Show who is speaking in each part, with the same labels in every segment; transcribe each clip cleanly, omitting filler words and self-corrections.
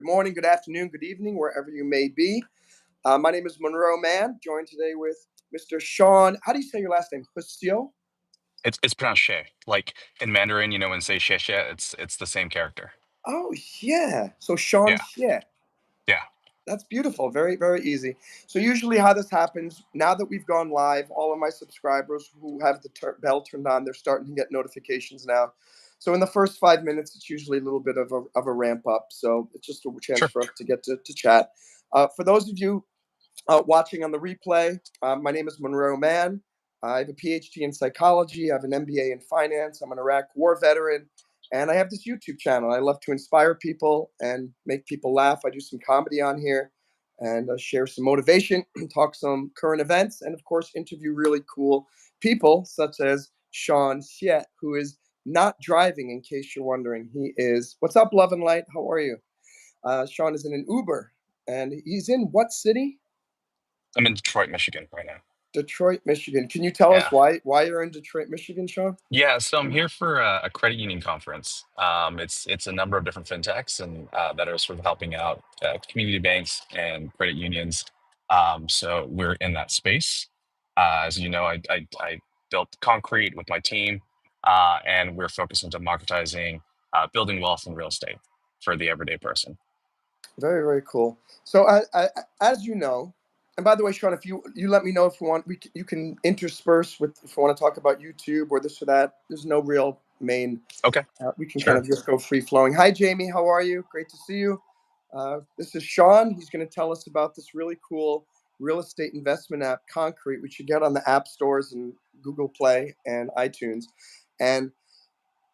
Speaker 1: morning, good afternoon, good evening, wherever you may be. My name is Monroe Mann, joined today with Mr. Sean. How do you say your last name? Hsieh?
Speaker 2: It's pronounced Hsieh. Like in Mandarin, when you say Hsieh, it's the same character.
Speaker 1: Oh, yeah. So Sean
Speaker 2: Yeah,
Speaker 1: Hsieh.
Speaker 2: yeah.
Speaker 1: That's beautiful. Very, very easy. So usually how this happens, now that we've gone live, all of my subscribers who have the bell turned on, they're starting to get notifications now. So in the first 5 minutes, it's usually a little bit of a ramp up. So it's just a chance
Speaker 2: Sure.
Speaker 1: for us to get to chat. For those of you watching on the replay, my name is Monroe Mann. I have a PhD in psychology. I have an MBA in finance. I'm an Iraq war veteran. And I have this YouTube channel. I love to inspire people and make people laugh. I do some comedy on here and share some motivation, talk some current events, and of course, interview really cool people such as Sean Hsieh, who is not driving, in case you're wondering. He is, what's up, Love and Light? How are you? Sean is in an Uber. And he's in what city?
Speaker 2: I'm in Detroit, Michigan right now.
Speaker 1: Detroit, Michigan. Can you tell us
Speaker 2: Yeah.
Speaker 1: why you're in Detroit, Michigan, Sean?
Speaker 2: Yeah, so I'm here for a credit union conference. It's a number of different fintechs and that are sort of helping out community banks and credit unions. So we're in that space. As you know, I built Concrete with my team, and we're focused on democratizing building wealth in real estate for the everyday person.
Speaker 1: Very, very cool. So, as you know, and by the way, Sean, if you let me know if you want, you can intersperse with if you want to talk about YouTube or this or that. There's no real main.
Speaker 2: Okay,
Speaker 1: We can kind
Speaker 2: sure.
Speaker 1: of just go free flowing. Hi, Jamie. How are you? Great to see you. This is Sean. He's going to tell us about this really cool real estate investment app, Concrete, which you get on the app stores and Google Play and iTunes. And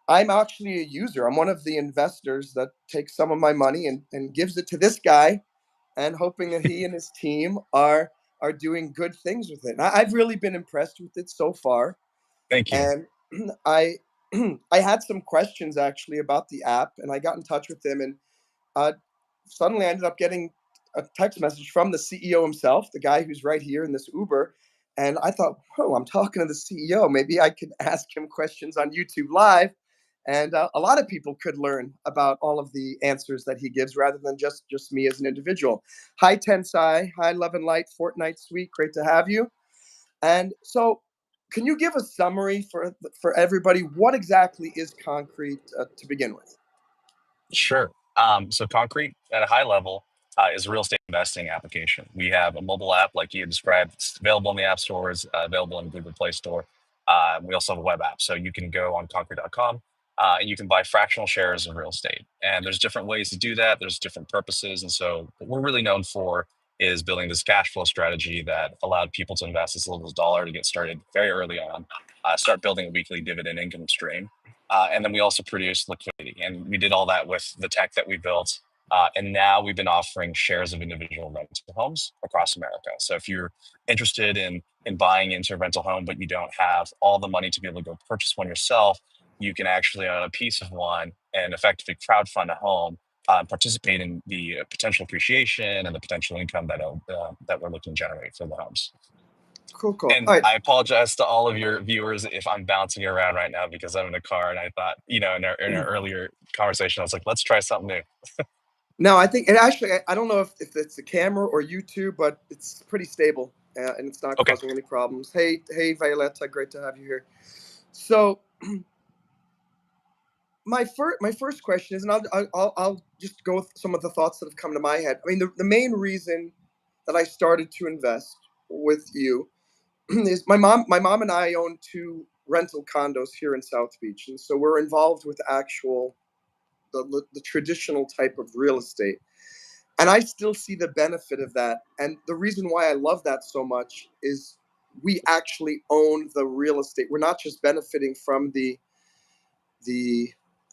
Speaker 1: I'm actually a user. I'm one of the investors that takes some of my money and gives it to this guy and hoping that he and his team are doing good things with it. And I've really been impressed with it so far.
Speaker 2: Thank you.
Speaker 1: And I I had some questions actually about the app and I got in touch with him and uh, suddenly I ended up getting a text message from the CEO himself, the guy who's right here in this Uber. And I thought, oh, I'm talking to the CEO. Maybe I could ask him questions on YouTube Live. And a lot of people could learn about all of the answers that he gives rather than just me as an individual. Hi, Tensai. Hi, Love and Light, Fortnite Suite. Great to have you. And so, can you give a summary for everybody? What exactly is Concrete to begin with?
Speaker 2: Sure. So Concrete at a high level is a real estate investing application. We have a mobile app, like you described, it's available in the app stores, available in Google Play Store. We also have a web app, so you can go on concrete.com and you can buy fractional shares of real estate. And there's different ways to do that. There's different purposes, and so what we're really known for is building this cash flow strategy that allowed people to invest as little as a dollar to get started very early on, start building a weekly dividend income stream. And then we also produce liquidity. And we did all that with the tech that we built. And now we've been offering shares of individual rental homes across America. So if you're interested in buying into a rental home, but you don't have all the money to be able to go purchase one yourself, you can actually own a piece of one and effectively crowdfund a home, participate in the potential appreciation and the potential income that we're looking to generate for the homes.
Speaker 1: Cool, cool.
Speaker 2: And
Speaker 1: All right.
Speaker 2: I apologize to all of your viewers if I'm bouncing around right now because I'm in a car and I thought, in our earlier conversation, I was like, let's try something new.
Speaker 1: No, I think, and actually, I don't know if it's the camera or YouTube, but it's pretty stable and it's not
Speaker 2: Okay.
Speaker 1: causing any problems. Hey, Violetta, great to have you here. So my first question is, and I'll just go with some of the thoughts that have come to my head. I mean, the main reason that I started to invest with you is my mom and I own two rental condos here in South Beach, and so we're involved with actual the traditional type of real estate. And I still see the benefit of that. And the reason why I love that so much is we actually own the real estate. We're not just benefiting from the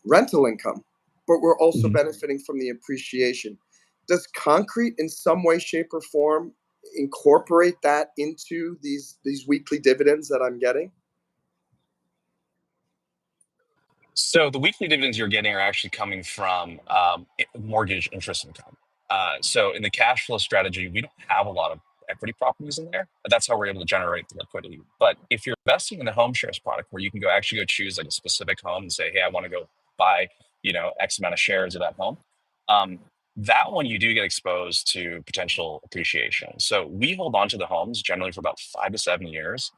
Speaker 1: rental income, but we're also
Speaker 2: Mhm.
Speaker 1: benefiting from the appreciation. Does Concrete in some way, shape, or form incorporate that into these weekly dividends that I'm getting?
Speaker 2: So the weekly dividends you're getting are actually coming from mortgage interest income. So in the cash flow strategy, we don't have a lot of equity properties in there. But that's how we're able to generate the liquidity. But if you're investing in the home shares product, where you can go choose like a specific home and say, hey, I want to go buy X amount of shares of that home. Um, That one you do get exposed to potential appreciation. So we hold on to the homes generally for about 5 to 7 years.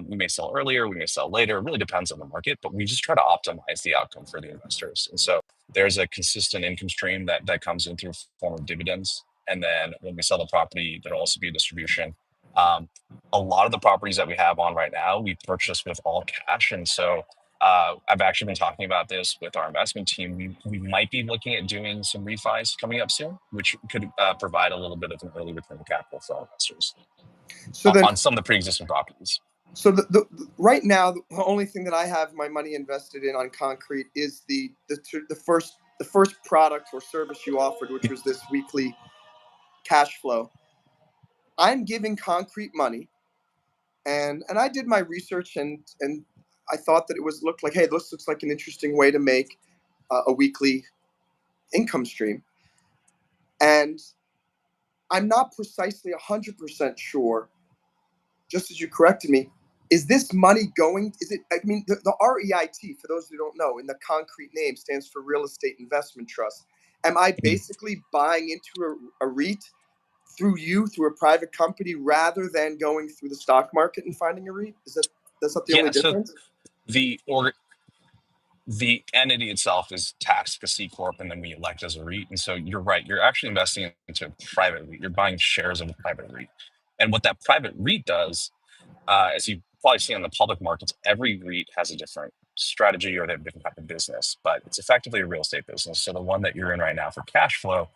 Speaker 2: We may sell earlier, we may sell later. It really depends on the market, but we just try to optimize the outcome for the investors. And so there's a consistent income stream that comes in through form of dividends. And then when we sell the property, there'll also be a distribution. Um, a lot of the properties that we have on right now, we purchase with all cash. And so I've actually been talking about this with our investment team. We might be looking at doing some refis coming up soon, which could provide a little bit of an early return of capital for our investors
Speaker 1: So then,
Speaker 2: on some of the pre-existing properties.
Speaker 1: so right now, the only thing that I have my money invested in on Concrete is the first product or service you offered, which was this weekly cash flow. I'm giving Concrete money, and I did my research, and I thought that it was looked like, hey, this looks like an interesting way to make a weekly income stream. And I'm not precisely 100% sure, just as you corrected me, is this money going, is it, I mean, the REIT, for those who don't know, in the Concrete name stands for Real Estate Investment Trust. Am I
Speaker 2: Mhm.
Speaker 1: basically buying into a REIT through a private company rather than going through the stock market and finding a REIT? That's not the only
Speaker 2: Yeah, so
Speaker 1: difference?
Speaker 2: the or the entity itself is taxed like a C corp, and then we elect as a REIT. And so you're right, you're actually investing into a private REIT. You're buying shares of a private REIT, and what that private REIT does, as you probably see on the public markets, every REIT has a different strategy or they have a different type of business, but it's effectively a real estate business. So the one that you're in right now for cash flow,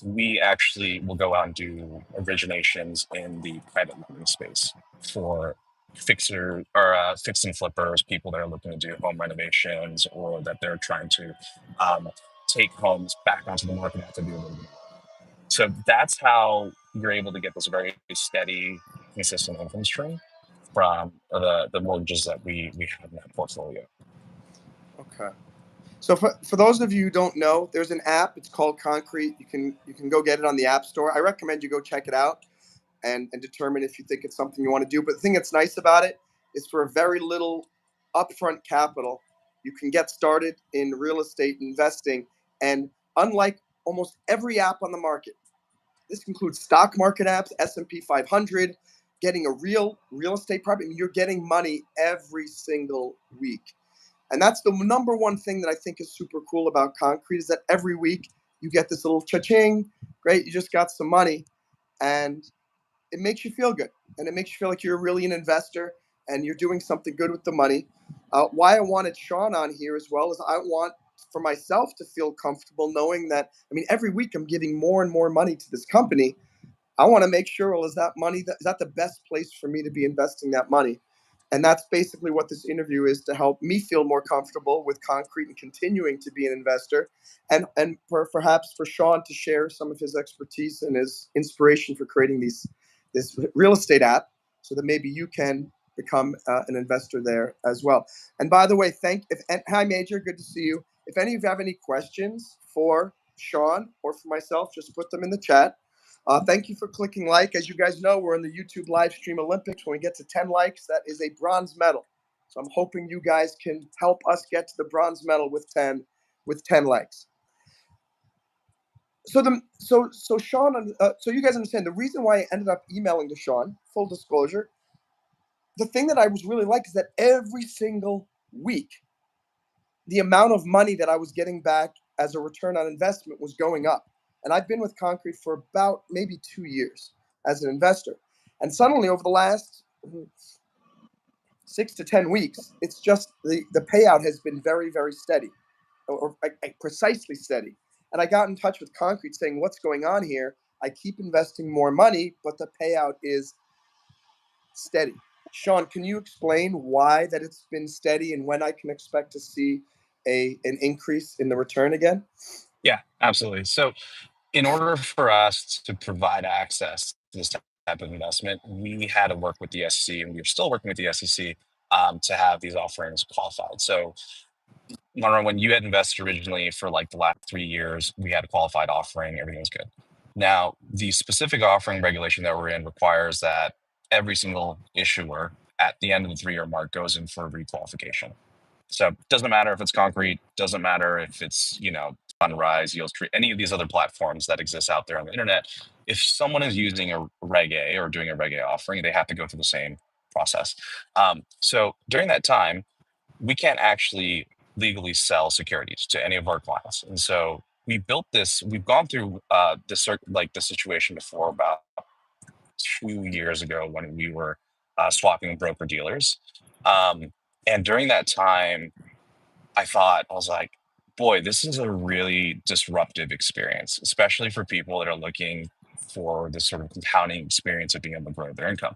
Speaker 2: we actually will go out and do originations in the private lending space for fixer or fix and flippers, people that are looking to do home renovations or that they're trying to um, take homes back onto the market after doing a little bit. So that's how you're able to get this very steady, consistent income stream from the mortgages that we have in that portfolio.
Speaker 1: Okay. So for those of you who don't know, there's an app. It's called Concrete. You can go get it on the App Store. I recommend you go check it out and determine if you think it's something you want to do. But the thing that's nice about it is for a very little upfront capital, you can get started in real estate investing. And unlike almost every app on the market, this includes stock market apps, S&P 500, getting a real estate property. I mean, you're getting money every single week. And that's the number one thing that I think is super cool about Concrete is that every week you get this little cha-ching, great, you just got some money, and it makes you feel good, and it makes you feel like you're really an investor and you're doing something good with the money. Why I wanted Sean on here as well is I want for myself to feel comfortable knowing that, I mean, every week I'm giving more and more money to this company. I want to make sure, well, is that the best place for me to be investing that money? And that's basically what this interview is, to help me feel more comfortable with Concrete and continuing to be an investor, and perhaps for Sean to share some of his expertise and his inspiration for creating this real estate app, so that maybe you can become an investor there as well. And by the way, hi Major, good to see you. If any of you have any questions for Sean or for myself, just put them in the chat. Thank you for clicking like. As you guys know, we're in the YouTube live stream Olympics. When we get to 10 likes, that is a bronze medal. So I'm hoping you guys can help us get to the bronze medal with 10 likes. So Sean, so you guys understand the reason why I ended up emailing to Sean. Full disclosure, the thing that I was really like is that every single week, the amount of money that I was getting back as a return on investment was going up. And I've been with Concrete for about maybe 2 years as an investor. And suddenly, over the last 6 to 10 weeks, it's just the payout has been very, very steady, or precisely steady. And I got in touch with Concrete saying, what's going on here? I keep investing more money, but the payout is steady. Sean, can you explain why that it's been steady and when I can expect to see an increase in the return again?
Speaker 2: Yeah, absolutely. So in order for us to provide access to this type of investment, we had to work with the SEC, and we're still working with the SEC to have these offerings qualified. So, Monroe, when you had invested originally for like the last 3 years, we had a qualified offering, everything was good. Now, the specific offering regulation that we're in requires that every single issuer at the end of the 3 year mark goes in for requalification. So it doesn't matter if it's concrete, doesn't matter if it's, Sunrise, Yieldtree, any of these other platforms that exist out there on the internet, if someone is using a Reg A or doing a Reg A offering, they have to go through the same process. So during that time, we can't actually legally sell securities to any of our clients. And so we built this, we've gone through like the situation before about 2 years ago when we were swapping broker dealers. And during that time, I was like, boy, this is a really disruptive experience, especially for people that are looking for this sort of compounding experience of being able to grow their income.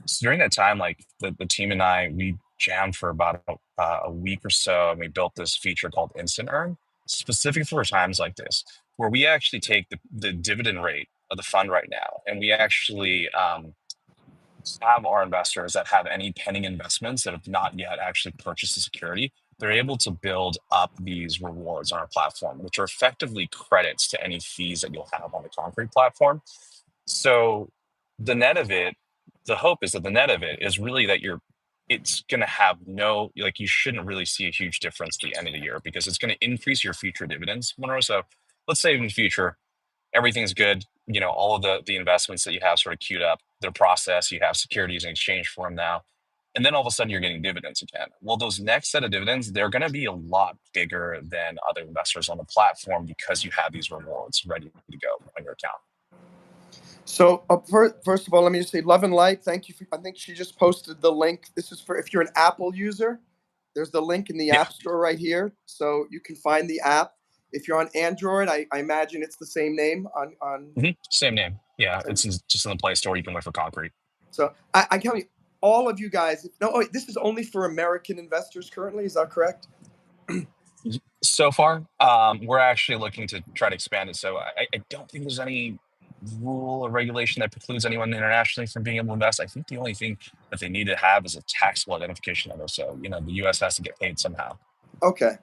Speaker 2: So during that time, like the team and I, we jammed for about a week or so, and we built this feature called Instant Earn, specific for times like this, where we actually take the dividend rate of the fund right now, and we actually have our investors that have any pending investments that have not yet actually purchased the security, they're able to build up these rewards on our platform, which are effectively credits to any fees that you'll have on the Concrete platform. So the net of it, the hope is that the net of it is really that it's going to have no, like, you shouldn't really see a huge difference at the end of the year because it's going to increase your future dividends, Monroe. So let's say in the future, everything's good. All of the investments that you have sort of queued up, their process, you have securities in exchange for them now. And then all of a sudden you're getting dividends again. Well, those next set of dividends, they're going to be a lot bigger than other investors on the platform because you have these rewards ready to go on your account.
Speaker 1: So first of all, let me just say love and light. Thank you. I think she just posted the link. This is for if you're an Apple user. There's the link in the
Speaker 2: Yeah.
Speaker 1: App Store right here, so you can find the app. If you're on Android, I imagine it's the same name on.
Speaker 2: Same name. Yeah, it's just in the Play Store. You can look for Concrete.
Speaker 1: So I tell you, all of you guys. No, wait, this is only for American investors currently. Is that correct?
Speaker 2: So far, we're actually looking to try to expand it. So I don't think there's any rule or regulation that precludes anyone internationally from being able to invest. I think the only thing that they need to have is a taxable identification number. So, the US has to get paid somehow.
Speaker 1: Okay.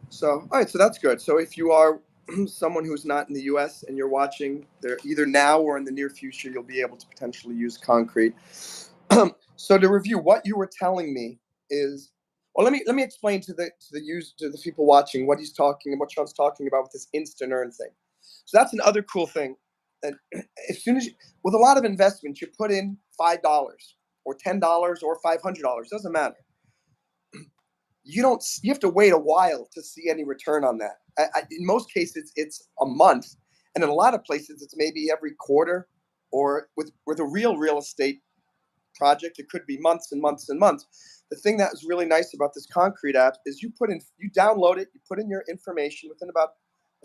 Speaker 1: So, all right, so that's good. So, if you are someone who's not in the U.S. and you're watching, there either now or in the near future, you'll be able to potentially use Concrete. So, to review, what you were telling me is, well, let me explain to the people watching what what Sean's talking about with this instant earn thing. So, that's another cool thing. And as soon as with a lot of investments, you put in $5 or $10 or $500, doesn't matter. You have to wait a while to see any return on that. In most cases it's a month, and in a lot of places it's maybe every quarter, or with a real estate project it could be months and months and months. The thing that is really nice about this Concrete app is you download it, you put in your information within about,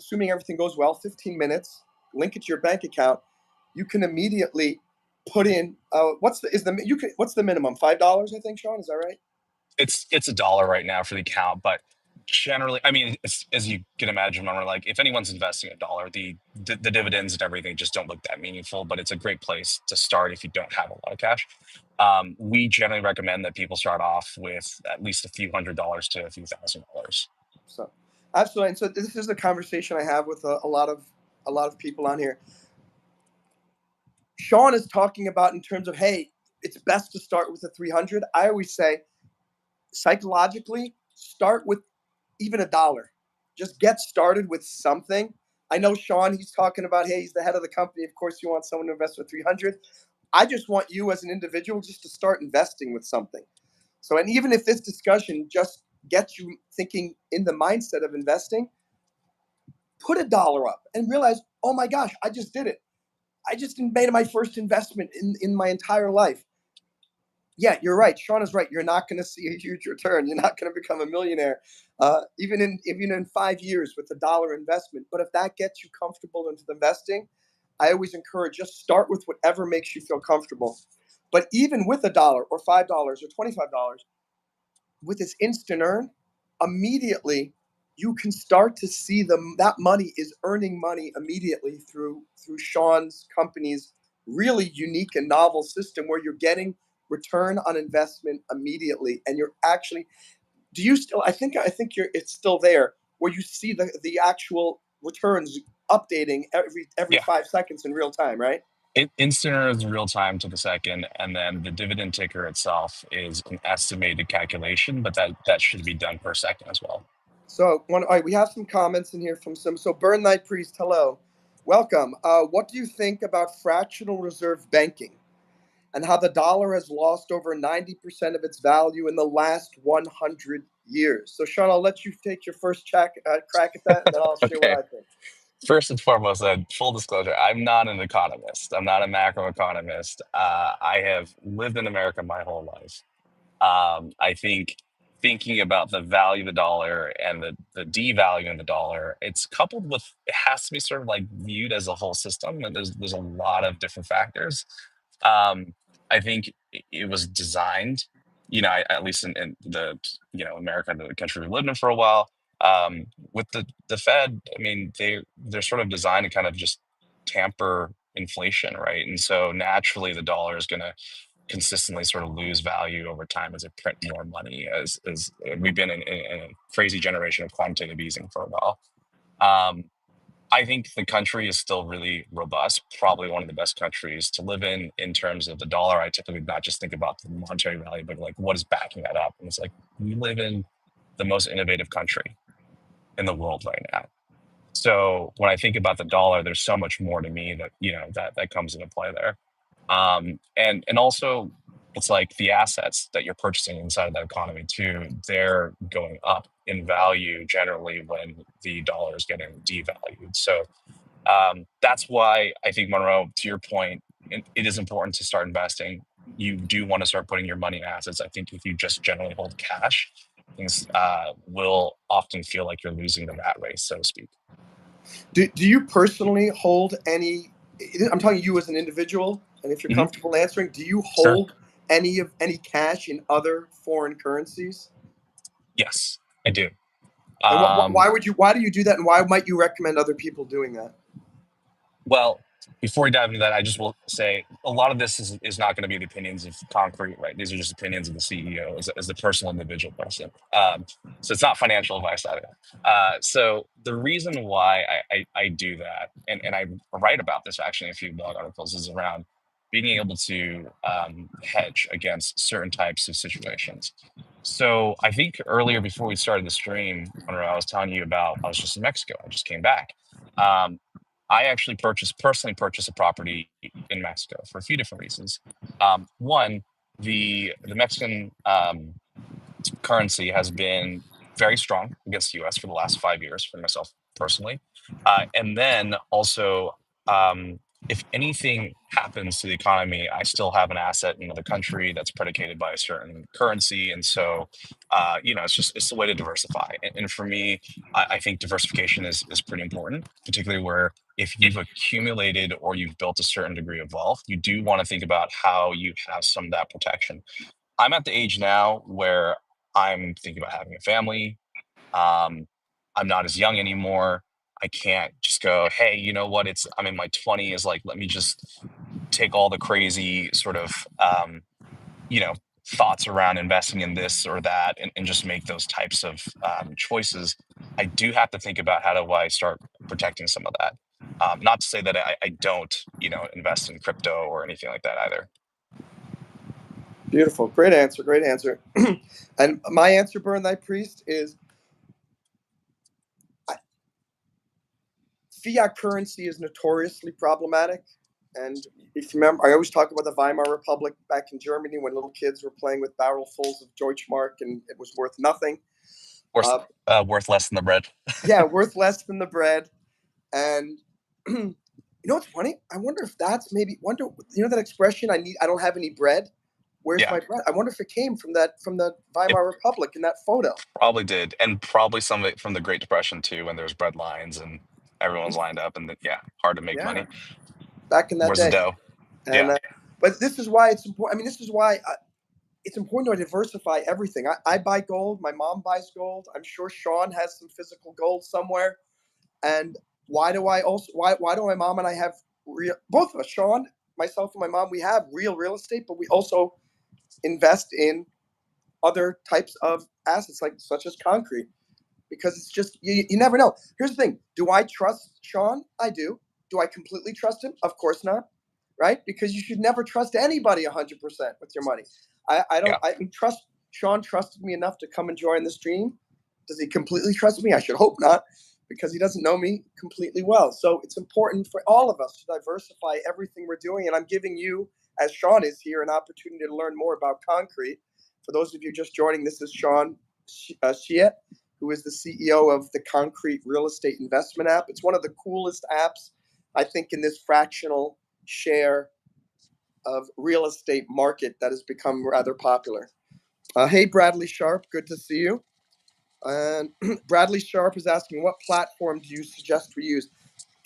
Speaker 1: assuming everything goes well, 15 minutes, link it to your bank account. You can immediately put in what's the minimum? $5, I think, Sean, is that right?
Speaker 2: It's $1 right now for the account, but generally, I mean, as you can imagine, when we're like, if anyone's investing $1, the dividends and everything just don't look that meaningful. But it's a great place to start if you don't have a lot of cash. We generally recommend that people start off with at least a few $100s to a few $1,000s.
Speaker 1: So absolutely. And so this is the conversation I have with a lot of people on here. Sean is talking about in terms of, hey, it's best to start with a 300. I always say psychologically start with even $1. Just get started with something. I know Sean, he's talking about, hey, he's the head of the company. Of course, you want someone to invest with 300. I just want you as an individual just to start investing with something. So, and even if this discussion just gets you thinking in the mindset of investing, put $1 up and realize, oh my gosh, I just did it. I just made my first investment in my entire life. Yeah, you're right. Sean is right. You're not going to see a huge return. You're not going to become a millionaire, even in 5 years with $1 investment. But if that gets you comfortable into the investing, I always encourage just start with whatever makes you feel comfortable. But even with $1 or $5 or $25, with this instant earn, immediately you can start to see that money is earning money immediately through Sean's company's really unique and novel system where you're getting return on investment immediately, and you're actually, do you still, I think you're it's still there where you see the actual returns updating every
Speaker 2: Yeah.
Speaker 1: 5 seconds in real time, right?
Speaker 2: Instant is real time to the second, and then the dividend ticker itself is an estimated calculation, but that should be done per second as well.
Speaker 1: So all right, we have some comments in here from some. So Burn Night Priest, hello, welcome. What do you think about fractional reserve banking and how the dollar has lost over 90% of its value in the last 100 years? So Sean, I'll let you take your first crack at that, and then I'll share what
Speaker 2: Okay.
Speaker 1: I think.
Speaker 2: First and foremost, full disclosure, I'm not an economist. I'm not a macroeconomist. I have lived in America my whole life. I think thinking about the value of the dollar and the devaluing the dollar, it's coupled with, it has to be sort of like viewed as a whole system. And there's a lot of different factors. I think it was designed, at least in the, America, the country we lived in for a while, with the Fed. I mean, they're sort of designed to kind of just tamper inflation, right? And so naturally the dollar is going to consistently sort of lose value over time as they print more money, as we've been in a crazy generation of quantitative easing for a while. um, I think the country is still really robust, probably one of the best countries to live in terms of the dollar. I typically not just think about the monetary value, but like what is backing that up. And it's like we live in the most innovative country in the world right now. So when I think about the dollar, there's so much more to me that that comes into play there. And also it's like the assets that you're purchasing inside of that economy too, they're going up in value generally when the dollar is getting devalued. So that's why I think, Monroe, to your point, it is important to start investing. You do want to start putting your money in assets. I think if you just generally hold cash, things will often feel like you're losing the rat race, so to speak.
Speaker 1: Do you personally hold any? I'm talking you as an individual, and if you're
Speaker 2: Hmm.
Speaker 1: comfortable answering, do you
Speaker 2: Sure.
Speaker 1: hold any cash in other foreign currencies?
Speaker 2: Yes, I do.
Speaker 1: And
Speaker 2: Um,
Speaker 1: why would you? Why do you do that? And why might you recommend other people doing that?
Speaker 2: Well, before we dive into that, I just will say a lot of this is not going to be the opinions of Concrete, right? These are just opinions of the CEO as the personal individual person. So it's not financial advice either. So the reason why I do that, and I write about this actually in a few blog articles, is around being able to hedge against certain types of situations. So I think earlier before we started the stream, Monroe, I was telling you about I was just in Mexico. I just came back. Um, I actually personally purchased a property in Mexico for a few different reasons. One, the Mexican currency has been very strong against the U.S. for the last 5 years for myself personally, and then also, um, if anything happens to the economy, I still have an asset in another country that's predicated by a certain currency, and so it's a way to diversify. And for me, I think diversification is pretty important, particularly where if you've accumulated or you've built a certain degree of wealth, you do want to think about how you have some of that protection. I'm at the age now where I'm thinking about having a family. Um, I'm not as young anymore. I can't just go, hey, you know what? I'm in my 20s. Like, let me just take all the crazy sort of, you know, thoughts around investing in this or that and just make those types of choices. I do have to think about how do I start protecting some of that. Not to say that I don't, invest in crypto or anything like that either.
Speaker 1: Beautiful, great answer, great answer. And my answer, Burn Thy Priest, is fiat currency is notoriously problematic. And if you remember, I always talk about the Weimar Republic back in Germany when little kids were playing with barrelfuls of Deutschmark and it was worth nothing.
Speaker 2: Worth,
Speaker 1: Uh,
Speaker 2: worth less than the bread.
Speaker 1: yeah, worth less than the bread. And you know what's funny? I wonder if that's maybe that expression, I don't have any bread. Where's
Speaker 2: Yeah.
Speaker 1: my bread? I wonder if it came from the
Speaker 2: It
Speaker 1: Weimar Republic in that photo.
Speaker 2: probably did, and probably some of it from the Great Depression too, when there was bread lines and everyone's lined up, and yeah, hard to make
Speaker 1: Yeah,
Speaker 2: money.
Speaker 1: back in that
Speaker 2: Where's the
Speaker 1: day.
Speaker 2: dough?
Speaker 1: And
Speaker 2: Yeah,
Speaker 1: but this is why it's important. I mean, this is why it's important to diversify everything. I buy gold. My mom buys gold. I'm sure Sean has some physical gold somewhere. And why do my mom and I have both of us, Sean, myself, and my mom, we have real estate, but we also invest in other types of assets like such as concrete because it's just you never know. Here's the thing: do I trust Sean? I do. Do I completely trust him? Of course not. Right? Because you should never trust anybody 100% with your money. I don't.
Speaker 2: yeah,
Speaker 1: I trust Sean trusted me enough to come and join the stream Does he completely trust me? I should hope not, because he doesn't know me completely well. So it's important for all of us to diversify everything we're doing. And I'm giving you, as Sean is here, an opportunity to learn more about Concrete. For those of you just joining, this is Sean Hsieh, who is the CEO of the Concrete Real Estate Investment app. It's one of the coolest apps, I think, in this fractional share of real estate market that has become rather popular. Hey, Bradley Sharp, good to see you. And Bradley Sharp is asking, what platform do you suggest we use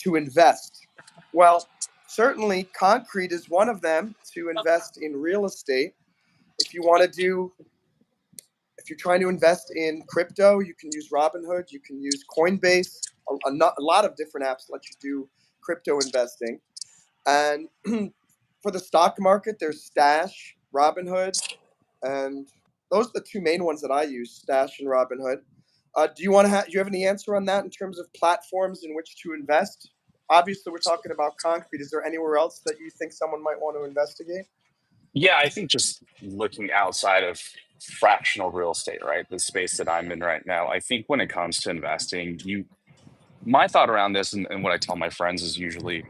Speaker 1: to invest? Well, certainly Concrete is one of them to invest in real estate. If you want to do, if you're trying to invest in crypto, you can use Robinhood, you can use Coinbase. A lot of different apps let you do crypto investing. And for the stock market, there's Stash, Robinhood, and those are the two main ones that I use, Stash and Robinhood. Do you have any answer on that in terms of platforms in which to invest? Obviously, we're talking about Concrete. Is there anywhere else that you think someone might want to investigate?
Speaker 2: Yeah, I think just looking outside of fractional real estate, right? The space that I'm in right now, I think when it comes to investing, my thought around this and what I tell my friends is usually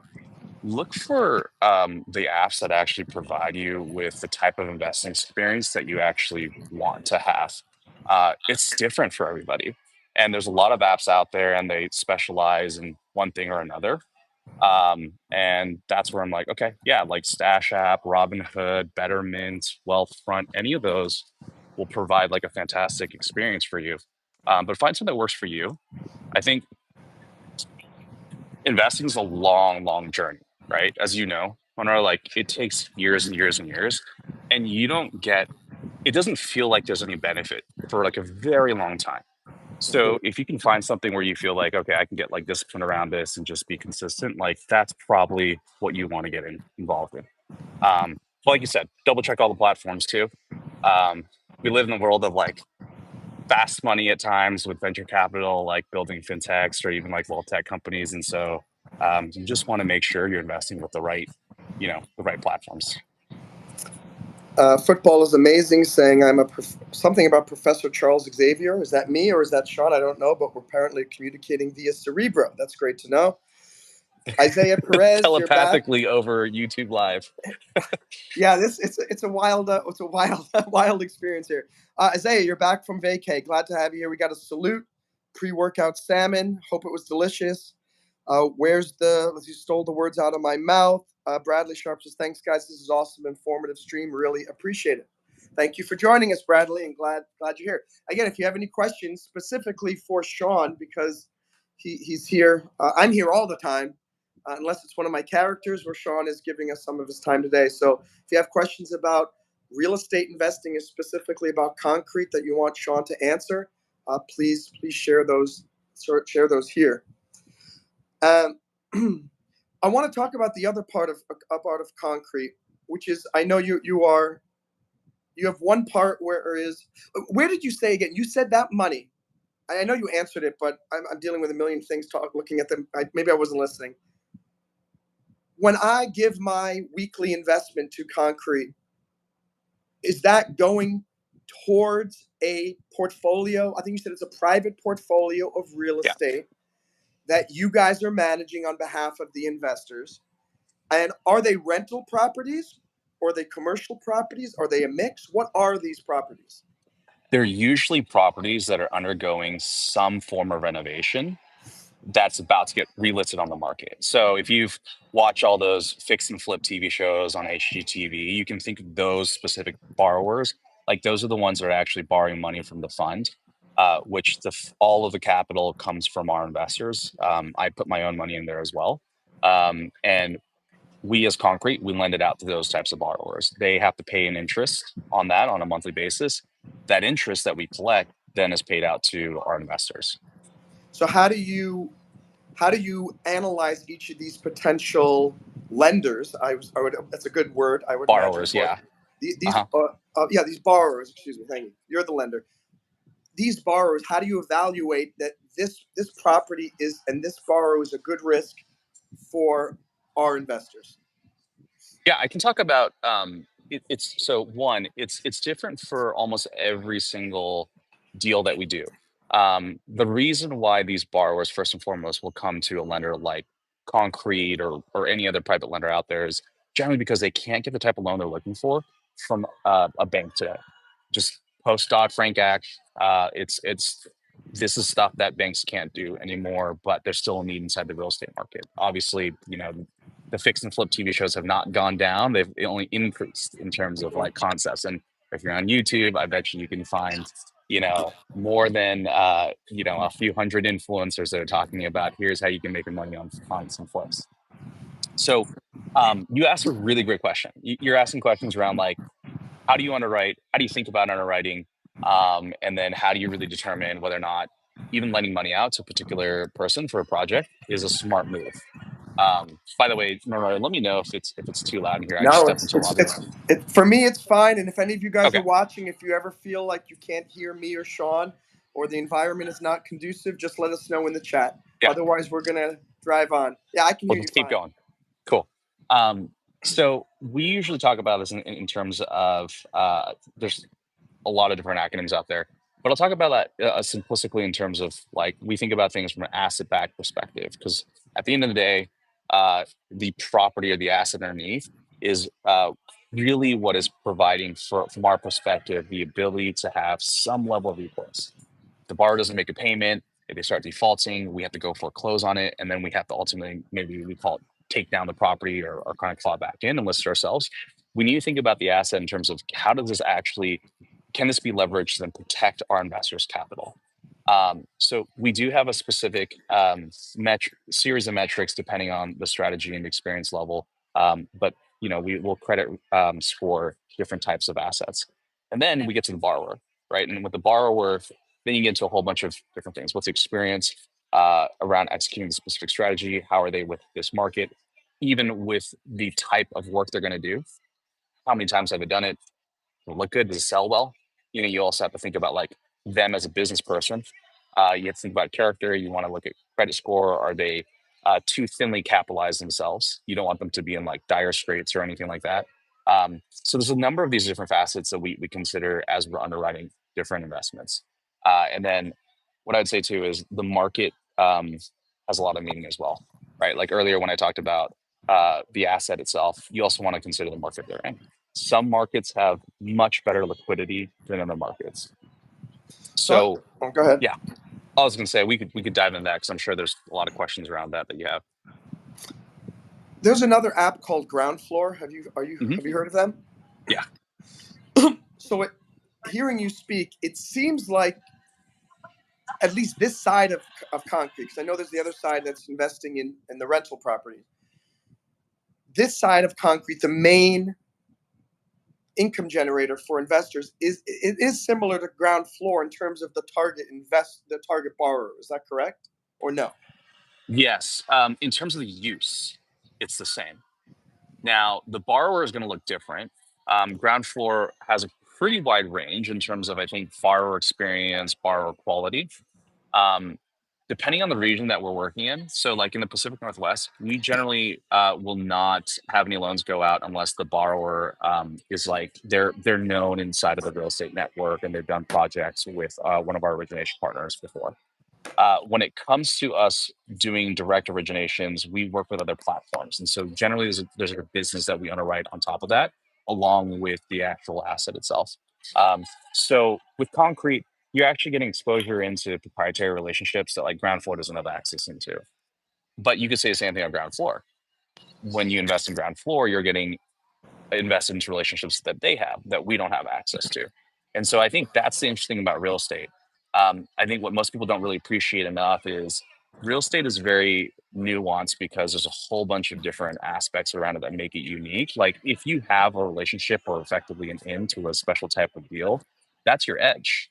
Speaker 2: look for the apps that actually provide you with the type of investing experience that you actually want to have. It's different for everybody. And there's a lot of apps out there and they specialize in one thing or another. And that's where I'm like, okay, yeah, like Stash App, Robinhood, Betterment, Wealthfront, any of those will provide like a fantastic experience for you. But find something that works for you. I think investing is a long, long journey, right? As you know, Monroe, like it takes years and years and years, and you don't get. It doesn't feel like there's any benefit for like a very long time. So
Speaker 1: Mhm.
Speaker 2: if you can find something where you feel like, okay, I can get like discipline around this and just be consistent, like that's probably what you want to get involved in. But like you said, double check all the platforms too. Um, we live in a world of like fast money at times with venture capital, like building fintechs or even like wealth tech companies. And so you just want to make sure you're investing with the right, the right platforms.
Speaker 1: Football is amazing. Saying something about Professor Charles Xavier. Is that me or is that Sean? I don't know, but we're apparently communicating via Cerebro. That's great to know. Isaiah Perez, you're back.
Speaker 2: Telepathically over YouTube Live.
Speaker 1: Yeah, it's a wild wild experience here. Isaiah, you're back from vacay. Glad to have you here. We got a salute, pre-workout salmon. Hope it was delicious. You stole the words out of my mouth. Bradley Sharp says, thanks, guys. This is awesome, informative stream. Really appreciate it. Thank you for joining us, Bradley, and glad you're here. Again, if you have any questions specifically for Sean, because he's here, I'm here all the time, unless it's one of my characters where Sean is giving us some of his time today. So if you have questions about real estate investing, and specifically about Concrete that you want Sean to answer, please share those here. Um, I want to talk about the other part of Concrete, which is I know you have one part where did you say again? You said that money. I know you answered it, but I'm dealing with a million things. Looking at them, maybe I wasn't listening. When I give my weekly investment to Concrete, is that going towards a portfolio? I think you said it's a private portfolio of real
Speaker 2: Yeah.
Speaker 1: estate that you guys are managing on behalf of the investors. And are they rental properties? Or are they commercial properties? Are they a mix? What are these properties?
Speaker 2: They're usually properties that are undergoing some form of renovation that's about to get relisted on the market. So if you've watched all those fix and flip TV shows on HGTV, you can think of those specific borrowers. Like those are the ones that are actually borrowing money from the fund, which all of the capital comes from our investors. I put my own money in there as well. And we as Concrete, we lend it out to those types of borrowers. They have to pay an interest on that on a monthly basis. That interest that we collect then is paid out to our investors.
Speaker 1: So how do you analyze each of these potential lenders? I would that's a good word. I would imagine it
Speaker 2: Borrowers,
Speaker 1: was.
Speaker 2: yeah.
Speaker 1: These
Speaker 2: Uh-huh.
Speaker 1: these borrowers. Excuse me. Thank you. You're the lender. These borrowers. How do you evaluate that this property is and this borrower is a good risk for our investors?
Speaker 2: Yeah, I can talk about it's so one, it's different for almost every single deal that we do. The reason why these borrowers, first and foremost, will come to a lender like Concrete or any other private lender out there is generally because they can't get the type of loan they're looking for from a bank today. Just post Dodd-Frank Act. It's this is stuff that banks can't do anymore, but there's still a need inside the real estate market. Obviously, the fix and flip TV shows have not gone down; they've only increased in terms of like concepts. And if you're on YouTube, I bet you can find more than a few hundred influencers that are talking about here's how you can make your money on some flips. So you asked a really great question. You're asking questions around like how do you underwrite, how do you think about underwriting, and then how do you really determine whether or not even lending money out to a particular person for a project is a smart move. By the way, Monroe, let me know if it's too loud in here. I just
Speaker 1: No,
Speaker 2: stepped into a lobby.
Speaker 1: for me it's fine. And if any of you guys are
Speaker 2: Okay.
Speaker 1: watching, if you ever feel like you can't hear me or Sean, or the environment is not conducive, just let us know in the chat.
Speaker 2: Yeah.
Speaker 1: Otherwise, we're gonna drive on. Yeah, I can
Speaker 2: We'll
Speaker 1: hear you
Speaker 2: just keep
Speaker 1: fine.
Speaker 2: going. Cool. So we usually talk about this in terms of there's a lot of different acronyms out there, but I'll talk about that simplistically in terms of like we think about things from an asset-backed perspective, because at the end of the day, the property or the asset underneath is really what is providing from our perspective the ability to have some level of recourse. The borrower doesn't make a payment, if they start defaulting, we have to go foreclose on it, and then we have to ultimately, maybe we call it take down the property or kind of claw back in and list it ourselves. We need to think about the asset in terms of how does this actually, can this be leveraged and protect our investors' capital? So we do have a specific series of metrics depending on the strategy and experience level, but we will credit score different types of assets, and then we get to the borrower, right? And with the borrower, then you get into a whole bunch of different things. What's the experience around executing the specific strategy? How are they with this market? Even with the type of work they're going to do, how many times have they done it? Does it look good? Does it sell well? You also have to think about like them as a business person. You have to think about character. You want to look at credit score. Are they too thinly capitalized themselves? You don't want them to be in like dire straits or anything like that. So there's a number of these different facets that we consider as we're underwriting different investments. And then what I'd say too is the market has a lot of meaning as well, right? Like earlier when I talked about the asset itself, you also want to consider the market they're in. Some markets have much better liquidity than other markets.
Speaker 1: So,
Speaker 2: So
Speaker 1: go ahead.
Speaker 2: yeah, I was going to say we could dive into that because I'm sure there's a lot of questions around that you have.
Speaker 1: There's another app called Ground Floor. Have you
Speaker 2: Mhm.
Speaker 1: have you heard of them?
Speaker 2: Yeah.
Speaker 1: So, hearing you speak, it seems like at least this side of Concrete, because I know there's the other side that's investing in the rental property. This side of Concrete, the main income generator for investors is similar to Ground Floor in terms of the target borrower. Is that correct or no?
Speaker 2: Yes. In terms of the use, it's the same. Now, the borrower is going to look different. Ground floor has a pretty wide range in terms of, I think, borrower experience, borrower quality. Um, Depending on the region that we're working in. So, like in the Pacific Northwest, we generally will not have any loans go out unless the borrower is like they're known inside of the real estate network and they've done projects with one of our origination partners before. When it comes to us doing direct originations, we work with other platforms, and so generally there's a business that we underwrite on top of that, along with the actual asset itself. So with Concrete, you're actually getting exposure into proprietary relationships that like Ground Floor doesn't have access into. But you could say the same thing on Ground Floor. When you invest in Ground Floor, you're getting invested into relationships that they have that we don't have access to. And so I think that's the interesting about real estate. I think what most people don't really appreciate enough is real estate is very nuanced because there's a whole bunch of different aspects around it that make it unique. Like if you have a relationship or effectively an into a special type of deal, that's your edge.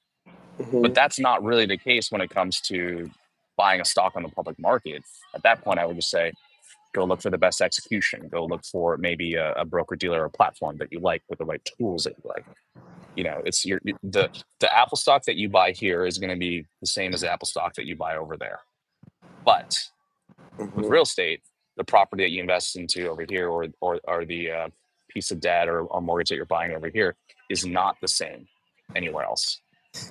Speaker 2: But
Speaker 1: Mm-hmm.
Speaker 2: that's not really the case when it comes to buying a stock on the public market. At that point, I would just say, go look for the best execution. Go look for maybe a broker dealer or platform that you like with the right tools that you like. It's the Apple stock that you buy here is going to be the same as the Apple stock that you buy over there. But with
Speaker 1: Mm-hmm.
Speaker 2: real estate, the property that you invest into over here, or the piece of debt or mortgage that you're buying over here, is not the same anywhere else.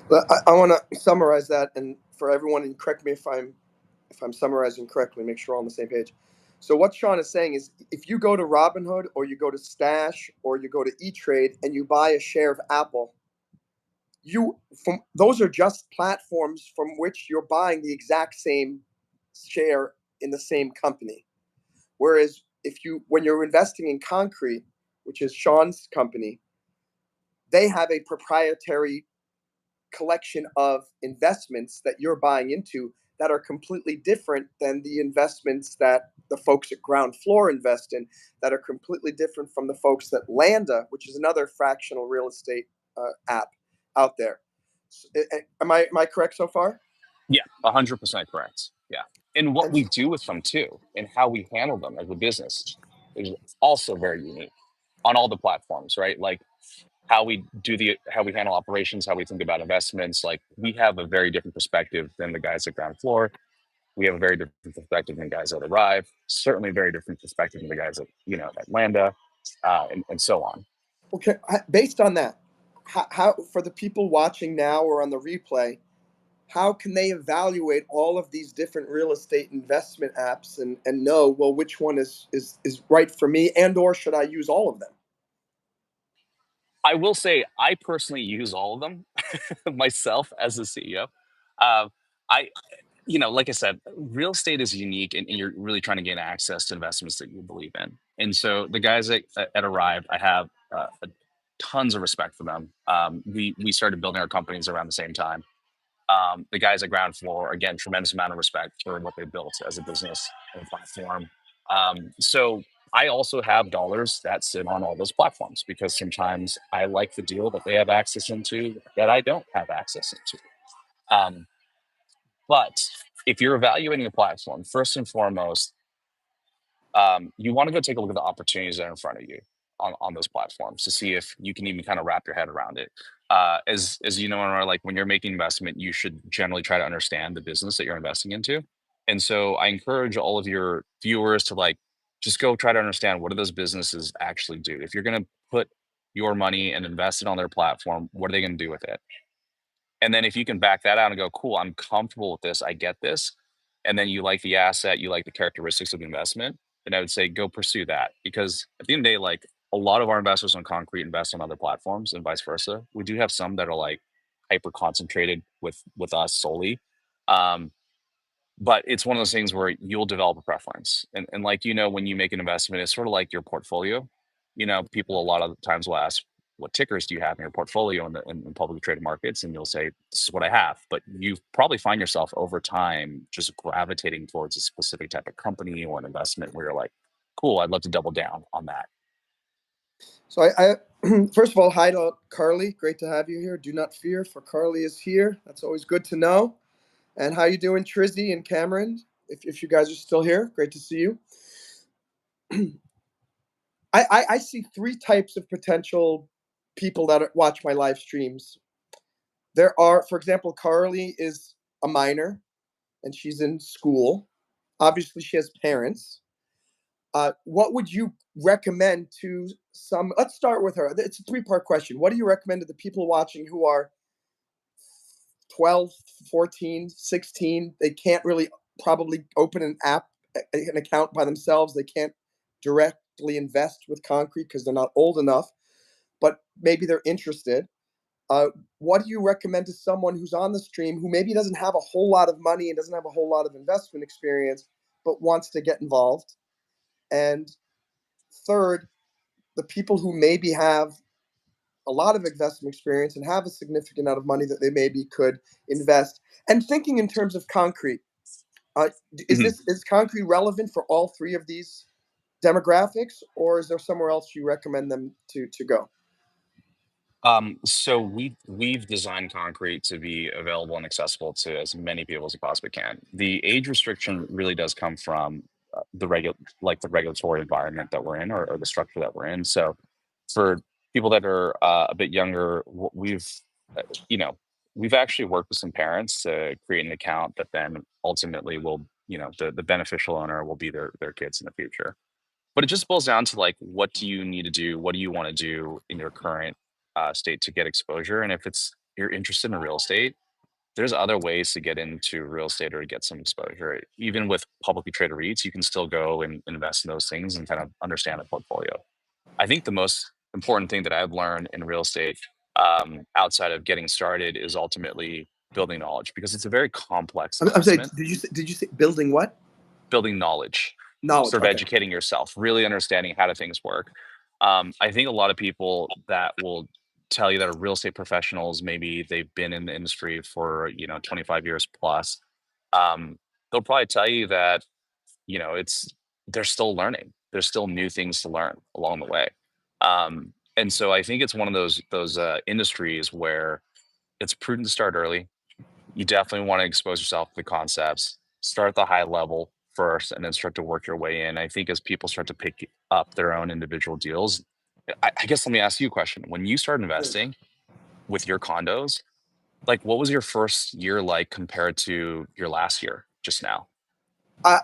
Speaker 1: But I want to summarize that, and for everyone, and correct me if I'm summarizing correctly, make sure we're all on the same page. So what Sean is saying is, if you go to Robinhood or you go to Stash or you go to E Trade and you buy a share of Apple, you from those are just platforms from which you're buying the exact same share in the same company. Whereas if you when you're investing in Concrete, which is Sean's company, they have a proprietary collection of investments that you're buying into that are completely different than the investments that the folks at Ground Floor invest in, that are completely different from the folks that Landa, which is another fractional real estate app out there. Am I correct so far?
Speaker 2: Yeah, 100% correct. Yeah. And what
Speaker 1: And
Speaker 2: we do with them too, and how we handle them as a business is also very unique on all the platforms, right? Like how we handle operations, how we think about investments. Like we have a very different perspective than the guys at Ground Floor. We have a very different perspective than the guys that Arrive. Certainly, a very different perspective than the guys at at Landa, and so on.
Speaker 1: okay, based on that, how for the people watching now or on the replay, how can they evaluate all of these different real estate investment apps and know, well, which one is right for me, and or should I use all of them?
Speaker 2: I will say I personally use all of them myself as a CEO. Um, I like I said, real estate is unique, and you're really trying to gain access to investments that you believe in. And so the guys at Arrive, I have tons of respect for them. We started building our companies around the same time. The guys at Ground Floor, again, tremendous amount of respect for what they built as a business and platform. So I also have dollars that sit on all those platforms because sometimes I like the deal that they have access into that I don't have access into. Um, but if you're evaluating a platform, first and foremost, you want to go take a look at the opportunities that are in front of you on those platforms to see if you can even kind of wrap your head around it. As you know, Monroe, like when you're making investment, you should generally try to understand the business that you're investing into. And so I encourage all of your viewers to like just go try to understand what do those businesses actually do. If you're going to put your money and invest it on their platform, what are they going to do with it? And then if you can back that out and go, cool, I'm comfortable with this, I get this. And then you like the asset, you like the characteristics of the investment, then I would say go pursue that. Because at the end of the day, like a lot of our investors on Concrete invest on other platforms and vice versa. We do have some that are like hyper concentrated with us solely. Um, but it's one of those things where you'll develop a preference. And like, when you make an investment, it's sort of like your portfolio. People a lot of times will ask, what tickers do you have in your portfolio in publicly traded markets? And you'll say, this is what I have. But you probably find yourself over time just gravitating towards a specific type of company or an investment where you're like, cool, I'd love to double down on that.
Speaker 1: So I first of all, hi to Carly. Great to have you here. Do not fear, for Carly is here. That's always good to know. And how you doing, Trizzy and Cameron? If you guys are still here, great to see you. I see three types of potential people that watch my live streams. There are, for example, Carly is a minor and she's in school. Obviously, she has parents. What would you recommend to some? Let's start with her. It's a three-part question. What do you recommend to the people watching who are 12, 14, 16? They can't really probably open an app, an account by themselves. They can't directly invest with Concrete because they're not old enough, but maybe they're interested. Uh, what do you recommend to someone who's on the stream who maybe doesn't have a whole lot of money and doesn't have a whole lot of investment experience, but wants to get involved? And third, the people who maybe have a lot of investment experience and have a significant amount of money that they maybe could invest. And thinking in terms of Concrete, uh,
Speaker 2: Mhm.
Speaker 1: is Concrete relevant for all three of these demographics, or is there somewhere else you recommend them to go?
Speaker 2: So we've designed Concrete to be available and accessible to as many people as we possibly can. The age restriction really does come from the regulatory environment that we're in, or the structure that we're in. So for people that are a bit younger, uh, you know we've actually worked with some parents to create an account that then ultimately will the beneficial owner will be their kids in the future. But it just boils down to like, what do you need to do? What do you want to do in your current state to get exposure? And if it's you're interested in real estate, there's other ways to get into real estate or to get some exposure. Even with publicly traded REITs, you can still go and invest in those things and kind of understand the portfolio. I think the most important thing that I've learned in real estate, outside of getting started, is ultimately building knowledge, because it's a very complex
Speaker 1: I'm saying,
Speaker 2: investment.
Speaker 1: did you say building what?
Speaker 2: Building knowledge,
Speaker 1: Knowledge.
Speaker 2: sort of
Speaker 1: Okay.
Speaker 2: educating yourself, really understanding how do things work. I think a lot of people that will tell you that are real estate professionals, maybe they've been in the industry for 25 years plus. Um, they'll probably tell you that it's they're still learning. There's still new things to learn along the way. And so I think it's one of those industries where it's prudent to start early. You definitely want to expose yourself to the concepts. Start at the high level first, and then start to work your way in. I think as people start to pick up their own individual deals, I guess let me ask you a question. When you started
Speaker 1: Sure.
Speaker 2: investing with your condos, like what was your first year like compared to your last year just now?
Speaker 1: I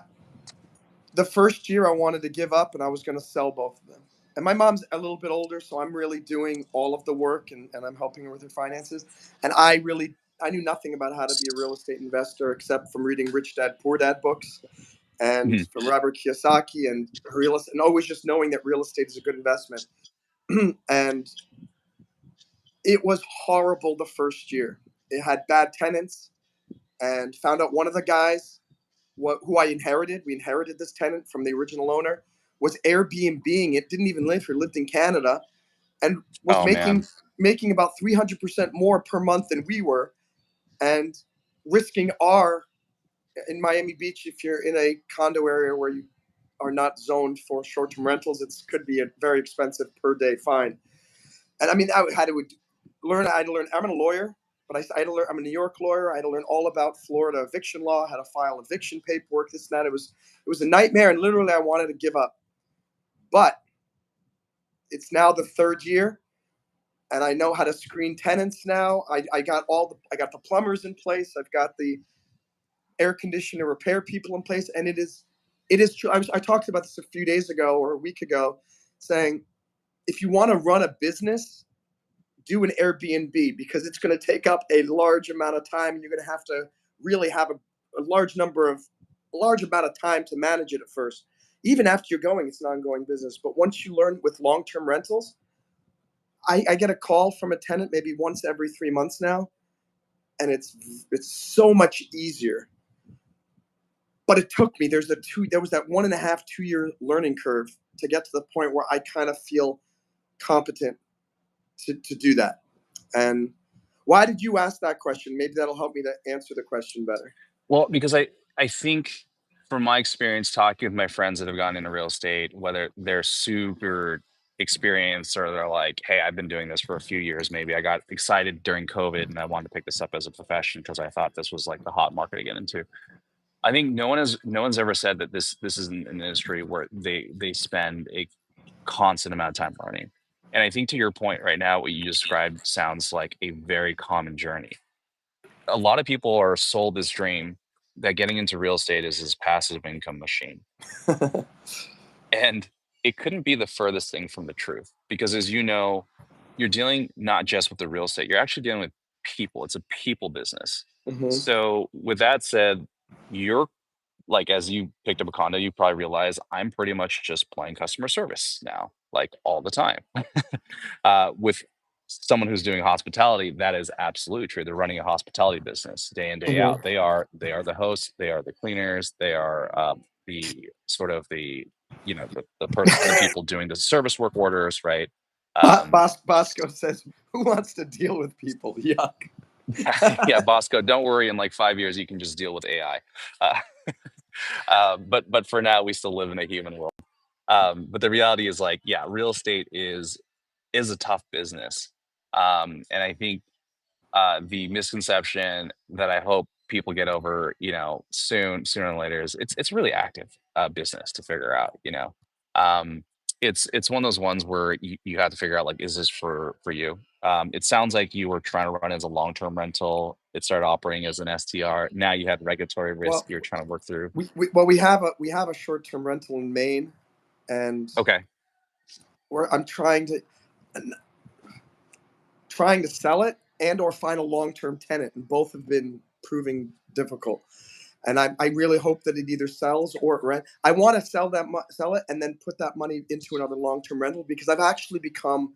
Speaker 1: the first year I wanted to give up and I was going to sell both of them. And my mom's a little bit older, so I'm really doing all of the work and I'm helping her with her finances. And I knew nothing about how to be a real estate investor except from reading Rich Dad Poor Dad books and
Speaker 2: Mhm.
Speaker 1: from Robert Kiyosaki and and always just knowing that real estate is a good investment. And it was horrible the first year. It had bad tenants and found out one of the guys who I inherited. We inherited this tenant from the original owner. Was Airbnb-ing it. Didn't even live here. Lived in Canada, and was
Speaker 2: Oh man.
Speaker 1: making about 300% more per month than we were, and risking our in Miami Beach. If you're in a condo area where you are not zoned for short-term rentals, it could be a very expensive per day fine. And I mean, I had to learn. I had to learn. I'm a lawyer, but I had to learn. I'm a New York lawyer. I had to learn all about Florida eviction law, how to file eviction paperwork, this and that. It was a nightmare, and literally, I wanted to give up. But it's now the third year, and I know how to screen tenants now. I got the plumbers in place. I've got the air conditioner repair people in place, and it is true. I talked about this a few days ago or a week ago, saying if you want to run a business, do an Airbnb because it's going to take up a large amount of time, and you're going to have to really have a large amount of time to manage it at first. Even after you're going, it's an ongoing business. But once you learn with long-term rentals, I get a call from a tenant maybe once every 3 months now, and it's so much easier. But it took me. There was that 1.5, 2 year learning curve to get to the point where I kind of feel competent to do that. And why did you ask that question? Maybe that'll help me to answer the question better.
Speaker 2: Well, because I think from my experience talking with my friends that have gone into real estate, whether they're super experienced or they're like, hey, I've been doing this for a few years, maybe I got excited during COVID and I wanted to pick this up as a profession because I thought this was like the hot market to get into. I think no one's ever said that this is an industry where they spend a constant amount of time learning. And I think to your point right now, what you described sounds like a very common journey. A lot of people are sold this dream that getting into real estate is this passive income machine. And it couldn't be the furthest thing from the truth because, as you know, you're dealing not just with the real estate, you're actually dealing with people. It's a people business.
Speaker 1: Hmm.
Speaker 2: So, with that said, you're like, as you picked up a condo, you probably realize I'm pretty much just playing customer service now, like all the time. With someone who's doing hospitality, that is absolutely true. They're running a hospitality business day in day out.
Speaker 1: Hmm.
Speaker 2: They are the hosts, they are the cleaners, they are the sort of the people doing the service work orders, right? Um,
Speaker 1: Bosco says, "Who wants to deal with people?" Yuck.
Speaker 2: yeah, Bosco, don't worry. In like 5 years, you can just deal with AI. Uh, but for now, we still live in a human world. But the reality is like, yeah, real estate is a tough business. And I think the misconception that I hope people get over, sooner than later, is it's really active business to figure out. Um, it's one of those ones where you have to figure out like, is this for you? It sounds like you were trying to run as a long term rental. It started operating as an STR. Now you have regulatory risk
Speaker 1: Well,
Speaker 2: you're trying to work through.
Speaker 1: we have a short-term rental in Maine, and
Speaker 2: Okay.
Speaker 1: I'm trying to sell it, and or find a long-term tenant, and both have been proving difficult. And I really hope that it either sells or rent. I want to sell it, and then put that money into another long-term rental, because I've actually become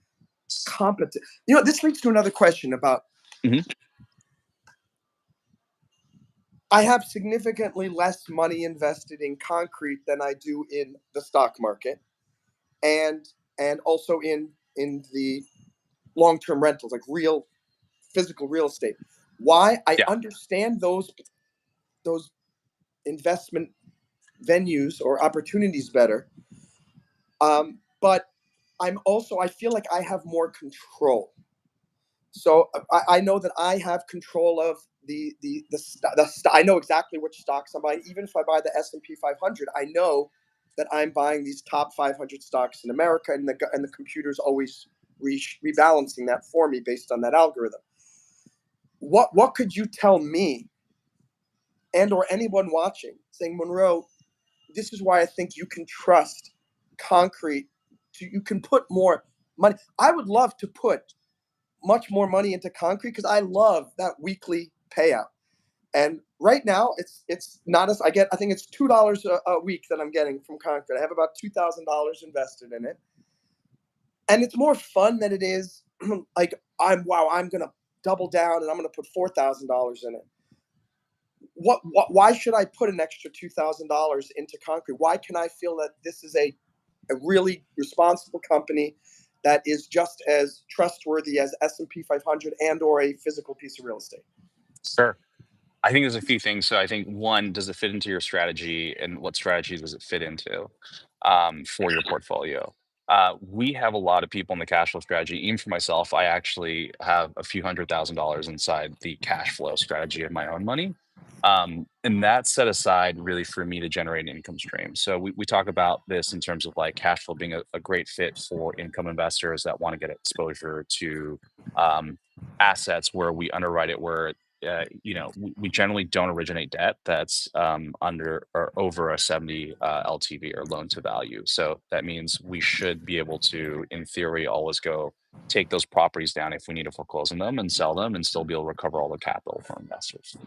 Speaker 1: competent. This leads to another question about.
Speaker 2: Mhm.
Speaker 1: I have significantly less money invested in concrete than I do in the stock market, and also in the long-term rentals, like real physical real estate. Why? I
Speaker 2: Yeah,
Speaker 1: understand those investment venues or opportunities better, but I feel like I have more control. So I know that I have control of I know exactly which stocks I'm buying. Even if I buy the S&P 500, I know that I'm buying these top 500 stocks in America, and the computer's always rebalancing that for me based on that algorithm. What could you tell me, and or anyone watching, saying, Monroe, this is why I think you can trust concrete. You can put more money. I would love to put much more money into concrete, because I love that weekly payout. And right now, it's not as I get. I think it's $2 a week that I'm getting from concrete. I have about $2,000 invested in it, and it's more fun than it is like I'm gonna double down and I'm gonna put $4,000 in it. Why should I put an extra $2,000 into concrete? Why can I feel that this is a really responsible company that is just as trustworthy as S&P 500 and or a physical piece of real estate?
Speaker 2: sure. I think there's a few things. So I think one, does it fit into your strategy, and what strategy does it fit into for your portfolio? We have a lot of people in the cash flow strategy. Even for myself, I actually have a few $100,000 inside the cash flow strategy of my own money. And that's set aside really for me to generate an income stream. So we talk about this in terms of like cash flow being a great fit for income investors that want to get exposure to um, assets where we underwrite it, where we generally don't originate debt that's under or over a 70 LTV, or loan to value. So that means we should be able to, in theory, always go take those properties down if we need to foreclose on them and sell them, and still be able to recover all the capital from investors.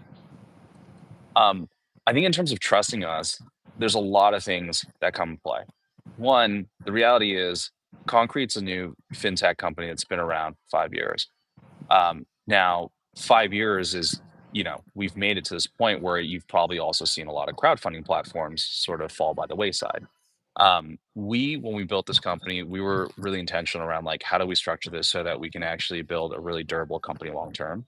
Speaker 2: Um, I think in terms of trusting us, there's a lot of things that come into play. One, the reality is Concrete's a new fintech company that's been around 5 years. Now, 5 years is, we've made it to this point where you've probably also seen a lot of crowdfunding platforms sort of fall by the wayside. When we built this company, we were really intentional around like, how do we structure this so that we can actually build a really durable company long term?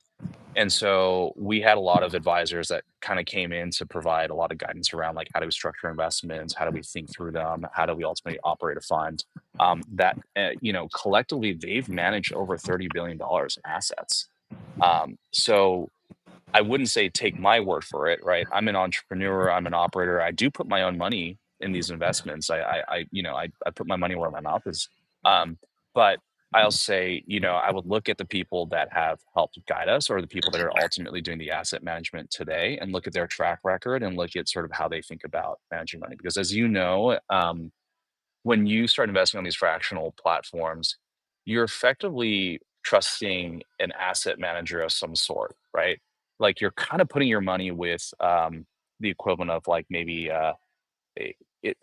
Speaker 2: And so we had a lot of advisors that kind of came in to provide a lot of guidance around like, how do we structure investments? How do we think through them? How do we ultimately operate a fund? Collectively, they've managed over $30 billion in assets. So I wouldn't say take my word for it, right? I'm an entrepreneur, I'm an operator. I do put my own money in these investments. I put my money where my mouth is. Um, but I'll say, I would look at the people that have helped guide us, or the people that are ultimately doing the asset management today, and look at their track record and look at sort of how they think about managing money. Because as you know, when you start investing on these fractional platforms, you're effectively trusting an asset manager of some sort, right? Like you're kind of putting your money with the equivalent of like maybe a, it,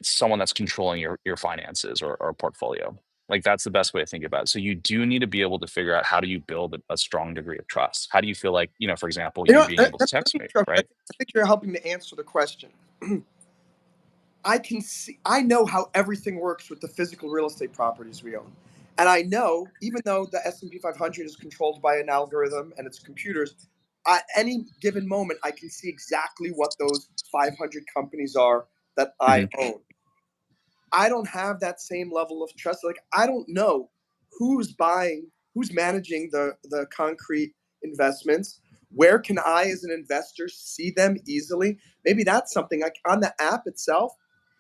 Speaker 2: someone that's controlling your finances, or portfolio. Like that's the best way to think about it. So you do need to be able to figure out, how do you build a strong degree of trust? How do you feel like, for example, you being able to
Speaker 1: Let
Speaker 2: text
Speaker 1: me
Speaker 2: me,
Speaker 1: interrupt you.
Speaker 2: right?
Speaker 1: I think you're helping to answer the question. I know how everything works with the physical real estate properties we own. And I know, even though the S&P 500 is controlled by an algorithm and it's computers, at any given moment, I can see exactly what those 500 companies are that I
Speaker 2: Hmm.
Speaker 1: own. I don't have that same level of trust. Like, I don't know who's managing the concrete investments. Where can I, as an investor, see them easily? Maybe that's something like on the app itself.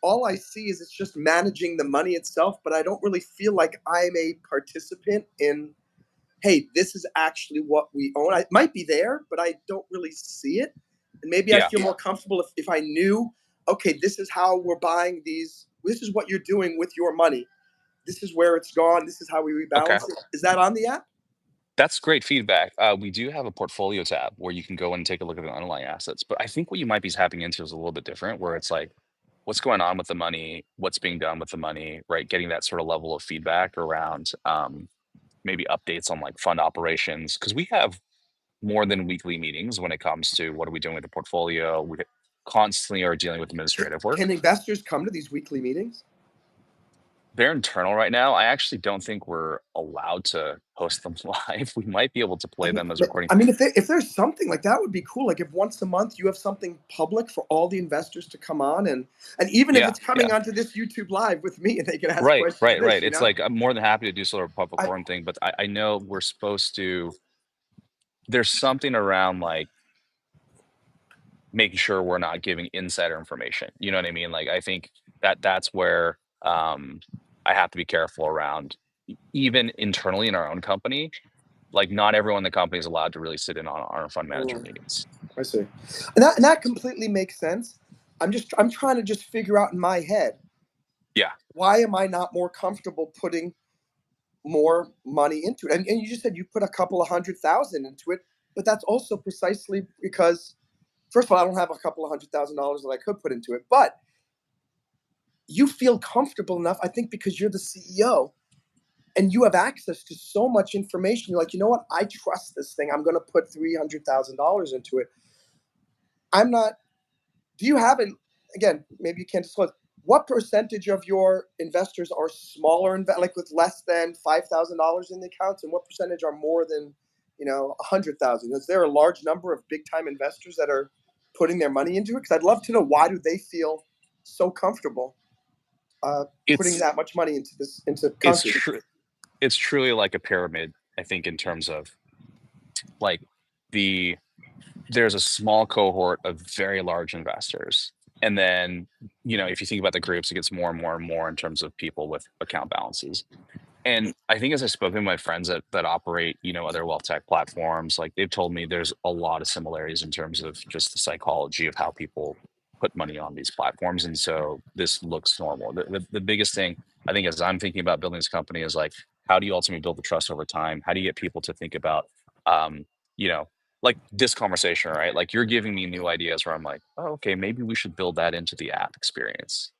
Speaker 1: All I see is it's just managing the money itself, but I don't really feel like I'm a participant in, hey, this is actually what we own. It might be there, but I don't really see it. And maybe I
Speaker 2: Yeah.
Speaker 1: feel more comfortable if I knew, okay, this is how we're buying these. This is what you're doing with your money. This is where it's gone. This is how we
Speaker 2: Okay.
Speaker 1: rebalance it. Is that on the app?
Speaker 2: That's great feedback. We do have a portfolio tab where you can go and take a look at the underlying assets. But I think what you might be tapping into is a little bit different, where it's like, what's going on with the money, what's being done with the money, right? Getting that sort of level of feedback around maybe updates on like fund operations, because we have more than weekly meetings when it comes to what are we doing with the portfolio. We constantly are dealing with administrative work.
Speaker 1: Can investors come to these weekly meetings?
Speaker 2: They're internal right now. I actually don't think we're allowed to host them live. We might be able to
Speaker 1: I
Speaker 2: play
Speaker 1: mean,
Speaker 2: them as recordings.
Speaker 1: if there's something like that would be cool. Like if once a month you have something public for all the investors to come on, and even if
Speaker 2: Yeah,
Speaker 1: it's coming
Speaker 2: yeah.
Speaker 1: onto this YouTube live with me and they can ask
Speaker 2: Right,
Speaker 1: questions of
Speaker 2: right,
Speaker 1: this,
Speaker 2: right.
Speaker 1: you
Speaker 2: It's
Speaker 1: know,
Speaker 2: like I'm more than happy to do sort of a public
Speaker 1: I
Speaker 2: forum thing, but I know we're supposed to. There's something around like making sure we're not giving insider information. You know what I mean? Like I think that's where I have to be careful around, even internally in our own company. Like not everyone in the company is allowed to really sit in on our fund management
Speaker 1: Mm,
Speaker 2: meetings.
Speaker 1: I see, and that completely makes sense. I'm trying to just figure out in my head,
Speaker 2: Yeah,
Speaker 1: why am I not more comfortable putting more money into it? And you just said you put a couple of 100,000 into it, but that's also precisely because, first of all, I don't have a couple of $100,000 that I could put into it, but you feel comfortable enough, I think, because you're the CEO and you have access to so much information. You're like, you know what? I trust this thing. I'm going to put $300,000 into it. I'm not. Do you have it? Again, maybe you can't disclose. What percentage of your investors are smaller, like with less than $5,000 in the accounts, and what percentage are more than, 100,000? Is there a large number of big time investors that are putting their money into it? Because I'd love to know, why do they feel so comfortable putting
Speaker 2: it's
Speaker 1: that much money into
Speaker 2: it's
Speaker 1: Concrete?
Speaker 2: true. It's truly like a pyramid. I think in terms of like the there's a small cohort of very large investors. And then, if you think about the groups, it gets more and more and more in terms of people with account balances. And I think as I've spoken to my friends that operate, other wealth tech platforms, like they've told me there's a lot of similarities in terms of just the psychology of how people put money on these platforms. And so this looks normal. The biggest thing I think as I'm thinking about building this company is like, how do you ultimately build the trust over time? How do you get people to think about, um, you know, like this conversation, right? Like you're giving me new ideas where I'm like, oh, okay, maybe we should build that into the app experience.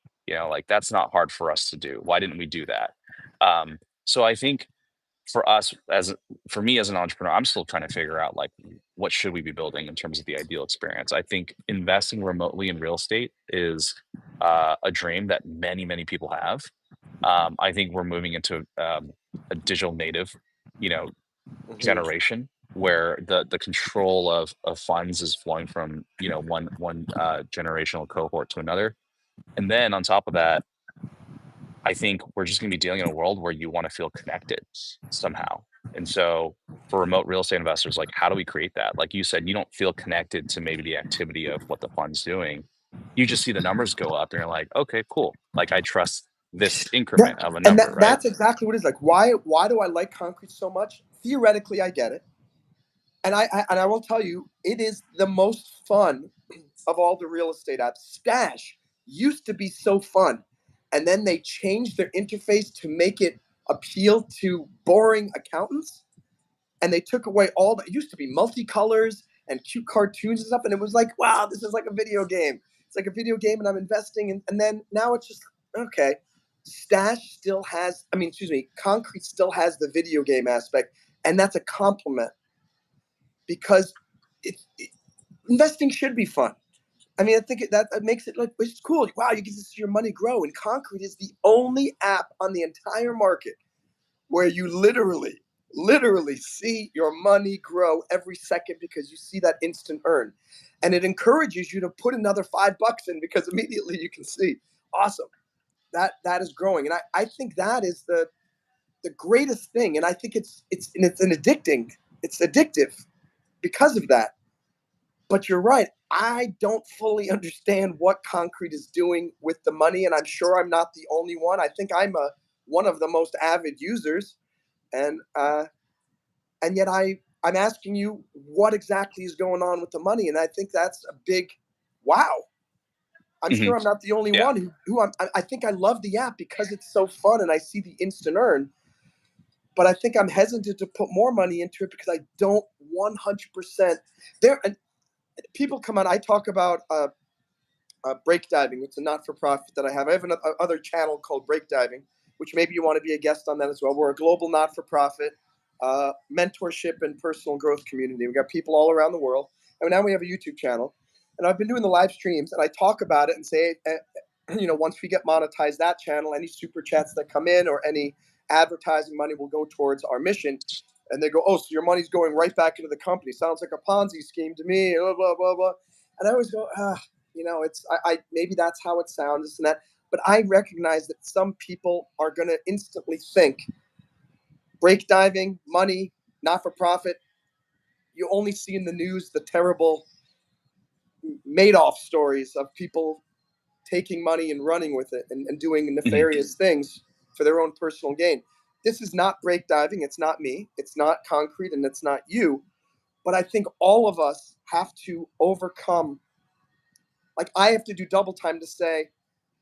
Speaker 2: Like that's not hard for us to do. Why didn't we do that? So I think for us as for me as an entrepreneur, I'm still trying to figure out like what should we be building in terms of the ideal experience. I think investing remotely in real estate is a dream that many, many people have. I think we're moving into a digital native, you know,
Speaker 1: Mhm.
Speaker 2: generation where the control of funds is flowing from one generational cohort to another. And then on top of that, I think we're just going to be dealing in a world where you want to feel connected somehow. And so for remote real estate investors, like how do we create that? Like you said, you don't feel connected to maybe the activity of what the fund's doing. You just see the numbers go up and you're like, okay, cool. Like I trust this increment
Speaker 1: That,
Speaker 2: of a
Speaker 1: and
Speaker 2: number, right?
Speaker 1: that's exactly what it is. Like, why do I like Concrete so much? Theoretically, I get it, and I will tell you, it is the most fun of all the real estate apps. Stash used to be so fun, and then they changed their interface to make it appeal to boring accountants, and they took away all that. It used to be multicolors and cute cartoons and stuff, and it was like, wow, this is like a video game. It's like a video game, and I'm investing, and then now it's just okay. Stash still has, I mean, excuse me, Concrete still has the video game aspect, and that's a compliment because investing should be fun. I mean, I think that makes it like it's cool. Wow, you get to see your money grow. And Concrete is the only app on the entire market where you literally see your money grow every second because you see that instant earn, and it encourages you to put another $5 in because immediately you can see, awesome, that is growing. And I think that is the greatest thing. And I think it's addictive because of that. But you're right. I don't fully understand what Concrete is doing with the money, and I'm sure I'm not the only one. I think I'm one of the most avid users, and yet I'm asking you what exactly is going on with the money, and I think that's a big wow. I'm
Speaker 2: Hmm.
Speaker 1: sure I'm not the only
Speaker 2: Yeah.
Speaker 1: one who I think I love the app because it's so fun and I see the instant earn. but I think I'm hesitant to put more money into it because I don't 100%. There, and people come on. I talk about break diving. It's a not-for-profit that I have. I have another channel called Break Diving, which maybe you want to be a guest on that as well. We're a global not-for-profit mentorship and personal growth community. We got people all around the world, and now we have a YouTube channel. And I've been doing the live streams, and I talk about it and say, once we get monetized that channel, any super chats that come in or any advertising money will go towards our mission. And they go, oh, so your money's going right back into the company. Sounds like a Ponzi scheme to me. Blah blah blah blah. And I always go, it's I maybe that's how it sounds, this and that. But I recognize that some people are going to instantly think break diving, money, not for profit. You only see in the news the terrible Madoff stories of people taking money and running with it and doing nefarious things for their own personal gain. This is not break diving. It's not me. It's not Concrete, and it's not you. But I think all of us have to overcome. Like I have to do double time to say,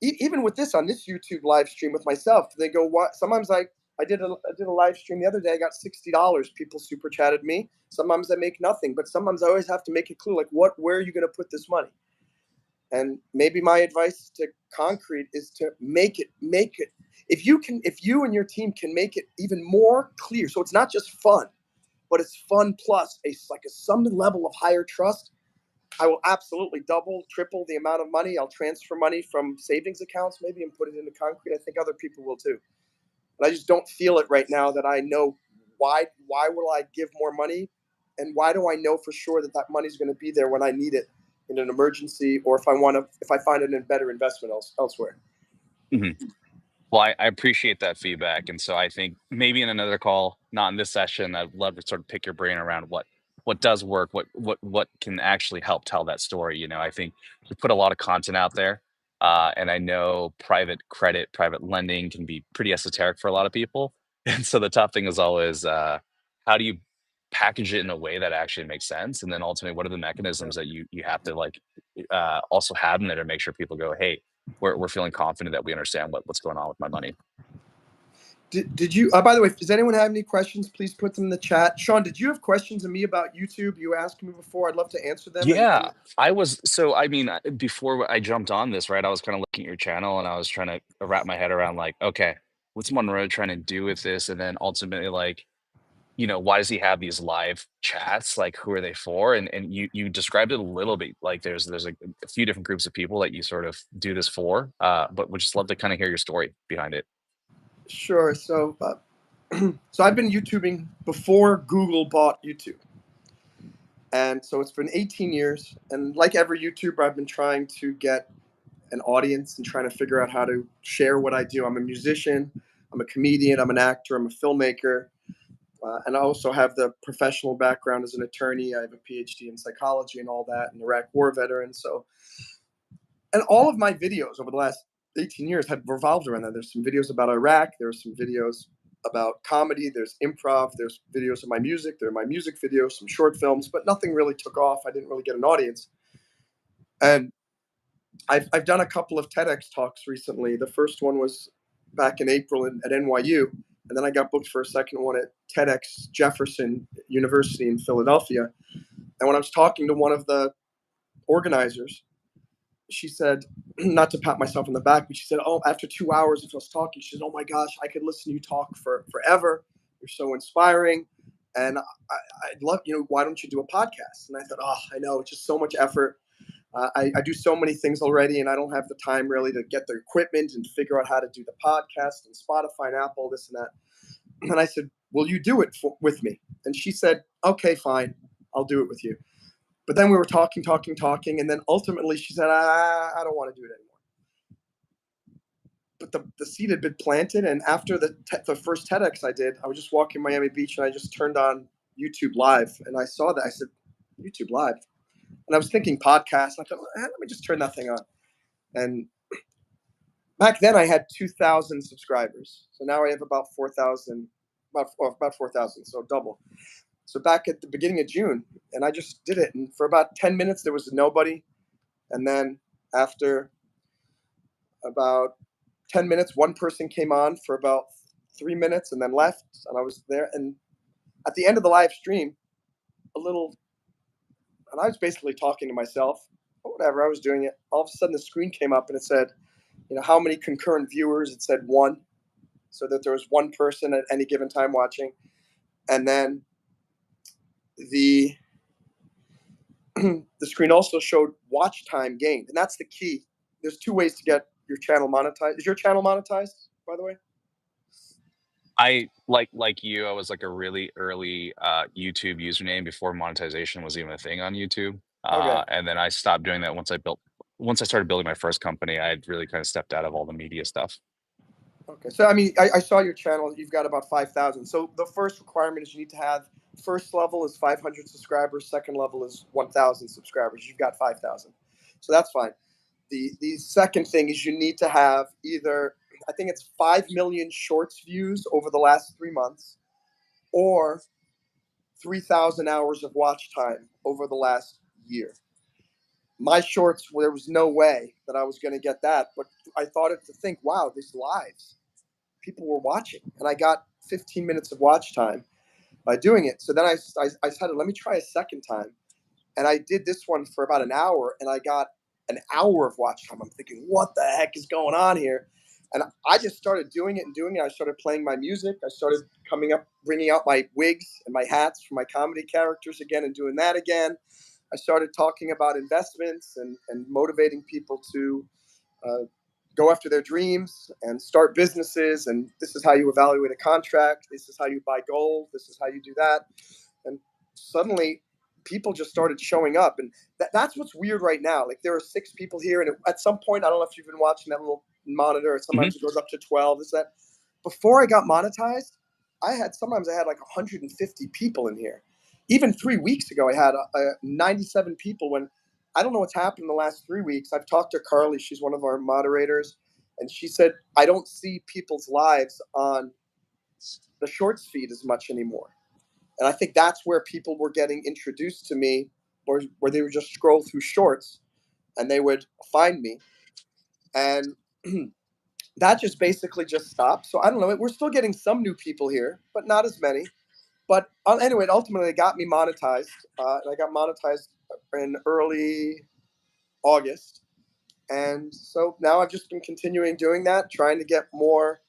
Speaker 1: even with this on this YouTube live stream with myself, they go, what? Sometimes I did a live stream the other day. I got $60. People super chatted me. Sometimes I make nothing, but sometimes I always have to make it clear, like where are you going to put this money? And maybe my advice to Concrete is to make it. If you and your team can make it even more clear, so it's not just fun, but it's fun plus some level of higher trust. I will absolutely double, triple the amount of money. I'll transfer money from savings accounts maybe and put it into Concrete. I think other people will too. But I just don't feel it right now that I know why will I give more money, and why do I know for sure that money's going to be there when I need it in an emergency, or if I find it in better investment elsewhere.
Speaker 2: Mm-hmm. Well, I appreciate that feedback. And so I think maybe in another call, not in this session, I'd love to sort of pick your brain around what does work, what can actually help tell that story. I think we put a lot of content out there. And I know private credit, private lending can be pretty esoteric for a lot of people. And so the tough thing is always how do you package it in a way that actually makes sense? And then ultimately, what are the mechanisms that you have to also have in there to make sure people go, hey, we're feeling confident that we understand what's going on with my money.
Speaker 1: Did you? By the way, does anyone have any questions? Please put them in the chat. Sean, did you have questions of me about YouTube? You asked me before. I'd love to answer them.
Speaker 2: Yeah, I was. So, I mean, before I jumped on this, right, I was kind of looking at your channel and I was trying to wrap my head around like, okay, what's Monroe trying to do with this? And then ultimately, like, why does he have these live chats? Like, who are they for? And you described it a little bit. Like, there's a few different groups of people that you sort of do this for. But would just love to kind of hear your story behind it.
Speaker 1: Sure. So, so I've been YouTubing before Google bought YouTube. And so it's been 18 years. And like every YouTuber, I've been trying to get an audience and trying to figure out how to share what I do. I'm a musician, I'm a comedian, I'm an actor, I'm a filmmaker. And I also have the professional background as an attorney. I have a PhD in psychology and all that, an Iraq war veteran. So, and all of my videos over the last 18 years have revolved around that. There's some videos about Iraq. There's some videos about comedy. There's improv. There's videos of my music. There are my music videos, some short films, but nothing really took off. I didn't really get an audience. And I've done a couple of TEDx talks recently. The first one was back in April at NYU. And then I got booked for a second one at TEDx Jefferson University in Philadelphia. And when I was talking to one of the organizers, she said, not to pat myself on the back, but she said, oh, after 2 hours of us talking, she said, oh my gosh, I could listen to you talk forever. You're so inspiring. And I'd love, why don't you do a podcast? And I thought, oh, I know, it's just so much effort. I do so many things already, and I don't have the time really to get the equipment and figure out how to do the podcast and Spotify and Apple, this and that. And I said, will you do it with me? And she said, okay, fine, I'll do it with you. But then we were talking, and then ultimately she said, I don't want to do it anymore. But the seed had been planted, and after the first TEDx I did, I was just walking Miami Beach, and I just turned on YouTube Live, and I saw that. I said, YouTube Live. And I was thinking podcast, and I thought, let me just turn that thing on. And back then I had 2,000 subscribers. So now I have about 4,000, about 4,000, so double. So back at the beginning of June, and I just did it. And for about 10 minutes, there was nobody. And then after about 10 minutes, one person came on for about 3 minutes and then left, and I was there. And at the end of the live stream, and I was basically talking to myself, or whatever, I was doing it. All of a sudden, the screen came up and it said, how many concurrent viewers? It said 1, so that there was 1 person at any given time watching. And then the the screen also showed watch time gained, and that's the key. There's 2 ways to get your channel monetized. Is your channel monetized, by the way?
Speaker 2: I like you. I was like a really early YouTube username before monetization was even a thing on YouTube.
Speaker 1: Okay.
Speaker 2: And then I stopped doing that once I started building my first company. I had really kind of stepped out of all the media stuff.
Speaker 1: Okay. So I saw your channel. You've got about 5,000. So the first requirement is you need to have, first level is 500 subscribers. Second level is 1,000 subscribers. You've got 5,000. So that's fine. The second thing is you need to have either, I think it's 5 million shorts views over the last 3 months, or 3,000 hours of watch time over the last year. My shorts, there was no way that I was going to get that, but I thought it to think, wow, these lives, people were watching, and I got 15 minutes of watch time by doing it. So then I decided, let me try a second time, and I did this one for about an hour, and I got an hour of watch time. I'm thinking, what the heck is going on here? And I just started doing it and doing it. I started playing my music. I started bringing out my wigs and my hats for my comedy characters again and doing that again. I started talking about investments and motivating people to go after their dreams and start businesses. And this is how you evaluate a contract. This is how you buy gold. This is how you do that. And suddenly people just started showing up. And that's what's weird right now. Like, there are 6 people here. And at some point, I don't know if you've been watching that little monitor. Sometimes it goes up to 12. Is that before I got monetized, sometimes I had like 150 people in here. Even 3 weeks ago, I had 97 people. When I don't know what's happened in the last 3 weeks. I've talked to Carly. She's one of our moderators. And she said, I don't see people's lives on the shorts feed as much anymore. And I think that's where people were getting introduced to me, or where they would just scroll through shorts and they would find me. And that just basically just stopped. So I don't know. We're still getting some new people here, but not as many. But anyway, ultimately, it got me monetized. And I got monetized in early August. And so now I've just been continuing doing that, trying to get more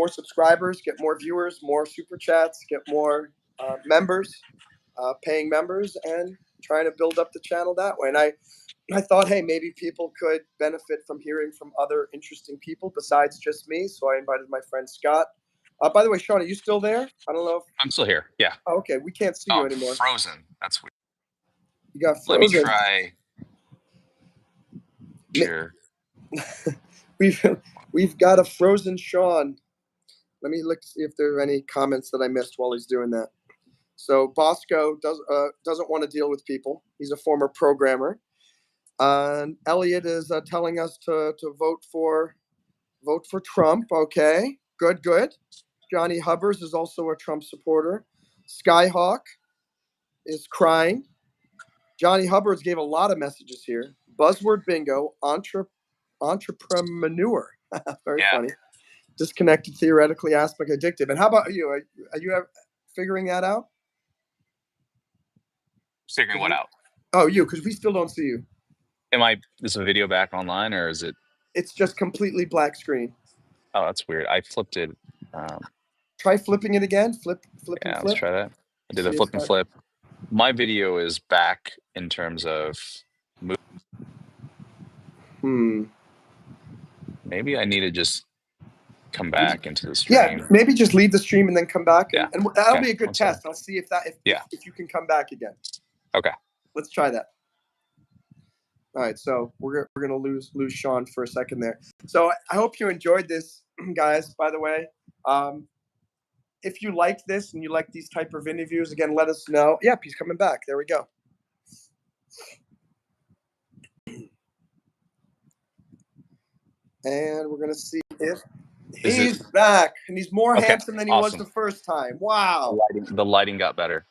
Speaker 1: subscribers, get more viewers, more super chats, get more members, paying members, and trying to build up the channel that way. And I thought, hey, maybe people could benefit from hearing from other interesting people besides just me. So I invited my friend Scott. By the way, Sean, are you still there? I don't know if.
Speaker 2: I'm still here. Yeah.
Speaker 1: Oh, okay, we can't see
Speaker 2: Oh,
Speaker 1: you
Speaker 2: I'm
Speaker 1: anymore.
Speaker 2: frozen. That's weird.
Speaker 1: You got
Speaker 2: Let me
Speaker 1: frozen.
Speaker 2: try. Sure.
Speaker 1: We've got a frozen Sean. Let me look to see if there are any comments that I missed while he's doing that. So Bosco doesn't want to deal with people. He's a former programmer. And Elliot is telling us to vote for Trump. Okay, good. Johnny Hubbers is also a Trump supporter. Skyhawk is crying. Johnny Hubbers gave a lot of messages here. Buzzword bingo, entrepreneur. Very funny. Disconnected, theoretically, aspect, addictive. And how about you? Are you figuring that out?
Speaker 2: Figuring what out?
Speaker 1: Oh, you, because we still don't see you.
Speaker 2: Is the video back online, or is it?
Speaker 1: It's just completely black screen.
Speaker 2: Oh, that's weird. I flipped it.
Speaker 1: Try flipping it again. Flip and flip.
Speaker 2: Let's try that. I did the flip and flip. My video is back in terms of. Maybe I need to just come back into the stream.
Speaker 1: Yeah, maybe just leave the stream and then come back, and that'll be a good test. I'll see if you can come back again.
Speaker 2: Okay.
Speaker 1: Let's try that. All right, so we're gonna lose Sean for a second there. So I hope you enjoyed this, guys. By the way, if you like this and you like these type of interviews, again, let us know. Yep, he's coming back. There we go. And we're gonna see if he's back, and he's more handsome than he was the first time. Wow.
Speaker 2: The lighting got better.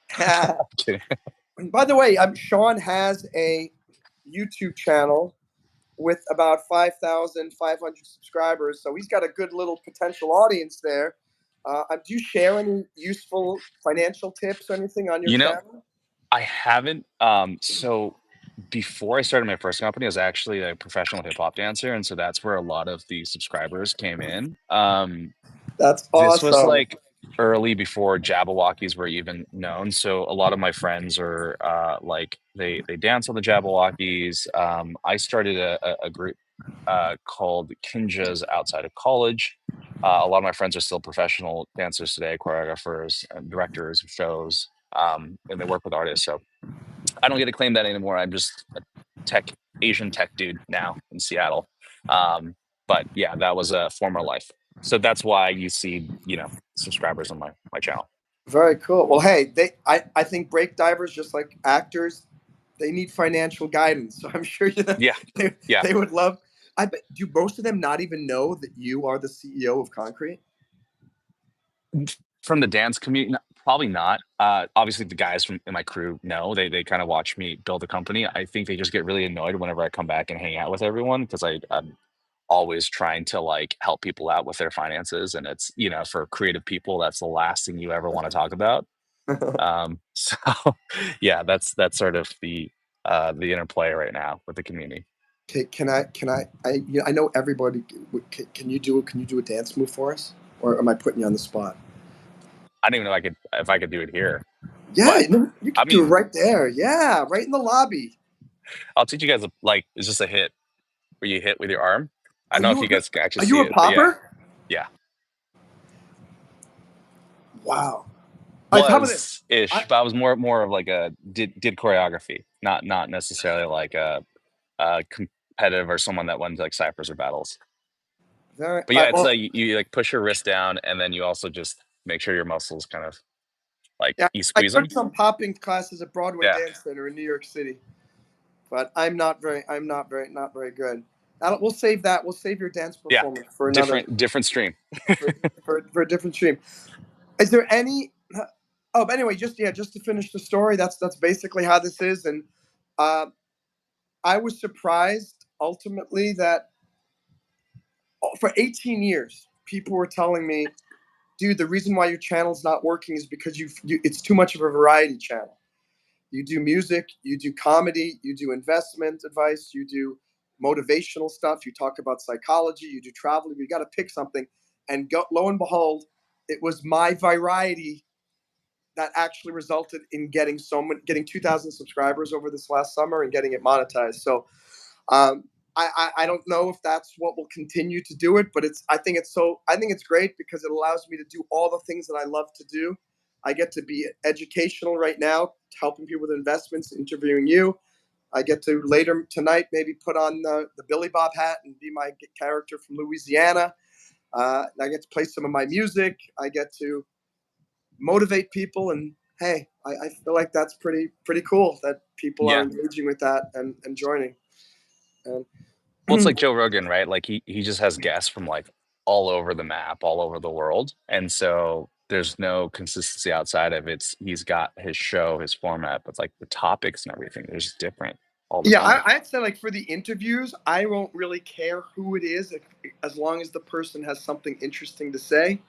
Speaker 1: By the way, Sean has a YouTube channel with about 5,500 subscribers, so he's got a good little potential audience there. Do you share any useful financial tips or anything on your
Speaker 2: You know,
Speaker 1: channel?
Speaker 2: I haven't. So before I started my first company, I was actually a professional hip hop dancer, and so that's where a lot of the subscribers came in.
Speaker 1: That's
Speaker 2: This was
Speaker 1: awesome.
Speaker 2: like early before Jabberwockies were even known. So a lot of my friends are like they dance on the Jabberwockies. I started a group called Kinjas outside of college. A lot of my friends are still professional dancers today, choreographers, and directors of shows, and they work with artists. So I don't get to claim that anymore. I'm just a tech Asian tech dude now in Seattle. Um, but yeah, that was a former life. So that's why you see, subscribers on my channel.
Speaker 1: Very cool. Well, hey, I think break divers, just like actors, they need financial guidance. So I'm sure
Speaker 2: Yeah,
Speaker 1: they,
Speaker 2: yeah.
Speaker 1: they would love. I bet. Do most of them not even know that you are the CEO of Concrete?
Speaker 2: From the dance community, probably not. Obviously, the guys from in my crew know. They kind of watch me build a company. I think they just get really annoyed whenever I come back and hang out with everyone because I'm always trying to like help people out with their finances, and it's for creative people that's the last thing you ever want to talk about. So yeah, that's sort of the interplay right now with the community.
Speaker 1: Okay, I know everybody. Can you do a dance move for us, or am I putting you on the spot?
Speaker 2: I don't even know if I could do it here,
Speaker 1: Yeah,
Speaker 2: but
Speaker 1: no, you
Speaker 2: I
Speaker 1: could do it
Speaker 2: mean,
Speaker 1: right there. Yeah, right in the lobby.
Speaker 2: I'll teach you guys. Like, it's just a hit where you hit with your arm. I
Speaker 1: Are
Speaker 2: don't know if
Speaker 1: you
Speaker 2: you guys can actually
Speaker 1: are
Speaker 2: see
Speaker 1: you a
Speaker 2: it, but yeah,
Speaker 1: popper?
Speaker 2: yeah,
Speaker 1: Wow. All right, how about this?
Speaker 2: was ish, but I was more of like a did choreography, not necessarily like a competitive or someone that won like ciphers or battles.
Speaker 1: Very,
Speaker 2: But yeah, it's
Speaker 1: well,
Speaker 2: like you like push your wrist down, and then you also just make sure your muscles kind of like
Speaker 1: yeah,
Speaker 2: you
Speaker 1: I
Speaker 2: squeeze
Speaker 1: took
Speaker 2: them.
Speaker 1: some popping classes at Broadway
Speaker 2: Yeah,
Speaker 1: Dance Center in New York City, but I'm not very good. We'll save that. We'll save your dance
Speaker 2: yeah,
Speaker 1: performance for another,
Speaker 2: different stream.
Speaker 1: for a different stream. Is there any? Oh, but anyway, just to finish the story, that's basically how this is, and uh, I was surprised ultimately that for 18 years, people were telling me, "Dude, the reason why your channel's not working is because it's too much of a variety channel. You do music, you do comedy, you do investment advice, you do motivational stuff, you talk about psychology, you do travel. You got to pick something." And lo and behold, it was my variety that actually resulted in getting 2,000 subscribers over this last summer and getting it monetized. So um, I don't know if that's what will continue to do it, but I think it's great because it allows me to do all the things that I love to do. I get to be educational right now, helping people with investments, interviewing you. I get to later tonight maybe put on the Billy Bob hat and be my character from Louisiana. I get to play some of my music. I get to motivate people, and hey, I feel like that's pretty cool that people are
Speaker 2: Yeah.
Speaker 1: engaging with that and joining.
Speaker 2: Well, it's
Speaker 1: And
Speaker 2: like Joe Rogan, right? Like he just has guests from like all over the map, all over the world. And so there's no consistency outside of he's got his show, his format, but like the topics and everything, they're just different all the
Speaker 1: yeah,
Speaker 2: time.
Speaker 1: I'd say like for the interviews, I won't really care who it is, as long as the person has something interesting to say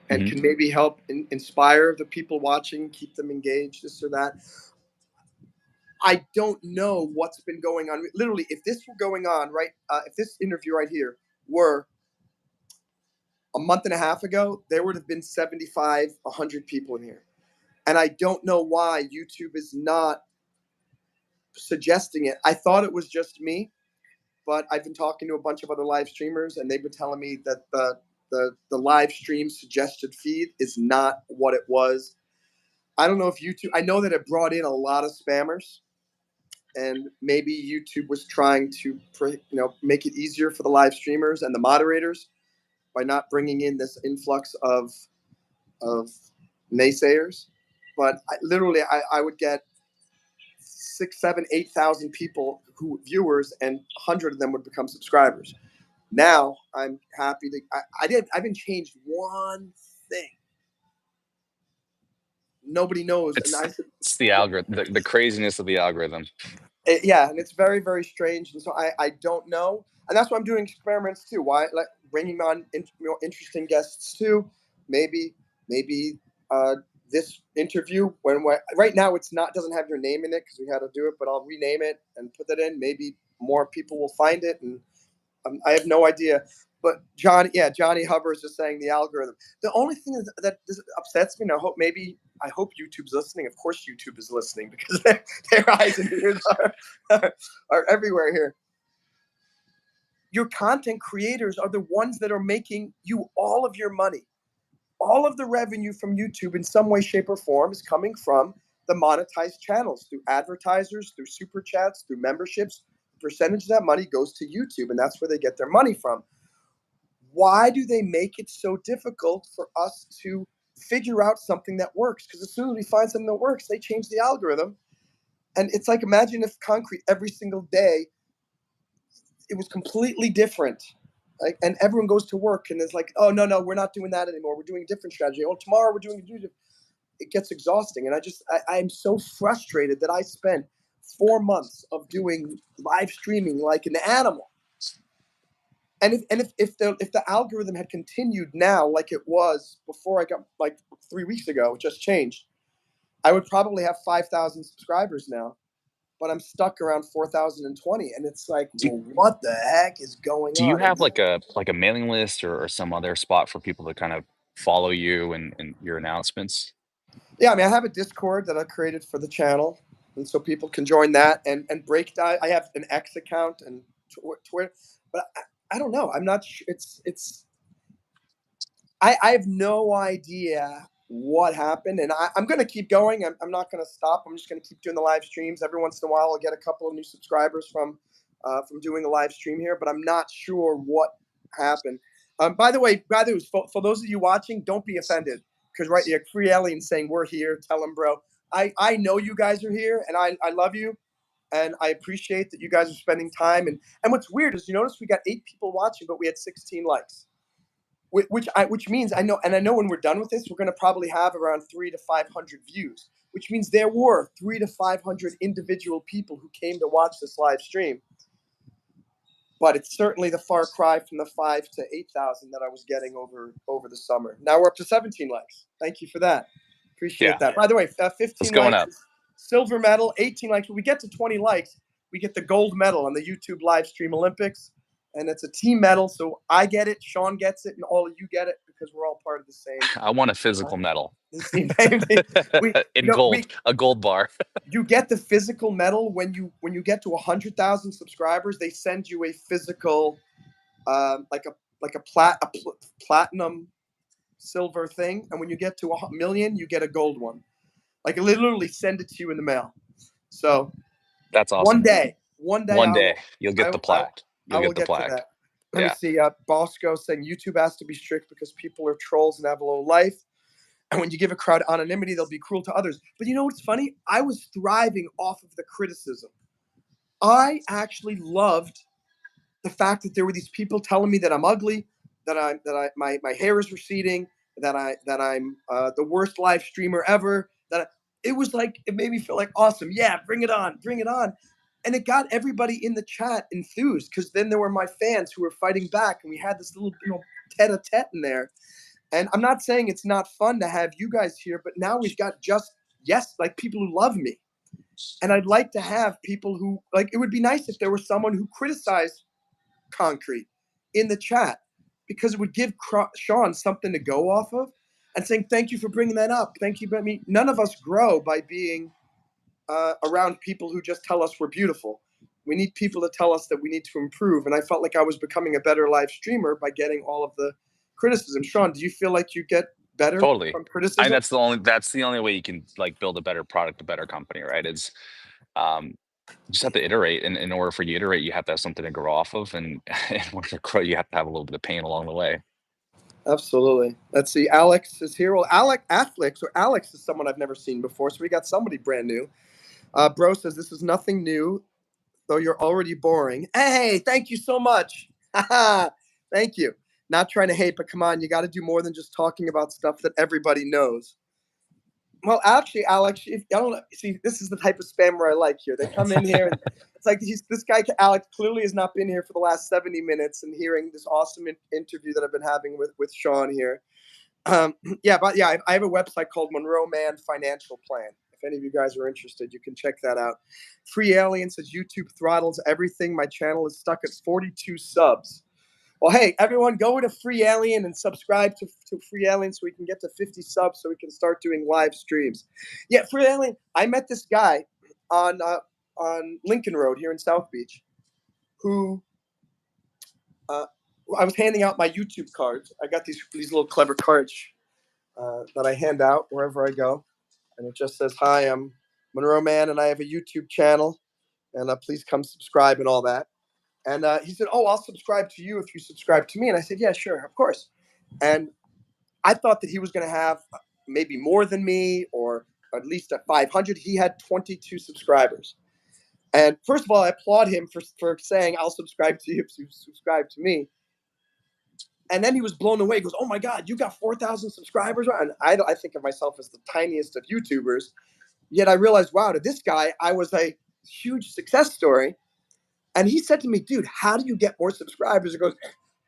Speaker 1: and
Speaker 2: Hmm.
Speaker 1: can maybe help inspire the people watching, keep them engaged, this or that. I don't know what's been going on. Literally, if this were going on right, if this interview right here were a month and a half ago, there would have been 75, 100 people in here. And I don't know why YouTube is not suggesting it. I thought it was just me, but I've been talking to a bunch of other live streamers, and they've been telling me that the live stream suggested feed is not what it was. I don't know if YouTube. I know that it brought in a lot of spammers, and maybe YouTube was trying to make it easier for the live streamers and the moderators by not bringing in this influx of naysayers. But I would get 6, 7, 8,000 people who viewers, and 100 of them would become subscribers. Now I'm happy to. I haven't changed one thing. Nobody knows, and
Speaker 2: It's
Speaker 1: I said,
Speaker 2: it's the algorithm, the craziness of the algorithm.
Speaker 1: yeah, and it's very very strange, and so I don't know, and that's why I'm doing experiments too. Why, like, bringing on interesting guests too, maybe maybe this interview, right now it's not, doesn't have your name in it because we had to do it, but I'll rename it and put that in. Maybe more people will find it, and I have no idea. But Johnny Hubbard is just saying the algorithm. The only thing that upsets me, and I hope YouTube's listening. Of course, YouTube is listening because their eyes and ears are everywhere here. Your content creators are the ones that are making you all of your money. All of the revenue from YouTube in some way, shape, or form is coming from the monetized channels, through advertisers, through super chats, through memberships. A percentage of that money goes to YouTube, and that's where they get their money from. Why do they make it so difficult for us to figure out something that works? Because as soon as we find something that works, they change the algorithm. And it's like, imagine if Concrete every single day, it was completely different. Like, and everyone goes to work and is like, oh, no, we're not doing that anymore. We're doing a different strategy. Oh, tomorrow we're doing it gets exhausting. And I'm so frustrated that I spent 4 months of doing live streaming like an animal. And if the algorithm had continued now like it was before I got, like 3 weeks ago, it just changed, I would probably have 5,000 subscribers now. But I'm stuck around 4,020, and it's like,
Speaker 2: Do,
Speaker 1: well, what the heck is going
Speaker 2: do you
Speaker 1: on? And
Speaker 2: have like a mailing list or some other spot for people to kind of follow you and your announcements?
Speaker 1: yeah, I mean, I have a Discord that I created for the channel, and so people can join that and break down. I have an X account and Twitter, but I don't know. I'm not sure. I have no idea what happened, and I'm going to keep going. I'm not going to stop. I'm just going to keep doing the live streams. Every once in a while, I'll get a couple of new subscribers from doing a live stream here, but I'm not sure what happened. By the way, for those of you watching, don't be offended because right, you're free alien saying we're here. Tell them, bro. I know you guys are here, and I love you, and I appreciate that you guys are spending time. And what's weird is, you notice we got 8 people watching, but we had 16 likes. Which means I know when we're done with this, we're going to probably have around 300 to 500 views, which means there were 300 to 500 individual people who came to watch this live stream. But it's certainly the far cry from the 5 to 8,000 that I was getting over the summer. Now we're up to 17 likes. Thank you for that. Appreciate
Speaker 2: Yeah,
Speaker 1: that. By the way,
Speaker 2: it's
Speaker 1: 15
Speaker 2: going
Speaker 1: likes,
Speaker 2: up.
Speaker 1: silver medal, 18 likes. When we get to 20 likes, we get the gold medal on the YouTube live stream Olympics. And it's a team medal, so I get it, Sean gets it, and all of you get it because we're all part of the same.
Speaker 2: I want a physical medal
Speaker 1: The same. we,
Speaker 2: in gold, a gold bar.
Speaker 1: you get the physical medal when you get to 100,000 subscribers. They send you a physical, like a platinum silver thing, and when you get to 1 million, you get a gold one. Like, literally send it to you in the mail. So
Speaker 2: That's
Speaker 1: one
Speaker 2: awesome.
Speaker 1: day,
Speaker 2: One day you'll get
Speaker 1: I,
Speaker 2: the
Speaker 1: I,
Speaker 2: plaque.
Speaker 1: I
Speaker 2: You'll
Speaker 1: will
Speaker 2: get the
Speaker 1: get to
Speaker 2: plaque.
Speaker 1: that. Let me
Speaker 2: Yeah,
Speaker 1: see. Bosco saying YouTube has to be strict because people are trolls and have a low life. And when you give a crowd anonymity, they'll be cruel to others. But you know what's funny? I was thriving off of the criticism. I actually loved the fact that there were these people telling me that I'm ugly, my hair is receding, that I'm the worst live streamer ever. It was like, it made me feel like, awesome. Yeah, bring it on, bring it on. And it got everybody in the chat enthused because then there were my fans who were fighting back, and we had this little, tete-a-tete in there. And I'm not saying it's not fun to have you guys here, but now we've got like people who love me. And I'd like to have people who, like, it would be nice if there was someone who criticized Concrete in the chat, because it would give Sean something to go off of and saying, thank you for bringing that up. Thank you. But none of us grow by being around people who just tell us we're beautiful. We need people to tell us that we need to improve. And I felt like I was becoming a better live streamer by getting all of the criticism. Sean, do you feel like you get better
Speaker 2: totally.
Speaker 1: from criticism?
Speaker 2: That's the only way you can like build a better product, a better company, right? Is um you just have to iterate, and in order for you to iterate, you have to have something to grow off of, and in order to grow, you have to have a little bit of pain along the way.
Speaker 1: Absolutely. Let's see. Alex is here. Well, Alex is someone I've never seen before. So we got somebody brand new. Bro says, this is nothing new, though you're already boring. Hey, thank you so much. Thank you. Not trying to hate, but come on, you got to do more than just talking about stuff that everybody knows. Well, actually, Alex, I don't know. See, this is the type of spammer I like here. They come in here and it's like this guy, Alex, clearly has not been here for the last 70 minutes and hearing this awesome interview that I've been having with Sean here. Yeah, but yeah, I have a website called Monroe Mann Financial Plan. If any of you guys are interested, you can check that out. Free Alien says YouTube throttles everything. My channel is stuck at 42 subs. Well, hey, everyone, go to Free Alien and subscribe to Free Alien so we can get to 50 subs so we can start doing live streams. Yeah, Free Alien, I met this guy on Lincoln Road here in South Beach who uh, I was handing out my YouTube cards. I got these little clever cards that I hand out wherever I go. And it just says, "Hi, I'm Monroe Mann and I have a YouTube channel. And please come subscribe and all that." And he said, "Oh, I'll subscribe to you if you subscribe to me." And I said, "Yeah, sure, of course." And I thought that he was going to have maybe more than me or at least at 500. He had 22 subscribers. And first of all, I applaud him for saying, "I'll subscribe to you if you subscribe to me." And then he was blown away. He goes, "Oh my God, you got 4,000 subscribers." And I think of myself as the tiniest of YouTubers. Yet I realized, wow, to this guy, I was a huge success story. And he said to me, "Dude, how do you get more subscribers?" He goes,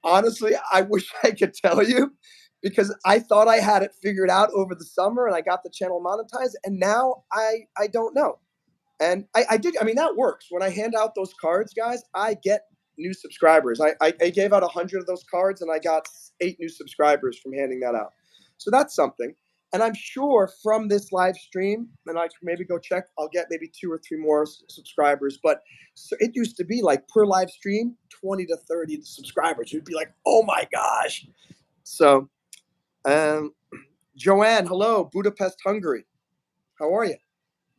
Speaker 1: "Honestly, I wish I could tell you because I thought I had it figured out over the summer and I got the channel monetized. And now I don't know." And I did. I mean, that works. When I hand out those cards, guys, I get new subscribers. I gave out 100 of those cards and I got 8 new subscribers from handing that out. So that's something. And I'm sure from this live stream, and I can maybe go check, I'll get maybe 2 or 3 more subscribers. But so it used to be like per live stream, 20 to 30 subscribers. You'd be like, "Oh my gosh." So, um, Joanne, hello, Budapest, Hungary. How are you?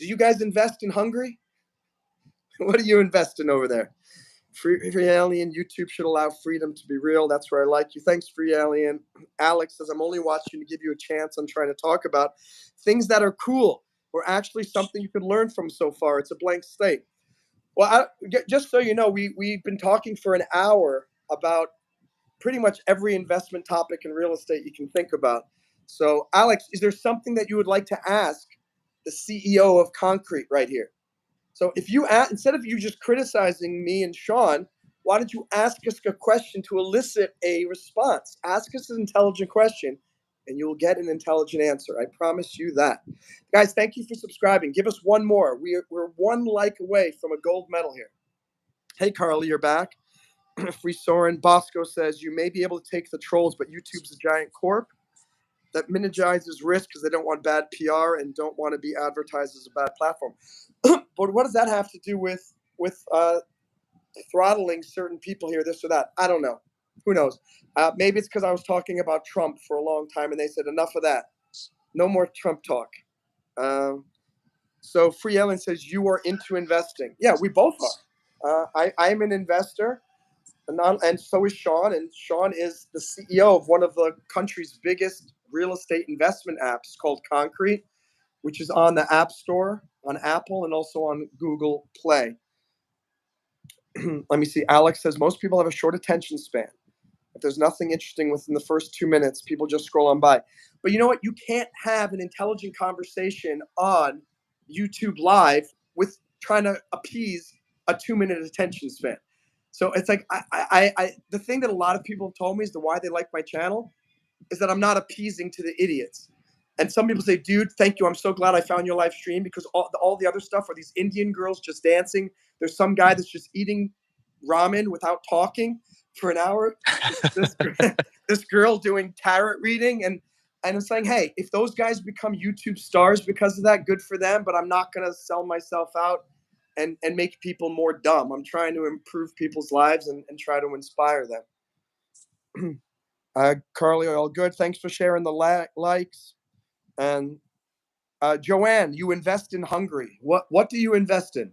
Speaker 1: Do you guys invest in Hungary? What are you investing over there? Free Alien, YouTube should allow freedom to be real. That's where I like you. Thanks, Free Alien. Alex says, "I'm only watching to give you a chance. I'm trying to talk about things that are cool or actually something you could learn from so far. It's a blank slate." Well, just so you know, we've been talking for an hour about pretty much every investment topic in real estate you can think about. So, Alex, is there something that you would like to ask the CEO of Concrete right here? So if you instead of you just criticizing me and Sean, why don't you ask us a question to elicit a response? Ask us an intelligent question, and you will get an intelligent answer. I promise you that. Guys, thank you for subscribing. Give us one more. We're one like away from a gold medal here. Hey, Carly, you're back. Free Soren Bosco says you may be able to take the trolls, but YouTube's a giant corp that minimizes risk because they don't want bad PR and don't want to be advertised as a bad platform. But what does that have to do with throttling certain people here, this or that? I don't know. Who knows? Maybe it's because I was talking about Trump for a long time, and they said enough of that. No more Trump talk. So Free Ellen says you are into investing. Yeah, we both are. I'm an investor, and so is Sean. And Sean is the CEO of one of the country's biggest real estate investment apps called Concrete, which is on the App Store, on Apple, and also on Google Play. Let me see. Alex says most people have a short attention span. If there's nothing interesting within the first 2 minutes, people just scroll on by. But you know what? You can't have an intelligent conversation on YouTube Live with trying to appease a 2 minute attention span. So it's like the thing that a lot of people have told me is the why they like my channel is that I'm not appeasing to the idiots. And some people say, "Dude, thank you. I'm so glad I found your live stream because all the other stuff are these Indian girls just dancing. There's some guy that's just eating ramen without talking for an hour. This this girl doing tarot reading, and I'm saying, hey, if those guys become YouTube stars because of that, good for them. But I'm not gonna sell myself out and make people more dumb. I'm trying to improve people's lives and try to inspire them." Carly, all good. Thanks for sharing the likes. And Joanne, you invest in Hungary. What do you invest in?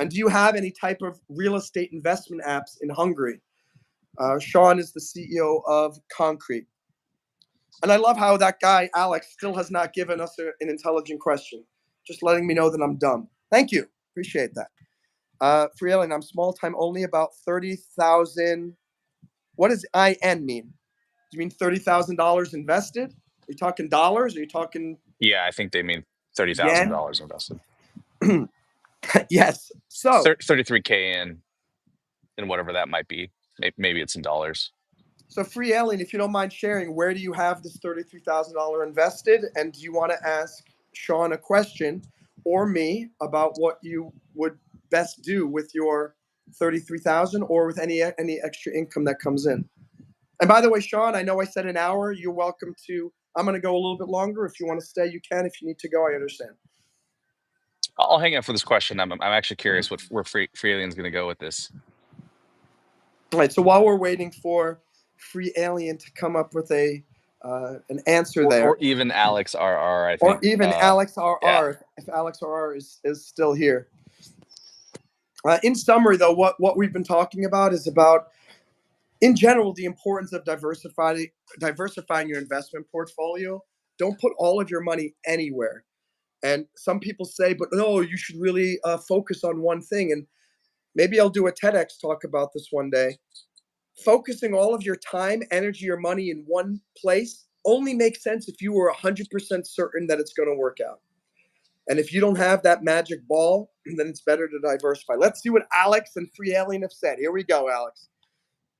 Speaker 1: And do you have any type of real estate investment apps in Hungary? Sean is the CEO of Concrete. And I love how that guy, Alex, still has not given us an intelligent question, just letting me know that I'm dumb. Thank you. Appreciate that. Free Alien, I'm small time only, about 30,000. What does IN mean? Do you mean $30,000 invested? Are you talking dollars? Are you talking
Speaker 2: Yeah, I think they mean
Speaker 1: yen?
Speaker 2: $30,000 invested.
Speaker 1: Yes. So
Speaker 2: 33K in whatever that might be. Maybe it's in dollars.
Speaker 1: So, Free Alien, if you don't mind sharing, where do you have this $33,000 invested? And do you want to ask Sean a question or me about what you would best do with your 33,000 or with any extra income that comes in? And by the way, Sean, I know I said an hour. You're welcome to. I'm going to go a little bit longer. If you want to stay, you can. If you need to go, I understand.
Speaker 2: I'll hang out for this question. I'm actually curious where Free Alien's going to go with this.
Speaker 1: All right. So while we're waiting for Free Alien to come up with an answer there,
Speaker 2: Or even Alex RR, I
Speaker 1: or
Speaker 2: think.
Speaker 1: even Alex
Speaker 2: Yeah.
Speaker 1: RR, if Alex RR is still here. In summary, though, what we've been talking about is about, in general, the importance of diversifying your investment portfolio. Don't put all of your money anywhere. And some people say, but no, you should really focus on one thing. And maybe I'll do a TEDx talk about this one day. Focusing all of your time, energy, or money in one place only makes sense if you were 100% certain that it's going to work out. And if you don't have that magic ball, then it's better to diversify. Let's see what Alex and Free Alien have said. Here we go, Alex.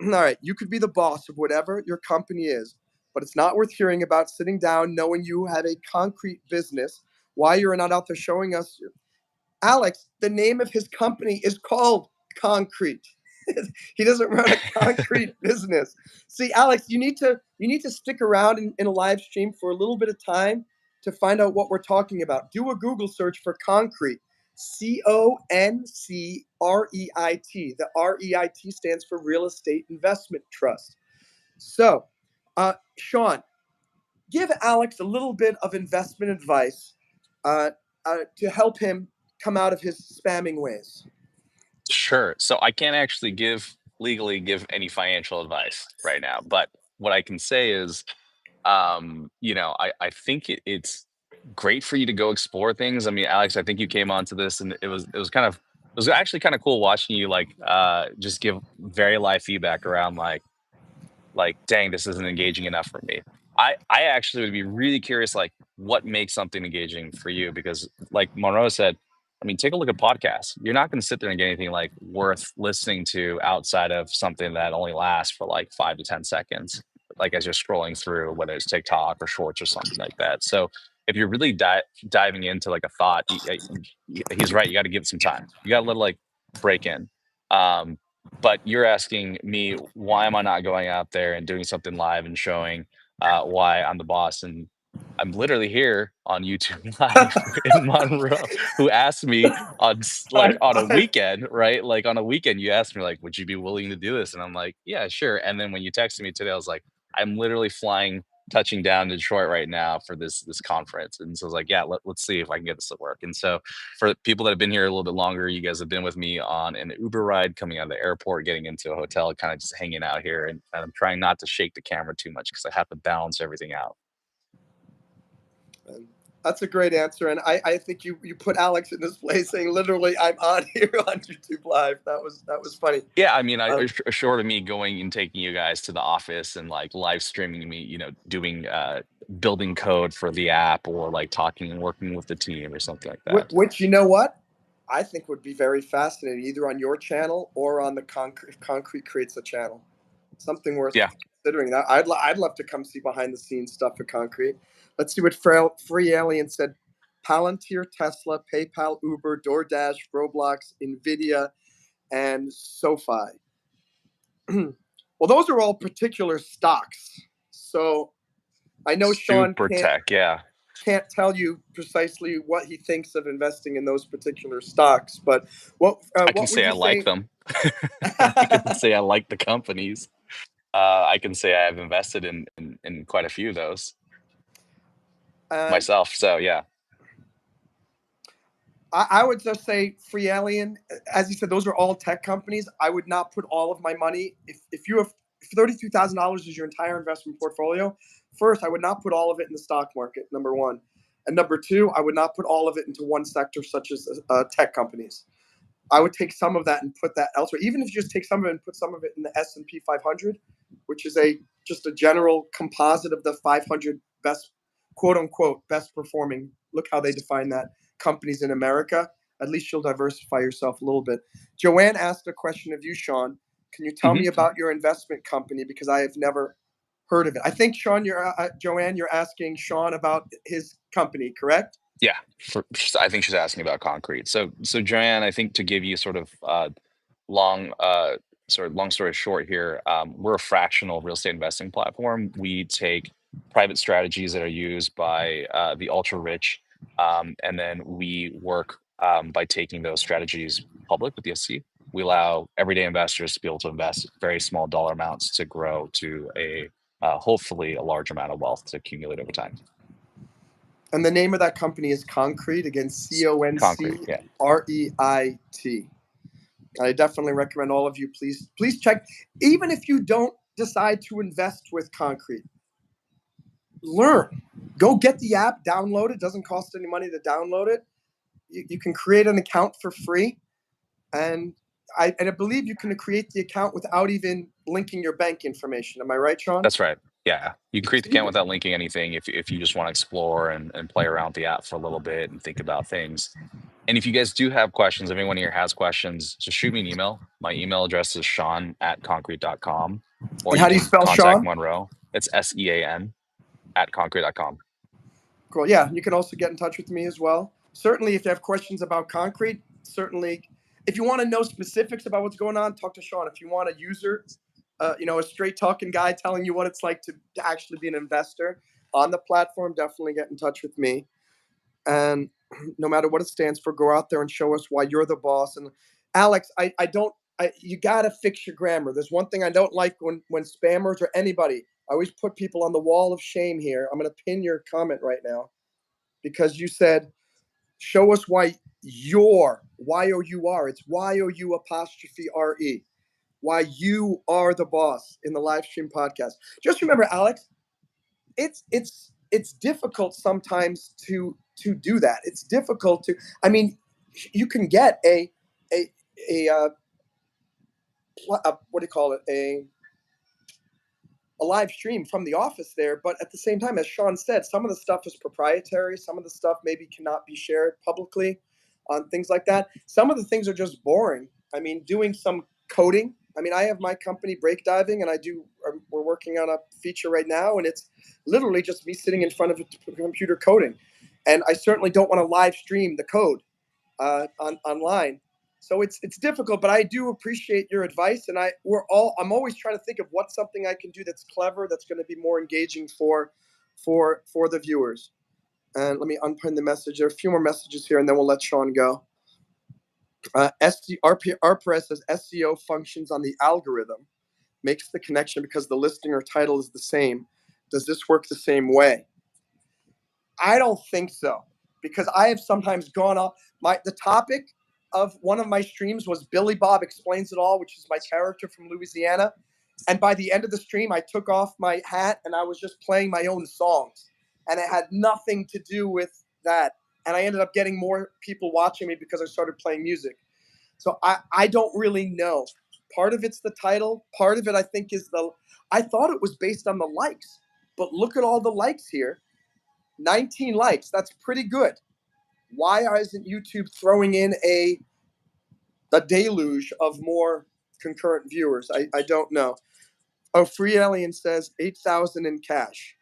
Speaker 1: All right, you could be the boss of whatever your company is, but it's not worth hearing about sitting down knowing you have a concrete business. Why you're not out there showing us, Alex, the name of his company is called Concrete. He doesn't run a concrete business. See, Alex, you need to stick around in a live stream for a little bit of time to find out what we're talking about. Do a Google search for Concrete. Concreit. The REIT stands for Real Estate Investment Trust. So, Sean, give Alex a little bit of investment advice uh, to help him come out of his spamming ways.
Speaker 2: Sure. So I can't actually legally give any financial advice right now, but what I can say is, I think it's great for you to go explore things. I mean, Alex, I think you came onto this and it was actually kind of cool watching you just give very live feedback around dang, this isn't engaging enough for me. I actually would be really curious, like, what makes something engaging for you? Because, like Monroe said, I mean, take a look at podcasts. You're not going to sit there and get anything like worth listening to outside of something that only lasts for like 5 to 10 seconds, like as you're scrolling through, whether it's TikTok or Shorts or something like that. So if you're really diving into like a thought, he's right. You got to give it some time. You got to let it like break in. Um, but you're asking me, why am I not going out there and doing something live and showing why I'm the boss? And I'm literally here on YouTube Live in Monroe, who asked me
Speaker 1: High
Speaker 2: on a
Speaker 1: five.
Speaker 2: weekend, right? Like on a weekend, you asked me like, would you be willing to do this? And I'm like, yeah, sure. And then when you texted me today, I was like, I'm literally touching down to Detroit right now for this conference. And so I was like, yeah, let's see if I can get this to work. And so for people that have been here a little bit longer, you guys have been with me on an Uber ride coming out of the airport, getting into a hotel, kind of just hanging out here. And I'm trying not to shake the camera too much because I have to balance everything out.
Speaker 1: That's a great answer, and I think you put Alex in this place saying literally, I'm on here on YouTube Live. That was funny.
Speaker 2: Yeah, I mean,
Speaker 1: Um,
Speaker 2: short of me going and taking you guys to the office and like live streaming me, doing building code for the app or like talking and working with the team or something like that.
Speaker 1: which, you know what, I think would be very fascinating, either on your channel or on the Concrete creates a channel. Something worth
Speaker 2: Yeah,
Speaker 1: considering. That I'd love to come see behind the scenes stuff for Concrete. Let's see what Free Alien said. Palantir, Tesla, PayPal, Uber, DoorDash, Roblox, Nvidia, and SoFi. Well, those are all particular stocks. So I know Sean
Speaker 2: super tech. Yeah,
Speaker 1: can't tell you precisely what he thinks of investing in those particular stocks, but
Speaker 2: I can
Speaker 1: what would
Speaker 2: say I
Speaker 1: you
Speaker 2: like
Speaker 1: say?
Speaker 2: them. I can say I like the companies. I can say I've invested in quite a few of those
Speaker 1: uh,
Speaker 2: myself. So yeah,
Speaker 1: I would just say Free Alien, as you said, those are all tech companies. I would not put all of my money. If you have $33,000 is your entire investment portfolio, first I would not put all of it in the stock market. Number one, and number two, I would not put all of it into one sector such as tech companies. I would take some of that and put that elsewhere. Even if you just take some of it and put some of it in the S&P 500, which is just a general composite of the 500 best, quote unquote, best performing. Look how they define that, companies in America. At least you'll diversify yourself a little bit. Joanne asked a question of you, Sean. Can you tell me
Speaker 2: Mhm.
Speaker 1: about your investment company, because I have never heard of it? I think Sean, Joanne, you're asking Sean about his company, correct?
Speaker 2: Yeah, I think she's asking about Concrete. So Joanne, I think to give you sort of long, sort of long story short here, we're a fractional real estate investing platform. We take private strategies that are used by the ultra rich, and then we work by taking those strategies public with the SEC. We allow everyday investors to be able to invest very small dollar amounts to grow to a hopefully a large amount of wealth to accumulate over time.
Speaker 1: And the name of that company is Concrete. Again,
Speaker 2: Concrete, yeah.
Speaker 1: Concreit. I definitely recommend all of you, please check. Even if you don't decide to invest with Concrete, learn. Go get the app, download it. Doesn't cost any money to download it. You can create an account for free, and I believe you can create the account without even linking your bank information. Am I right, Sean?
Speaker 2: That's right. Yeah. You can create the account without linking anything if you just want to explore and play around with the app for a little bit and think about things. And if you guys do have questions, if anyone here has questions, just shoot me an email. My email address is sean@concrete.com, or
Speaker 1: And
Speaker 2: you
Speaker 1: how do you
Speaker 2: can
Speaker 1: spell
Speaker 2: contact
Speaker 1: Sean?
Speaker 2: Monroe. It's SEAN@concrete.com.
Speaker 1: Cool. Yeah, you can also get in touch with me as well. Certainly, if you have questions about Concrete, certainly, if you want to know specifics about what's going on, talk to Sean. If you want a user, a straight talking guy telling you what it's like to actually be an investor on the platform, definitely get in touch with me. And no matter what it stands for, go out there and show us why you're the boss. And Alex, I don't, you gotta fix your grammar. There's one thing I don't like when spammers or anybody. I always put people on the wall of shame here. I'm gonna pin your comment right now because you said, show us why you're Y-O-U-R. It's Y-O-U apostrophe R-E. Why you are the boss in the live stream podcast. Just remember, Alex, it's difficult sometimes to do that. It's difficult to. I mean, you can get a a, what do you call it, a live stream from the office there, but at the same time, as Sean said, some of the stuff is proprietary. Some of the stuff maybe cannot be shared publicly on things like that. Some of the things are just boring. I mean, doing some coding. I mean, I have my company break diving, and we're working on a feature right now, and it's literally just me sitting in front of a computer coding. And I certainly don't want to live stream the code online. So it's difficult, but I do appreciate your advice, and I'm always trying to think of what's something I can do that's clever, that's going to be more engaging for the viewers. And let me unpin the message. There are a few more messages here, and then we'll let Sean go. RPR says SEO functions on the algorithm, makes the connection because the listing or title is the same. Does this work the same way? I don't think so, because I have sometimes gone off the topic of one of my streams was Billy Bob Explains It All, which is my character from Louisiana. And by the end of the stream, I took off my hat and I was just playing my own songs. And it had nothing to do with that. And I ended up getting more people watching me because I started playing music. So I don't really know. Part of it's the title. Part of it, I think, is I thought it was based on the likes. But look at all the likes here. 19 likes. That's pretty good. Why isn't YouTube throwing in a deluge of more concurrent viewers? I don't know. Oh, Free Alien says 8,000 in cash.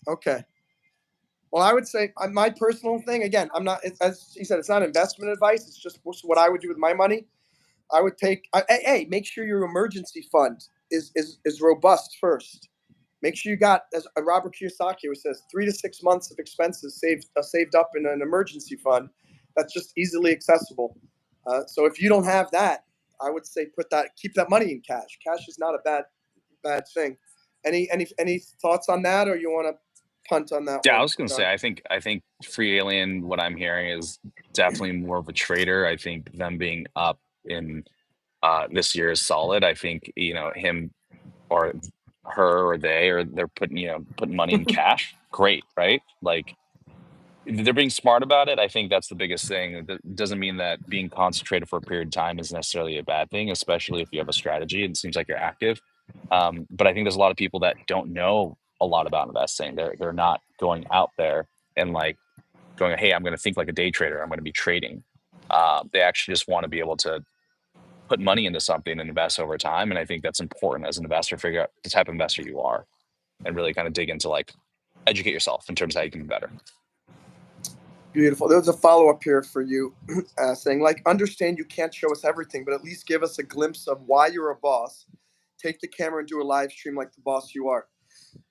Speaker 1: Okay. Well, I would say my personal thing, again, I'm not, as he said, it's not investment advice. It's just what I would do with my money. I would hey, make sure your emergency fund is robust first. Make sure you got, as Robert Kiyosaki says, 3 to 6 months of expenses saved up in an emergency fund that's just easily accessible. So if you don't have that, I would say keep that money in cash. Cash is not a bad thing. Any thoughts on that, or you want to punt on that
Speaker 2: Yeah, I
Speaker 1: one,
Speaker 2: was gonna
Speaker 1: John?
Speaker 2: say, I think Free Alien, what I'm hearing is definitely more of a trader. I think them being up in this year is solid. I think, him or her or they're putting money in cash. Great, right? Like they're being smart about it. I think that's the biggest thing. That doesn't mean that being concentrated for a period of time is necessarily a bad thing, especially if you have a strategy and it seems like you're active. But I think there's a lot of people that don't know a lot about investing. They're not going out there and like going, hey, I'm going to think like a day trader. I'm going to be trading. They actually just want to be able to put money into something and invest over time. And I think that's important as an investor, figure out the type of investor you are and really kind of dig into like educate yourself in terms of how you can be better.
Speaker 1: Beautiful. There's a follow up here for you saying, like, understand you can't show us everything, but at least give us a glimpse of why you're a boss. Take the camera and do a live stream like the boss you are.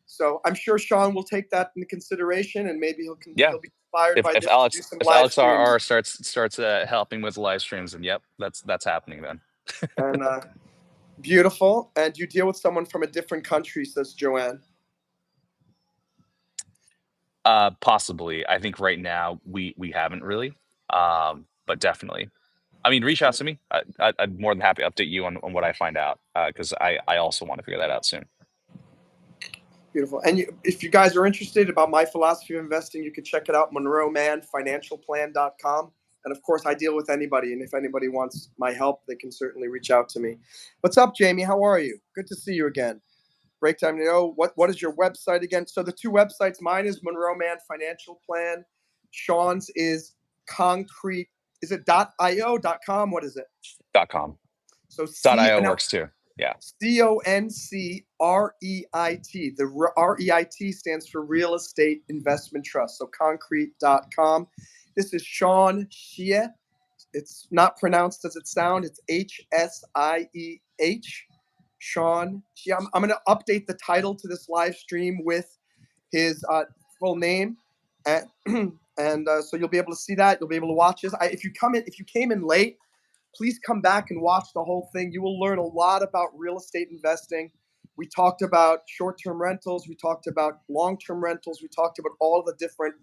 Speaker 1: So I'm sure Sean will take that into consideration, and maybe
Speaker 2: Yeah.
Speaker 1: he'll be inspired by
Speaker 2: If
Speaker 1: this to do
Speaker 2: Alex
Speaker 1: some
Speaker 2: if
Speaker 1: live
Speaker 2: Alex
Speaker 1: streams.
Speaker 2: RR starts helping with live streams, then yep, that's happening then.
Speaker 1: And beautiful. And you deal with someone from a different country, says Joanne.
Speaker 2: Possibly. I think right now we haven't really, but definitely. I mean, reach out to me. I'm more than happy to update you on what I find out because I also want to figure that out soon.
Speaker 1: Beautiful. And if you guys are interested about my philosophy of investing, you can check it out, Monroe Mann, financialplan.com. And of course, I deal with anybody. And if anybody wants my help, they can certainly reach out to me. What's up, Jamie? How are you? Good to see you again. Break time to know what is your website again? So the two websites, mine is Monroe Mann Financial Plan. Sean's is Concreit. Is it .io, .com? What is it?
Speaker 2: .com.
Speaker 1: So
Speaker 2: .io works too. Yeah.
Speaker 1: CONCREIT. The REIT stands for Real Estate Investment Trust. So concrete.com. This is Sean Hsieh. It's not pronounced as it sounds. It's HSIEH. Sean Hsieh. I'm going to update the title to this live stream with his full name. And, so you'll be able to see that. You'll be able to watch this. If you came in late, please come back and watch the whole thing. You will learn a lot about real estate investing. We talked about short-term rentals. We talked about long-term rentals. We talked about all the different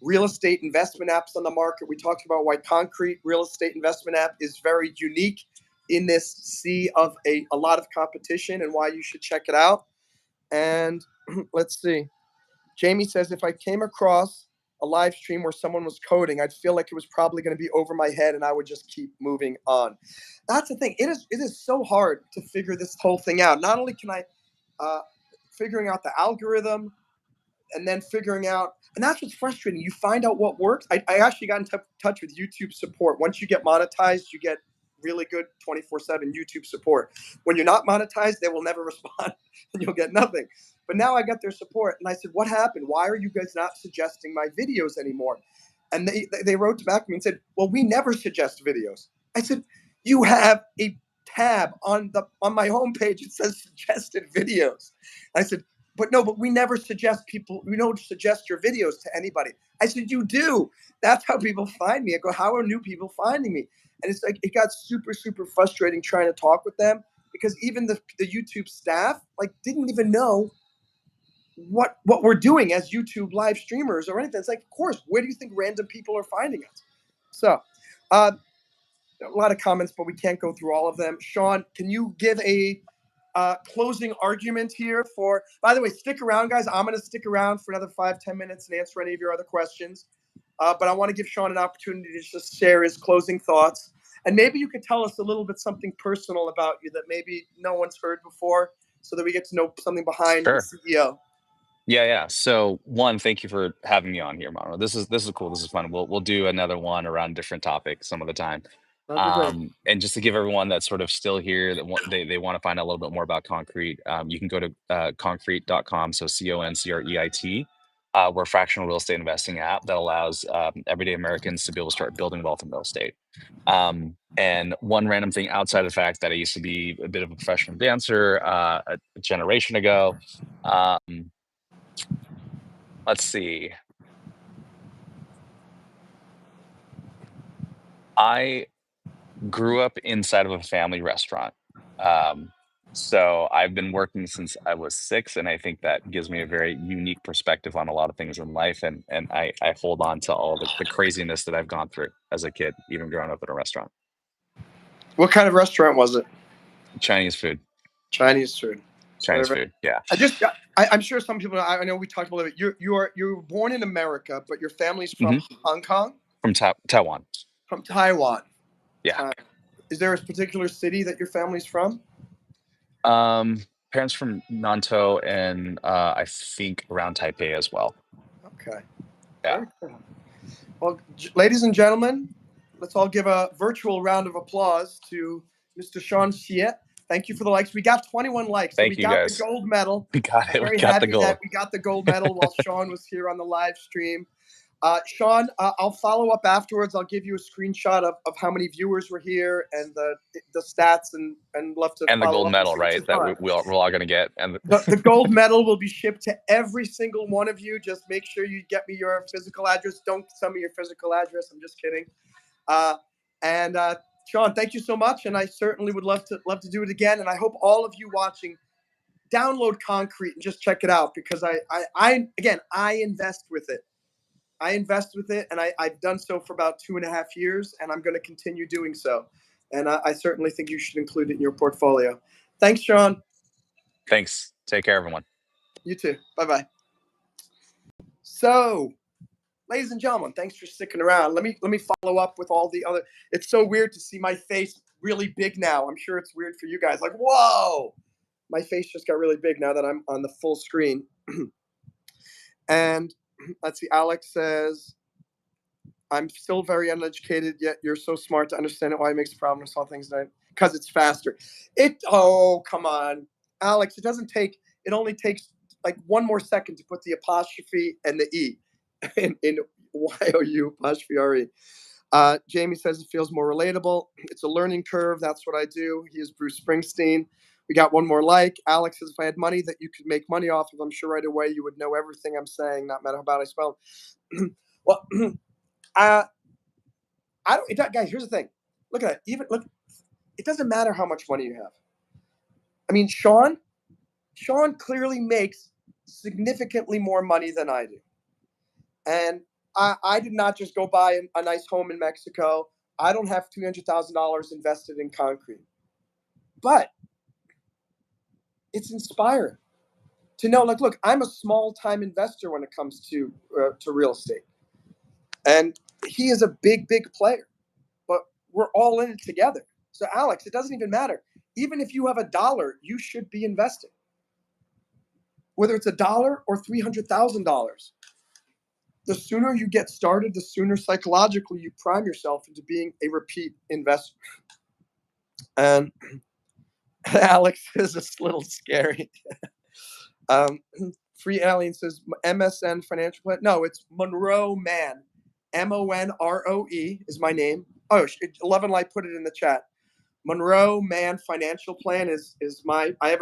Speaker 1: real estate investment apps on the market. We talked about why Concreit real estate investment app is very unique in this sea of a lot of competition and why you should check it out. And let's see. Jamie says, if I came across a live stream where someone was coding, I'd feel like it was probably going to be over my head and I would just keep moving on. That's the thing. It is so hard to figure this whole thing out. Not only can I figuring out the algorithm and then figuring out, and that's what's frustrating. You find out what works. I actually got in touch with YouTube support. Once you get monetized, you get really good 24/7 YouTube support. When you're not monetized, they will never respond and you'll get nothing. But now I got their support and I said, what happened? Why are you guys not suggesting my videos anymore? And they wrote back to me and said, well, we never suggest videos. I said, you have a tab on my homepage. It says suggested videos. I said, but we never suggest people. We don't suggest your videos to anybody. I said, you do. That's how people find me. I go, how are new people finding me? And it's like, it got super, super frustrating trying to talk with them because even the YouTube staff like didn't even know what we're doing as YouTube live streamers or anything. It's like, of course, where do you think random people are finding us? So, a lot of comments, but we can't go through all of them. Sean, can you give a closing argument here for, by the way, stick around, guys. I'm going to stick around for another 5-10 minutes and answer any of your other questions. But I want to give Sean an opportunity to just share his closing thoughts. And maybe you could tell us a little bit something personal about you that maybe no one's heard before so that we get to know something behind
Speaker 2: Sure.
Speaker 1: the CEO.
Speaker 2: Yeah. So one, thank you for having me on here, Monroe. This is cool. This is fun. We'll do another one around different topics some of the time. And just to give everyone that's sort of still here that they want to find out a little bit more about Concreit, you can go to concrete.com. So CONCREIT. We're a fractional real estate investing app that allows everyday Americans to be able to start building wealth in real estate. And one random thing outside of the fact that I used to be a bit of a professional dancer a generation ago. Let's see. I grew up inside of a family restaurant. Um, so I've been working since I was 6, and I think that gives me a very unique perspective on a lot of things in life. And I hold on to all the craziness that I've gone through as a kid, even growing up in a restaurant.
Speaker 1: What kind of restaurant was it?
Speaker 2: Chinese food.
Speaker 1: Chinese food.
Speaker 2: Chinese food. Yeah.
Speaker 1: I'm sure some people. I know we talked a little bit. You were born in America, but your family's from Hong Kong.
Speaker 2: From Taiwan.
Speaker 1: From Taiwan.
Speaker 2: Yeah.
Speaker 1: Is there a particular city that your family's from?
Speaker 2: Parents from Nantou and I think around Taipei as well.
Speaker 1: Okay.
Speaker 2: Yeah.
Speaker 1: Very cool. Well, ladies and gentlemen, let's all give a virtual round of applause to Mr. Sean Hsieh. Thank you for the likes. We got 21 likes. So
Speaker 2: Thank
Speaker 1: we
Speaker 2: you,
Speaker 1: got
Speaker 2: guys.
Speaker 1: the gold medal.
Speaker 2: We got it.
Speaker 1: I'm very
Speaker 2: We got the
Speaker 1: happy
Speaker 2: gold.
Speaker 1: that we got the gold medal while Sean was here on the live stream. Sean, I'll follow up afterwards. I'll give you a screenshot of how many viewers were here and the stats and love to
Speaker 2: And the
Speaker 1: follow
Speaker 2: gold
Speaker 1: up
Speaker 2: medal,
Speaker 1: and see
Speaker 2: right? That we're all going to get. And
Speaker 1: the gold medal will be shipped to every single one of you. Just make sure you get me your physical address. Don't send me your physical address. I'm just kidding. And Sean, thank you so much. And I certainly would love to do it again. And I hope all of you watching download Concreit and just check it out, because I invest with it. I invest with it, and I've done so for about 2.5 years, and I'm going to continue doing so. And I certainly think you should include it in your portfolio. Thanks, Sean.
Speaker 2: Thanks. Take care, everyone.
Speaker 1: You too. Bye-bye. So, ladies and gentlemen, thanks for sticking around. Let me follow up with all the other. It's so weird to see my face really big now. I'm sure it's weird for you guys. Like, whoa, my face just got really big now that I'm on the full screen. And let's see, Alex says, I'm still very uneducated, yet you're so smart to understand it. Why it makes a problem to solve things because it's faster. Oh, come on, Alex. It only takes like one more second to put the apostrophe and the E in YOU apostrophe RE. Jamie says it feels more relatable. It's a learning curve. That's what I do. He is Bruce Springsteen. We got one more like. Alex says, if I had money that you could make money off of, I'm sure right away you would know everything I'm saying, not matter how bad I spell. Well, I don't, guys, here's the thing. Look at that. Look, it doesn't matter how much money you have. I mean, Sean clearly makes significantly more money than I do. And I did not just go buy a nice home in Mexico. I don't have $200,000 invested in Concreit. But it's inspiring to know, like, look, I'm a small-time investor when it comes to real estate. And he is a big, big player. But we're all in it together. So, Alex, it doesn't even matter. Even if you have $1, you should be investing. Whether it's $1 or $300,000. The sooner you get started, the sooner psychologically you prime yourself into being a repeat investor. And Alex is a little scary. Free Alien says MSN Financial Plan. No, it's Monroe Mann. Monroe is my name. Oh, 11 Light put it in the chat. Monroe Mann Financial Plan is I have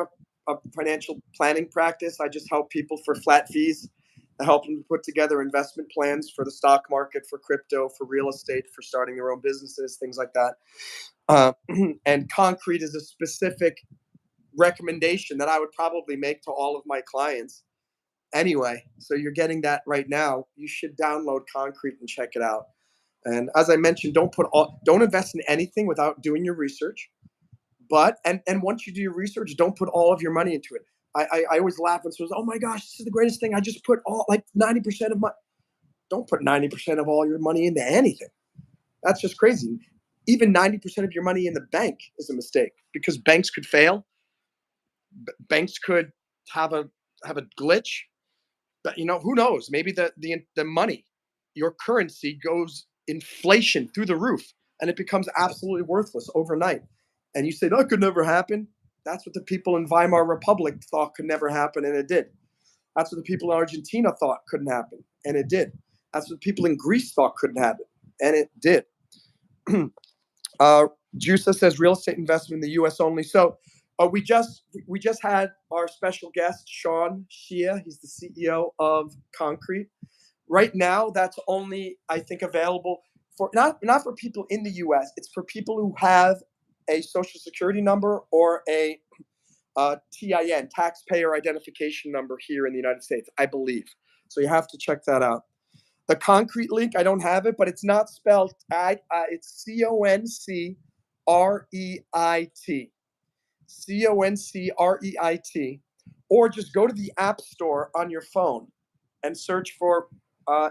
Speaker 1: a financial planning practice. I just help people for flat fees. I help them put together investment plans for the stock market, for crypto, for real estate, for starting their own businesses, things like that. And Concreit is a specific recommendation that I would probably make to all of my clients. Anyway, so you're getting that right now. You should download Concreit and check it out. And as I mentioned, don't invest in anything without doing your research. But and once you do your research, don't put all of your money into it. I always laugh when someone says, "Oh my gosh, this is the greatest thing! I just put all like 90% of my." Don't put 90% of all your money into anything. That's just crazy. Even 90% of your money in the bank is a mistake, because banks could fail. Banks could have a glitch. But who knows? Maybe the money, your currency, goes inflation through the roof, and it becomes absolutely worthless overnight. And you say that could never happen. That's what the people in Weimar Republic thought could never happen, and it did. That's what the people in Argentina thought couldn't happen, and it did. That's what people in Greece thought couldn't happen, and it did. Jusa says real estate investment in the U.S. only. So we just had our special guest, Sean Hsieh. He's the CEO of Concreit. Right now, that's only, I think, available for not for people in the U.S. It's for people who have a social security number or a TIN, taxpayer identification number, here in the United States, I believe. So you have to check that out. The Concreit link, I don't have it, but it's not spelled. It's CONCREIT. CONCREIT. Or just go to the App Store on your phone and search for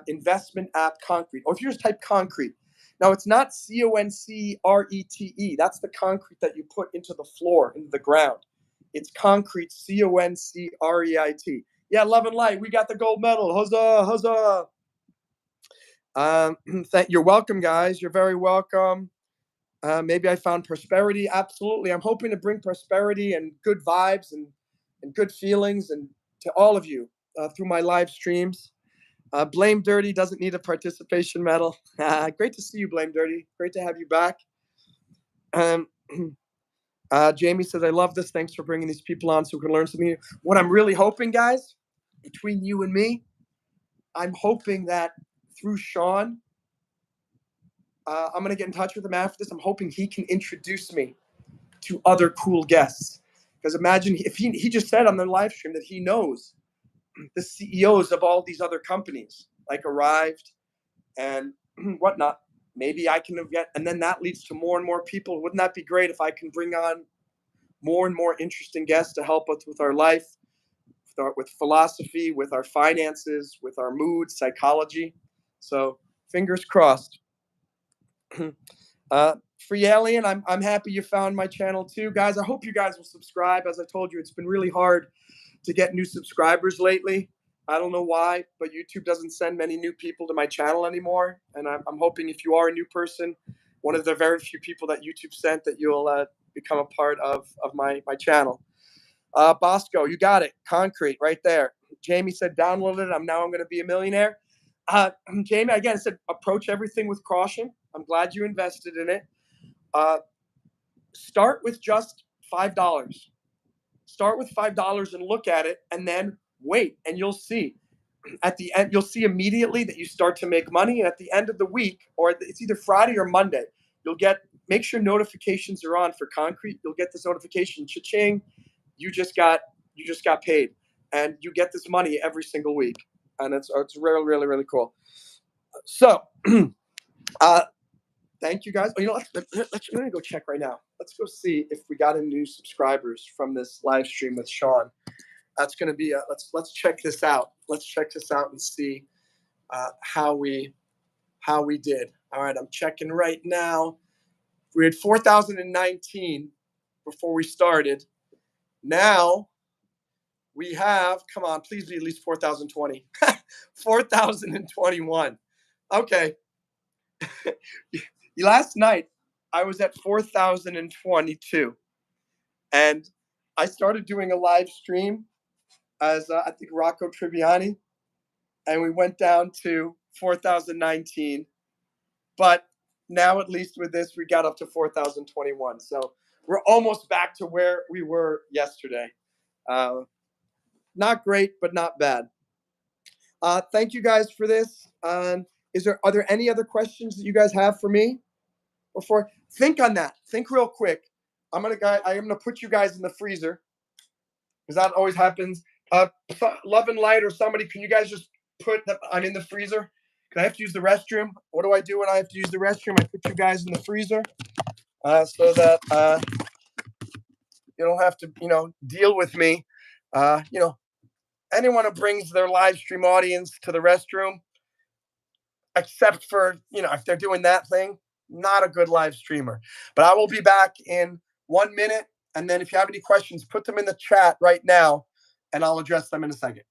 Speaker 1: investment app Concreit. Or if you just type Concreit. Now, it's not CONCRETE. That's the concrete that you put into the floor, into the ground. It's Concreit, CONCREIT. Yeah, love and light. We got the gold medal. Huzzah, huzzah. You're welcome, guys. You're very welcome. Maybe I found prosperity. Absolutely. I'm hoping to bring prosperity and good vibes and good feelings and to all of you through my live streams. Blame Dirty doesn't need a participation medal. Great to see you, Blame Dirty. Great to have you back. Um, Jamie says, I love this. Thanks for bringing these people on so we can learn something. What I'm really hoping, guys, between you and me, I'm hoping that through Sean, I'm going to get in touch with him after this. I'm hoping he can introduce me to other cool guests. Because imagine if he just said on the live stream that he knows the CEOs of all these other companies, like Arrived and whatnot. Maybe I can get, and then that leads to more and more people. Wouldn't that be great if I can bring on more and more interesting guests to help us with our life, with philosophy, with our finances, with our mood, psychology. So fingers crossed. Free Alien, I'm happy you found my channel too, guys. I hope you guys will subscribe. As I told you, it's been really hard to get new subscribers lately. I don't know why, but YouTube doesn't send many new people to my channel anymore. And I'm hoping if you are a new person, one of the very few people that YouTube sent, that you'll become a part of my channel. Bosco, you got it. Concrete, right there. Jamie said, download it. I'm going to be a millionaire. Jamie, again, said, approach everything with caution. I'm glad you invested in it. Start with just $5. Start with $5 and look at it, and then wait, and you'll see. At the end, you'll see immediately that you start to make money. And at the end of the week, or it's either Friday or Monday, make sure notifications are on for Concrete. You'll get this notification, cha-ching, you just got paid, and you get this money every single week, and it's really, really, really cool. So, thank you guys. Oh, you know, let's go check right now. Let's go see if we got any new subscribers from this live stream with Sean. That's going to be let's check this out. Let's check this out and see how we did. All right, I'm checking right now. We had 4,019 before we started. Now we have, come on, please be at least 4,020. 4,021. Okay. Last night I was at 4,022, and I started doing a live stream as I think Rocco Triviani, and we went down to 4,019. But now, at least with this, we got up to 4,021. So we're almost back to where we were yesterday. Not great, but not bad. Thank you guys for this. Are there any other questions that you guys have for me? Before, think on that. Think real quick. I am gonna put you guys in the freezer, because that always happens. Love and Light or somebody, can you guys just put that I'm in the freezer? Because I have to use the restroom. What do I do when I have to use the restroom? I put you guys in the freezer so that you don't have to, deal with me. Anyone who brings their live stream audience to the restroom, except for, if they're doing that thing, not a good live streamer. But I will be back in 1 minute. And then if you have any questions, put them in the chat right now, and I'll address them in a second.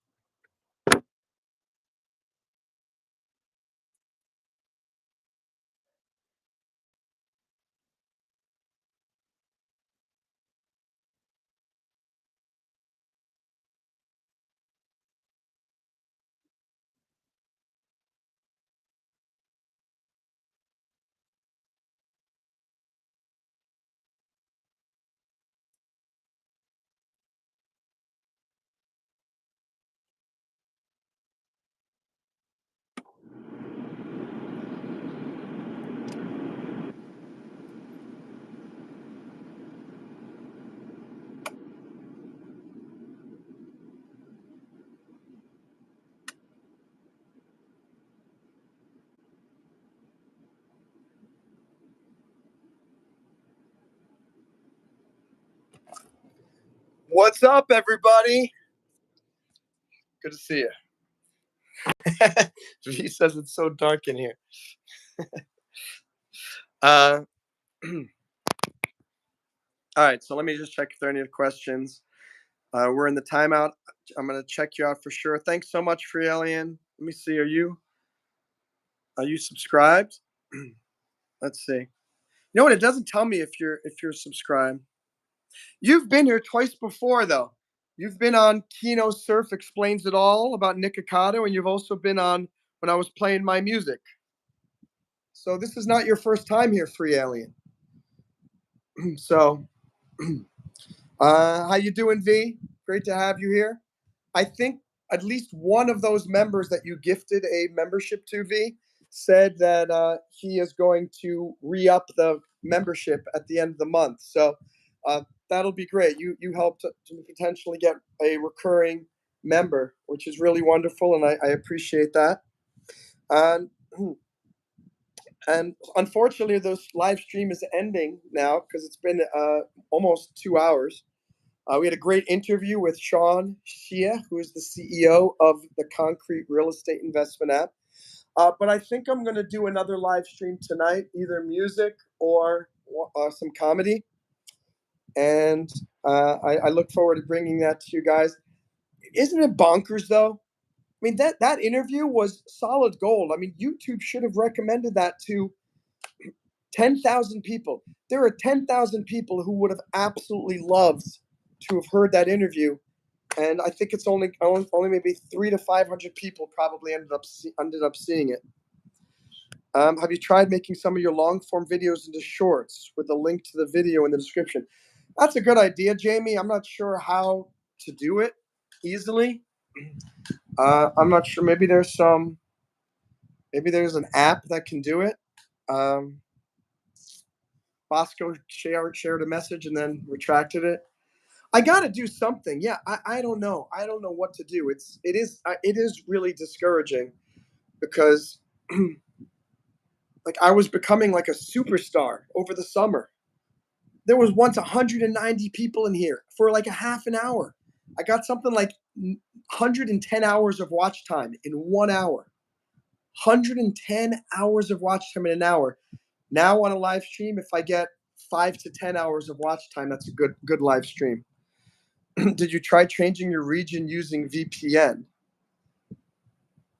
Speaker 1: What's up, everybody? Good to see you. He says it's so dark in here. All right, so let me just check if there are any questions. We're in the timeout. I'm going to check you out for sure. Thanks so much, Free Alien. Let me see. Are you subscribed? Let's see. You know what? It doesn't tell me if you're subscribed. You've been here twice before, though. You've been on Kino Surf Explains It All about Nick Ocado, and you've also been on when I was playing my music. So this is not your first time here, Free Alien. So, how you doing, V? Great to have you here. I think at least one of those members that you gifted a membership to, V, said that he is going to re-up the membership at the end of the month. So that'll be great. You helped to potentially get a recurring member, which is really wonderful, and I appreciate that. And and unfortunately, this live stream is ending now because it's been almost 2 hours. We had a great interview with Hsieh, who is the CEO of the Concrete real estate investment app. But I think I'm going to do another live stream tonight, either music or some comedy. And I look forward to bringing that to you guys. Isn't it bonkers, though? I mean, that interview was solid gold. I mean, YouTube should have recommended that to 10,000 people. There are 10,000 people who would have absolutely loved to have heard that interview, and I think it's only maybe 300 to 500 people probably ended up seeing it. Have you tried making some of your long form videos into shorts with a link to the video in the description? That's a good idea, Jamie. I'm not sure how to do it easily. I'm not sure. Maybe there's an app that can do it. Bosco shared a message and then retracted it. I got to do something. Yeah, I don't know. I don't know what to do. It is really discouraging because like I was becoming like a superstar over the summer. There was once 190 people in here for like a half an hour. I got something like 110 hours of watch time in 1 hour. 110 hours of watch time in an hour. Now on a live stream, if I get 5 to 10 hours of watch time, that's a good live stream. Did you try changing your region using VPN?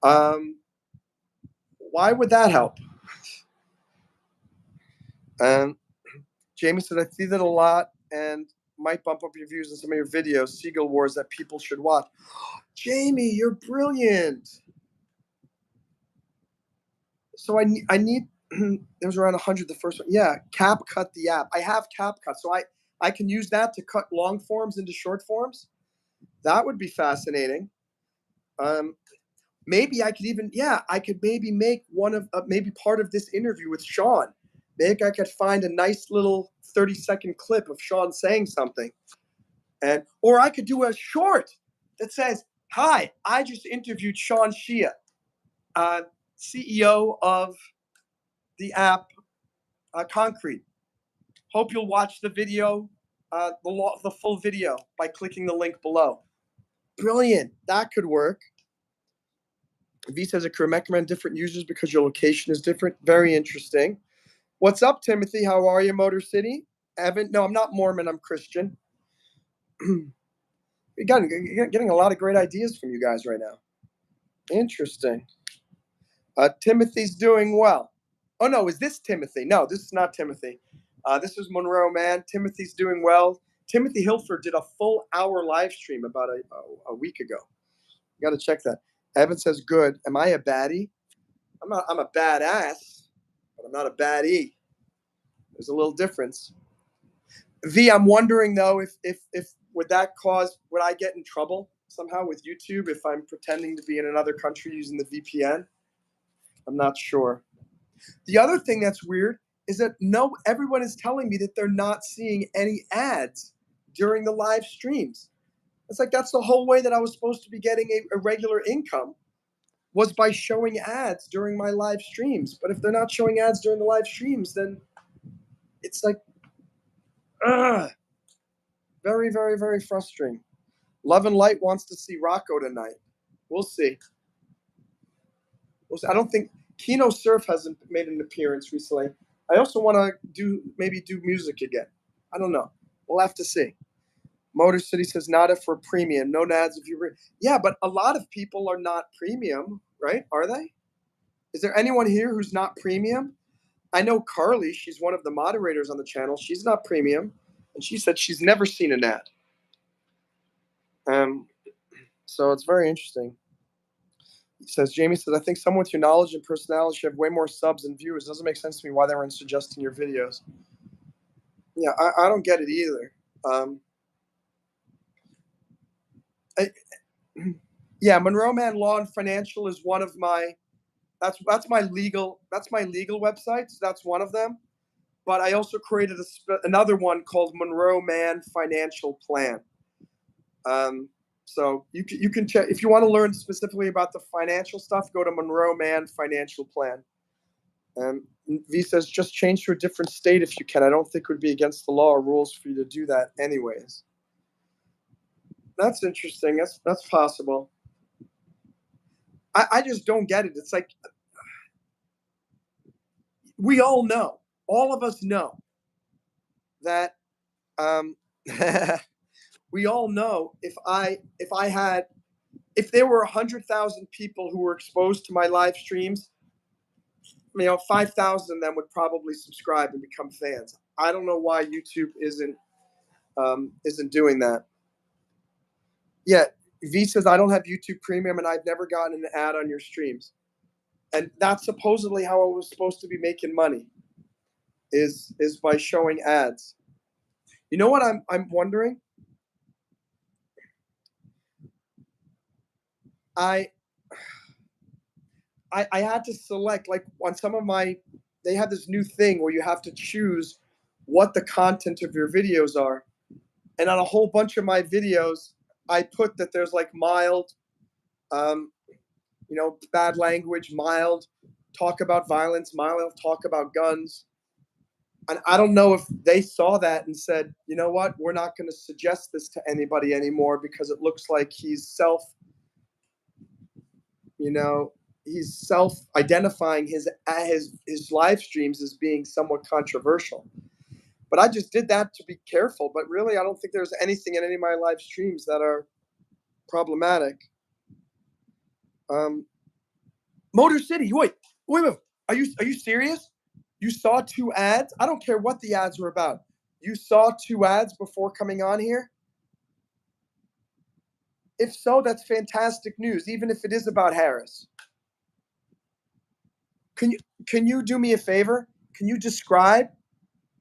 Speaker 1: Why would that help? Jamie said, I see that a lot and might bump up your views in some of your videos, Seagull Wars, that people should watch. Jamie, you're brilliant. So I need there was around 100 the first one. Yeah, CapCut the app. I have CapCut, so I can use that to cut long forms into short forms. That would be fascinating. Maybe I could even, yeah, I could maybe make one of maybe part of this interview with Sean. Maybe I could find a nice little 30-second clip of Sean saying something, or I could do a short that says, "Hi, I just interviewed Sean Hsieh, CEO of the app Concrete. Hope you'll watch the video, the full video by clicking the link below." Brilliant. That could work. V says it could recommend different users because your location is different. Very interesting. What's up, Timothy? How are you, Motor City? Evan? No, I'm not Mormon. I'm Christian. You're getting a lot of great ideas from you guys right now. Interesting. Timothy's doing well. Oh, no, is this Timothy? No, this is not Timothy. This is Monroe Mann. Timothy's doing well. Timothy Hilford did a full hour live stream about a week ago. You got to check that. Evan says, good. Am I a baddie? I'm a badass, but I'm not a baddie. There's a little difference. V, I'm wondering though if would I get in trouble somehow with YouTube if I'm pretending to be in another country using the VPN? I'm not sure. The other thing that's weird is that everyone is telling me that they're not seeing any ads during the live streams. It's like that's the whole way that I was supposed to be getting a regular income was by showing ads during my live streams. But if they're not showing ads during the live streams, then it's like, very, very, very frustrating. Love and Light wants to see Rocco tonight. We'll see. I don't think Kino Surf hasn't made an appearance recently. I also want to do music again. I don't know. We'll have to see. Motor City says not if we're premium. No ads if you. Yeah, but a lot of people are not premium, right? Are they? Is there anyone here who's not premium? I know Carly, she's one of the moderators on the channel. She's not premium, and she said she's never seen an ad. So it's very interesting. He says, Jamie says, I think someone with your knowledge and personality should have way more subs and viewers. It doesn't make sense to me why they weren't suggesting your videos. Yeah, I don't get it either. I, yeah, Monroe Mann Law and Financial is one of my that's my legal website. So that's one of them. But I also created another one called Monroe Mann Financial Plan. So you can check if you want to learn specifically about the financial stuff. Go to Monroe Mann Financial Plan. V says just change to a different state if you can. I don't think it would be against the law or rules for you to do that, anyways. That's interesting. That's possible. I just don't get it. It's like we all know, all of us know that we all know if there were 100,000 people who were exposed to my live streams, 5,000 of them would probably subscribe and become fans. I don't know why YouTube isn't doing that. Yeah, V says I don't have YouTube Premium and I've never gotten an ad on your streams, and that's supposedly how I was supposed to be making money, is by showing ads. You know what I'm wondering? I had to select, like, on some of my, they have this new thing where you have to choose what the content of your videos are, and on a whole bunch of my videos, I put that there's like mild, bad language, mild talk about violence, mild talk about guns, and I don't know if they saw that and said, you know what, we're not going to suggest this to anybody anymore because it looks like he's self-identifying his live streams as being somewhat controversial. But I just did that to be careful. But really, I don't think there's anything in any of my live streams that are problematic. Motor City, wait. Are you serious? You saw 2 ads? I don't care what the ads were about. You saw 2 ads before coming on here? If so, that's fantastic news, even if it is about Harris. Can you do me a favor? Can you describe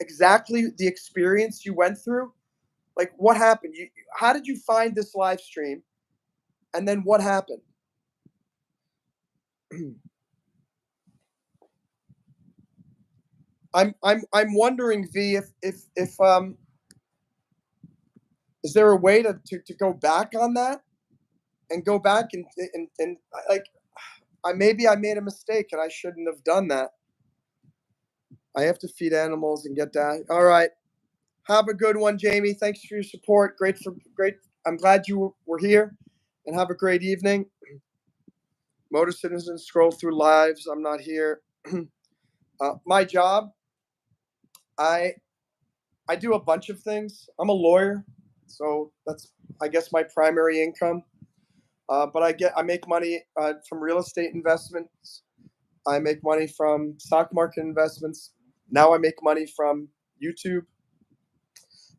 Speaker 1: exactly the experience you went through? Like, what happened? How did you find this live stream? And then what happened? I'm wondering, V, if is there a way to go back on that and go back and like maybe I made a mistake and I shouldn't have done that. I have to feed animals and get that. All right. Have a good one, Jamie. Thanks for your support. Great. I'm glad you were here, and have a great evening. Motor Citizens scroll through lives. I'm not here. My job, I do a bunch of things. I'm a lawyer, so that's, I guess, my primary income. But I make money from real estate investments. I make money from stock market investments. Now I make money from YouTube.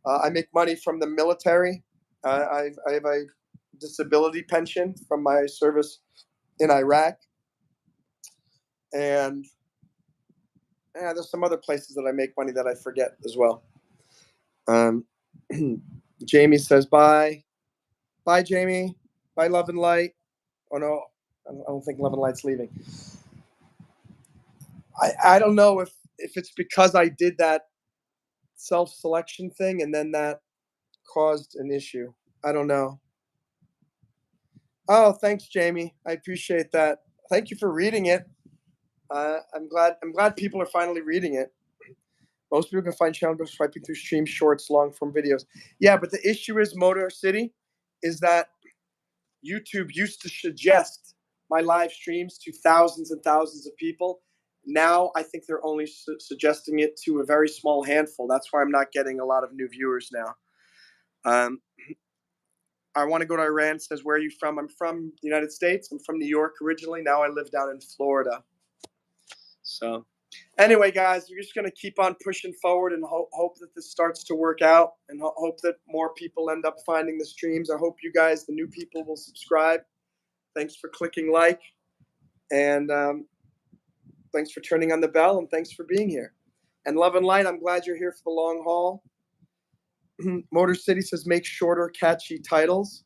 Speaker 1: I make money from the military. I have a disability pension from my service in Iraq, and there's some other places that I make money that I forget as well. Jamie says bye. Bye, Jamie. Bye, Love and Light. Oh no, I don't think Love and Light's leaving. I don't know if it's because I did that self-selection thing and then that caused an issue. I don't know. Oh, thanks, Jamie. I appreciate that. Thank you for reading it. I'm glad people are finally reading it. Most people can find channels by swiping through stream shorts, long form videos. Yeah, but the issue is, Motor City, is that YouTube used to suggest my live streams to thousands and thousands of people. Now I think they're only suggesting it to a very small handful. That's why I'm not getting a lot of new viewers now. I want to go to Iran. Says, where are you from? I'm from the United States. I'm from New York originally. Now I live down in Florida. So Anyway, guys, we're just going to keep on pushing forward and hope that this starts to work out, and hope that more people end up finding the streams. I hope you guys, the new people, will subscribe. Thanks for clicking like, and thanks for turning on the bell, and thanks for being here. And Love and Light, I'm glad you're here for the long haul. Motor City says make shorter, catchy titles.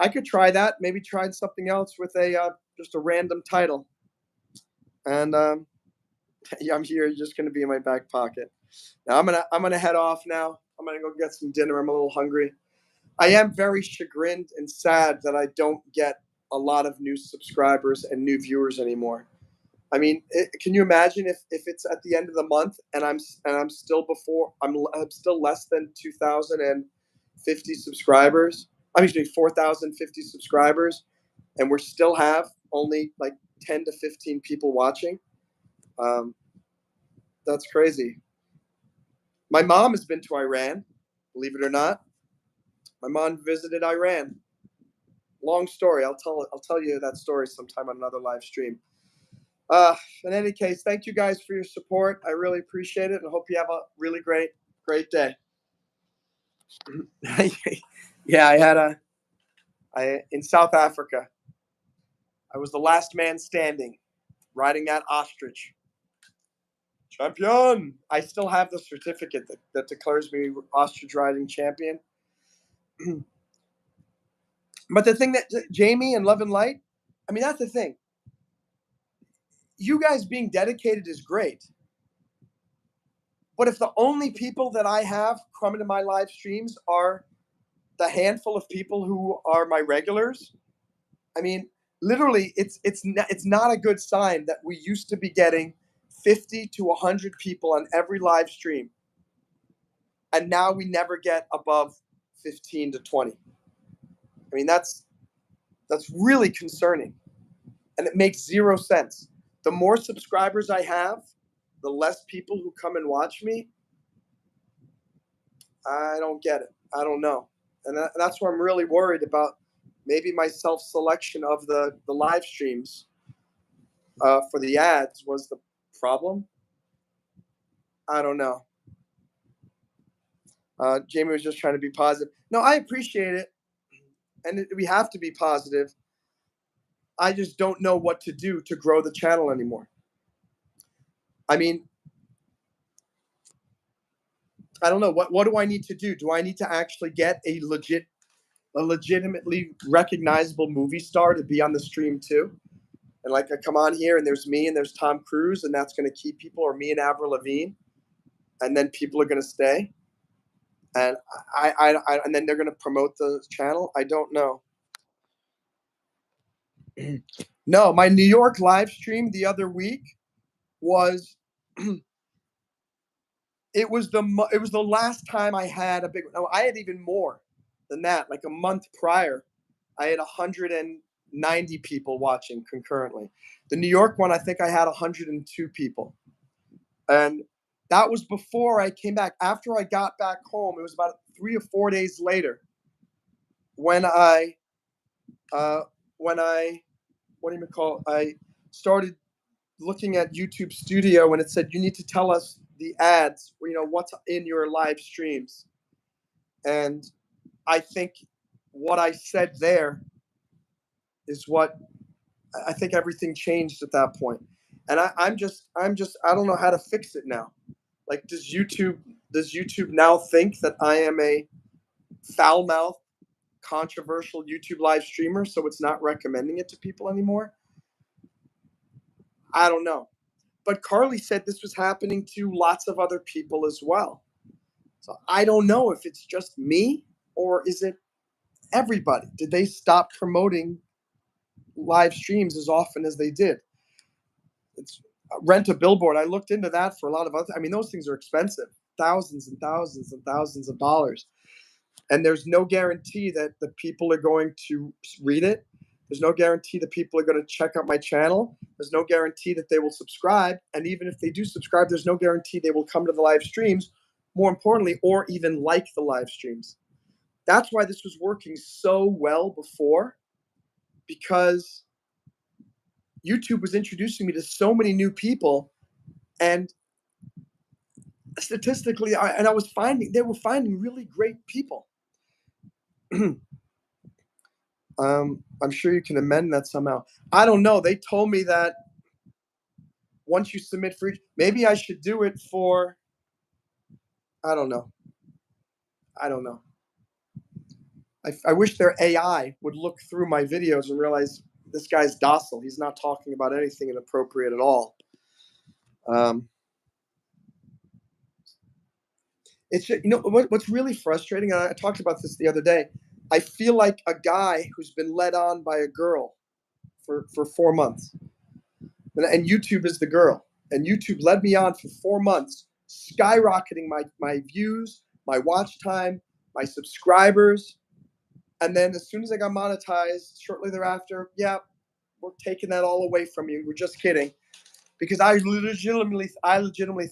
Speaker 1: I could try that. Maybe try something else with a just a random title. And yeah, I'm here. You're just gonna be in my back pocket. Now I'm gonna head off now. I'm gonna go get some dinner. I'm a little hungry. I am very chagrined and sad that I don't get a lot of new subscribers and new viewers anymore. I mean, can you imagine if it's at the end of the month and I'm still I'm still less than 2,050 subscribers. I mean, 4,050 subscribers, and we still have only like 10 to 15 people watching. That's crazy. My mom has been to Iran, believe it or not. My mom visited Iran. Long story. I'll tell you that story sometime on another live stream. In any case, thank you guys for your support. I really appreciate it, and hope you have a really great day. Yeah, in South Africa. I was the last man standing, riding that ostrich. Champion! I still have the certificate that declares me ostrich riding champion. But the thing that Jamie and Love and Light, I mean, that's the thing. You guys being dedicated is great. But if the only people that I have coming to my live streams are the handful of people who are my regulars, I mean, literally, it's not a good sign that we used to be getting 50 to 100 people on every live stream, and now we never get above 15 to 20. I mean, that's really concerning, and it makes zero sense. The more subscribers I have, the less people who come and watch me. I don't get it. I don't know, and that's where I'm really worried about. Maybe my self-selection of the live streams for the ads was the problem. I don't know. Jamie was just trying to be positive. No, I appreciate it, and we have to be positive. I just don't know what to do to grow the channel anymore. I mean, I don't know. What do I need to do? Do I need to actually get a legitimately recognizable movie star to be on the stream too? And like I come on here and there's me and there's Tom Cruise, and that's going to keep people, or me and Avril Lavigne, and then people are going to stay. And and then they're going to promote the channel. I don't know. No, my New York live stream the other week was it was the last time I had a big. No, I had even more than that. Like a month prior, I had 190 people watching concurrently. The New York one, I think I had 102 people, and that was before I came back. After I got back home, it was about 3 or 4 days later when I what do you call? I started looking at YouTube Studio, and it said you need to tell us the ads, what's in your live streams. And I think what I said there is what I think everything changed at that point. And I'm just I don't know how to fix it now. Like, does YouTube now think that I am a foul mouth, controversial YouTube live streamer, so it's not recommending it to people anymore? I don't know. But Carly said this was happening to lots of other people as well. So I don't know if it's just me or is it everybody. Did they stop promoting live streams as often as they did? It's rent a billboard. I looked into that for a lot of other. I mean, those things are expensive, thousands and thousands and thousands of dollars, and there's no guarantee that the people are going to read it. There's no guarantee that people are going to check out my channel. There's no guarantee that they will subscribe. And even if they do subscribe, there's no guarantee they will come to the live streams, more importantly, or even like the live streams. That's why this was working so well before, because YouTube was introducing me to so many new people, and statistically, I was finding they were finding really great people. I'm sure you can amend that somehow. I don't know. They told me that once you submit for each, maybe I should do it for. I don't know. I don't know. I wish their AI would look through my videos and realize this guy's docile. He's not talking about anything inappropriate at all. It's just, what's really frustrating. And I talked about this the other day. I feel like a guy who's been led on by a girl for 4 months, and YouTube is the girl, and YouTube led me on for 4 months, skyrocketing my views, my watch time, my subscribers, and then as soon as I got monetized, shortly thereafter, yeah, we're taking that all away from you. We're just kidding, because I legitimately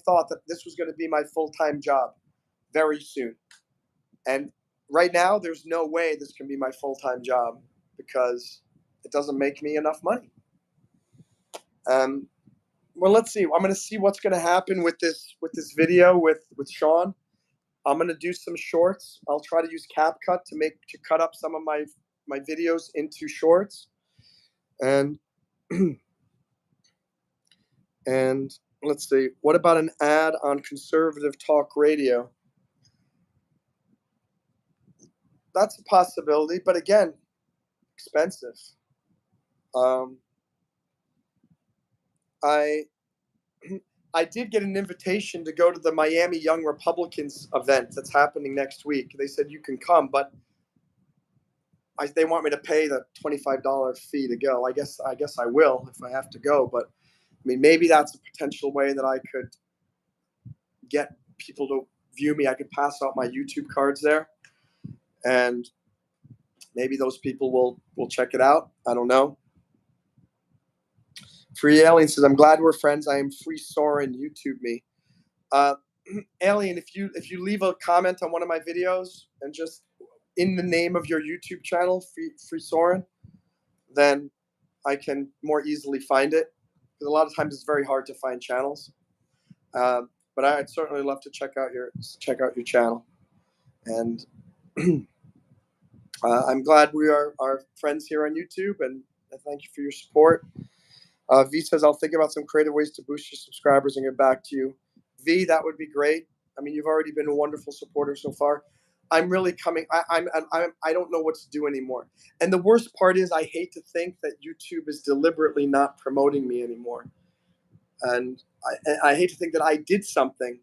Speaker 1: thought that this was going to be my full-time job very soon. And right now, there's no way this can be my full-time job because it doesn't make me enough money. Well, let's see. I'm going to see what's going to happen with this video with Sean. I'm going to do some shorts. I'll try to use CapCut to cut up some of my videos into shorts, and and let's see. What about an ad on conservative talk radio? That's a possibility, but again, expensive. I did get an invitation to go to the Miami Young Republicans event that's happening next week. They said you can come, but they want me to pay the $25 fee to go. I guess I will if I have to go, but I mean, maybe that's a potential way that I could get people to view me. I could pass out my YouTube cards there, and maybe those people will check it out. I don't know. Free Alien says, "I'm glad we're friends. I am Free Soren. YouTube me." Alien, if you leave a comment on one of my videos and just in the name of your YouTube channel, Free Soren, then I can more easily find it. Because a lot of times it's very hard to find channels. But I'd certainly love to check out your channel. And I'm glad we are friends here on YouTube, and thank you for your support. V says, "I'll think about some creative ways to boost your subscribers and get back to you." V, that would be great. I mean, you've already been a wonderful supporter so far. I'm really coming. I don't know what to do anymore. And the worst part is, I hate to think that YouTube is deliberately not promoting me anymore. And I hate to think that I did something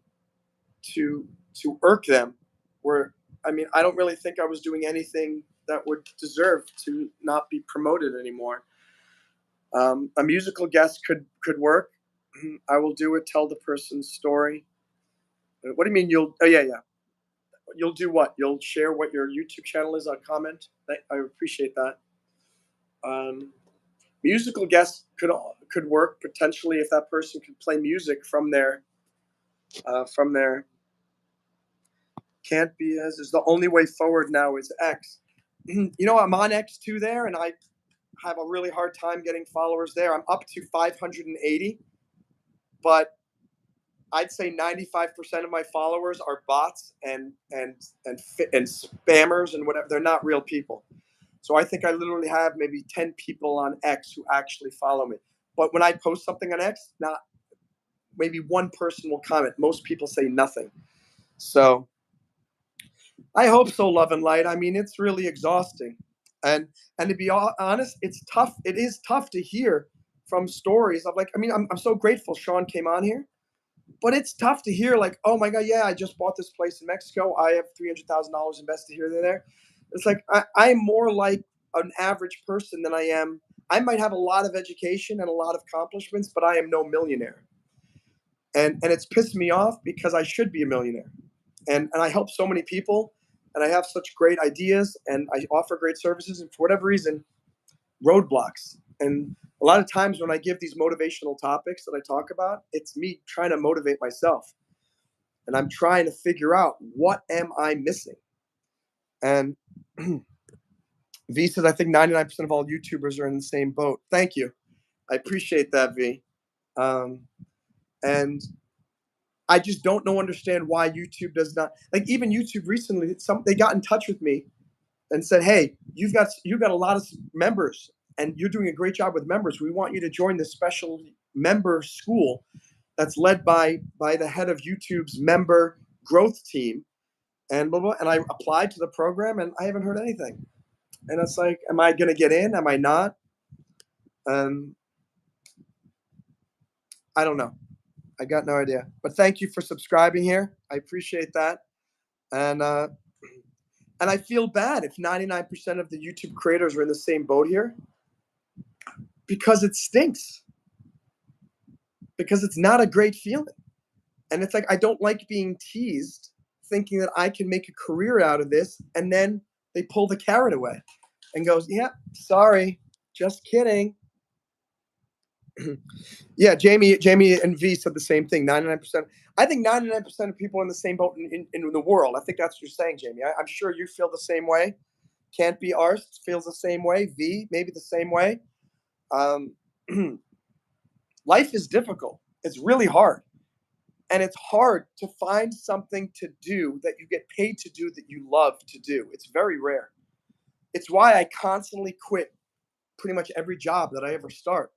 Speaker 1: to irk them. Where, I mean, I don't really think I was doing anything that would deserve to not be promoted anymore. A musical guest could work. I will do it. Tell the person's story. What do you mean you'll? Oh, yeah. You'll do what? You'll share what your YouTube channel is on comment. I appreciate that. Musical guests could work potentially if that person could play music from their can't be as is the only way forward now is X. I'm on X2 there, and I have a really hard time getting followers there. I'm up to 580, but I'd say 95% of my followers are bots and spammers and whatever. They're not real people. So I think I literally have maybe 10 people on X who actually follow me. But when I post something on X, not maybe one person will comment. Most people say nothing. So I hope so, love and light. I mean, it's really exhausting. And to be honest, it's tough. It is tough to hear from stories of like, I mean, I'm so grateful Sean came on here. But it's tough to hear, like, oh my God, yeah, I just bought this place in Mexico. I have $300,000 invested here and there. It's like I'm more like an average person than I am. I might have a lot of education and a lot of accomplishments, but I am no millionaire. And it's pissed me off because I should be a millionaire. And I help so many people, and I have such great ideas, and I offer great services. And for whatever reason, roadblocks. And a lot of times when I give these motivational topics that I talk about, it's me trying to motivate myself. And I'm trying to figure out, what am I missing? And V says, I think 99% of all YouTubers are in the same boat. Thank you. I appreciate that, V. And I just don't understand why YouTube does not, like, even YouTube recently, they got in touch with me and said, "Hey, you've got a lot of members, and you're doing a great job with members. We want you to join this special member school that's led by the head of YouTube's member growth team." And blah, blah, and I applied to the program, and I haven't heard anything. And it's like, am I going to get in? Am I not? Um, I don't know. I got no idea. But thank you for subscribing here. I appreciate that. And I feel bad if 99% of the YouTube creators are in the same boat here, because it stinks. Because it's not a great feeling. And it's like, I don't like being teased, thinking that I can make a career out of this, and then they pull the carrot away and goes, "Yeah, sorry, just kidding." Yeah, Jamie and V said the same thing. 99%. I think 99% of people are in the same boat in the world. I think that's what you're saying, Jamie. I'm sure you feel the same way. Can't Be Arse feels the same way. V, maybe the same way. Um, life is difficult. It's really hard. And it's hard to find something to do that you get paid to do that you love to do. It's very rare. It's why I constantly quit pretty much every job that I ever start,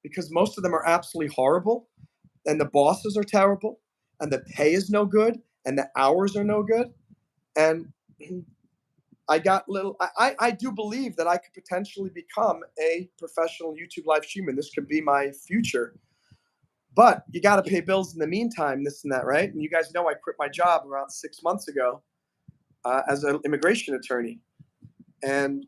Speaker 1: because most of them are absolutely horrible, and the bosses are terrible, and the pay is no good, and the hours are no good. And I do believe that I could potentially become a professional YouTube live streamer. This could be my future. But you got to pay bills in the meantime, this and that, right? And you guys know I quit my job around 6 months ago as an immigration attorney. And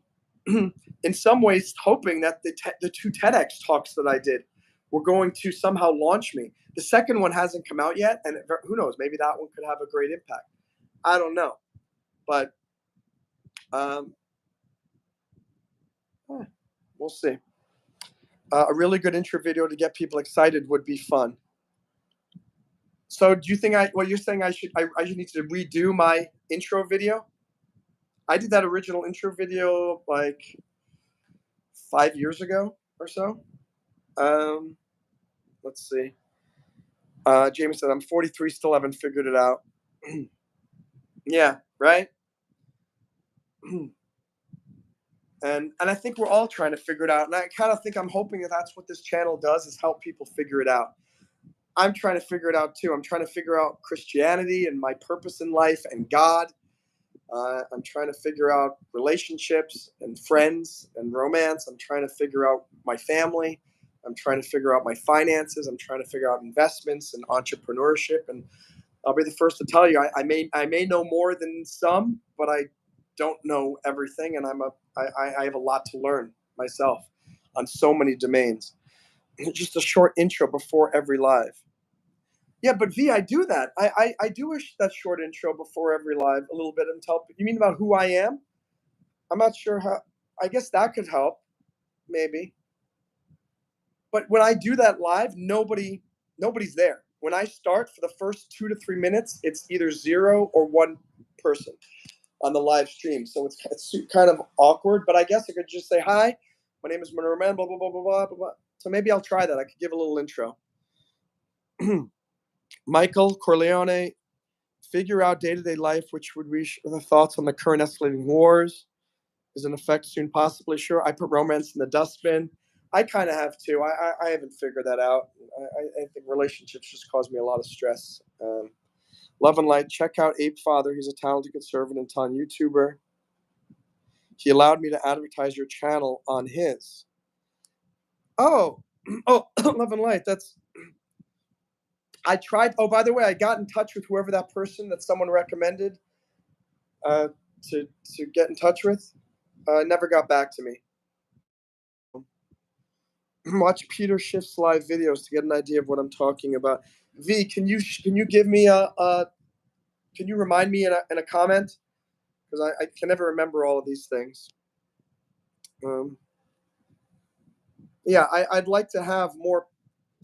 Speaker 1: in some ways, hoping that the two TEDx talks that I did were going to somehow launch me. The second one hasn't come out yet, and who knows, maybe that one could have a great impact. I don't know. But we'll see. A really good intro video to get people excited would be fun. So do you think what you're saying, I should need to redo my intro video? I did that original intro video like 5 years ago or so. Let's see. Jamie said, "I'm 43, still haven't figured it out." Yeah, right. And I think we're all trying to figure it out. And I kind of think, I'm hoping that that's what this channel does, is help people figure it out. I'm trying to figure it out too. I'm trying to figure out Christianity and my purpose in life and God. I'm trying to figure out relationships and friends and romance. I'm trying to figure out my family. I'm trying to figure out my finances. I'm trying to figure out investments and entrepreneurship. And I'll be the first to tell you, I may know more than some, but I don't know everything, and I have a lot to learn myself on so many domains. Just a short intro before every live. Yeah, but V, I do that. I do wish that short intro before every live a little bit, and tell. You mean about who I am? I'm not sure how. I guess that could help, maybe. But when I do that live, nobody's there. When I start, for the first 2 to 3 minutes, it's either 0 or 1 person on the live stream. So it's kind of awkward. But I guess I could just say, "Hi, my name is Monroe Mann, blah, blah, blah, blah, blah, blah, blah." So maybe I'll try that. I could give a little intro. Michael Corleone, figure out day-to-day life, which would reach the thoughts on the current escalating wars. Is in effect soon, possibly. Sure, I put romance in the dustbin. I kind of have too. I haven't figured that out. I think relationships just cause me a lot of stress. Love and Light, check out Ape Father. He's a talented conservative and ton YouTuber. He allowed me to advertise your channel on his. Oh, Love and Light. I tried. Oh, by the way, I got in touch with whoever that person that someone recommended to get in touch with. Never got back to me. Watch Peter Schiff's live videos to get an idea of what I'm talking about. V, can you give me can you remind me in a comment, because I can never remember all of these things. Yeah, I'd like to have more.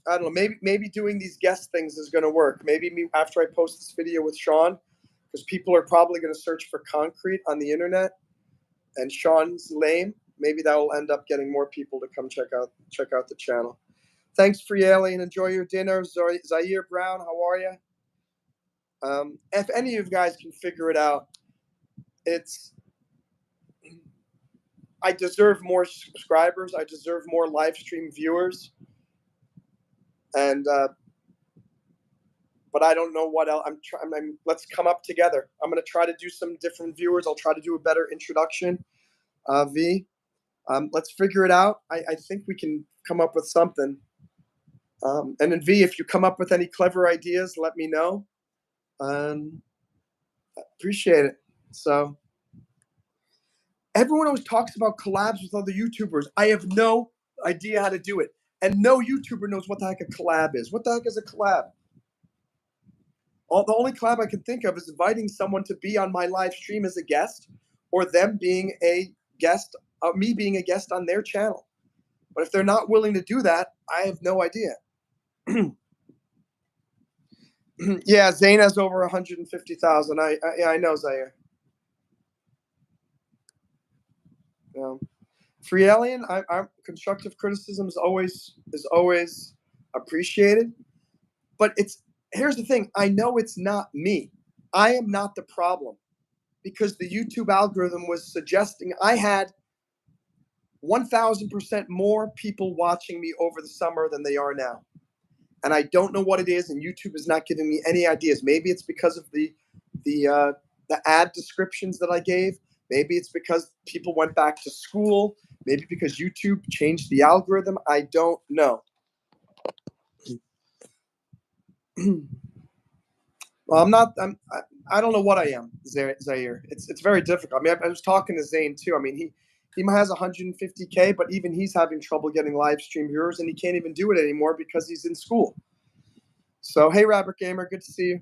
Speaker 1: I don't know. Maybe doing these guest things is going to work. Maybe after I post this video with Sean, because people are probably going to search for Concreit on the internet, and Sean's lame. Maybe that will end up getting more people to come check out the channel. Thanks, Free Alien. Enjoy your dinner. Zaire Brown, how are you? If any of you guys can figure it out, it's I deserve more subscribers. I deserve more live stream viewers, and but I don't know what else. I'm trying. Let's come up together. I'm going to try to do some different viewers. I'll try to do a better introduction. V, let's figure it out. I think we can come up with something. And then V, if you come up with any clever ideas, let me know. Appreciate it. So everyone always talks about collabs with other YouTubers. I have no idea how to do it, and no YouTuber knows what the heck a collab is. What the heck is a collab? The only collab I can think of is inviting someone to be on my live stream as a guest, or them being a guest, me being a guest on their channel. But if they're not willing to do that, I have no idea. Yeah, Zane has over 150,000. Yeah, I know, Zaire. Free Alien, constructive criticism is always appreciated. But here's the thing: I know it's not me. I am not the problem, because the YouTube algorithm was suggesting I had 1,000% more people watching me over the summer than they are now. And I don't know what it is, and YouTube is not giving me any ideas. Maybe it's because of the ad descriptions that I gave. Maybe it's because people went back to school. Maybe because YouTube changed the algorithm. I don't know. Well, I'm not. I don't know what I am, Zaire. It's very difficult. I mean, I was talking to Zane too. I mean, he has 150K, but even he's having trouble getting live stream viewers, and he can't even do it anymore because he's in school. So, hey, Rabbit Gamer, good to see you.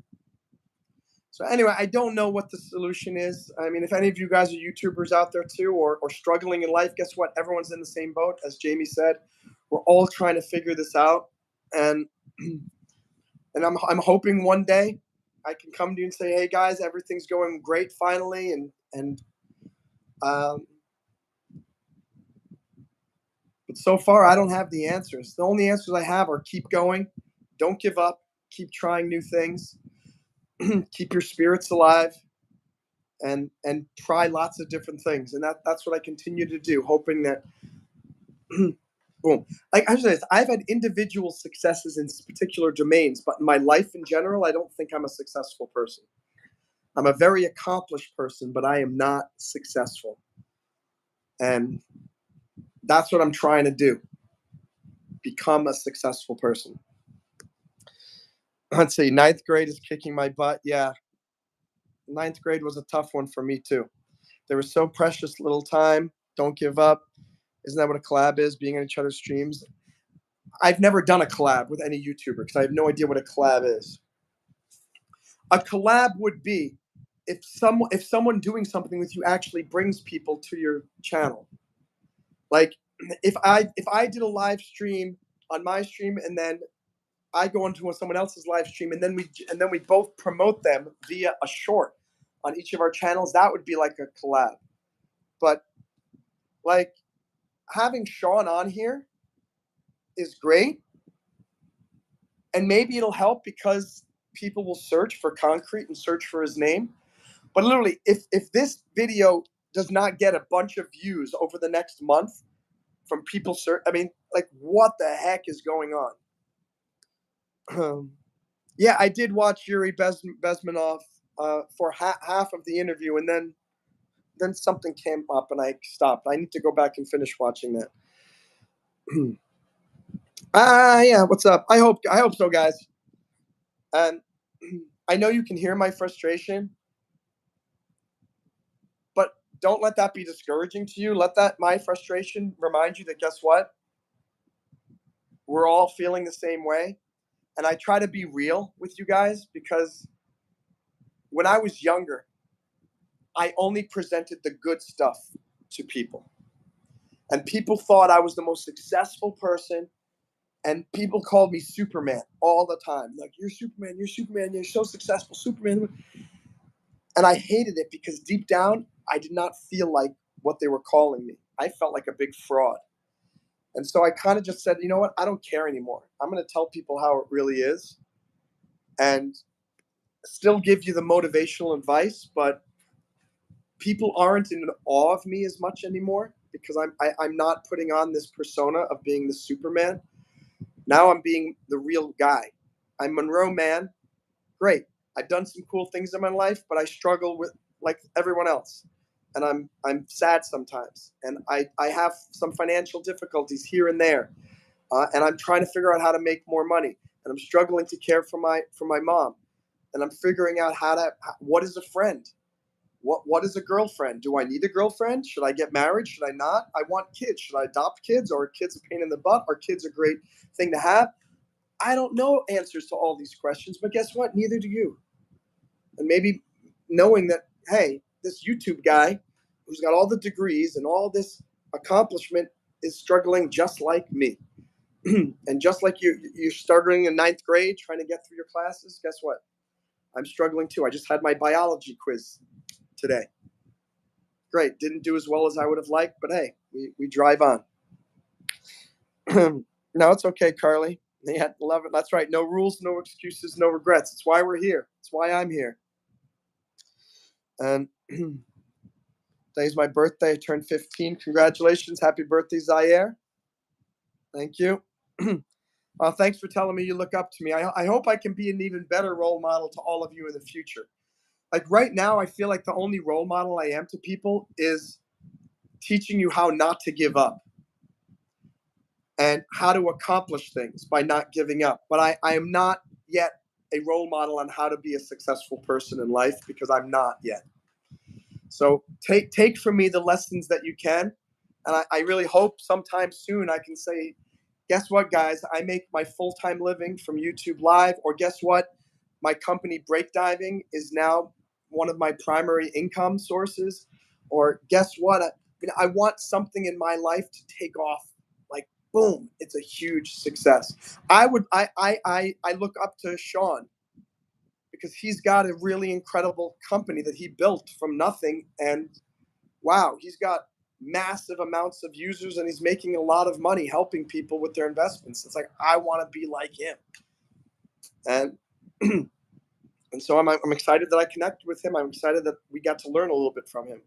Speaker 1: So anyway, I don't know what the solution is. I mean, if any of you guys are YouTubers out there too, or struggling in life, guess what? Everyone's in the same boat. As Jamie said, we're all trying to figure this out, and I'm hoping one day I can come to you and say, hey guys, everything's going great finally, and but so far I don't have the answers. The only answers I have are keep going, don't give up, keep trying new things, keep your spirits alive, and try lots of different things. And that's what I continue to do, hoping that boom. Like I say, I've had individual successes in particular domains, but in my life in general, I don't think I'm a successful person. I'm a very accomplished person, but I am not successful. And that's what I'm trying to do. Become a successful person. Let's see, ninth grade is kicking my butt. Yeah. Ninth grade was a tough one for me too. There was so precious little time. Don't give up. Isn't that what a collab is? Being on each other's streams. I've never done a collab with any YouTuber because I have no idea what a collab is. A collab would be if someone doing something with you actually brings people to your channel. Like if I did a live stream on my stream, and then I go into someone else's live stream, and then we both promote them via a short on each of our channels, that would be like a collab. But like having Sean on here is great, and maybe it'll help because people will search for Concreit and search for his name. But literally, if this video does not get a bunch of views over the next month from people I mean, like, what the heck is going on? Yeah, I did watch Yuri Bezmenov for half of the interview, and then something came up and I stopped. I need to go back and finish watching that. Yeah, what's up? I hope so, guys. And I know you can hear my frustration, but don't let that be discouraging to you. Let my frustration remind you that, guess what? We're all feeling the same way. And I try to be real with you guys because when I was younger, I only presented the good stuff to people. And people thought I was the most successful person. And people called me Superman all the time. Like, you're Superman, you're so successful, Superman. And I hated it because deep down, I did not feel like what they were calling me. I felt like a big fraud. And so I kind of just said, you know what? I don't care anymore. I'm going to tell people how it really is. And still give you the motivational advice, but people aren't in awe of me as much anymore because I'm not putting on this persona of being the Superman. Now I'm being the real guy. I'm Monroe Mann. Great. I've done some cool things in my life, but I struggle with like everyone else. And I'm sad sometimes. And I have some financial difficulties here and there. And I'm trying to figure out how to make more money. And I'm struggling to care for my mom. And I'm figuring out what is a friend? What is a girlfriend? Do I need a girlfriend? Should I get married? Should I not? I want kids. Should I adopt kids? Or are kids a pain in the butt? Are kids a great thing to have? I don't know answers to all these questions, but guess what? Neither do you. And maybe knowing that, hey, this YouTube guy who's got all the degrees and all this accomplishment is struggling just like me. And just like you're struggling in ninth grade trying to get through your classes, guess what? I'm struggling too. I just had my biology quiz today. Great. Didn't do as well as I would have liked, but hey, we drive on. No, it's okay, Carly. Yeah, love it. That's right. No rules, no excuses, no regrets. It's why we're here. It's why I'm here. And today's my birthday. I turned 15. Congratulations. Happy birthday, Zaire. Thank you. Thanks for telling me you look up to me. I hope I can be an even better role model to all of you in the future. Like right now, I feel like the only role model I am to people is teaching you how not to give up and how to accomplish things by not giving up. But I am not yet a role model on how to be a successful person in life because I'm not yet. So take from me the lessons that you can. And I really hope sometime soon I can say, guess what, guys? I make my full-time living from YouTube Live. Or guess what? My company, Break Diving, is now one of my primary income sources. Or guess what? I want something in my life to take off. Like, boom, it's a huge success. I look up to Sean because he's got a really incredible company that he built from nothing. And wow, he's got massive amounts of users and he's making a lot of money helping people with their investments. It's like, I want to be like him. And and so I'm excited that I connected with him. I'm excited that we got to learn a little bit from him.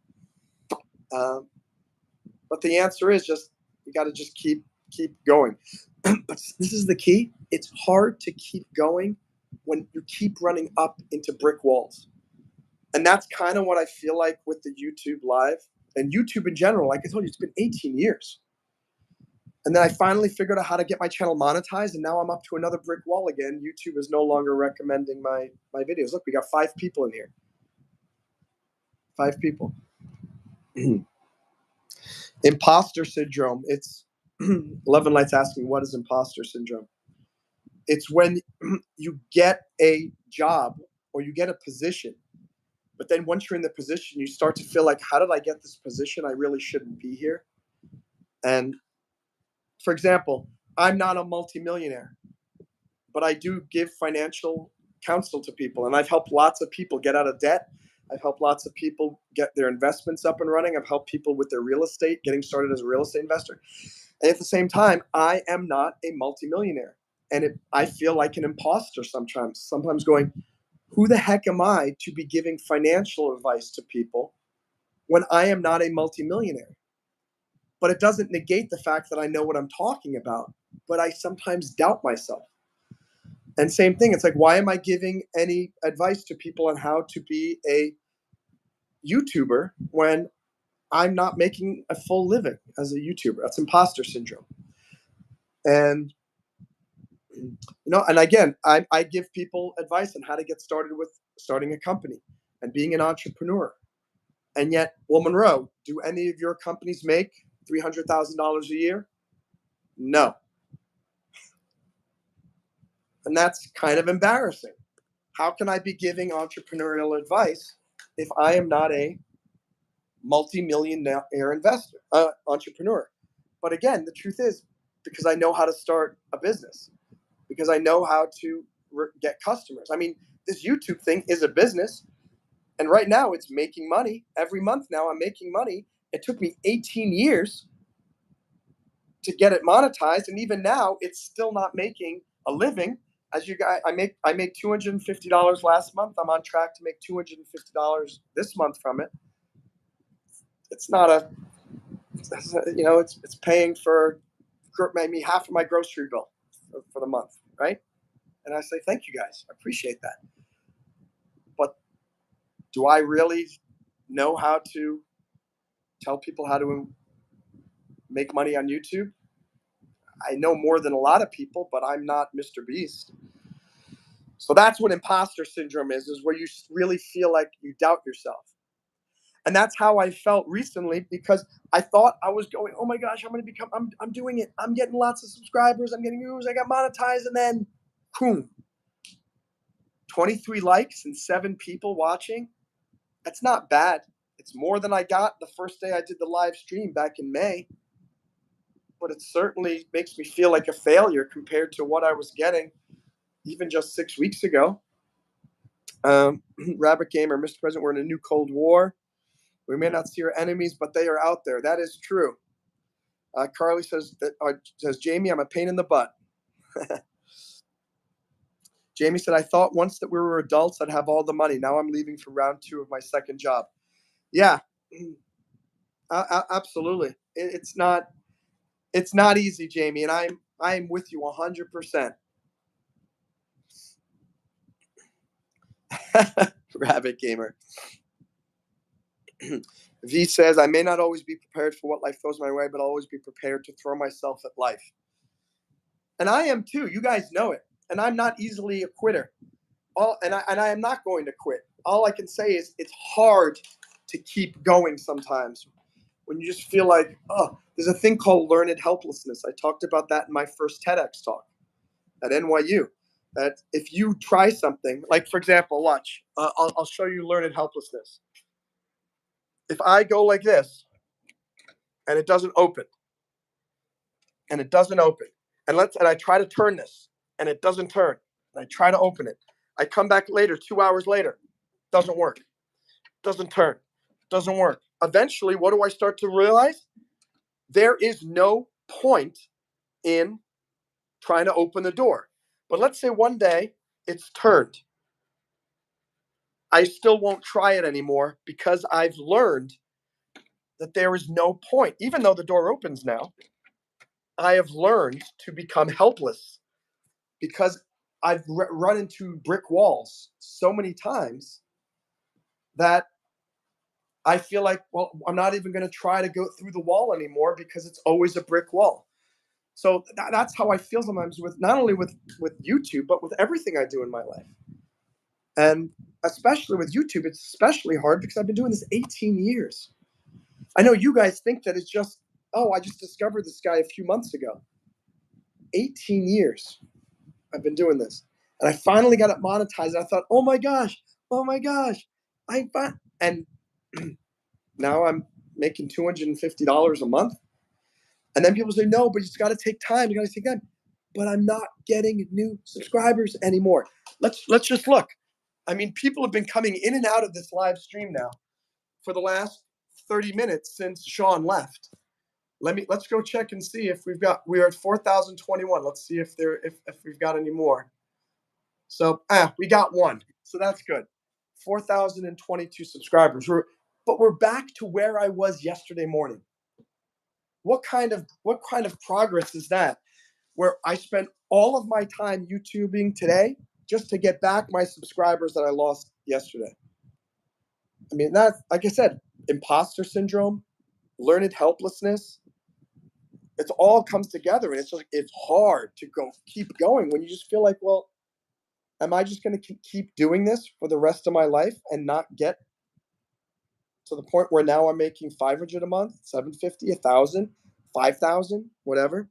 Speaker 1: But the answer is just, you got to just keep going. But this is the key. It's hard to keep going when you keep running up into brick walls. And that's kind of what I feel like with the YouTube Live and YouTube in general. Like I told you, it's been 18 years. And then I finally figured out how to get my channel monetized, and now I'm up to another brick wall again. YouTube is no longer recommending my videos. Look, we got 5 people in here. 5 people. Imposter syndrome. It's 11 Lights asking, what is imposter syndrome? It's when you get a job or you get a position, but then once you're in the position, you start to feel like, how did I get this position? I really shouldn't be here. And for example, I'm not a multimillionaire, but I do give financial counsel to people. And I've helped lots of people get out of debt. I've helped lots of people get their investments up and running. I've helped people with their real estate, getting started as a real estate investor. And at the same time, I am not a multimillionaire. And I feel like an imposter sometimes going, who the heck am I to be giving financial advice to people when I am not a multimillionaire? But it doesn't negate the fact that I know what I'm talking about, but I sometimes doubt myself. And same thing, it's like, why am I giving any advice to people on how to be a YouTuber when I'm not making a full living as a YouTuber? That's imposter syndrome. And and again, I give people advice on how to get started with starting a company and being an entrepreneur. And yet, well, Monroe, do any of your companies make $300,000 a year? No. And that's kind of embarrassing. How can I be giving entrepreneurial advice if I am not a multi-millionaire entrepreneur? But again, the truth is, because I know how to start a business, because I know how to get customers. I mean, this YouTube thing is a business, and right now it's making money. Every month now I'm making money. It took me 18 years to get it monetized, and even now it's still not making a living, as you guys, I made $250 last month. I'm on track to make $250 this month from it. It's not a, it's paying for maybe half of my grocery bill for the month, right? And I say thank you guys, I appreciate that. But do I really know how to tell people how to make money on YouTube? I know more than a lot of people, but I'm not Mr. Beast. So that's what imposter syndrome is where you really feel like you doubt yourself. And that's how I felt recently, because I thought I was going, oh my gosh, I'm doing it. I'm getting lots of subscribers. I'm getting views. I got monetized. And then, boom, 23 likes and 7 people watching. That's not bad. It's more than I got the first day I did the live stream back in May. But it certainly makes me feel like a failure compared to what I was getting even just 6 weeks ago. Rabbit Gamer, Mr. President, we're in a new Cold War. We may not see our enemies, but they are out there. That is true. Carly says, Jamie, I'm a pain in the butt. Jamie said, I thought once that we were adults, I'd have all the money. Now I'm leaving for round 2 of my second job. Yeah, absolutely. It's not easy, Jamie, and I'm with you 100%. Rabbit Gamer. V says, I may not always be prepared for what life throws my way, but I'll always be prepared to throw myself at life. And I am too. You guys know it. And I'm not easily a quitter. And I am not going to quit. All I can say is it's hard to keep going sometimes when you just feel like, oh, there's a thing called learned helplessness. I talked about that in my first TEDx talk at NYU. That if you try something, like for example, watch, I'll show you learned helplessness. If I go like this and it doesn't open, and it doesn't open, and I try to turn this and it doesn't turn, and I try to open it, I come back later, 2 hours later, doesn't work, doesn't turn, doesn't work. Eventually, what do I start to realize? There is no point in trying to open the door. But let's say one day it's turned. I still won't try it anymore because I've learned that there is no point. Even though the door opens now, I have learned to become helpless because I've run into brick walls so many times that I feel like, well, I'm not even going to try to go through the wall anymore because it's always a brick wall. So that's how I feel sometimes with not only with YouTube, but with everything I do in my life. And especially with YouTube, it's especially hard because I've been doing this 18 years. I know you guys think that it's just, oh, I just discovered this guy a few months ago. 18 years I've been doing this. And I finally got it monetized. And I thought, oh my gosh, and now I'm making $250 a month. And then people say, no, but it's got to take time. You got to take time. But I'm not getting new subscribers anymore. Let's just look. I mean, people have been coming in and out of this live stream now for the last 30 minutes since Sean left. Let's go check and see if we're at 4,021. Let's see if we've got any more. So we got one. So that's good. 4,022 subscribers. But we're back to where I was yesterday morning. What kind of progress is that? Where I spent all of my time YouTubing today just to get back my subscribers that I lost yesterday. I mean, that's, like I said, imposter syndrome, learned helplessness. It all comes together, and it's hard to keep going when you just feel like, well, am I just going to keep doing this for the rest of my life and not get to the point where now I'm making 500 a month, 750, 1,000, 5,000, whatever?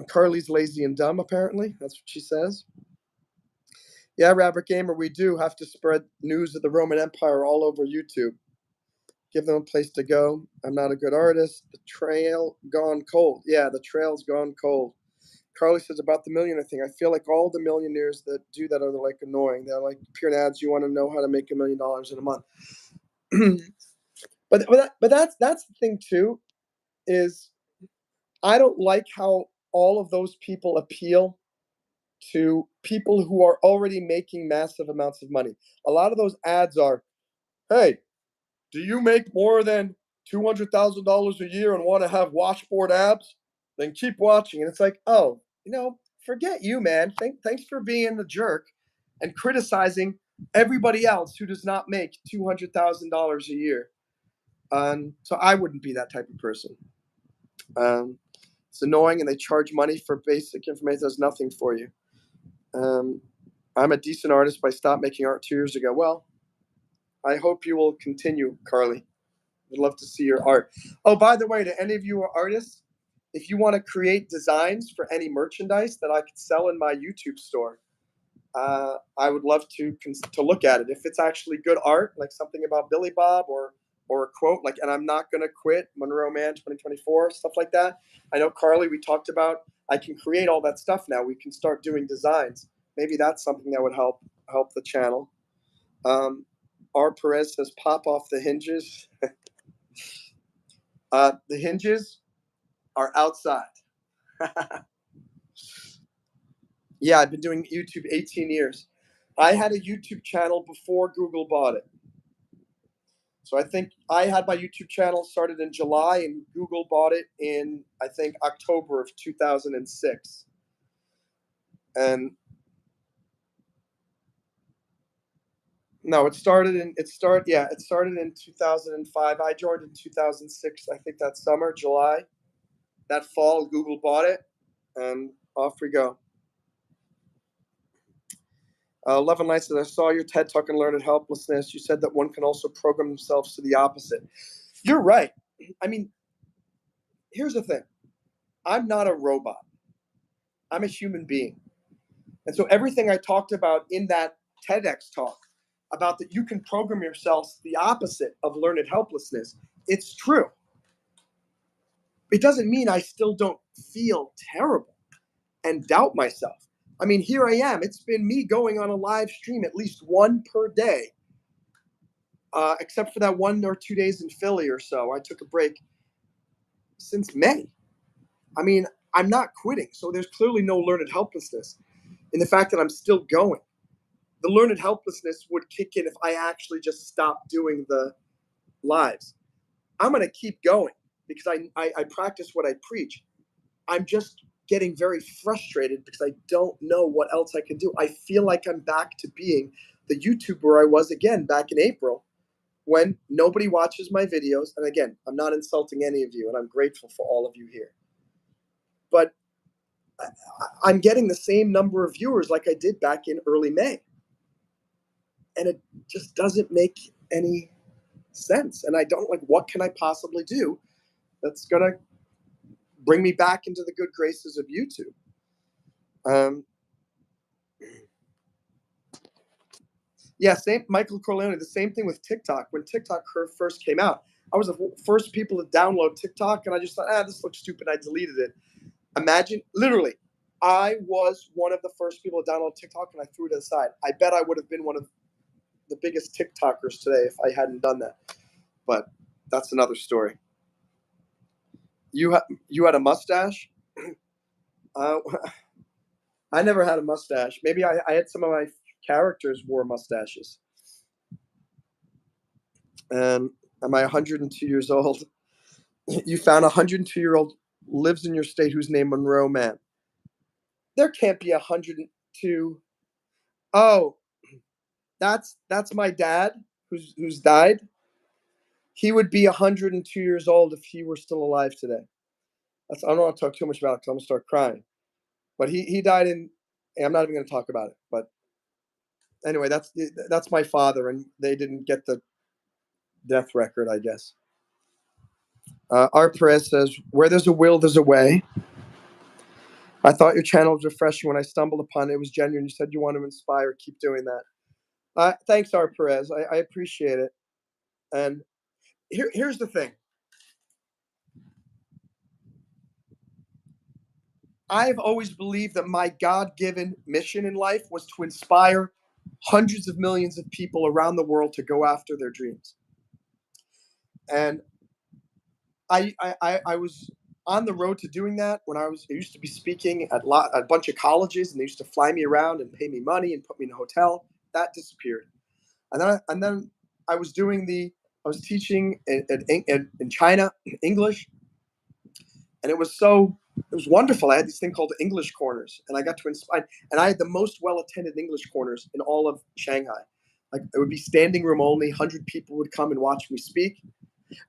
Speaker 1: Carly's lazy and dumb, apparently. That's what she says. Yeah, Rabbit Gamer, we do have to spread news of the Roman Empire all over YouTube. Give them a place to go. I'm not a good artist. The trail gone cold. Yeah, the trail's gone cold. Carly says about the millionaire thing. I feel like all the millionaires that do that are like annoying. They're like pure ads. You want to know how to make $1 million in a month. but that's the thing too, is I don't like how all of those people appeal to people who are already making massive amounts of money. A lot of those ads are, hey, do you make more than $200,000 a year and want to have washboard abs? Then keep watching. And it's like, oh, forget you, man. Thanks for being the jerk and criticizing everybody else who does not make $200,000 a year. So I wouldn't be that type of person. It's annoying, and they charge money for basic information that does nothing for you. I'm a decent artist, but I stopped making art 2 years ago. Well, I hope you will continue, Carly. I'd love to see your art. Oh, by the way, to any of you who are artists, if you want to create designs for any merchandise that I could sell in my YouTube store, I would love to look at it. If it's actually good art, like something about Billy Bob or a quote like "and I'm not gonna quit," Monroe Mann 2024, stuff like that. I know, Carly, we talked about I can create all that stuff now. We can start doing designs. Maybe that's something that would help the channel. R. Perez says, "Pop off the hinges." The hinges are outside. Yeah, I've been doing YouTube 18 years. I had a YouTube channel before Google bought it. So I think I had my YouTube channel started in July, and Google bought it in, I think, October of 2006. And no, it started in 2005. I joined in 2006. I think that summer, July. That fall, Google bought it, and off we go. Love and Light says, I saw your TED Talk and Learned Helplessness. You said that one can also program themselves to the opposite. You're right. I mean, here's the thing. I'm not a robot. I'm a human being. And so everything I talked about in that TEDx talk about that you can program yourself the opposite of learned helplessness, it's true. It doesn't mean I still don't feel terrible and doubt myself. I mean, here I am. It's been me going on a live stream at least one per day, except for that 1 or 2 days in Philly or so. I took a break since May. I mean, I'm not quitting. So there's clearly no learned helplessness in the fact that I'm still going. The learned helplessness would kick in if I actually just stopped doing the lives. I'm going to keep going because I practice what I preach. I'm just getting very frustrated because I don't know what else I can do. I feel like I'm back to being the YouTuber I was again back in April when nobody watches my videos. And again, I'm not insulting any of you, and I'm grateful for all of you here. But I'm getting the same number of viewers like I did back in early May. And it just doesn't make any sense. And I don't what can I possibly do that's going to bring me back into the good graces of YouTube? Yeah, same Michael Corleone. The same thing with TikTok. When TikTok first came out, I was the first people to download TikTok, and I just thought, this looks stupid. I deleted it. Imagine, literally, I was one of the first people to download TikTok, and I threw it aside. I bet I would have been one of the biggest TikTokers today if I hadn't done that. But that's another story. You had a mustache? I never had a mustache. Maybe I had some of my characters wore mustaches. And am I 102 years old? You found a 102-year-old lives in your state who's named Monroe Mann. There can't be 102. Oh, that's my dad who's died. He would be 102 years old if he were still alive today. I don't want to talk too much about it because I'm gonna start crying. But he died in. I'm not even gonna talk about it. But anyway, that's my father, and they didn't get the death record, I guess. Art Perez says, "Where there's a will, there's a way." I thought your channel was refreshing when I stumbled upon it. It was genuine. You said you want to inspire. Keep doing that. Thanks, Art Perez. I appreciate it. And here's the thing. I've always believed that my God-given mission in life was to inspire hundreds of millions of people around the world to go after their dreams. And I was on the road to doing that, when I used to be speaking at a bunch of colleges, and they used to fly me around and pay me money and put me in a hotel. That disappeared. And then I was I was teaching in China English, and it was wonderful. I had this thing called English corners, and I got to inspire. And I had the most well-attended English corners in all of Shanghai. Like, it would be standing room only. 100 people would come and watch me speak.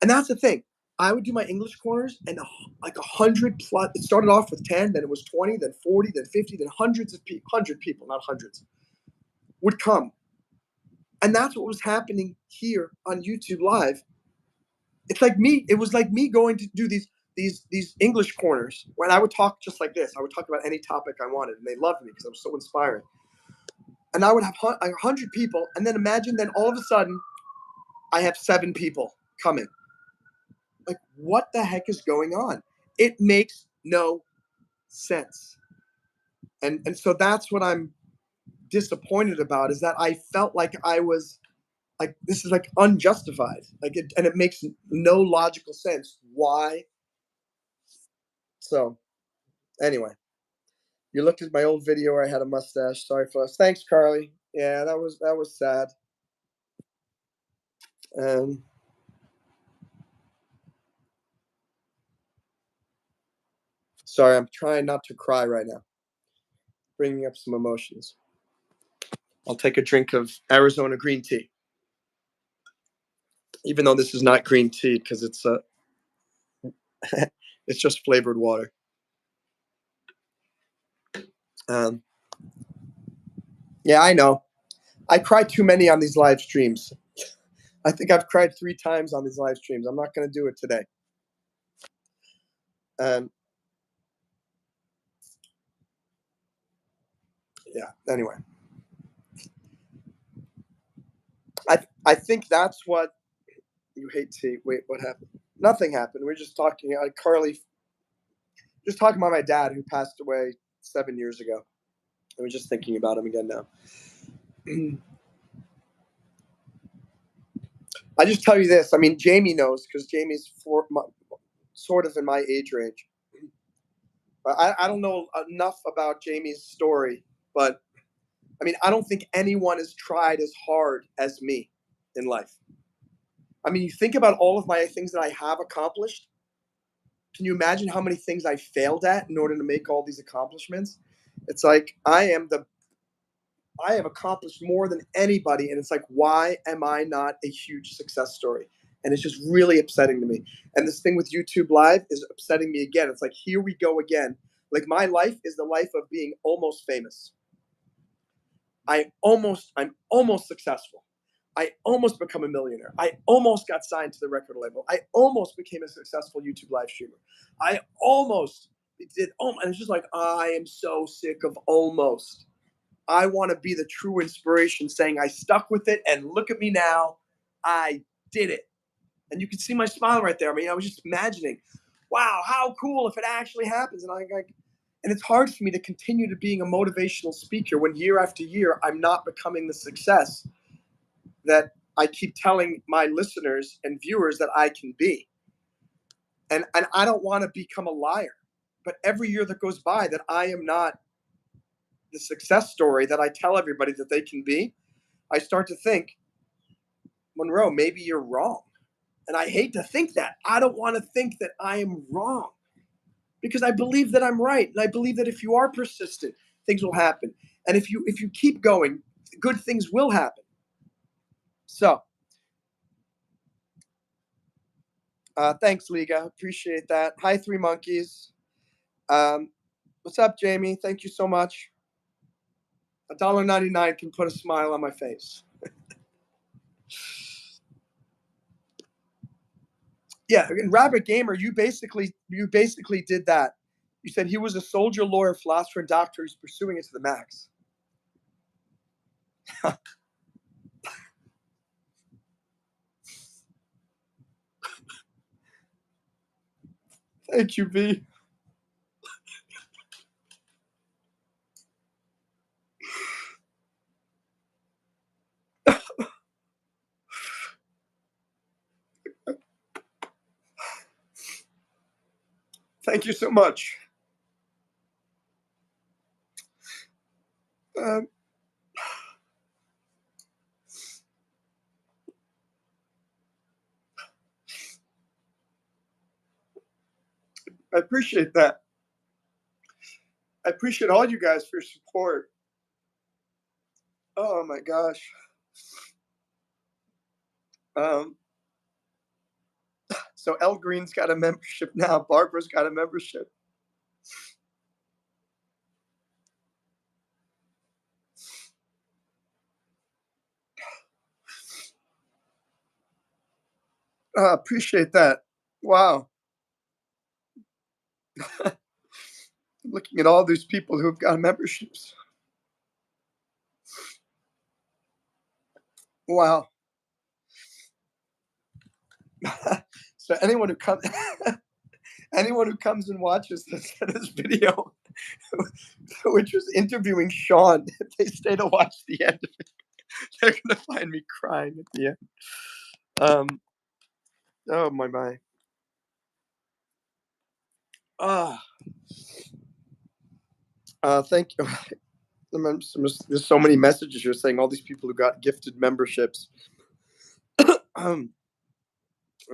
Speaker 1: And that's the thing. I would do my English corners, and like 100 plus. It started off with 10, then it was 20, then 40, then 50, then hundreds of people, 100 people, not hundreds, would come. And that's what was happening here on YouTube Live. It's like me. It was like me going to do these English corners when I would talk just like this. I would talk about any topic I wanted, and they loved me because I was so inspiring. And I would have 100 people, and then imagine, then all of a sudden, I have 7 people coming. Like, what the heck is going on? It makes no sense. And so that's what I'm disappointed about, is that I felt like I was like, this is like unjustified. Like, and it makes no logical sense. Why? So anyway, you looked at my old video where I had a mustache. Sorry for us. Thanks, Carly. Yeah, that was sad. Sorry, I'm trying not to cry right now. Bringing up some emotions. I'll take a drink of Arizona green tea, even though this is not green tea because it's just flavored water. Um, yeah, I know. I cry too many on these live streams. I think I've cried 3 times on these live streams. I'm not going to do it today. Yeah. Anyway, I think that's what you hate tea. Wait, what happened? Nothing happened. We're just talking. Carly, just talking about my dad who passed away 7 years ago. I was just thinking about him again now. I just tell you this. I mean, Jamie knows because Jamie's sort of in my age range. I don't know enough about Jamie's story, but I mean, I don't think anyone has tried as hard as me in life. I mean, you think about all of my things that I have accomplished. Can you imagine how many things I failed at in order to make all these accomplishments? It's like I have accomplished more than anybody, and it's like, why am I not a huge success story? And it's just really upsetting to me. And this thing with YouTube Live is upsetting me again. It's like, here we go again. Like, my life is the life of being almost famous. I'm almost successful. I almost become a millionaire. I almost got signed to the record label. I almost became a successful YouTube live streamer. I almost did. And it's just like, I am so sick of almost. I want to be the true inspiration, saying I stuck with it, and look at me now. I did it. And you can see my smile right there. I mean, I was just imagining, wow, how cool if it actually happens. And it's hard for me to continue to being a motivational speaker when year after year I'm not becoming the success that I keep telling my listeners and viewers that I can be. And I don't want to become a liar. But every year that goes by that I am not the success story that I tell everybody that they can be, I start to think, Monroe, maybe you're wrong. And I hate to think that. I don't want to think that I am wrong, because I believe that I'm right. And I believe that if you are persistent, things will happen. And if you keep going, good things will happen. So thanks, Liga. Appreciate that. Hi, Three Monkeys. What's up, Jamie? Thank you so much. $1.99 can put a smile on my face. Yeah, and Rabbit Gamer, you basically did that. You said he was a soldier, lawyer, philosopher, and doctor who's pursuing it to the max. Thank you, V. Thank you so much. Um, I appreciate that. I appreciate all you guys for your support. Oh my gosh. Um, so El Green's got a membership now. Barbara's got a membership. Appreciate that. Wow. Looking at all these people who've got memberships. Wow. So anyone who comes and watches this video, which was interviewing Sean, if they stay to watch the end of it, they're gonna find me crying at the end. Oh my. Ah, thank you. There's so many messages here saying all these people who got gifted memberships. um,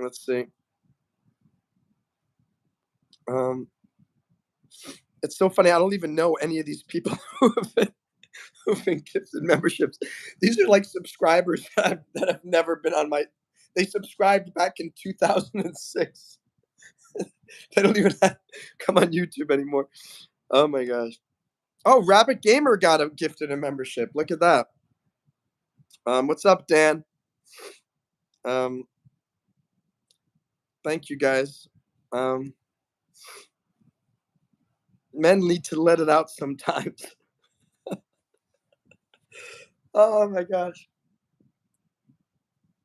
Speaker 1: let's see. Um, it's so funny. I don't even know any of these people who've been gifted memberships. These are like subscribers that have never been on my. They subscribed back in 2006. They don't even come on YouTube anymore. Oh my gosh. Oh, Rabbit Gamer got a gifted a membership. Look at that. What's up, Dan? Um, thank you guys. Um, Men need to let it out sometimes. Oh my gosh.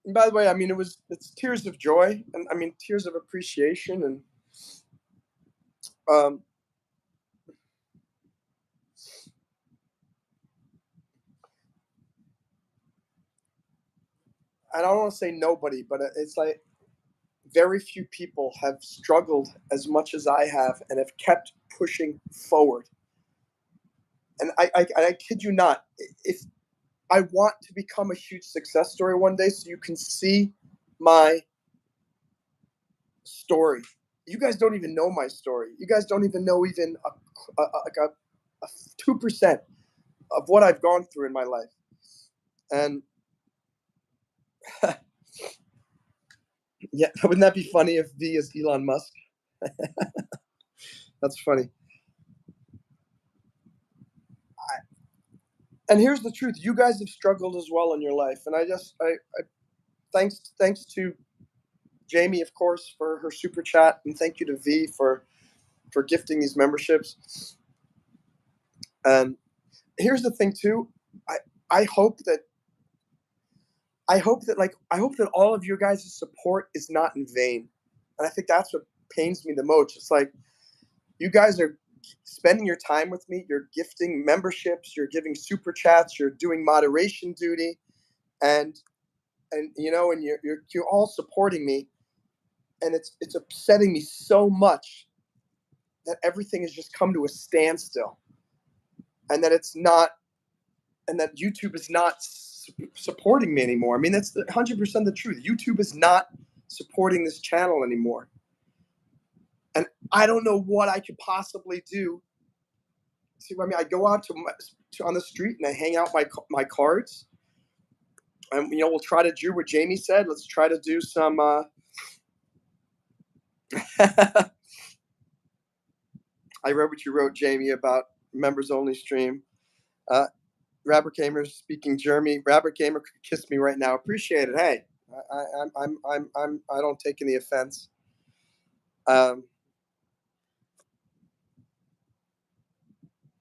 Speaker 1: And by the way, I mean it's tears of joy and I mean tears of appreciation and um I don't want to say nobody, but it's like very few people have struggled as much as I have and have kept pushing forward. And I kid you not, if I want to become a huge success story one day so you can see my story. You guys don't even know my story. You guys don't even know even like a 2% of what I've gone through in my life. And yeah, wouldn't that be funny if V is Elon Musk? That's funny. And here's the truth: you guys have struggled as well in your life, and I thanks to Jamie, of course, for her super chat, and thank you to V for gifting these memberships. And here's the thing too, I I hope that I hope that all of your guys' support is not in vain, and I think that's what pains me the most. It's like you guys are spending your time with me. You're gifting memberships. You're giving super chats. You're doing moderation duty, and and you're all supporting me, and it's upsetting me so much that everything has just come to a standstill, and that it's not, and that YouTube is not supporting me anymore. I mean, that's 100% the truth. YouTube is not supporting this channel anymore, and I don't know what I could possibly do. See what I mean? I go out on the street and I hang out my cards, and we'll try to do what Jamie said. Let's try to do some. I read what you wrote, Jamie, about members only stream. Uh, Rapper Gamer speaking Jeremy. Rapper Gamer could kiss me right now. Appreciate it. Hey, I don't take any offense. Um,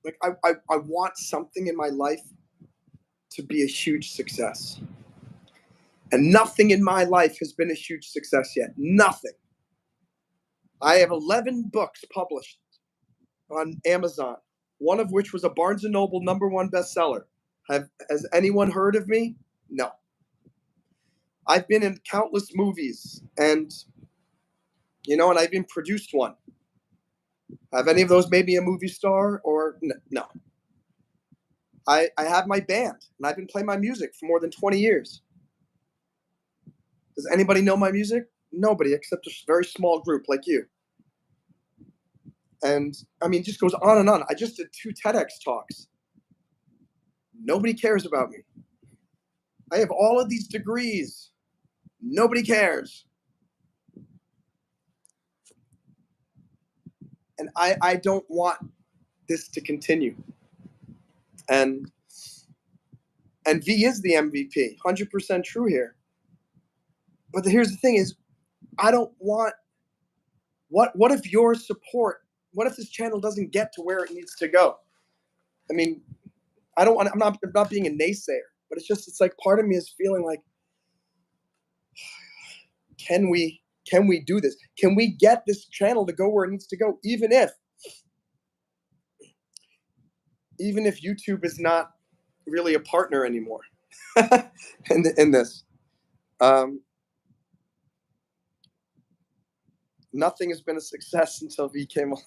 Speaker 1: like I want something in my life to be a huge success, and nothing in my life has been a huge success yet. Nothing. I have 11 books published on Amazon, one of which was a Barnes and Noble #1 bestseller. Has anyone heard of me? No. I've been in countless movies, and and I've even produced one. Have any of those made me a movie star or no? I have my band and I've been playing my music for more than 20 years. Does anybody know my music? Nobody except a very small group like you. And I mean, it just goes on and on. I just did 2 TEDx talks. Nobody cares about me. I have all of these degrees. Nobody cares. And I don't want this to continue. And V is the MVP, 100% true here. But here's the thing is, I don't want, what if your support, what if this channel doesn't get to where it needs to go? I mean, I don't want, I'm not being a naysayer, but it's like part of me is feeling like, can we do this? Can we get this channel to go where it needs to go, even if YouTube is not really a partner anymore in this? Nothing has been a success until V came along.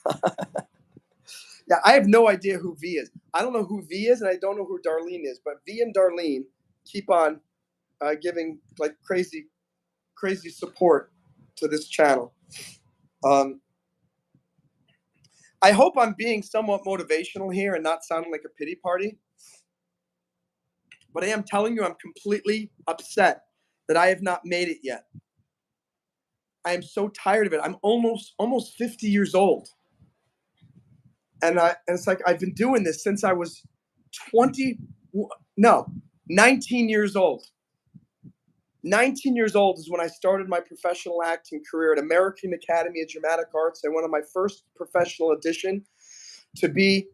Speaker 1: Yeah, I have no idea who V is. I don't know who V is, and I don't know who Darlene is. But V and Darlene keep on giving like crazy support to this channel. I hope I'm being somewhat motivational here and not sounding like a pity party. But I am telling you, I'm completely upset that I have not made it yet. I am so tired of it. I'm almost 50 years old. And it's like I've been doing this since I was 19 years old. 19 years old is when I started my professional acting career at American Academy of Dramatic Arts. I went on my first professional audition to be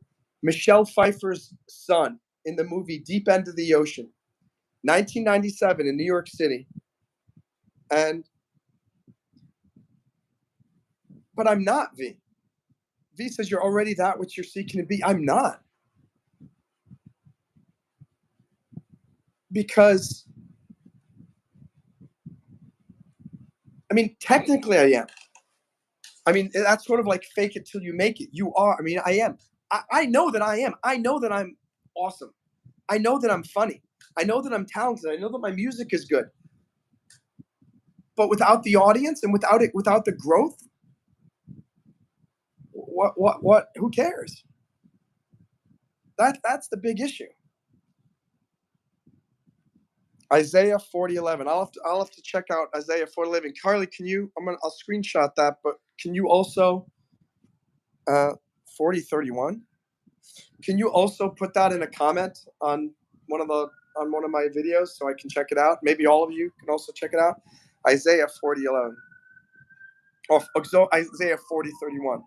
Speaker 1: Michelle Pfeiffer's son in the movie Deep End of the Ocean, 1997 in New York City. But I'm not V. V says you're already that which you're seeking to be. I'm not. Because, I mean, technically I am. I mean, that's sort of like fake it till you make it. You are. I mean, I am. I know that I am. I know that I'm awesome. I know that I'm funny. I know that I'm talented. I know that my music is good. But without the audience and without the growth, what? Who cares? That's the big issue. Isaiah 40:11. I'll have to check out Isaiah 40:11. Carly, can you? I'll screenshot that. But can you also 40:31? Can you also put that in a comment on one of my videos so I can check it out? Maybe all of you can also check it out. Isaiah 40:11. Oh, so Isaiah 40:31.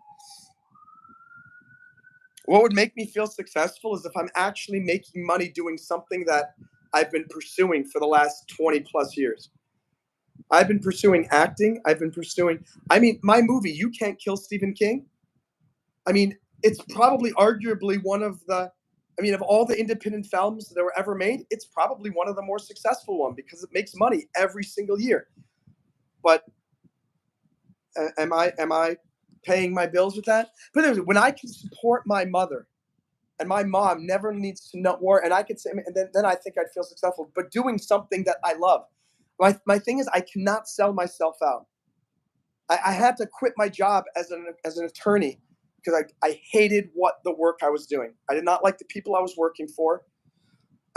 Speaker 1: What would make me feel successful is if I'm actually making money doing something that I've been pursuing for the last 20 plus years. I've been pursuing acting. I mean, my movie, You Can't Kill Stephen King. I mean, it's probably arguably one of the, of all the independent films that were ever made, it's probably one of the more successful ones because it makes money every single year. But am I paying my bills with that? But when I can support my mother and my mom never needs to know more, and I could say, and then I think I'd feel successful. But doing something that I love. My thing is I cannot sell myself out. I had to quit my job as an attorney because I hated the work I was doing. I did not like the people I was working for.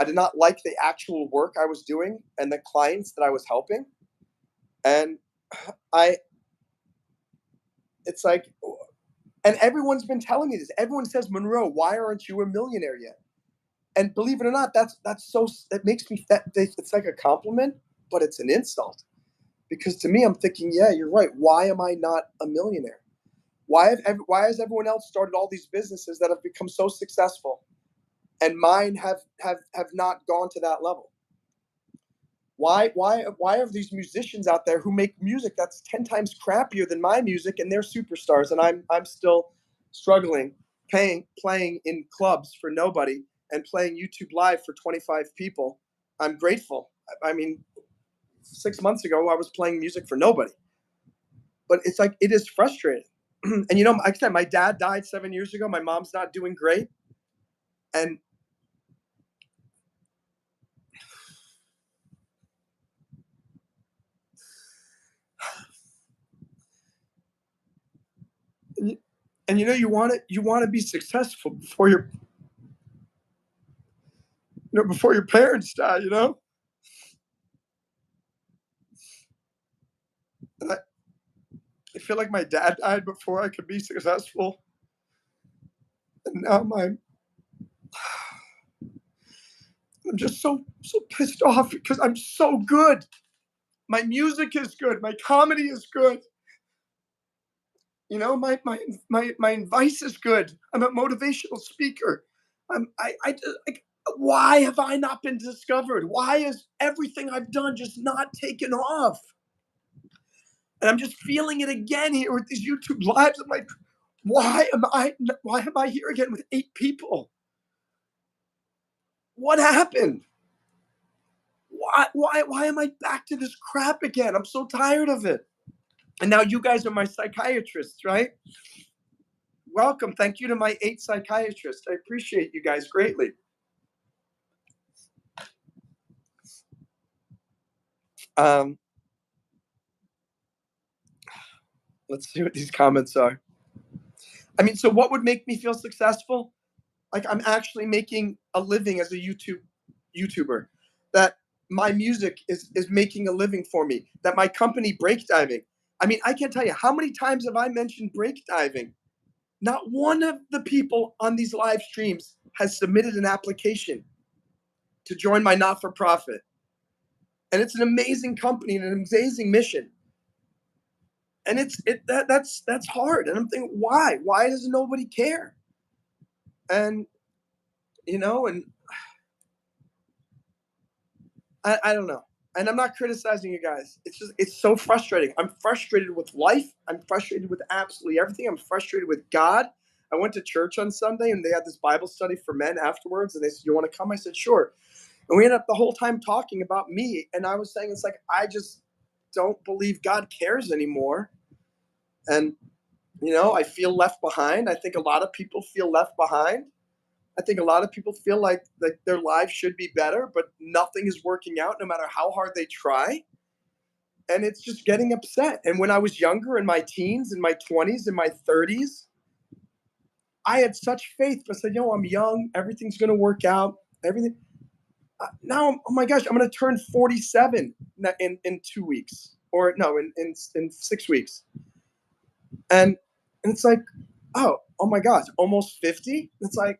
Speaker 1: I did not like the actual work I was doing and the clients that I was helping. And it's like, and everyone's been telling me this. Everyone says, Monroe, why aren't you a millionaire yet? And believe it or not, that makes me, it's like a compliment, but it's an insult. Because to me, I'm thinking, yeah, you're right. Why am I not a millionaire? Why has everyone else started all these businesses that have become so successful, and mine have not gone to that level? Why are these musicians out there who make music that's 10 times crappier than my music, and they're superstars, and I'm still struggling, playing in clubs for nobody and playing YouTube Live for 25 people? I'm grateful. I mean, 6 months ago, I was playing music for nobody. But it's like, it is frustrating. And like I said, my dad died 7 years ago. My mom's not doing great. And you want to be successful before your parents die, And I feel like my dad died before I could be successful. And now I'm just so pissed off because I'm so good. My music is good. My comedy is good. My advice is good. I'm a motivational speaker. I just like, why have I not been discovered? Why is everything I've done just not taken off? And I'm just feeling it again here with these YouTube lives. I'm like, why am I here again with 8 people? What happened? Why am I back to this crap again? I'm so tired of it. And now you guys are my psychiatrists, right? Welcome. Thank you to my 8 psychiatrists. I appreciate you guys greatly. Let's see what these comments are. I mean, so what would make me feel successful? Like I'm actually making a living as a YouTuber. That my music is making a living for me. That my company break diving. I mean, I can't tell you how many times have I mentioned break diving. Not one of the people on these live streams has submitted an application to join my not-for-profit. And it's an amazing company and an amazing mission. And that's hard. And I'm thinking, why? Why does nobody care? And and I don't know. And I'm not criticizing you guys. It's so frustrating. I'm frustrated with life. I'm frustrated with absolutely everything. I'm frustrated with God. I went to church on Sunday and they had this Bible study for men afterwards. And they said, "You want to come?" I said, "Sure." And we ended up the whole time talking about me. And I was saying, it's like, I just don't believe God cares anymore. And, I feel left behind. I think a lot of people feel left behind. I think a lot of people feel like their lives should be better, but nothing is working out no matter how hard they try. And it's just getting upset. And when I was younger, in my teens, in my 20s, in my 30s, I had such faith. But I said, I'm young. Everything's going to work out. Everything. Now, oh my gosh, I'm going to turn 47 in 2 weeks. Or no, in 6 weeks. And it's like, oh my gosh, almost 50? It's like,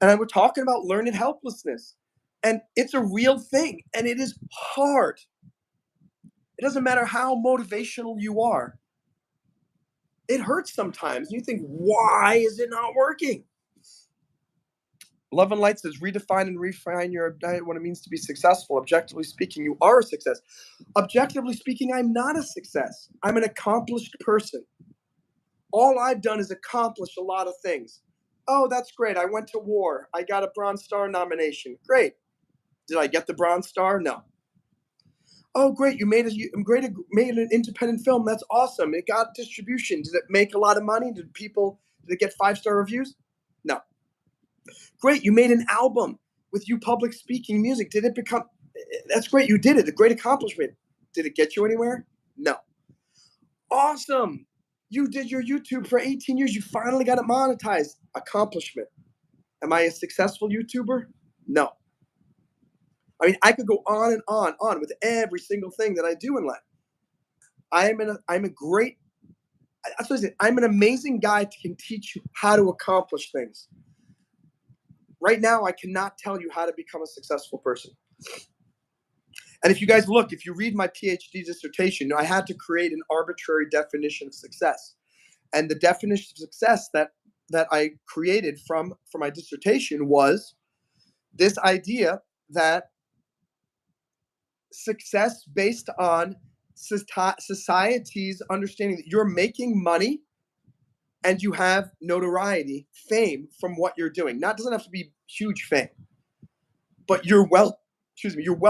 Speaker 1: and we're talking about learned helplessness. And it's a real thing. And it is hard. It doesn't matter how motivational you are. It hurts sometimes. You think, why is it not working? Love and Light says, redefine and refine your diet what it means to be successful. Objectively speaking, you are a success. Objectively speaking, I'm not a success. I'm an accomplished person. All I've done is accomplish a lot of things. Oh, that's great. I went to war. I got a Bronze Star nomination. Great. Did I get the Bronze Star? No. Oh, great. You made an independent film. That's awesome. It got distribution. Did it make a lot of money? Did it get 5-star reviews? No. Great. You made an album with you public speaking music. Did it become, that's great. You did it. A great accomplishment. Did it get you anywhere? No. Awesome. You did your YouTube for 18 years. You finally got it monetized. Accomplishment. Am I a successful YouTuber? No. I mean, I could go on and on with every single thing that I do in life. I'm a great, that's what I said. I'm an amazing guy that can teach you how to accomplish things. Right now, I cannot tell you how to become a successful person. And if you read my PhD dissertation, I had to create an arbitrary definition of success. And the definition of success that I created for my dissertation was this idea that success based on society's understanding that you're making money and you have notoriety, fame from what you're doing. Now, it doesn't have to be huge fame, but you're well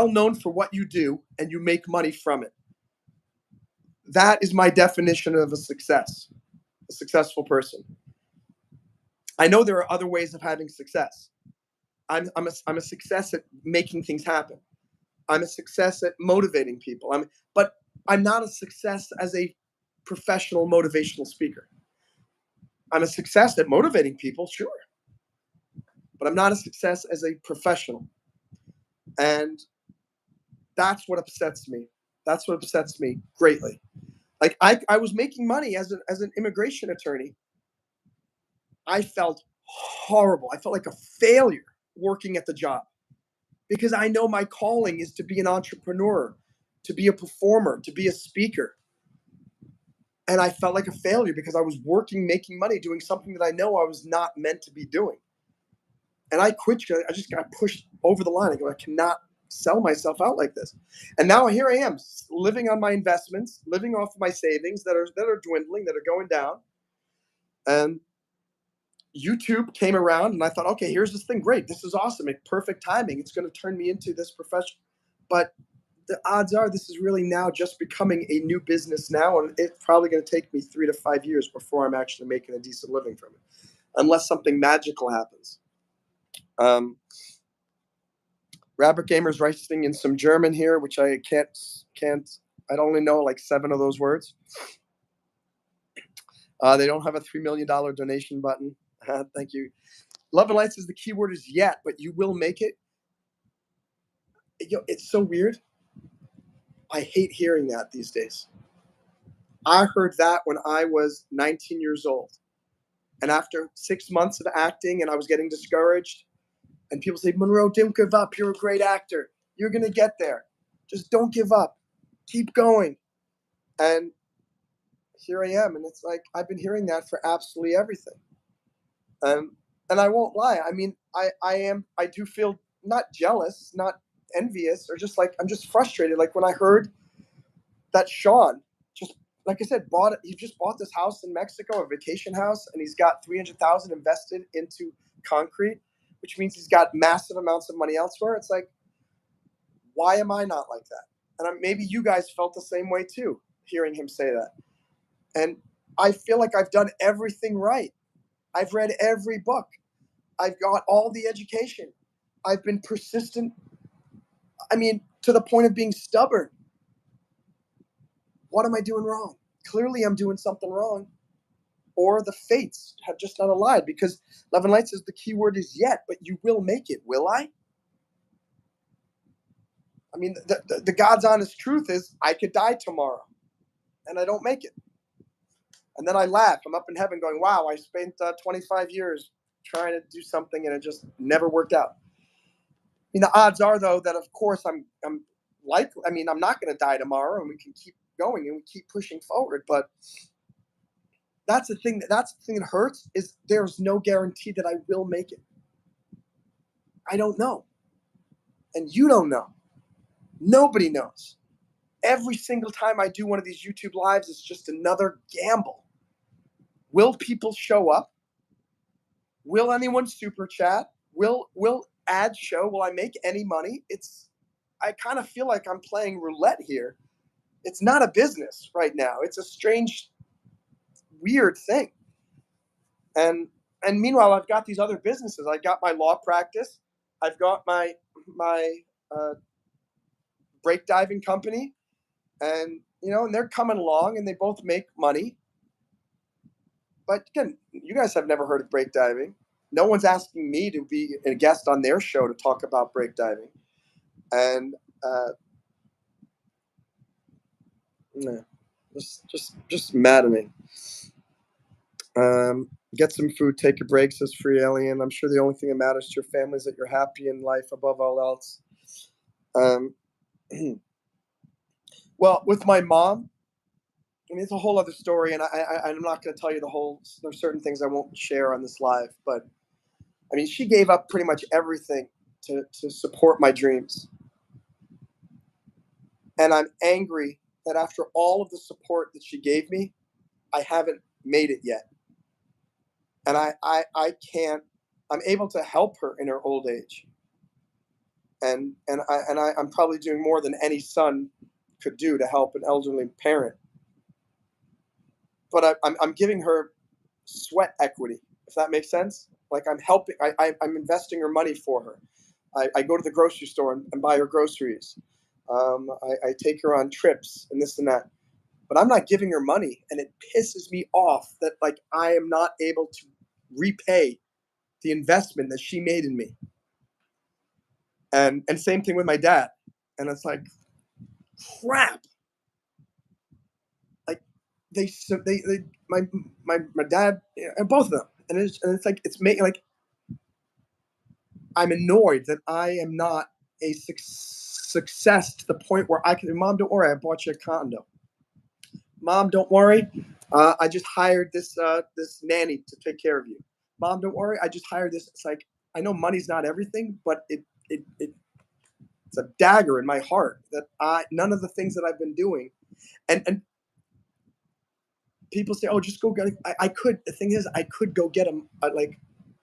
Speaker 1: known for what you do and you make money from it. That is my definition of a success. a successful person. I know there are other ways of having success. I'm a success at making things happen. I'm a success at motivating people. But I'm not a success as a professional motivational speaker. I'm a success at motivating people, sure, but I'm not a success as a professional. And that's what upsets me. That's what upsets me greatly. Like I was making money as an immigration attorney. I felt horrible. I felt like a failure working at the job because I know my calling is to be an entrepreneur, to be a performer, to be a speaker. And I felt like a failure because I was working, making money, doing something that I know I was not meant to be doing. And I quit because I just got pushed over the line. I go, I cannot sell myself out like this. And now here I am, living on my investments, living off of my savings that are dwindling, that are going down. And YouTube came around, and I thought, okay, here's this thing. Great, this is awesome. It's perfect timing. It's going to turn me into this profession. But the odds are this is really now just becoming a new business now, and it's probably going to take me 3 to 5 years before I'm actually making a decent living from it, unless something magical happens. Rabbit Gamer's writing in some German here, which I can't. I only know like 7 of those words. They don't have a $3 million donation button. Thank you. Love and Light says the keyword is yet, but you will make it. It's so weird. I hate hearing that these days. I heard that when I was 19 years old. And after 6 months of acting and I was getting discouraged, and people say, Monroe, don't give up. You're a great actor. You're going to get there. Just don't give up. Keep going. And here I am. And it's like, I've been hearing that for absolutely everything. And I won't lie. I mean, I do feel not jealous, not envious, or just like, I'm just frustrated. Like when I heard that Sean just, like I said, he just bought this house in Mexico, a vacation house, and he's got 300,000 invested into Concreit, which means he's got massive amounts of money elsewhere. It's like, why am I not like that? And maybe you guys felt the same way too, hearing him say that. And I feel like I've done everything right. I've read every book. I've got all the education. I've been persistent. I mean, to the point of being stubborn. What am I doing wrong? Clearly, I'm doing something wrong. Or the fates have just not aligned, because Love and Light says the key word is yet, but you will make it. Will I? I mean, the God's honest truth is I could die tomorrow and I don't make it. And then I laugh. I'm up in heaven going, wow, I spent 25 years trying to do something and it just never worked out. I mean, the odds are, though, that of course I'm not going to die tomorrow, and we can keep going and we keep pushing forward. But that's the thing that hurts, is there's no guarantee that I will make it. I don't know. And you don't know. Nobody knows. Every single time I do one of these YouTube lives, it's just another gamble. Will people show up? Will anyone super chat? Will ads show? Will I make any money? I kind of feel like I'm playing roulette here. It's not a business right now. It's a strange, weird thing. And meanwhile, I've got these other businesses. I got my law practice. I've got my break diving company, and and they're coming along, and they both make money. But again, you guys have never heard of break diving. No one's asking me to be a guest on their show to talk about break diving. And just maddening. Get some food, take a break, says Free Alien. I'm sure the only thing that matters to your family is that you're happy in life above all else. Well, with my mom, I mean, it's a whole other story, and I'm not going to tell you the whole. There's certain things I won't share on this live, but I mean, she gave up pretty much everything to support my dreams. And I'm angry that after all of the support that she gave me, I haven't made it yet. And I can't. I'm able to help her in her old age. And I'm probably doing more than any son could do to help an elderly parent. But I'm giving her sweat equity, if that makes sense. Like I'm helping, I'm investing her money for her. I go to the grocery store and buy her groceries. I take her on trips and this and that. But I'm not giving her money, and it pisses me off that like I am not able to repay the investment that she made in me. And same thing with my dad. And it's like crap. Like they my dad and both of them, and it's like it's making like I'm annoyed that I am not a success to the point where I can. Mom, don't worry, I bought you a condo. Mom, don't worry, I just hired this nanny to take care of you. Mom, don't worry, I just hired this. It's like I know money's not everything, but it's a dagger in my heart that I none of the things that I've been doing, and people say, oh, just go get. I could. The thing is, I could go get like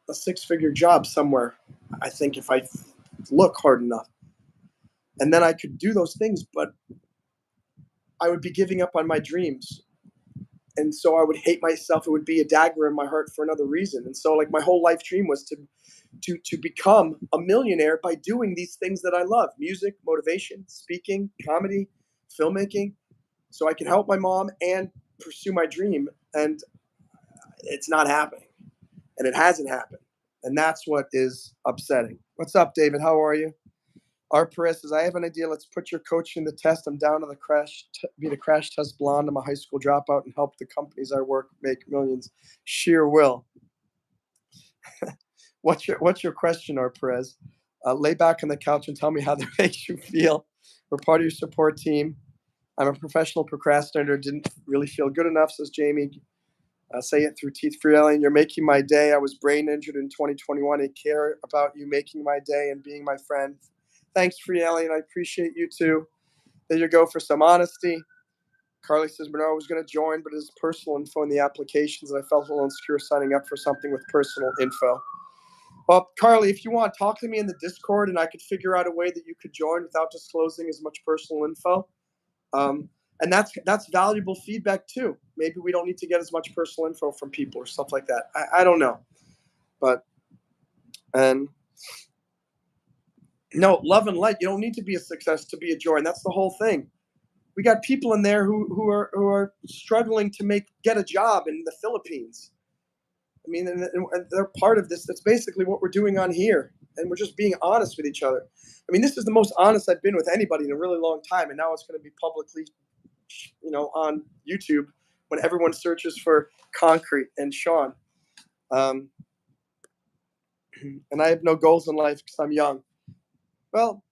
Speaker 1: a 6-figure job somewhere. I think if I look hard enough, and then I could do those things, but I would be giving up on my dreams. And so I would hate myself. It would be a dagger in my heart for another reason. And so like my whole life dream was to become a millionaire by doing these things that I love: music, motivation, speaking, comedy, filmmaking, so I can help my mom and pursue my dream. And it's not happening. And it hasn't happened. And that's what is upsetting. What's up, David? How are you? R. Perez says, I have an idea. Let's put your coaching the test. I'm down to be the crash test blonde. I'm a high school dropout and help the companies I work make millions. Sheer will. What's your question, R. Perez? Lay back on the couch and tell me how that makes you feel. We're part of your support team. I'm a professional procrastinator. Didn't really feel good enough, says Jamie. Say it through teeth for yelling. You're making my day. I was brain injured in 2021. I care about you making my day and being my friend. Thanks for yelling. I appreciate you too. There you go for some honesty. Carly says, Monroe was going to join, but his personal info in the applications, and I felt a little insecure signing up for something with personal info. Well, Carly, if you want, talk to me in the Discord, and I could figure out a way that you could join without disclosing as much personal info. And that's valuable feedback too. Maybe we don't need to get as much personal info from people or stuff like that. I don't know, but and no, love and light. You don't need to be a success to be a joy, and that's the whole thing. We got people in there who are struggling to get a job in the Philippines. I mean, and they're part of this. That's basically what we're doing on here, and we're just being honest with each other. I mean, this is the most honest I've been with anybody in a really long time, and now it's going to be publicly, on YouTube when everyone searches for Concreit and Sean. And I have no goals in life because I'm young. Well,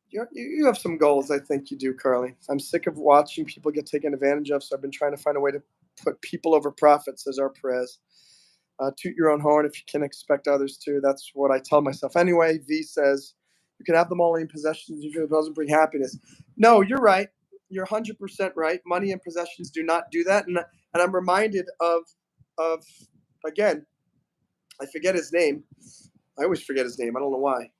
Speaker 1: you have some goals. I think you do, Carly. I'm sick of watching people get taken advantage of, so I've been trying to find a way to put people over profit, says our Perez. Toot your own horn if you can expect others to. That's what I tell myself. Anyway, V says, you can have them all in possessions if it doesn't bring happiness. No, you're right. You're 100% right. Money and possessions do not do that. And I'm reminded of again, I forget his name. I always forget his name. I don't know why.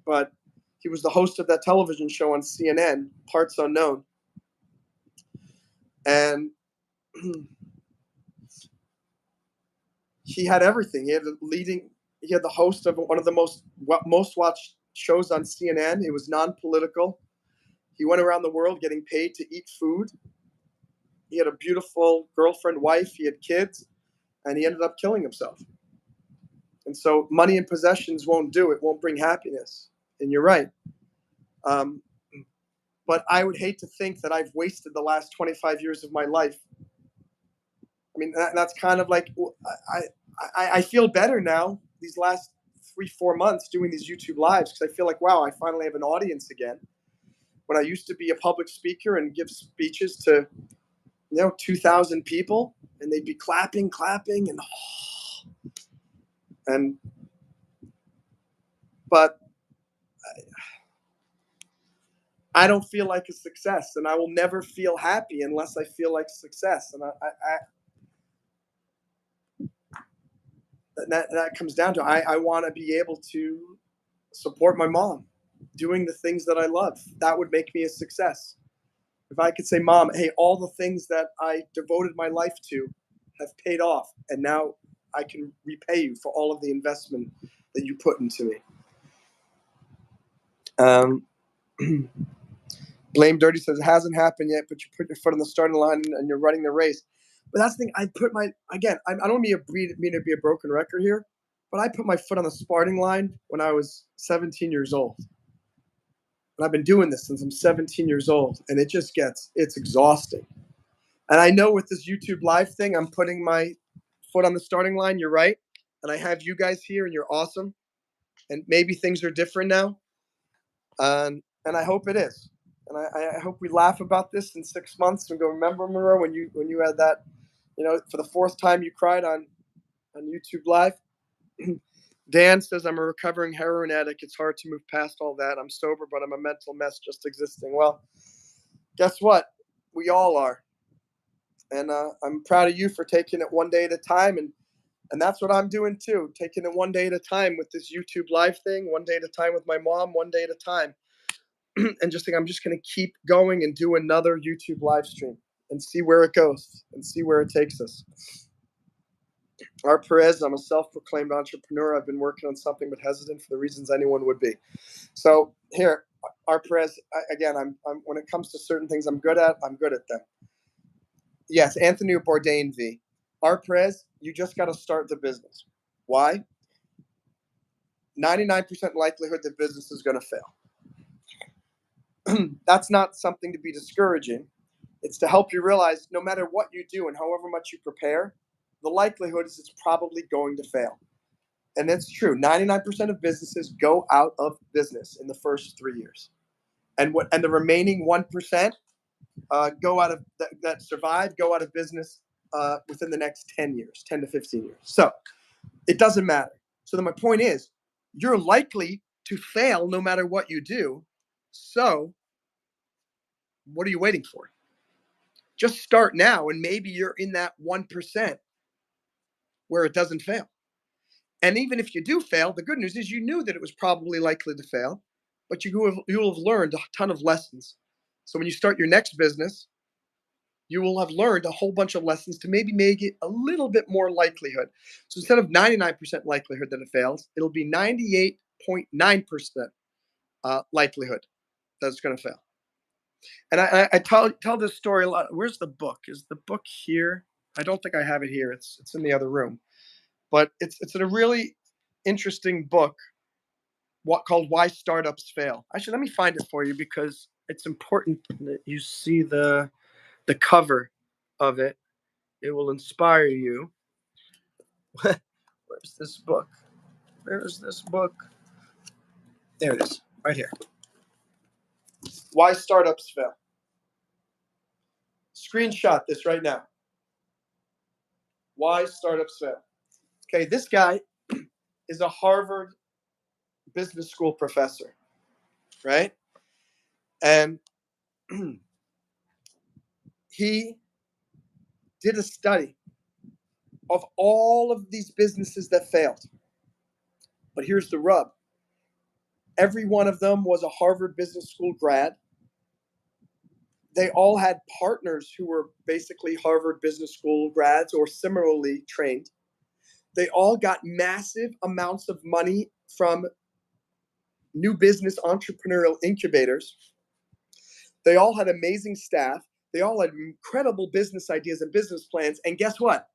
Speaker 1: But he was the host of that television show on CNN, Parts Unknown. And he had everything. He had the host of one of the most watched shows on CNN. It was non-political. He went around the world getting paid to eat food. He had a beautiful girlfriend, wife. He had kids, and he ended up killing himself. And so money and possessions won't do it. Won't bring happiness. And you're right. But I would hate to think that I've wasted the last 25 years of my life. I mean, that's kind of like I feel better now these last 3-4 months doing these YouTube lives because I feel like, wow, I finally have an audience again. When I used to be a public speaker and give speeches to 2,000 people, and they'd be clapping, but I don't feel like a success, and I will never feel happy unless I feel like success. And that comes down to I want to be able to support my mom doing the things that I love. That would make me a success. If I could say, Mom, hey, all the things that I devoted my life to have paid off, and now I can repay you for all of the investment that you put into me. Blame Dirty says it hasn't happened yet, but you put your foot on the starting line and you're running the race. But that's the thing. I don't mean to be a broken record here, but I put my foot on the starting line when I was 17 years old. And I've been doing this since I'm 17 years old, and it's exhausting. And I know with this YouTube live thing, I'm putting my foot on the starting line. You're right. And I have you guys here, and you're awesome. And maybe things are different now. And I hope it is. And I hope we laugh about this in 6 months and go, remember, Monroe, when you had that, for the fourth time you cried on YouTube Live? Dan says, I'm a recovering heroin addict. It's hard to move past all that. I'm sober, but I'm a mental mess just existing. Well, guess what? We all are. And I'm proud of you for taking it one day at a time. And that's what I'm doing too, taking it one day at a time with this YouTube Live thing, one day at a time with my mom, one day at a time. And just think, I'm just going to keep going and do another YouTube live stream and see where it goes and see where it takes us. Art Perez, I'm a self-proclaimed entrepreneur. I've been working on something but hesitant for the reasons anyone would be. So here, Art Perez, I'm when it comes to certain things I'm good at them. Yes, Anthony Bourdain V. Art Perez, you just got to start the business. Why? 99% likelihood the business is going to fail. That's not something to be discouraging. It's to help you realize no matter what you do and however much you prepare, the likelihood is it's probably going to fail. And that's true. 99% of businesses go out of business in the first 3 years. And the remaining 1% go out of that survive, go out of business within the next 10 years, 10 to 15 years. So it doesn't matter. So then my point is, you're likely to fail no matter what you do. So what are you waiting for? Just start now, and maybe you're in that 1% where it doesn't fail. And even if you do fail, the good news is you knew that it was probably likely to fail, but you will have learned a ton of lessons. So when you start your next business, you will have learned a whole bunch of lessons to maybe make it a little bit more likelihood. So instead of 99% likelihood that it fails, it'll be 98.9% likelihood that it's going to fail. And I tell this story a lot. Where's the book? Is the book here? I don't think I have it here. It's in the other room. But it's a really interesting book called Why Startups Fail. Actually, let me find it for you because it's important that you see the cover of it. It will inspire you. Where's this book? Where's this book? There it is, right here. Why Startups Fail. Screenshot this right now. Why Startups Fail. Okay, this guy is a Harvard business school professor, right? And he did a study of all of these businesses that failed. But here's the rub. Every one of them was a Harvard Business School grad. They all had partners who were basically Harvard Business School grads or similarly trained. They all got massive amounts of money from new business entrepreneurial incubators. They all had amazing staff. They all had incredible business ideas and business plans. And guess what?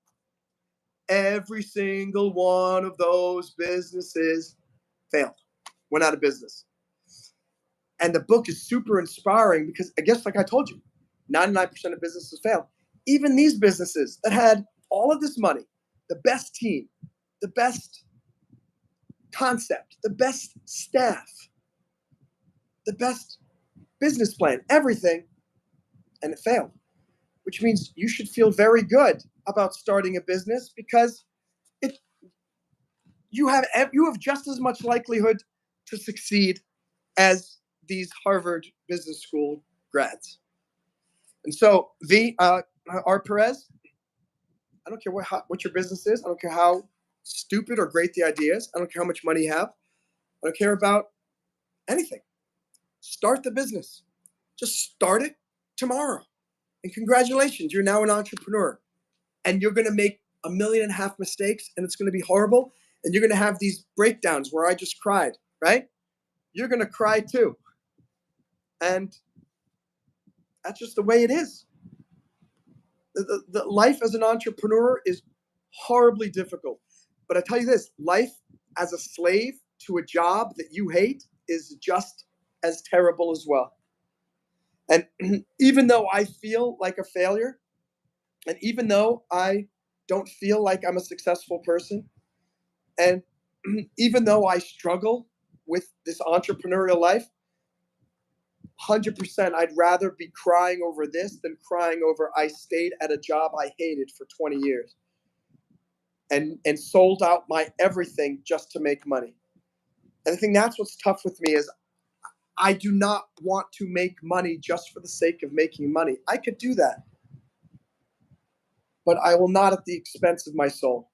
Speaker 1: Every single one of those businesses failed, went out of business. And the book is super inspiring because I guess, like I told you, 99% of businesses fail. Even these businesses that had all of this money, the best team, the best concept, the best staff, the best business plan, everything, and it failed. Which means you should feel very good about starting a business because you have just as much likelihood to succeed as these Harvard Business School grads. And so, R. Perez, I don't care what your business is. I don't care how stupid or great the idea is. I don't care how much money you have. I don't care about anything. Start the business. Just start it tomorrow. And congratulations, you're now an entrepreneur. and you're going to make 1.5 million mistakes, and it's going to be horrible, and you're going to have these breakdowns where I just cried, right? You're going to cry too. And that's just the way it is. The life as an entrepreneur is horribly difficult. But I tell you this, life as a slave to a job that you hate is just as terrible as well. And even though I feel like a failure, and even though I don't feel like I'm a successful person, and even though I struggle with this entrepreneurial life, 100% I'd rather be crying over this than crying over I stayed at a job I hated for 20 years and sold out my everything just to make money. And I think that's what's tough with me is I do not want to make money just for the sake of making money. I could do that, but I will not at the expense of my soul.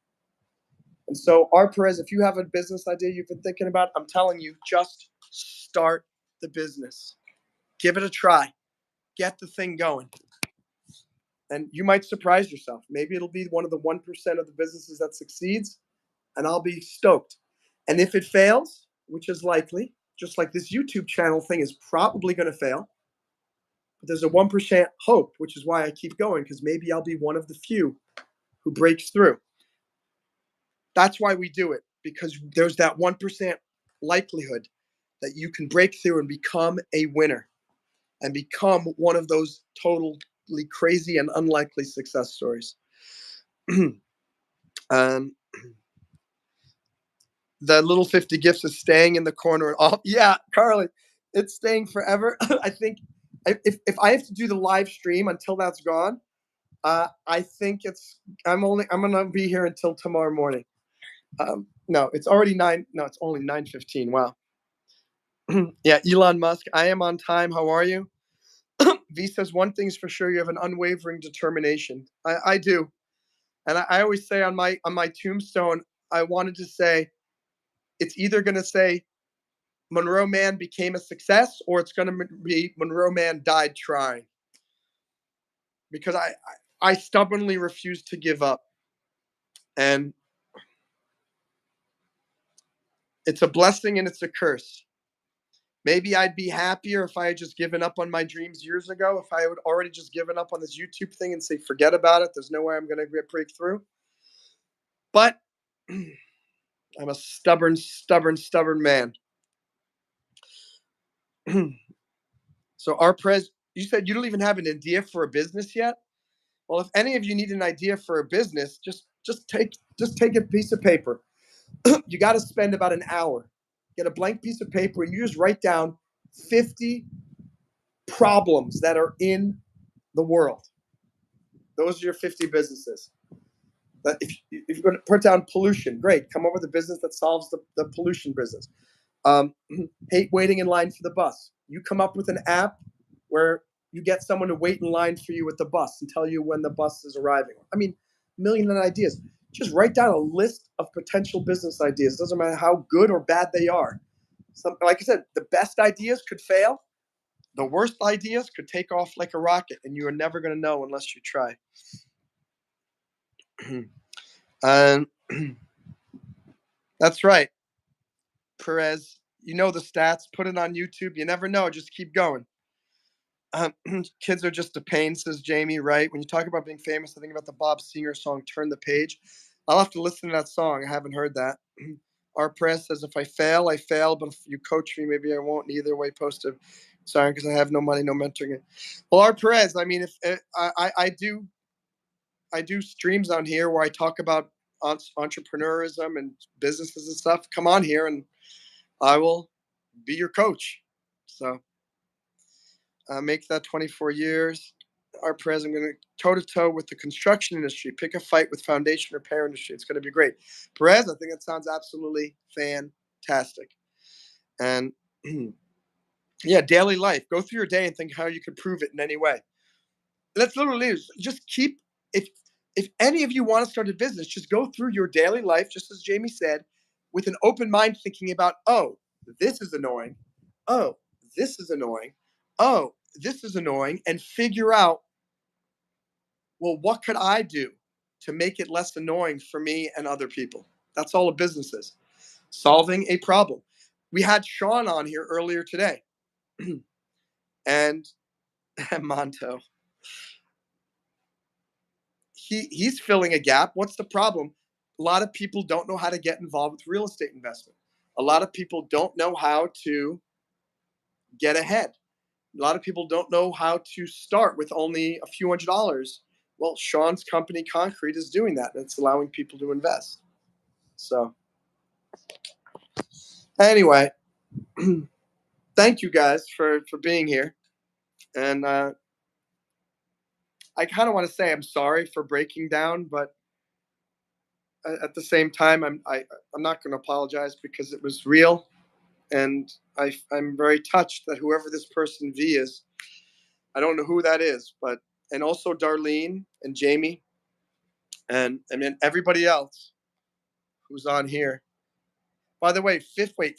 Speaker 1: And so, R. Perez, if you have a business idea you've been thinking about, I'm telling you, just start the business. Give it a try. Get the thing going. And you might surprise yourself. Maybe it'll be one of the 1% of the businesses that succeeds, and I'll be stoked. And if it fails, which is likely, just like this YouTube channel thing is probably going to fail, but there's a 1% hope, which is why I keep going, because maybe I'll be one of the few who breaks through. That's why we do it, because there's that 1% likelihood that you can break through and become a winner and become one of those totally crazy and unlikely success stories. um, the little 50 gifts is staying in the corner. Oh, yeah, Carly, it's staying forever. I think if I have to do the live stream until that's gone, I think I'm gonna be here until tomorrow morning. No, it's already 9. No, it's only 9:15. Wow. Yeah, Elon Musk. I am on time. How are you? V says one thing's for sure: you have an unwavering determination. I do, and I always say on my tombstone, I wanted to say it's either going to say Monroe Mann became a success, or it's going to be Monroe Mann died trying, because I stubbornly refuse to give up, and it's a blessing and it's a curse. Maybe I'd be happier if I had just given up on my dreams years ago. If I had already just given up on this YouTube thing and say, forget about it. There's no way I'm going to break through. But I'm a stubborn, stubborn, stubborn man. So, our you said you don't even have an idea for a business yet. Well, if any of you need an idea for a business, just take a piece of paper. You got to spend about an hour. Get a blank piece of paper and you just write down 50 problems that are in the world. Those are your 50 businesses. But if you're going to put down pollution, great. Come up with a business that solves the pollution business. Hate waiting in line for the bus. You come up with an app where you get someone to wait in line for you at the bus and tell you when the bus is arriving. I mean, a million ideas. Just write down a list of potential business ideas. Doesn't matter how good or bad they are. Like I said, the best ideas could fail. The worst ideas could take off like a rocket, and you are never going to know unless you try. And that's right, Perez. You know the stats. Put it on YouTube. You never know. Just keep going. Kids are just a pain, says Jamie. Right? When you talk about being famous, I think about the Bob Seger song "Turn the Page." I'll have to listen to that song. I haven't heard that. Our press says, if I fail, I fail. But if you coach me, maybe I won't. Either way, post it. Sorry, because I have no money, no mentoring. Well, our Perez, I mean, if I do streams on here where I talk about entrepreneurism and businesses and stuff. Come on here, and I will be your coach. So make that 24 years. Our president, I'm going to toe to toe with the construction industry. Pick a fight with foundation repair industry. It's going to be great. Perez, I think that sounds absolutely fantastic. And yeah, daily life. Go through your day and think how you can prove it in any way. That's literally just keep if any of you want to start a business, just go through your daily life, just as Jamie said, with an open mind, thinking about, oh, this is annoying. Oh, this is annoying. Oh, this is annoying. And figure out, well, what could I do to make it less annoying for me and other people. That's all a business is. Solving a problem. We had Sean on here earlier today. And Monto, he's filling a gap. What's the problem? A lot of people don't know how to get involved with real estate investment. A lot of people don't know how to get ahead. A lot of people don't know how to start with only a few $100s. Well, Sean's company Concreit is doing that, and it's allowing people to invest. So anyway, thank you guys for being here. And I kind of want to say I'm sorry for breaking down, but at the same time, I'm not going to apologize because it was real, and I'm very touched that whoever this person V is, I don't know who that is, but and also Darlene and Jamie, and then everybody else who's on here. By the way, 50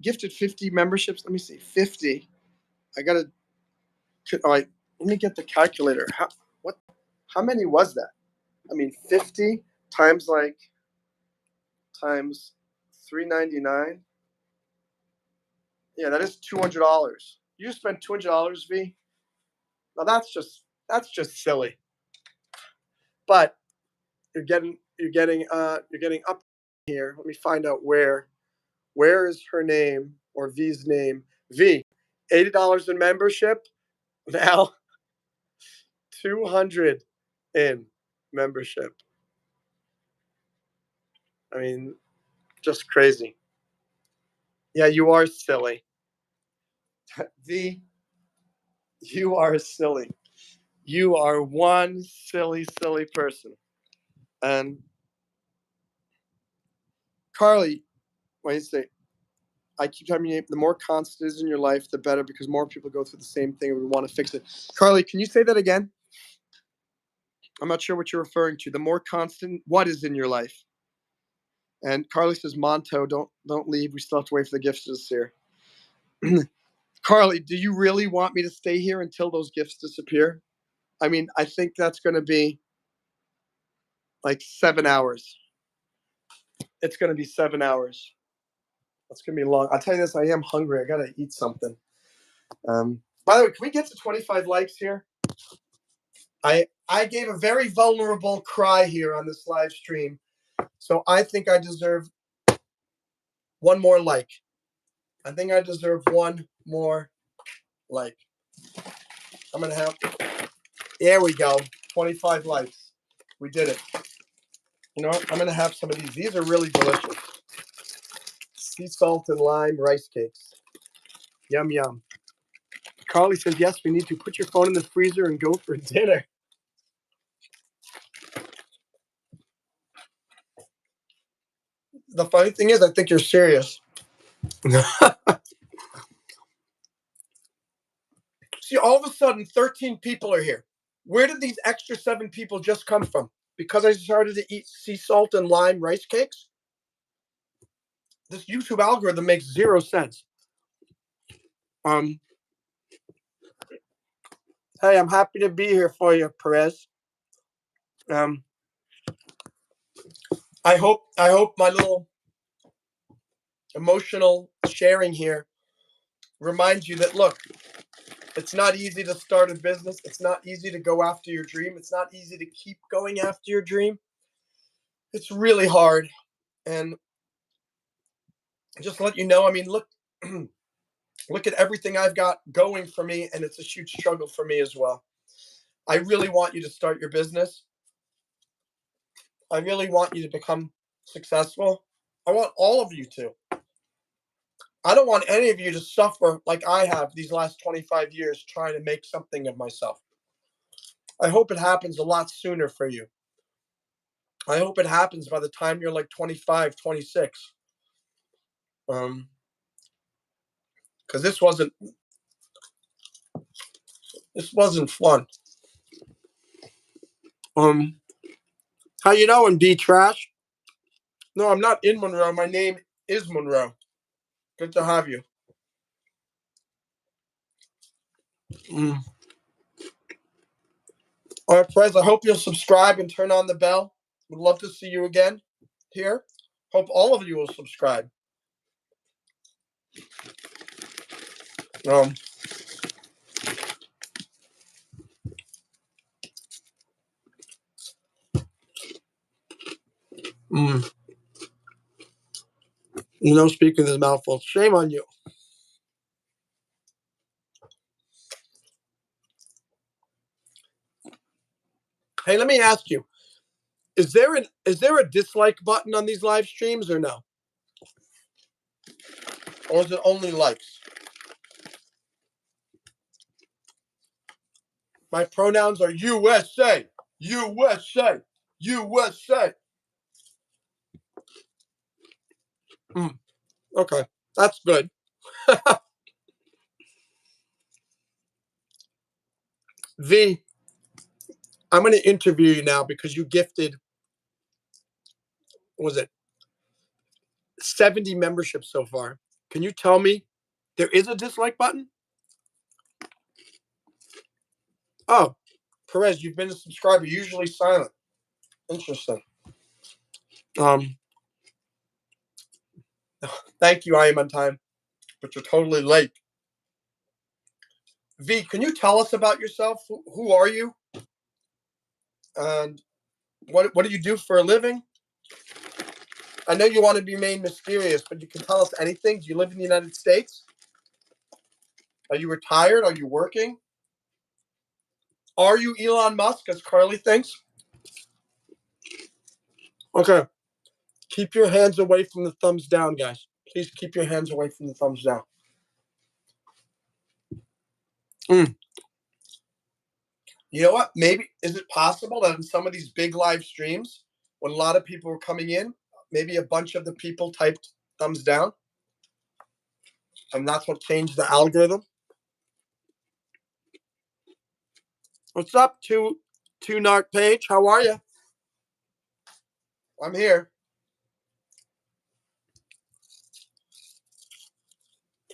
Speaker 1: gifted 50 memberships. Let me see, 50. I gotta. All right, let me get the calculator. How many was that? I mean, 50 times times 399. Yeah, that is $200. You just spent $200, V. Now that's just silly. But you're getting up here. Let me find out where is her name or V's name. V, $80 in membership. Now 200 in membership. I mean, just crazy. Yeah, you are silly. V, you are silly. You are one silly person. And Carly, what do you say? I keep telling you, the more constant is in your life, the better, because more people go through the same thing and we want to fix it. Carly, can you say that again? I'm not sure what you're referring to. The more constant, what is in your life? And Carly says, Monto, don't leave. We still have to wait for the gifts to disappear. Carly, do you really want me to stay here until those gifts disappear? I mean, I think that's going to be like 7 hours. It's going to be 7 hours. That's going to be long. I'll tell you this, I am hungry. I got to eat something. By the way, can we get to 25 likes here? I gave a very vulnerable cry here on this live stream. So I think I deserve one more like. I think I deserve one more like. I'm going to have, there we go, 25 likes. We did it. You know what? I'm going to have some of these. These are really delicious. Sea salt and lime rice cakes. Yum, yum. Carly says, yes, we need to put your phone in the freezer and go for dinner. The funny thing is, I think you're serious. See, all of a sudden, 13 people are here. Where did these extra 7 people just come from? Because I started to eat sea salt and lime rice cakes? This YouTube algorithm makes 0 sense. Hey, I'm happy to be here for you, Perez. I hope my little emotional sharing here reminds you that, look, it's not easy to start a business. It's not easy to go after your dream. It's not easy to keep going after your dream. It's really hard. And just to let you know, I mean, look at everything I've got going for me, and it's a huge struggle for me as well. I really want you to start your business. I really want you to become successful. I want all of you to. I don't want any of you to suffer like I have these last 25 years trying to make something of myself. I hope it happens a lot sooner for you. I hope it happens by the time you're like 25, 26. Because this wasn't fun. How you doing, B Trash? No, I'm not in Monroe. My name is Monroe. Good to have you. All right, Perez, I hope you'll subscribe and turn on the bell. Would love to see you again here. Hope all of you will subscribe. Speaking of this mouthful, shame on you. Hey, let me ask you: is there a dislike button on these live streams or no? Or is it only likes? My pronouns are USA, USA, USA. Okay, that's good. V, I'm going to interview you now because you gifted, what was it 70 memberships so far? Can you tell me there is a dislike button? Oh, Perez, you've been a subscriber, usually silent. Interesting. Thank you. I am on time, but you're totally late. V, can you tell us about yourself? Who are you? And what do you do for a living? I know you want to be made mysterious, but you can tell us anything. Do you live in the United States? Are you retired? Are you working? Are you Elon Musk, as Carly thinks? Okay. Keep your hands away from the thumbs down, guys. Please keep your hands away from the thumbs down. You know what? Maybe, is it possible that in some of these big live streams, when a lot of people were coming in, maybe a bunch of the people typed thumbs down? And that's what changed the algorithm? What's up, two Narc Page? How are you? I'm here.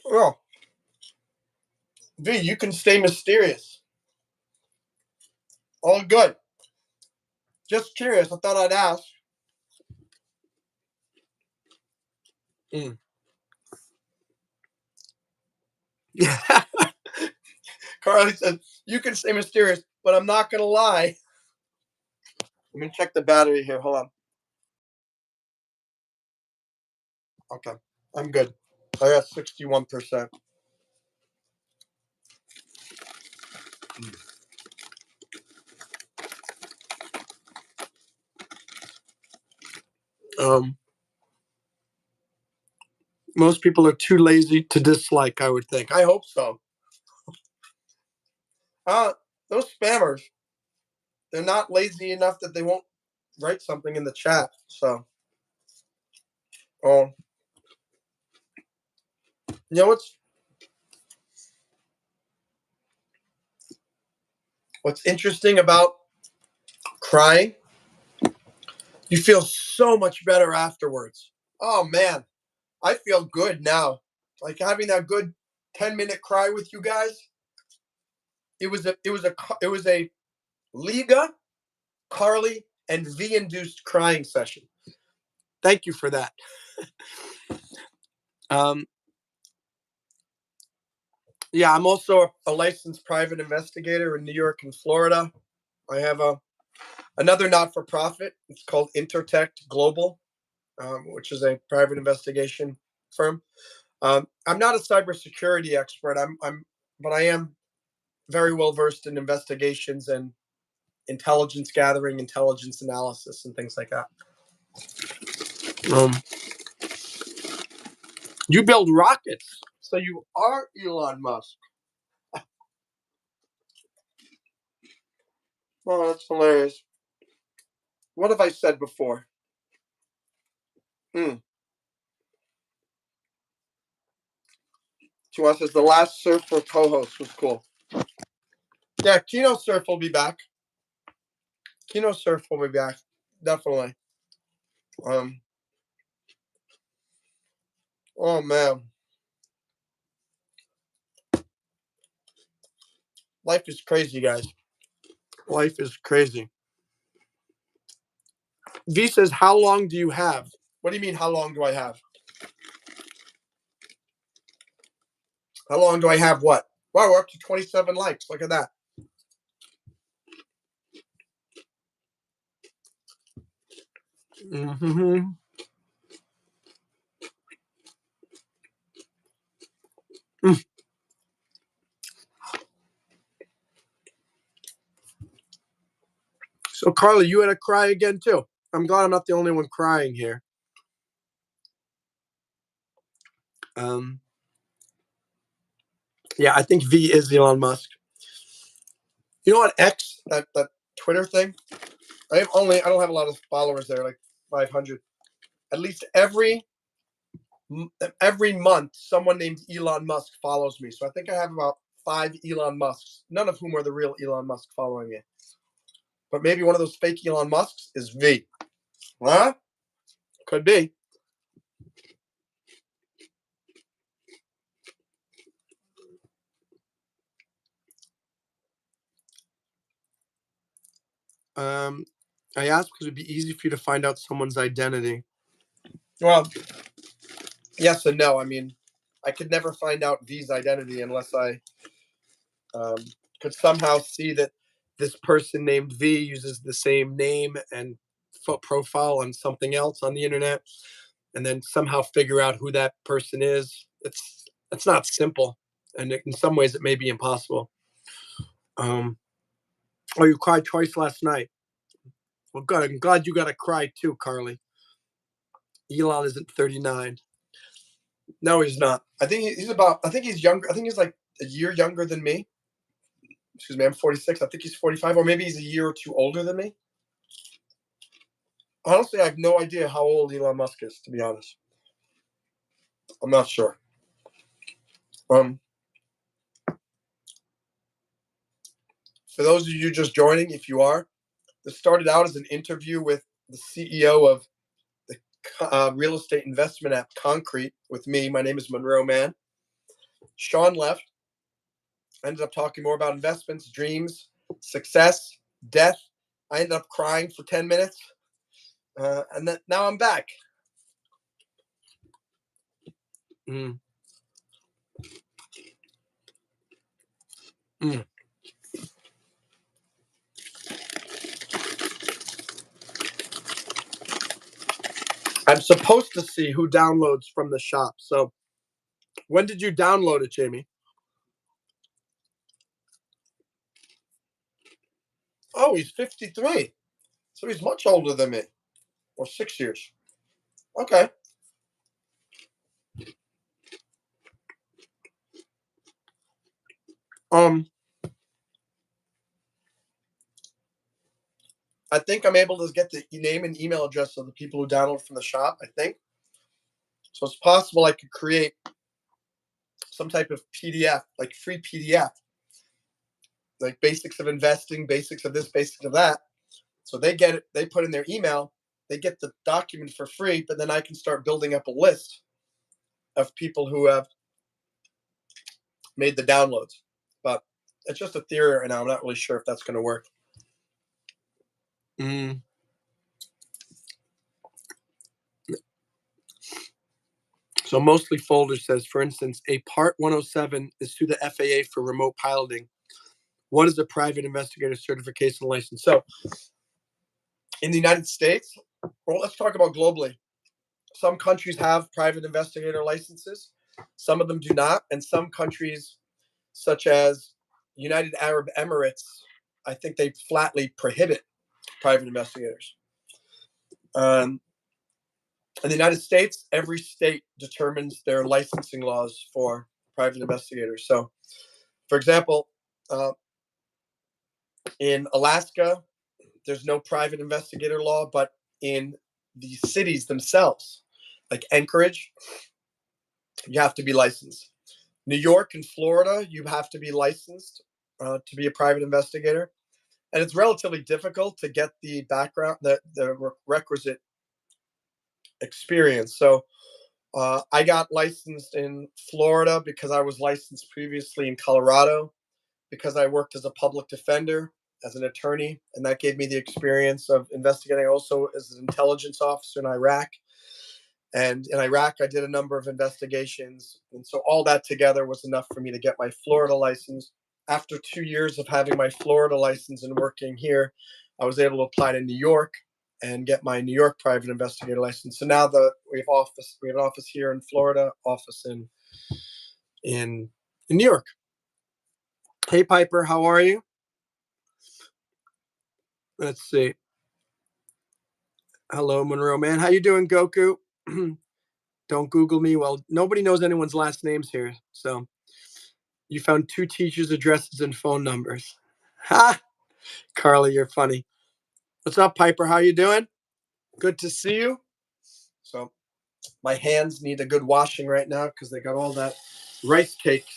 Speaker 1: Oh, V, you can stay mysterious. All good. Just curious. I thought I'd ask. Yeah. Carly said, you can stay mysterious, but I'm not going to lie. Let me check the battery here. Hold on. Okay. I'm good. I got 61%. Most people are too lazy to dislike, I would think. I hope so. Those spammers, they're not lazy enough that they won't write something in the chat. So, you know what's interesting about crying? You feel so much better afterwards. Oh man, I feel good now. Like having that good 10-minute cry with you guys. It was a Liga, Carly, and V induced crying session. Thank you for that. Yeah, I'm also a licensed private investigator in New York and Florida. I have another not-for-profit. It's called Intertect Global, which is a private investigation firm. I'm not a cybersecurity expert. But I am very well versed in investigations and intelligence gathering, intelligence analysis, and things like that. You build rockets, so you are Elon Musk. Oh, that's hilarious. What have I said before? Chua says the last Surfer co-host was cool. Yeah, Kino Surf will be back. Kino Surf will be back. Definitely. Oh man. Life is crazy, guys.
Speaker 3: Life is crazy. V says, how long do you have? What do you mean, how long do I have? How long do I have what? Wow, we're up to 27 likes. Look at that. Mm-hmm. Mm. So, Carly, you had to cry again, too. I'm glad I'm not the only one crying here. Yeah, I think V is Elon Musk. You know what, X, that Twitter thing? I don't have a lot of followers there, like 500. At least every month, someone named Elon Musk follows me. So I think I have about 5 Elon Musks, none of whom are the real Elon Musk following me. But maybe one of those fake Elon Musks is V. Huh? Could be. I asked because it'd be easy for you to find out someone's identity. Well, yes and no. I mean, I could never find out V's identity unless I could somehow see that this person named V uses the same name and profile on something else on the internet, and then somehow figure out who that person is. It's not simple, and in some ways it may be impossible. Oh, you cried twice last night. Well, good. I'm glad you got to cry too, Carly. Elon isn't 39. No, he's not. I think he's about. I think he's younger. I think he's like a year younger than me. Excuse me, I'm 46. I think he's 45, or maybe he's a year or two older than me. Honestly, I have no idea how old Elon Musk is, to be honest. I'm not sure. For those of you just joining, if you are, this started out as an interview with the CEO of the real estate investment app Concreit with me. My name is Monroe Mann. Sean left. I ended up talking more about investments, dreams, success, death. I ended up crying for 10 minutes. And then now I'm back. Mm. Mm. I'm supposed to see who downloads from the shop. So when did you download it, Jamie? Oh, he's 53. So he's much older than me. Or 6 years. Okay. I think I'm able to get the name and email address of the people who download from the shop, I think. So it's possible I could create some type of PDF, like free PDF, like basics of investing, basics of this, basics of that. So they get it, they put in their email, they get the document for free, but then I can start building up a list of people who have made the downloads. But it's just a theory right now. I'm not really sure if that's going to work. Mm. So mostly folder says, for instance, a Part 107 is through the FAA for remote piloting. What is a private investigator certification license? So in the United States, well, let's talk about globally. Some countries have private investigator licenses. Some of them do not. And some countries, such as United Arab Emirates, I think they flatly prohibit private investigators. In the United States, every state determines their licensing laws for private investigators. So, for example, in Alaska, there's no private investigator law, but in the cities themselves, like Anchorage, you have to be licensed. New York and Florida, you have to be licensed to be a private investigator. And it's relatively difficult to get the background, the requisite experience. So I got licensed in Florida because I was licensed previously in Colorado, because I worked as a public defender as an attorney, and that gave me the experience of investigating also as an intelligence officer in Iraq. And in Iraq, I did a number of investigations. And so all that together was enough for me to get my Florida license. After 2 years of having my Florida license and working here, I was able to apply to New York and get my New York private investigator license. So now we have an office here in Florida, office in New York. Hey Piper, how are you? Let's see. Hello, Monroe Mann. How you doing, Goku? Don't Google me. Well, nobody knows anyone's last names here. So you found 2 teachers' addresses and phone numbers. Ha! Carly, you're funny. What's up, Piper? How you doing? Good to see you. So my hands need a good washing right now because they got all that rice cake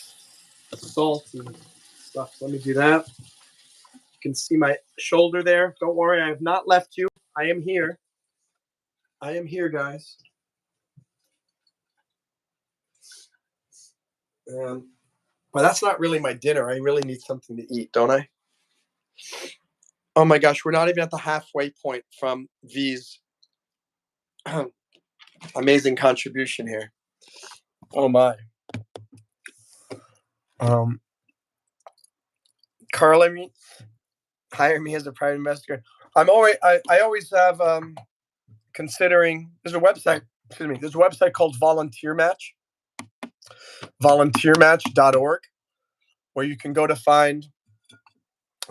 Speaker 3: salt and stuff. So let me do that. You can see my shoulder there. Don't worry, I have not left you. I am here. I am here, guys. But that's not really my dinner. I really need something to eat, don't I? Oh my gosh, we're not even at the halfway point from V's amazing contribution here. Oh my. Carla hire me as a private investigator. I always have considering there's a website called Volunteer Match, volunteermatch.org, where you can go to find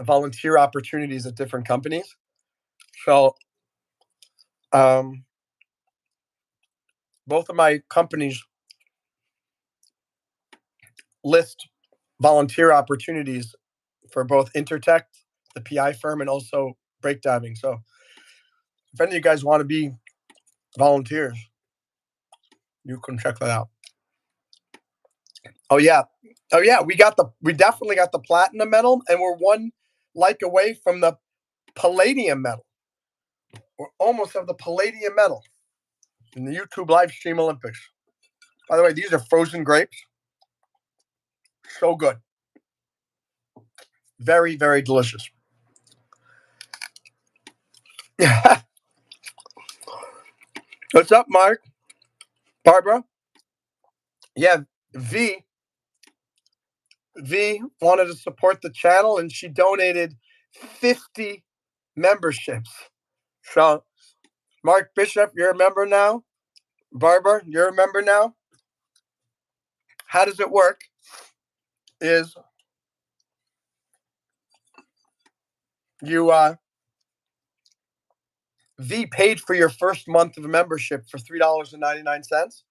Speaker 3: volunteer opportunities at different companies. So both of my companies list volunteer opportunities for both Intertect, the PI firm, and also break diving. So if any of you guys want to be volunteers, you can check that out. Oh yeah. We definitely got the platinum medal, and we're 1 like away from the palladium medal. We're almost have the palladium medal in the YouTube live stream Olympics. By the way, these are frozen grapes. So good. Very, very delicious. Yeah. What's up, Mark? Barbara? Yeah, V wanted to support the channel, and she donated 50 memberships. So, Mark Bishop, you're a member now. Barbara, you're a member now. How does it work? Is you V paid for your first month of membership for $3.99,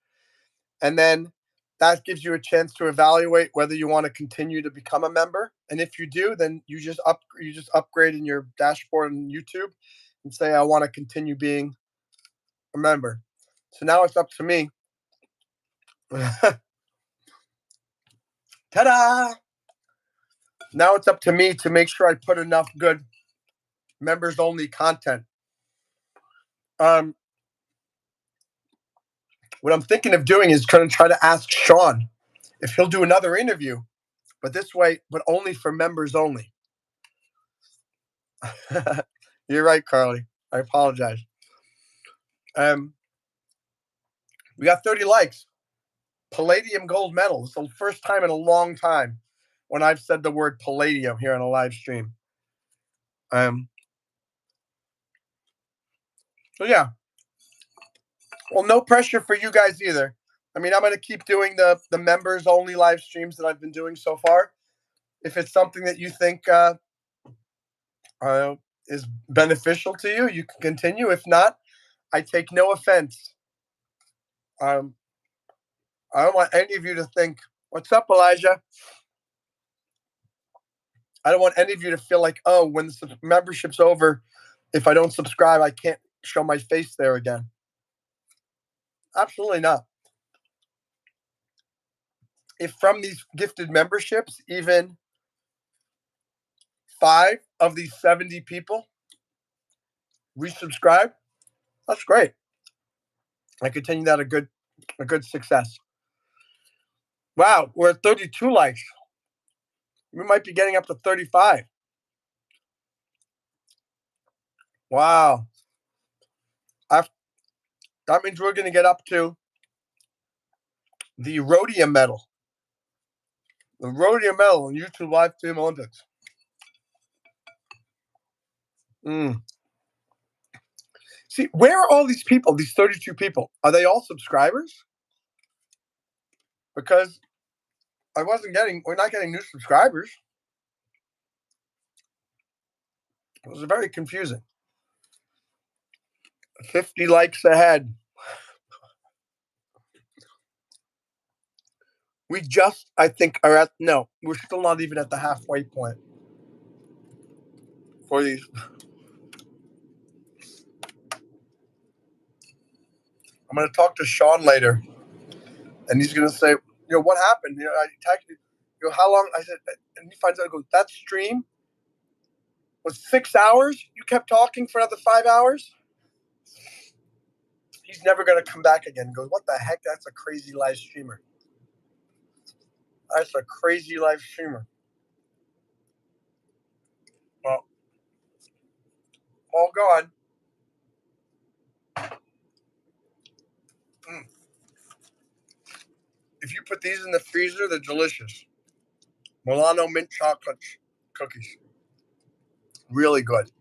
Speaker 3: and then that gives you a chance to evaluate whether you want to continue to become a member. And if you do, then you just upgrade in your dashboard on YouTube and say, I want to continue being a member. So now it's up to me. Ta-da! Now it's up to me to make sure I put enough good members only content. What I'm thinking of doing is try to ask Sean if he'll do another interview, but this way, but only for members only. You're right, Carly. I apologize. We got 30 likes. Palladium gold medal. It's the first time in a long time when I've said the word palladium here on a live stream. So yeah. Well, no pressure for you guys either. I mean, I'm going to keep doing the members only live streams that I've been doing so far. If it's something that you think is beneficial to you, you can continue. If not, I take no offense. I don't want any of you to think, what's up, Elijah? I don't want any of you to feel like, oh, when the membership's over, if I don't subscribe, I can't show my face there again. Absolutely not. If from these gifted memberships, even 5 of these 70 people resubscribe, that's great. I continue that a good success. Wow, we're at 32 likes. We might be getting up to 35. Wow. That means we're going to get up to the rhodium medal. The rhodium medal in YouTube Live Stream Olympics. See, where are all these people, these 32 people? Are they all subscribers? Because we're not getting new subscribers. It was very confusing. 50 likes ahead. We just, I think, we're still not even at the halfway point for these. I'm going to talk to Sean later, and he's going to say, what happened? I texted, how long? I said, and he finds out, goes, that stream was 6 hours? You kept talking for another 5 hours? He's never going to come back again. He goes, what the heck? That's a crazy live streamer. That's a crazy live streamer. Well, all gone. If you put these in the freezer, they're delicious. Milano mint chocolate cookies. Really good.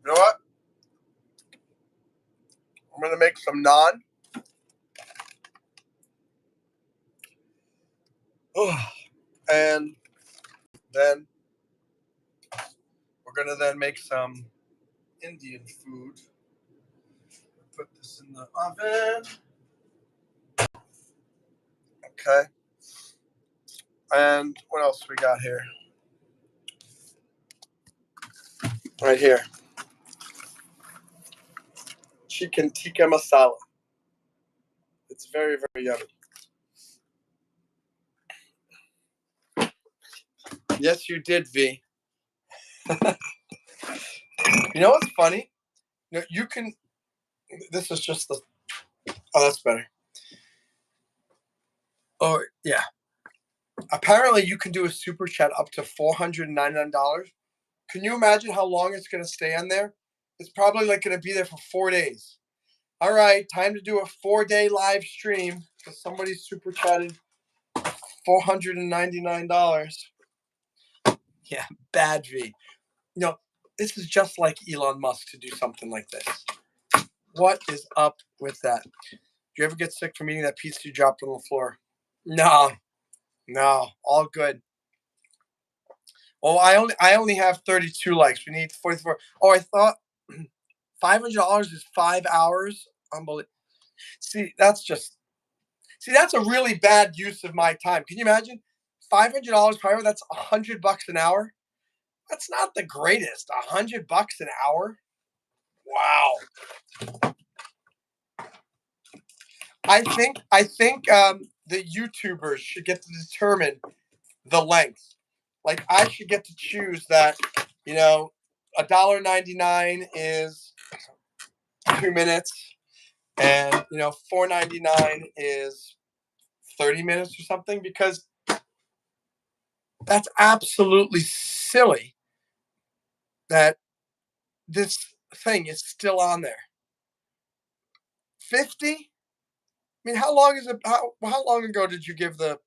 Speaker 3: You know what? I'm going to make some naan. And then we're going to then make some Indian food. Put this in the oven. Okay. And what else we got here? Right here. Chicken tikka masala. It's very, very yummy. Yes, you did, V. You know what's funny? You can. This is just the. Oh, that's better. Oh, yeah. Apparently, you can do a super chat up to $499. Can you imagine how long it's going to stay on there? It's probably going to be there for 4 days. All right, time to do a 4-day live stream because somebody super chatted $499. Yeah, bad V. This is just like Elon Musk to do something like this. What is up with that? Do you ever get sick from eating that pizza you dropped on the floor? No, all good. Oh, I only have 32 likes. We need 44. Oh, I thought $500 is 5 hours. Unbelievable. That's a really bad use of my time. Can you imagine? $500 per hour. That's $100 an hour. That's not the greatest. $100 an hour. Wow. I think the YouTubers should get to determine the length. Like I should get to choose that. $1.99 is 2 minutes, and $4.99 is 30 minutes or something, because that's absolutely silly that this thing is still on there. 50? I mean, how long is it? How long ago did you give this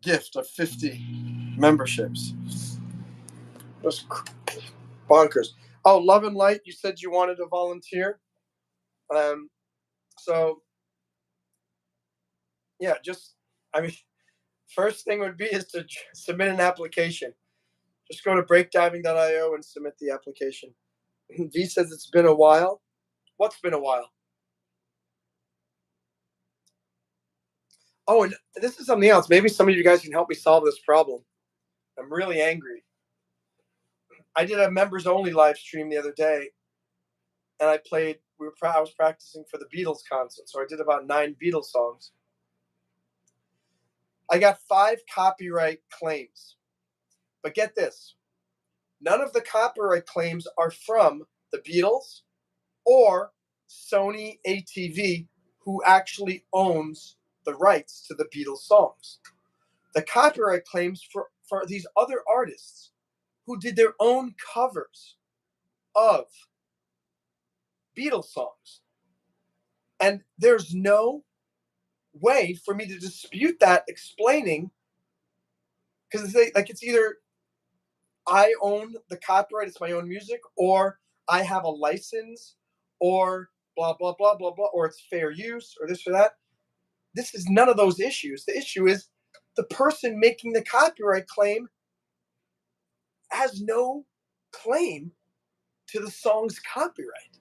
Speaker 3: gift of 50 memberships? Just bonkers. Oh, Love and Light, you said you wanted to volunteer. So yeah, first thing would be is to submit an application. Just go to breakdiving.io and submit the application. V says it's been a while. What's been a while? Oh, and this is something else. Maybe some of you guys can help me solve this problem. I'm really angry. I did a members only live stream the other day, and I was practicing for the Beatles concert, so I did about 9 Beatles songs. I got 5 copyright claims. But get this, none of the copyright claims are from the Beatles or Sony ATV, who actually owns the rights to the Beatles songs. The copyright claims for these other artists who did their own covers of Beatles songs. And there's no way for me to dispute that, explaining, because it's either I own the copyright, it's my own music, or I have a license, or blah, blah, blah, blah, blah, or it's fair use, or this or that. This is none of those issues. The issue is the person making the copyright claim has no claim to the song's copyright.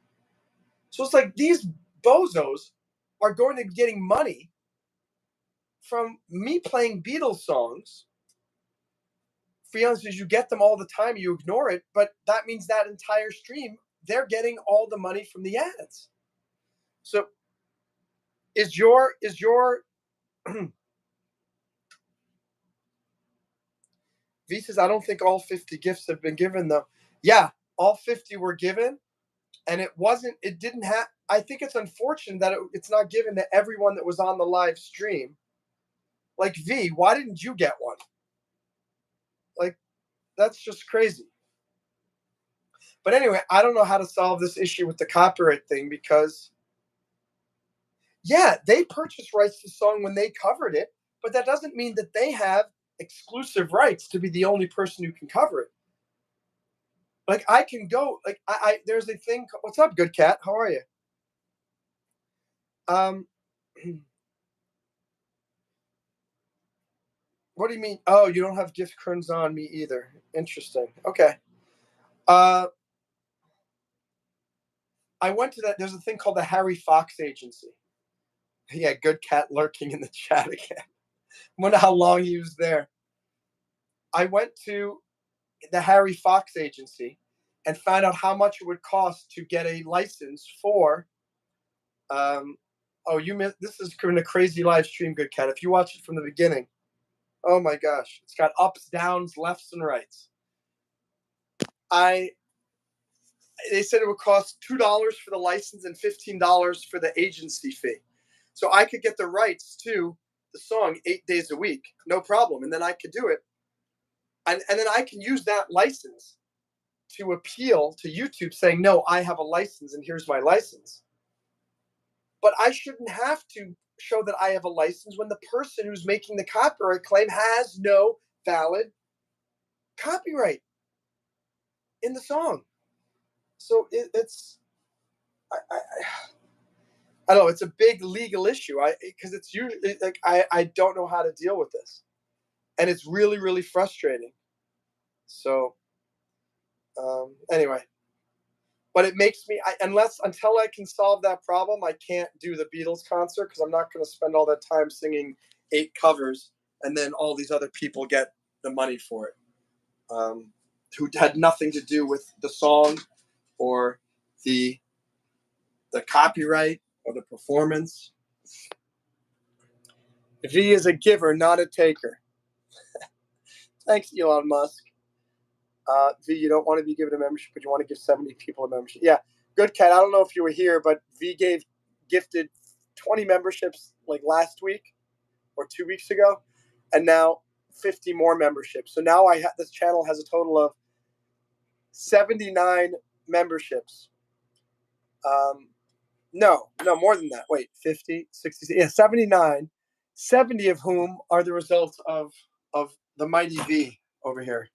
Speaker 3: So it's like these bozos are going to be getting money from me playing Beatles songs. For honest, as you get them all the time, you ignore it, but that means that entire stream, they're getting all the money from the ads. So is your V says, I don't think all 50 gifts have been given though. Yeah, all 50 were given, and it didn't have, I think it's unfortunate that it's not given to everyone that was on the live stream. Like, V, why didn't you get one? Like, that's just crazy. But anyway, I don't know how to solve this issue with the copyright thing, because yeah, they purchased rights to the song when they covered it, but that doesn't mean that they have exclusive rights to be the only person who can cover it. Like, I can go, like, there's a thing. What's up, good cat? How are you? What do you mean? Oh, you don't have gift cards on me either. Interesting. Okay. I went to that. There's a thing called the Harry Fox Agency. Yeah, good cat lurking in the chat again. I wonder how long he was there. I went to the Harry Fox Agency and found out how much it would cost to get a license for. Oh, you missed. This is a crazy live stream, good cat. If you watch it from the beginning, oh my gosh, it's got ups, downs, lefts, and rights. They said it would cost $2 for the license and $15 for the agency fee. So I could get the rights to the song 8 days a week, no problem. And then I could do it. And then I can use that license to appeal to YouTube saying, no, I have a license and here's my license. But I shouldn't have to show that I have a license when the person who's making the copyright claim has no valid copyright in the song. So it's, I don't know, it's a big legal issue. Because it's usually like, I don't know how to deal with this. And it's really, really frustrating. So anyway, but it makes me, until I can solve that problem, I can't do the Beatles concert, because I'm not going to spend all that time singing 8 covers and then all these other people get the money for it, who had nothing to do with the song or the copyright or the performance. V is a giver, not a taker. Thanks, Elon Musk. V, you don't want to be given a membership, but you want to give 70 people a membership. Yeah, good cat. I don't know if you were here, but V gifted 20 memberships like last week or 2 weeks ago, and now 50 more memberships. So now this channel has a total of 79 memberships. No, more than that. Wait, 50, 60, yeah, 79. 70 of whom are the result of the mighty V over here.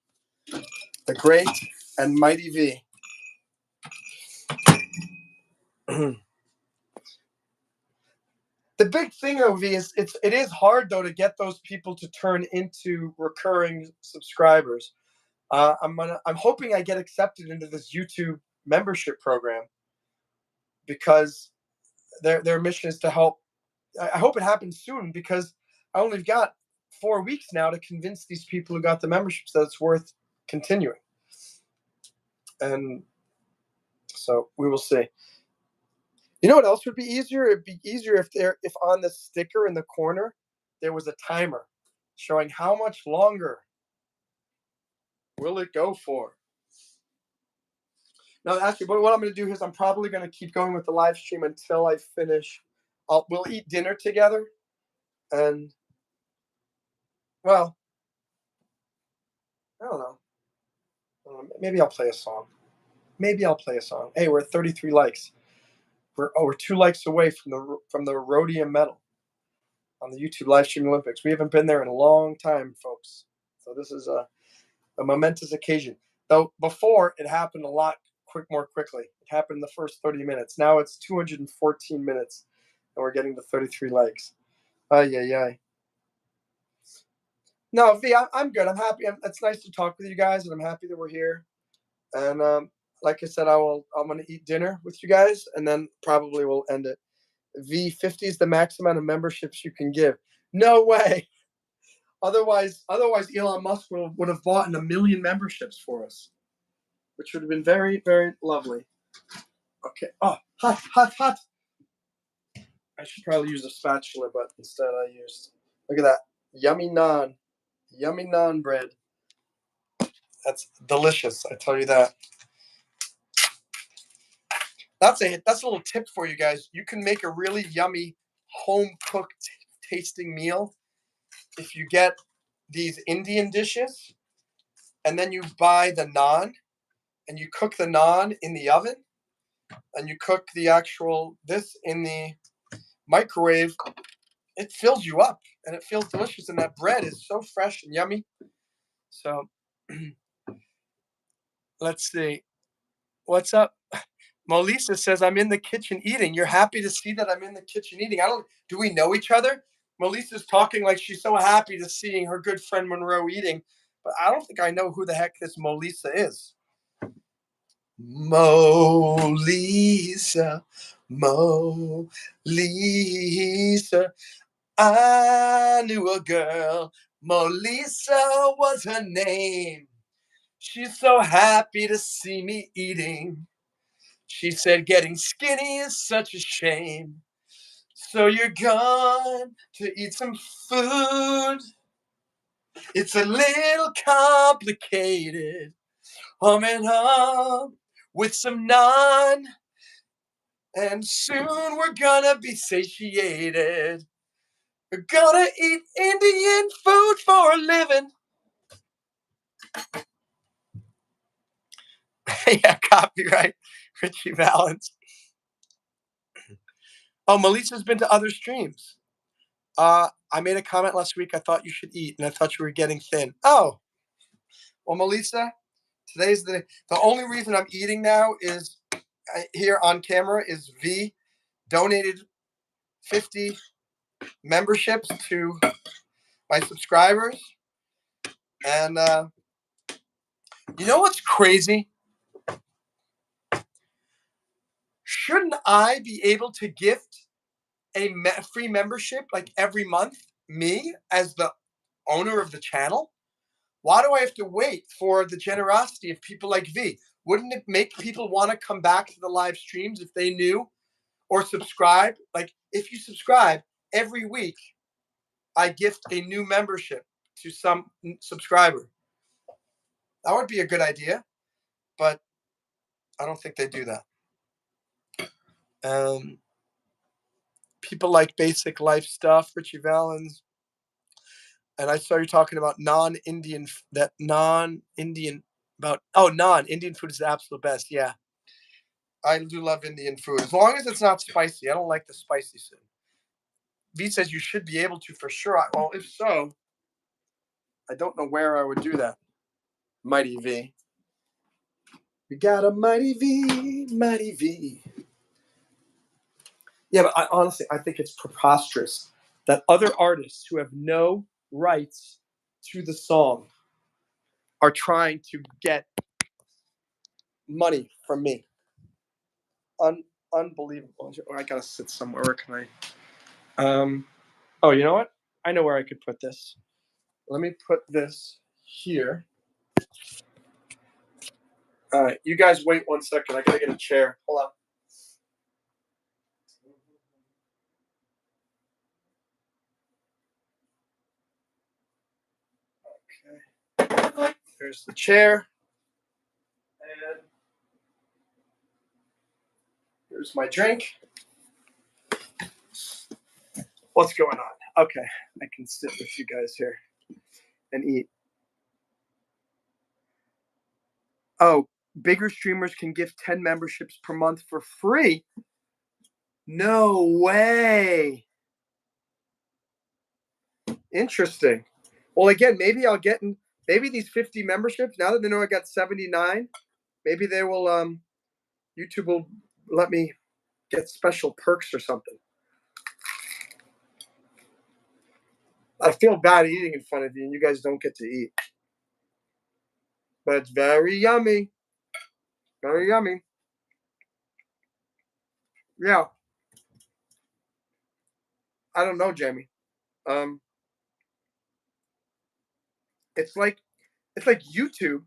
Speaker 3: The great and mighty V. The big thing, though, V, is it is hard though to get those people to turn into recurring subscribers. I'm hoping I get accepted into this YouTube membership program, because their mission is to help. I hope it happens soon, because I only got 4 weeks now to convince these people who got the memberships that it's worth continuing. And so we will see. You know what else would be easier? It'd be easier if on the sticker in the corner there was a timer showing how much longer will it go for. No, actually, but what I'm going to do is I'm probably going to keep going with the live stream until I finish. We'll eat dinner together, and well, I don't know. Maybe I'll play a song. Hey, we're at 33 likes. We're 2 likes away from the rhodium medal on the YouTube live stream Olympics. We haven't been there in a long time, folks. So this is a momentous occasion. Though before it happened a lot more quickly. It happened in the first 30 minutes. Now it's 214 minutes, and we're getting to 33 likes. Ay. No, V, I'm good. I'm happy. It's nice to talk with you guys, and I'm happy that we're here. And like I said, I'm going to eat dinner with you guys, and then probably we'll end it. V, 50 is the max amount of memberships you can give. No way. Otherwise, Elon Musk would have bought 1 million memberships for us, which would have been very, very lovely. Okay. Oh, hot. I should probably use a spatula, but instead I used. Look at that. Yummy naan bread. That's delicious, I tell you that. That's a little tip for you guys. You can make a really yummy home cooked tasting meal if you get these Indian dishes and then you buy the naan and you cook the naan in the oven and you cook the actual this in the microwave. It fills you up and it feels delicious, and that bread is so fresh and yummy. So let's see. What's up? Melissa says, I'm in the kitchen eating. You're happy to see that I'm in the kitchen eating. Do we know each other? Melissa's talking like she's so happy to seeing her good friend Monroe eating, but I don't think I know who the heck this Melissa is. Molisa. I knew a girl. Molisa was her name. She's so happy to see me eating. She said getting skinny is such a shame. So you're gone to eat some food. It's a little complicated. And with some naan. And soon we're gonna be satiated. We're gonna eat Indian food for a living. Yeah, copyright Richie Valens. Oh, Melissa's been to other streams. I made a comment last week. I thought you should eat, and I thought you were getting thin. Oh, well, Melissa, today's the only reason I'm eating now is here on camera is V donated 50 memberships to my subscribers, and you know what's crazy? Shouldn't I be able to gift a free membership like every month? Me as the owner of the channel? Why do I have to wait for the generosity of people like V? Wouldn't it make people want to come back to the live streams if they knew, or subscribe? Like if you subscribe every week, I gift a new membership to some subscriber. That would be a good idea, but I don't think they do that. People like basic life stuff, Richie Valens. And I saw you talking about non-Indian food is the absolute best. Yeah. I do love Indian food. As long as it's not spicy. I don't like the spicy food. V says you should be able to for sure. Well, if so, I don't know where I would do that. Mighty V. We got a mighty V. Yeah, but honestly, I think it's preposterous that other artists who have no rights to the song are trying to get money from me. Unbelievable. I gotta sit somewhere. Where can I? Oh, you know what? I know where I could put this. Let me put this here. All right, you guys wait 1 second. I gotta get a chair. Hold on. Okay. There's the chair. And here's my drink. What's going on? Okay, I can sit with you guys here and eat.
Speaker 1: Oh, bigger streamers can give 10 memberships per month for free. No way. Interesting. Well, again, maybe I'll get in, maybe these 50 memberships, now that they know I got 79, maybe they will, YouTube will let me get special perks or something. I feel bad eating in front of you and you guys don't get to eat. But it's very yummy. Very yummy. Yeah. I don't know, Jamie. It's like YouTube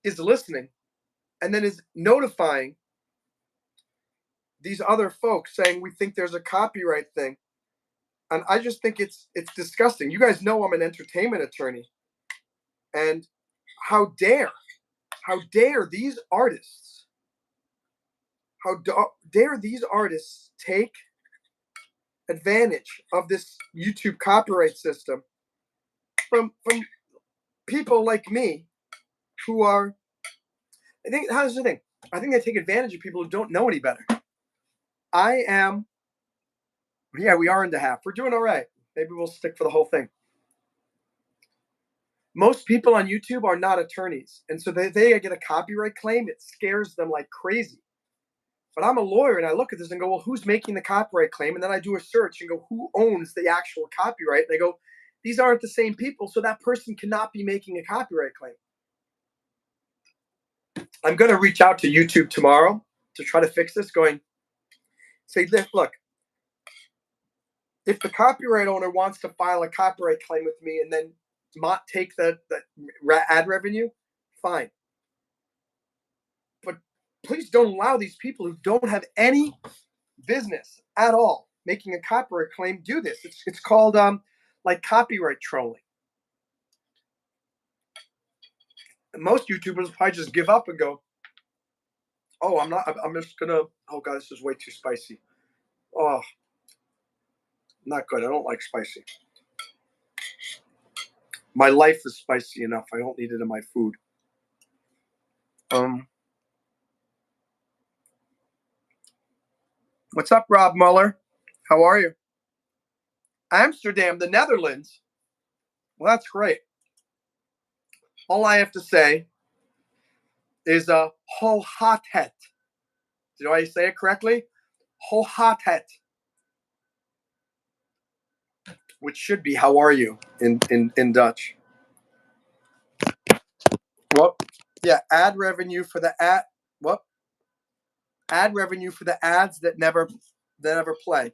Speaker 1: is listening and then is notifying these other folks saying we think there's a copyright thing. And I just think it's disgusting. You guys know I'm an entertainment attorney. And how dare these artists, dare these artists take advantage of this YouTube copyright system from people like me who are, I think, how's the thing? I think they take advantage of people who don't know any better. I am, yeah, we are into half. We're doing all right. Maybe we'll stick for the whole thing. Most people on YouTube are not attorneys. And so they get a copyright claim, it scares them like crazy. But I'm a lawyer and I look at this and go, well, who's making the copyright claim? And then I do a search and go, who owns the actual copyright? And I go, these aren't the same people. So that person cannot be making a copyright claim. I'm going to reach out to YouTube tomorrow to try to fix this, going, say, look, if the copyright owner wants to file a copyright claim with me and then not take the ad revenue, fine. But please don't allow these people who don't have any business at all making a copyright claim do this. It's called like copyright trolling. And most YouTubers probably just give up and go, oh, I'm just gonna, oh God, this is way too spicy. Oh, not good. I don't like spicy. My life is spicy enough. I don't need it in my food. What's up, Rob Muller? How are you? Amsterdam, the Netherlands. Well, that's great. All I have to say is hohatet. Did I say it correctly? Hohatet. Which should be how are you in Dutch. Well, yeah, ad revenue for the ad revenue for the ads that never play.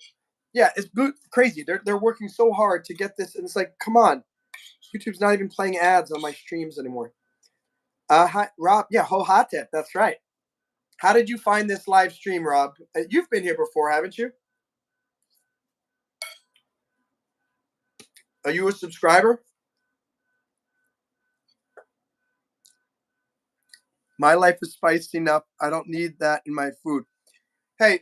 Speaker 1: Yeah, it's crazy. They're working so hard to get this, and it's like, come on, YouTube's not even playing ads on my streams anymore. Hi, Rob. Yeah, Hohatet. That's right. How did you find this live stream, Rob? You've been here before, haven't you? Are you a subscriber? My life is spicy enough. I don't need that in my food. Hey,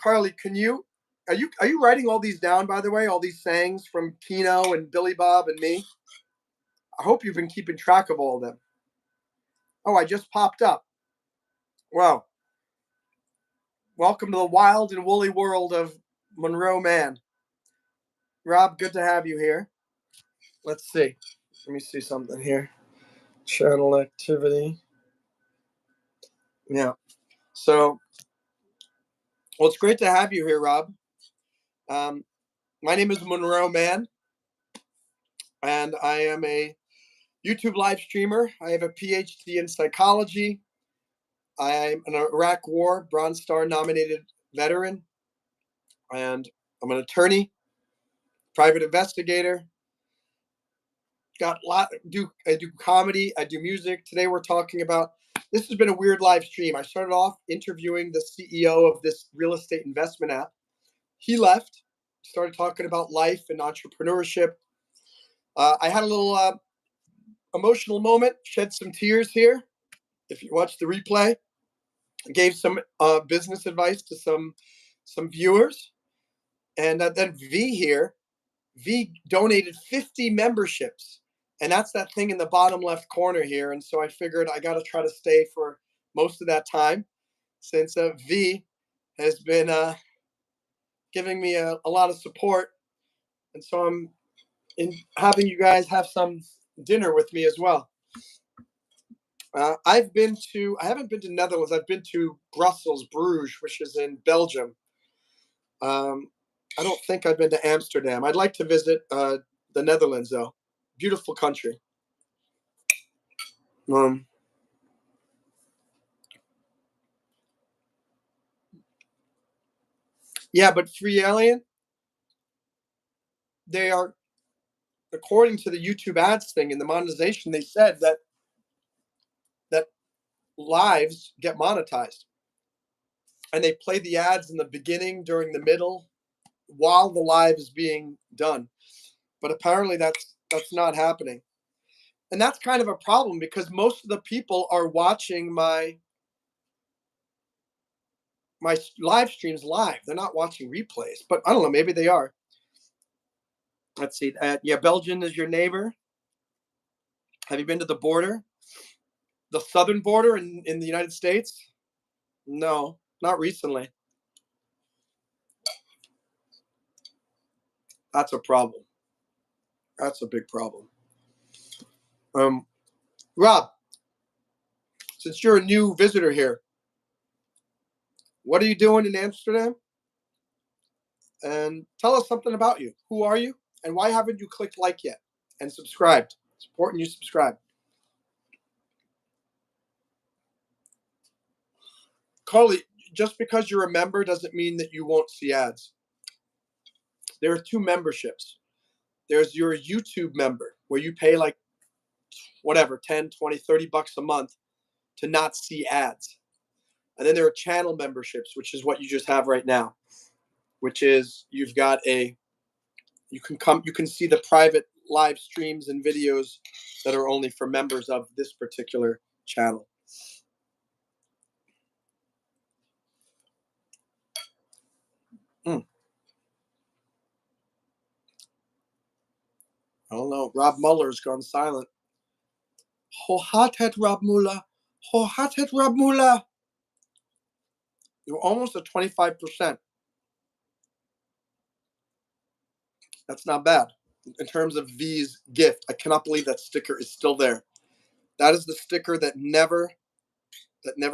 Speaker 1: Carly, are you writing all these down, by the way? All these sayings from Kino and Billy Bob and me? I hope you've been keeping track of all of them. Oh, I just popped up. Wow. Welcome to the wild and woolly world of Monroe Mann. Rob, good to have you here. Let's see. Let me see something here. Channel activity. Yeah. So, well, it's great to have you here, Rob. My name is Monroe Mann, and I am a YouTube live streamer. I have a PhD in psychology. I'm an Iraq War Bronze Star nominated veteran, and I'm an attorney, private investigator. I do comedy, I do music. Today we're talking about, this has been a weird live stream. I started off interviewing the CEO of this real estate investment app. He left, started talking about life and entrepreneurship. I had a little emotional moment, shed some tears here. If you watch the replay, I gave some business advice to some viewers. And then V donated 50 memberships.
Speaker 3: And that's that thing in the bottom left corner here. And so I figured I got to try to stay for most of that time, since V has been giving me a lot of support. And so I'm having you guys have some dinner with me as well. I haven't been to Netherlands. I've been to Brussels, Bruges, which is in Belgium. I don't think I've been to Amsterdam. I'd like to visit the Netherlands, though. Beautiful country. Yeah, but Free Alien, they are, according to the YouTube ads thing and the monetization, they said that lives get monetized. And they play the ads in the beginning, during the middle, while the live is being done. But apparently that's not happening. And that's kind of a problem, because most of the people are watching my live streams live. They're not watching replays, but I don't know, maybe they are. Let's see. Yeah, Belgium is your neighbor. Have you been to the border? The southern border in the United States? No, not recently. That's a problem. That's a big problem. Rob, since you're a new visitor here, what are you doing in Amsterdam? And tell us something about you. Who are you? And why haven't you clicked like yet and subscribed? It's important you subscribe. Carly, just because you're a member doesn't mean that you won't see ads. There are two memberships. There's your YouTube member, where you pay like whatever, 10, 20, 30 bucks a month to not see ads. And then there are channel memberships, which is what you just have right now, which is you can see the private live streams and videos that are only for members of this particular channel. I don't know. Rob Muller's gone silent. Hohatet Rob Muller. Hohatet Rob Muller. You're almost at 25%. That's not bad. In terms of V's gift, I cannot believe that sticker is still there. That is the sticker that never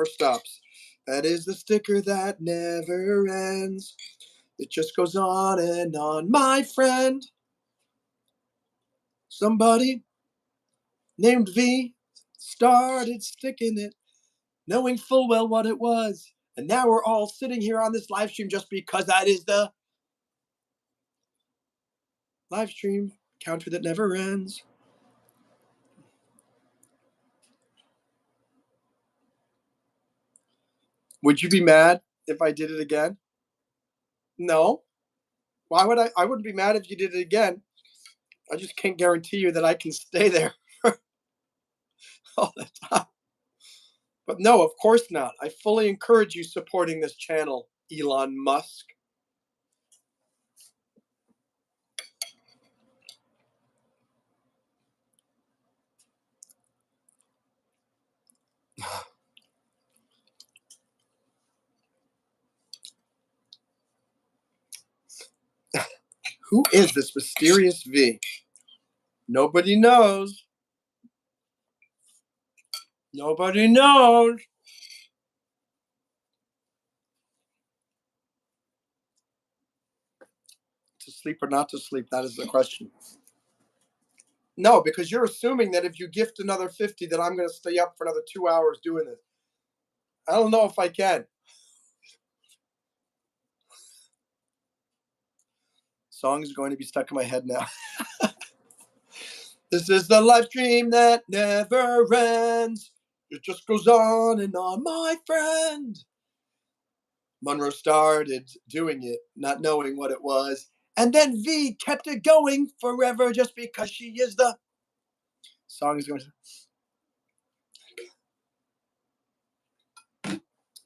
Speaker 3: stops. That is the sticker that never ends. It just goes on and on, my friend. Somebody named V started sticking it, knowing full well what it was. And now we're all sitting here on this live stream just because that is the live stream counter that never ends. Would you be mad if I did it again? No. Why would I? I wouldn't be mad if you did it again. I just can't guarantee you that I can stay there all the time. But no, of course not. I fully encourage you supporting this channel, Elon Musk. Who is this mysterious V? Nobody knows. Nobody knows. To sleep or not to sleep, that is the question. No, because you're assuming that if you gift another 50, that I'm going to stay up for another 2 hours doing this. I don't know if I can. Song is going to be stuck in my head now. This is the live stream that never ends. It just goes on and on, my friend. Monroe started doing it, not knowing what it was. And then V kept it going forever just because she is the... Song is going to...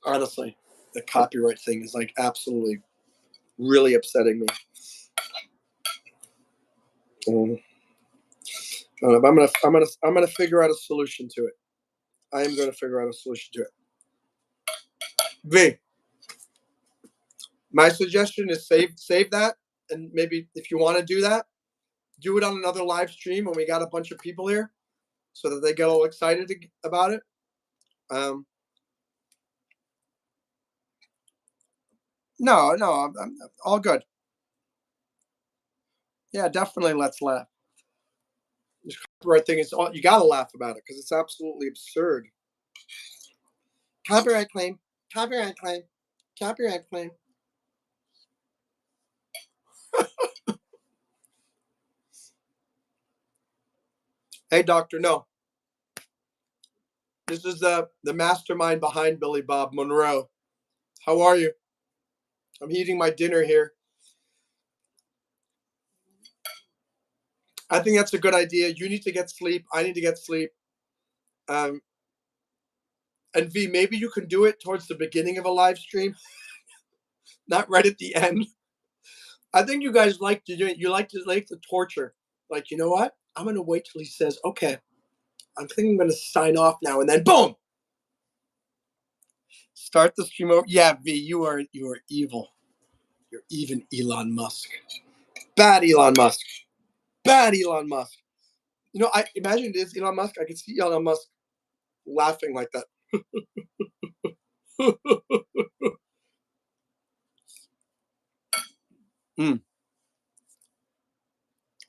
Speaker 3: Honestly, the copyright thing is like absolutely really upsetting me. I'm gonna figure out a solution to it. I am gonna figure out a solution to it. V, my suggestion is save that, and maybe if you want to do that, do it on another live stream when we got a bunch of people here, so that they get all excited about it. No, I'm all good. Yeah, definitely. Let's laugh. This copyright thing is all you gotta laugh about it because it's absolutely absurd. Copyright claim, copyright claim, copyright claim. Hey, doctor, no. This is the mastermind behind Billy Bob Monroe. How are you? I'm eating my dinner here. I think that's a good idea. You need to get sleep. I need to get sleep. And V, maybe you can do it towards the beginning of a live stream, not right at the end. I think you guys like to do it. You like the torture. Like, you know what? I'm gonna wait till he says, "Okay, I'm thinking I'm gonna sign off now," and then boom, start the stream over. Yeah, V, you are evil. You're even Elon Musk. Bad Elon Musk. Bad Elon Musk. You know, I imagine it is Elon Musk. I could see Elon Musk laughing like that.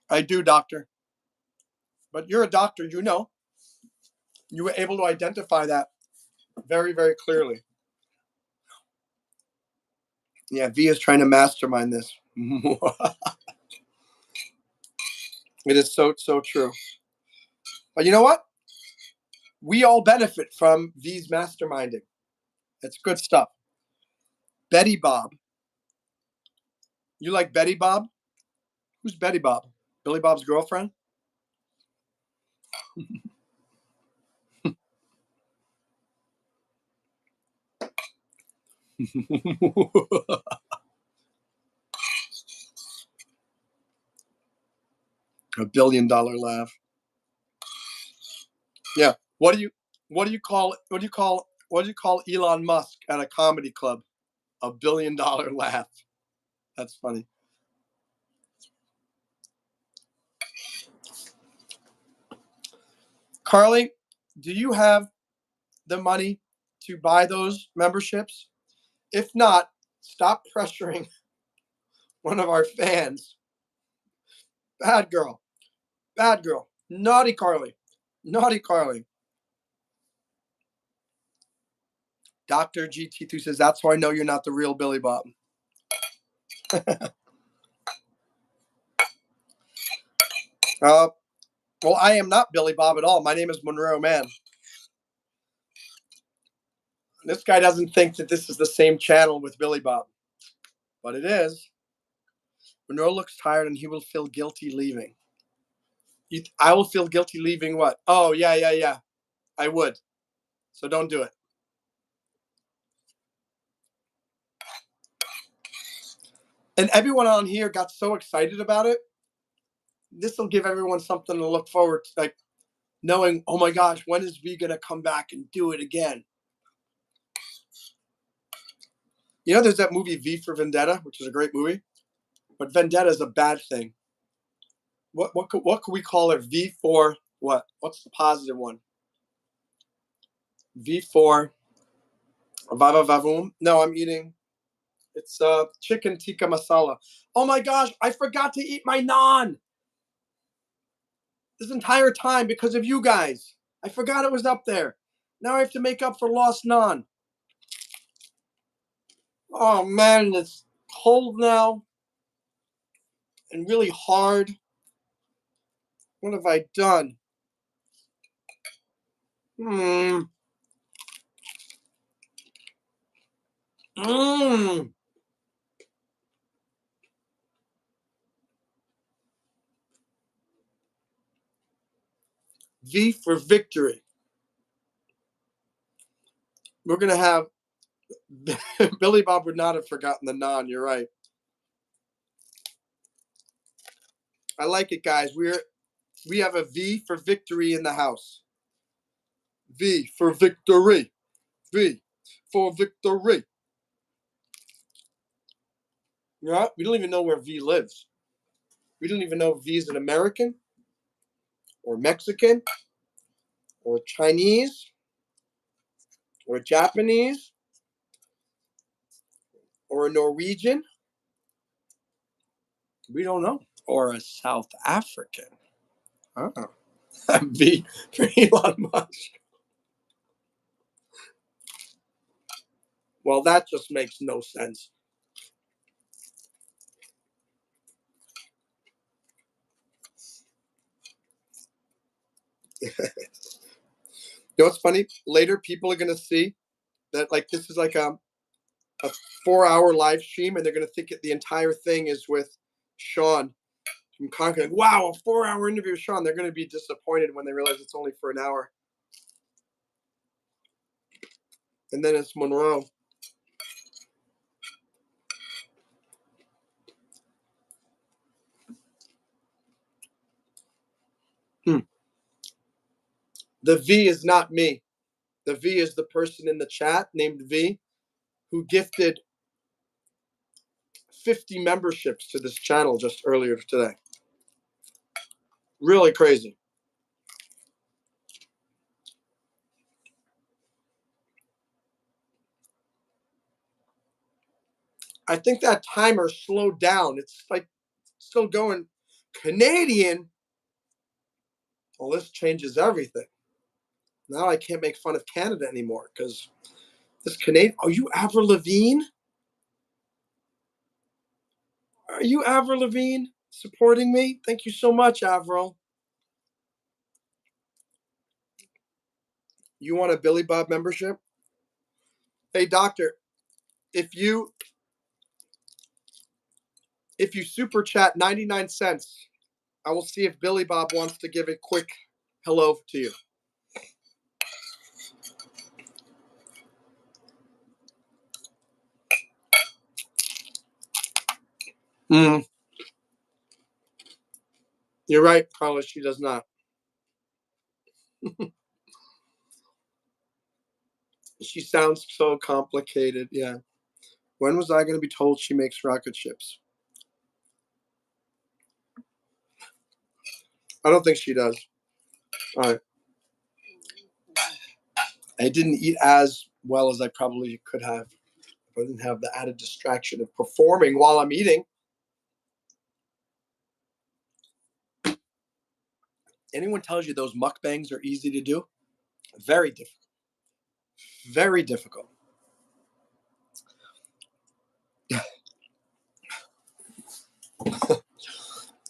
Speaker 3: I do, doctor. But you're a doctor, you know. You were able to identify that very, very clearly. Yeah, V is trying to mastermind this. It is so true. But you know what? We all benefit from V's masterminding. It's good stuff. Betty Bob. You like Betty Bob? Who's Betty Bob? Billy Bob's girlfriend? $1 billion laugh. Yeah. What do you call Elon Musk at a comedy club? $1 billion laugh. That's funny. Carly, do you have the money to buy those memberships? If not, stop pressuring one of our fans. Bad girl. Bad girl. Naughty Carly. Naughty Carly. Dr. GT2 says, that's why I know you're not the real Billy Bob. Well, I am not Billy Bob at all. My name is Monroe Mann. This guy doesn't think that this is the same channel with Billy Bob, but it is. Monroe looks tired and he will feel guilty leaving. I will feel guilty leaving what? Oh, yeah. I would. So don't do it. And everyone on here got so excited about it. This will give everyone something to look forward to, like knowing, oh my gosh, when is V going to come back and do it again? You know, there's that movie V for Vendetta, which is a great movie, but Vendetta is a bad thing. What could we call it? V for what? What's the positive one? V for Vava Vavoom? No, I'm eating. It's chicken tikka masala. Oh my gosh, I forgot to eat my naan this entire time because of you guys. I forgot it was up there. Now I have to make up for lost naan. Oh man, it's cold now and really hard. What have I done? Mmm. Mmm. V for victory. We're going to have Billy Bob would not have forgotten the naan. You're right. I like it, guys. We're We have a V for victory in the house. V for victory. V for victory. Yeah, we don't even know where V lives. We don't even know if V is an American or Mexican or Chinese or Japanese or a Norwegian. We don't know. Or a South African. Oh. V for Elon Musk. Well, that just makes no sense. You know what's funny? Later, people are going to see that like this is like a 4-hour live stream, and they're going to think the entire thing is with Sean from Concreit. Wow, a 4-hour interview with Sean. They're going to be disappointed when they realize it's only for an hour. And then it's Monroe. The V is not me. The V is the person in the chat named V who gifted 50 memberships to this channel just earlier today. Really crazy. I think that timer slowed down. It's like still going Canadian. Well, this changes everything. Now I can't make fun of Canada anymore because this Canadian. Are you Avril Lavigne? Are you Avril Lavigne supporting me? Thank you so much, Avril. You want a Billy Bob membership? Hey, doctor, if you super chat 99 cents, I will see if Billy Bob wants to give a quick hello to you. You're right, Carla. She does not. She sounds so complicated. Yeah. When was I going to be told she makes rocket ships? I don't think she does. All right. I didn't eat as well as I probably could have. I didn't have the added distraction of performing while I'm eating. Anyone tells you those mukbangs are easy to do? Very difficult. Very difficult.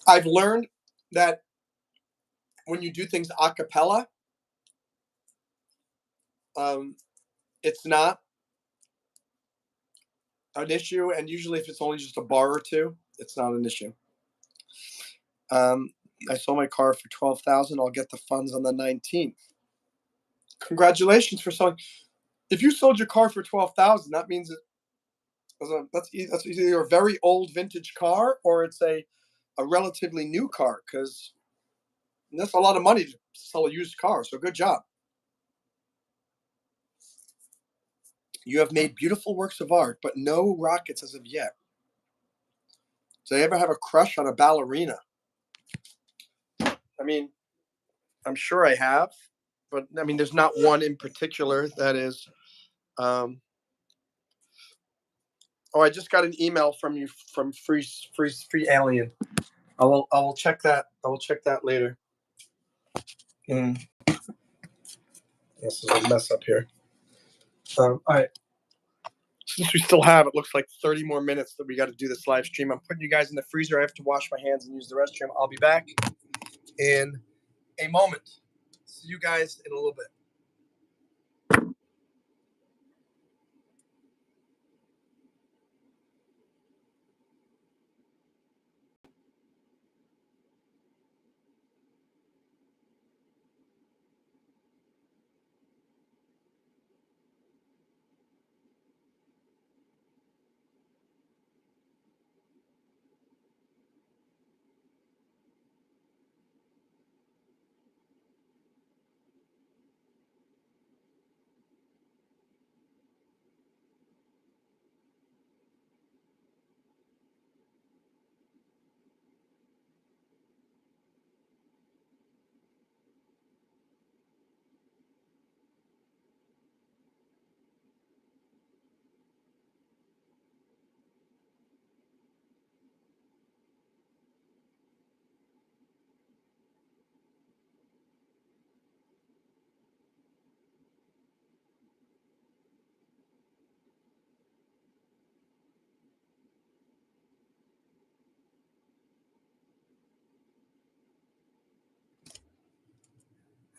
Speaker 3: I've learned that when you do things a cappella, it's not an issue. And usually if it's only just a bar or two, it's not an issue. I sold my car for $12,000. I'll get the funds on the 19th. Congratulations for selling. If you sold your car for $12,000, that means that's either a very old vintage car or it's a relatively new car, because that's a lot of money to sell a used car. So good job. You have made beautiful works of art, but no rockets as of yet. Do they ever have a crush on a ballerina? I mean, I'm sure I have, but I mean, there's not one in particular that is. Oh, I just got an email from you from Free Alien. I will check that. I will check that later. This is a mess up here. All right. Since we still have, it looks like 30 more minutes that we got to do this live stream. I'm putting you guys in the freezer. I have to wash my hands and use the restroom. I'll be back in a moment. See you guys in a little bit.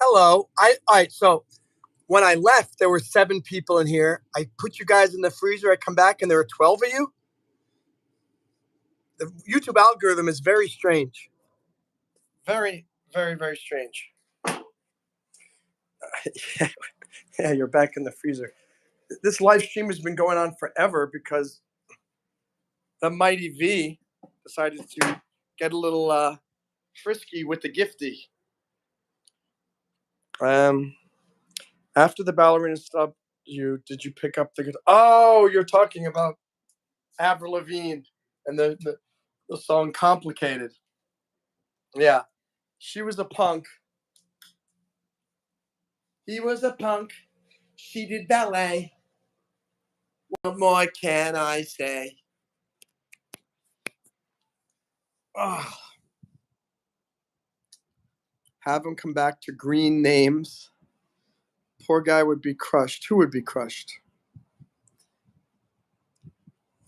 Speaker 3: Hello. All right. So when I left, there were 7 people in here. I put you guys in the freezer. I come back and there are 12 of you. The YouTube algorithm is very strange. Very, very, very strange. Yeah, you're back in the freezer. This live stream has been going on forever because the mighty V decided to get a little frisky with the gifty. After the ballerina stop, did you pick up the guitar? Oh, you're talking about Avril Lavigne and the song "Complicated." Yeah, she was a punk. He was a punk. She did ballet. What more can I say? Oh. Have him come back to green names. Poor guy would be crushed. Who would be crushed?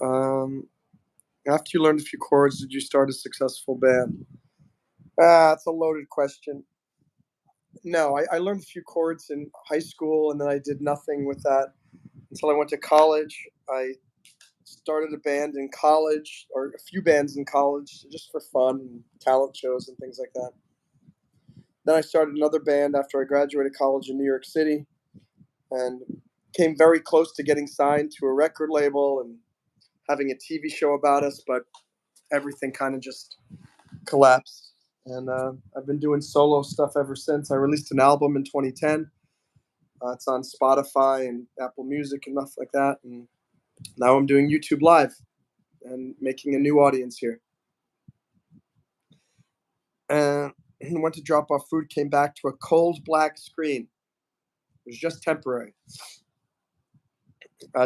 Speaker 3: After you learned a few chords, did you start a successful band? That's a loaded question. No, I learned a few chords in high school, and then I did nothing with that until I went to college. I started a band in college, or a few bands in college, just for fun and talent shows and things like that. Then I started another band after I graduated college in New York City, and came very close to getting signed to a record label and having a TV show about us, but everything kind of just collapsed. And I've been doing solo stuff ever since. I released an album in 2010. It's on Spotify and Apple Music and stuff like that. And now I'm doing YouTube Live and making a new audience here. And went to drop off food, came back to a cold black screen. It was just temporary.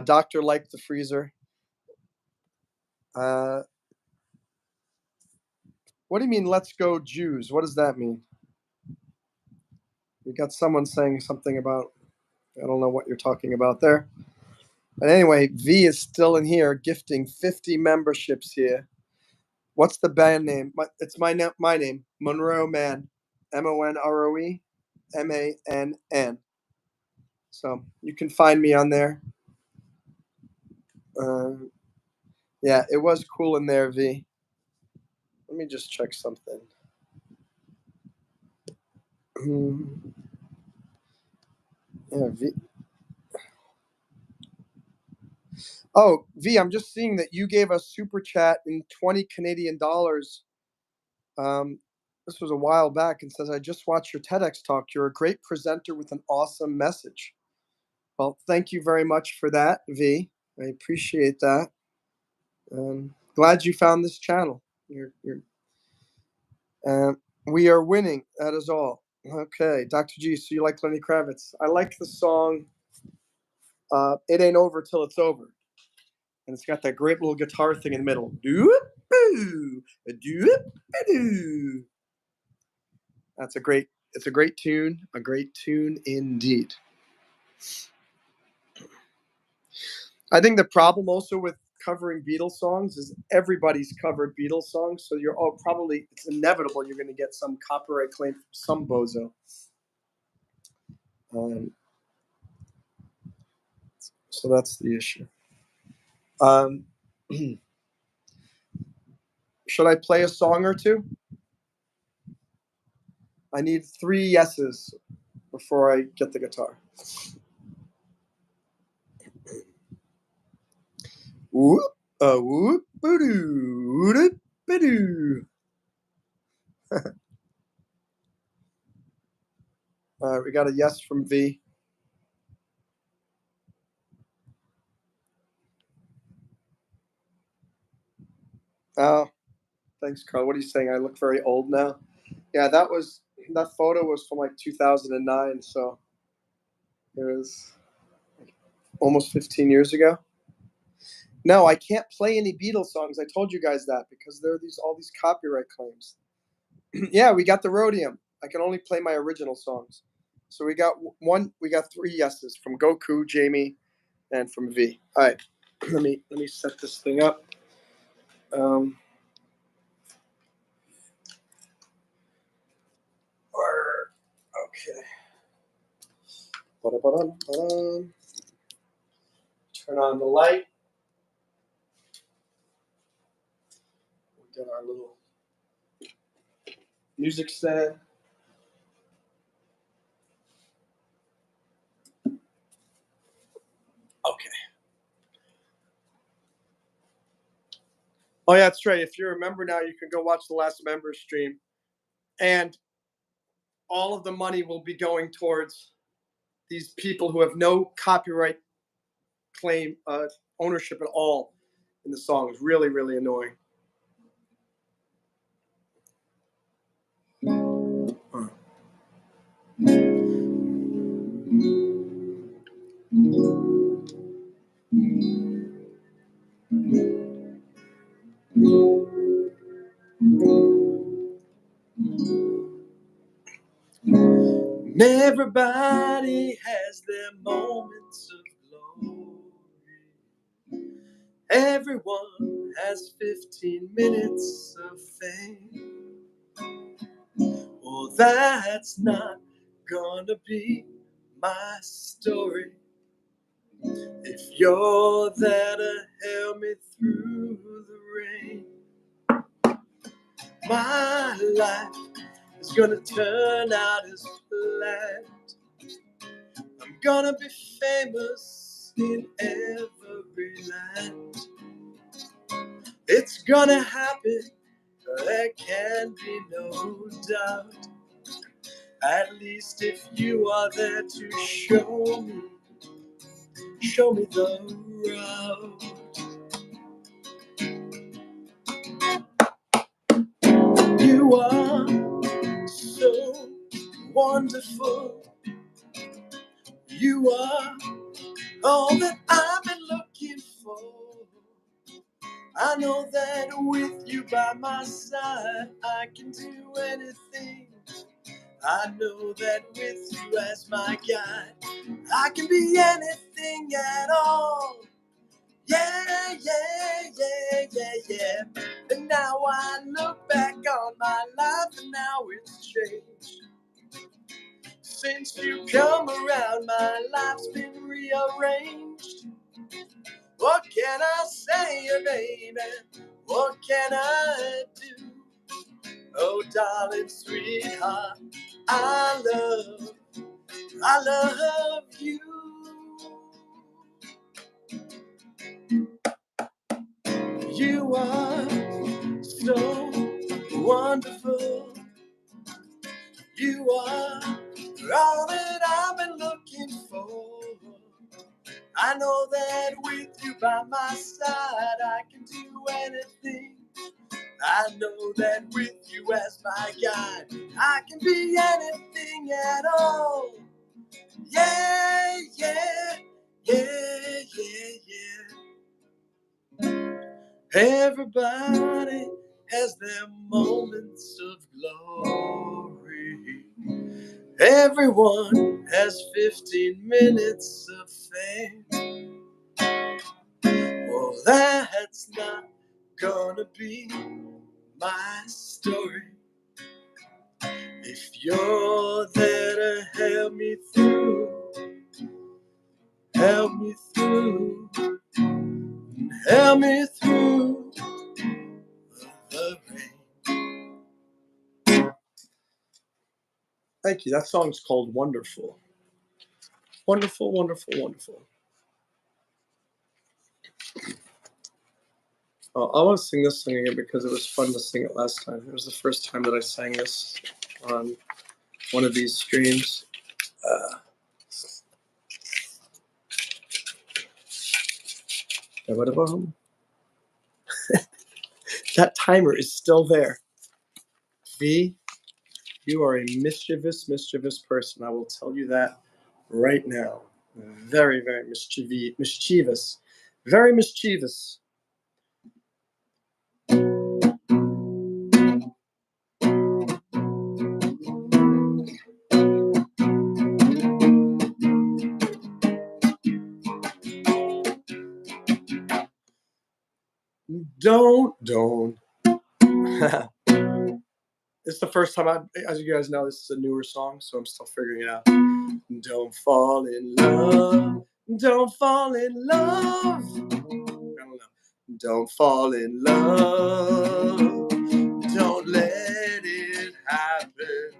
Speaker 3: Doctor liked the freezer. What do you mean, let's go Jews? What does that mean? We got someone saying something about, I don't know what you're talking about there. But anyway, V is still in here gifting 50 memberships here. What's the band name? It's my name, Monroe Mann. MONROE MANN. So you can find me on there. Yeah, it was cool in there, V. Let me just check something. Yeah, V. Oh, V, I'm just seeing that you gave us super chat in 20 Canadian dollars. This was a while back, and says, I just watched your TEDx talk. You're a great presenter with an awesome message. Well, thank you very much for that, V. I appreciate that. Glad you found this channel. We are winning. That is all. Okay, Dr. G, so you like Lenny Kravitz. I like the song It Ain't Over Till It's Over. And it's got that great little guitar thing in the middle. It's a great tune, a great tune indeed. I think the problem also with covering Beatles songs is everybody's covered Beatles songs, so you're all probably, it's inevitable you're going to get some copyright claim from some bozo. So that's the issue. Should I play a song or two? I need 3 yeses before I get the guitar. Whoop, whoop, boo-doo, whoop, boo-doo. All right, we got a yes from V. Oh, thanks, Carl. What are you saying? I look very old now. Yeah, that photo was from like 2009, so it was almost 15 years ago. No, I can't play any Beatles songs. I told you guys that because there are all these copyright claims. Yeah, we got the Rhodium. I can only play my original songs. So we got 3 yeses from Goku, Jamie, and from V. All right, let me set this thing up. Okay. Ba-da-ba-dum, turn on the light. We'll get our little music stand. Okay. Oh yeah, that's right. If you're a member now, you can go watch the last member stream, and all of the money will be going towards these people who have no copyright claim ownership at all in the song. It's really, really annoying. Everybody has their moments of glory. Everyone has 15 minutes of fame. Well, that's not gonna be my story. If you're there to help me through the rain, my life is gonna turn out as planned. I'm gonna be famous in every land. It's gonna happen, there can be no doubt. At least if you are there to show me the route. You are so wonderful. You are all that I've been looking for. I know that with you by my side, I can do anything. I know that with you as my guide, I can be anything at all. Yeah, yeah, yeah, yeah, yeah. And now I look back on my life and now it's changed. Since you come around, my life's been rearranged. What can I say, baby? What can I do? Oh, darling, sweetheart, I love you. You are so wonderful. You are all that I've been looking for. I know that with you by my side, I can do anything. I know that with you as my guide, I can be anything at all. Yeah, yeah, yeah, yeah, yeah. Everybody has their moments of glory. Everyone has 15 minutes of fame. Well, that's not gonna be my story. If you're there to help me through the rain. Thank you. That song's called Wonderful. Wonderful, wonderful, wonderful. I want to sing this song again because it was fun to sing it last time. It was the first time that I sang this on one of these streams. That timer is still there. V, you are a mischievous, mischievous person. I will tell you that right now. Very, very mischievous. Very mischievous. Don't. It's the first time as you guys know, this is a newer song, so I'm still figuring it out. Don't fall in love. Don't fall in love. I don't know. Don't fall in love. Don't let it happen.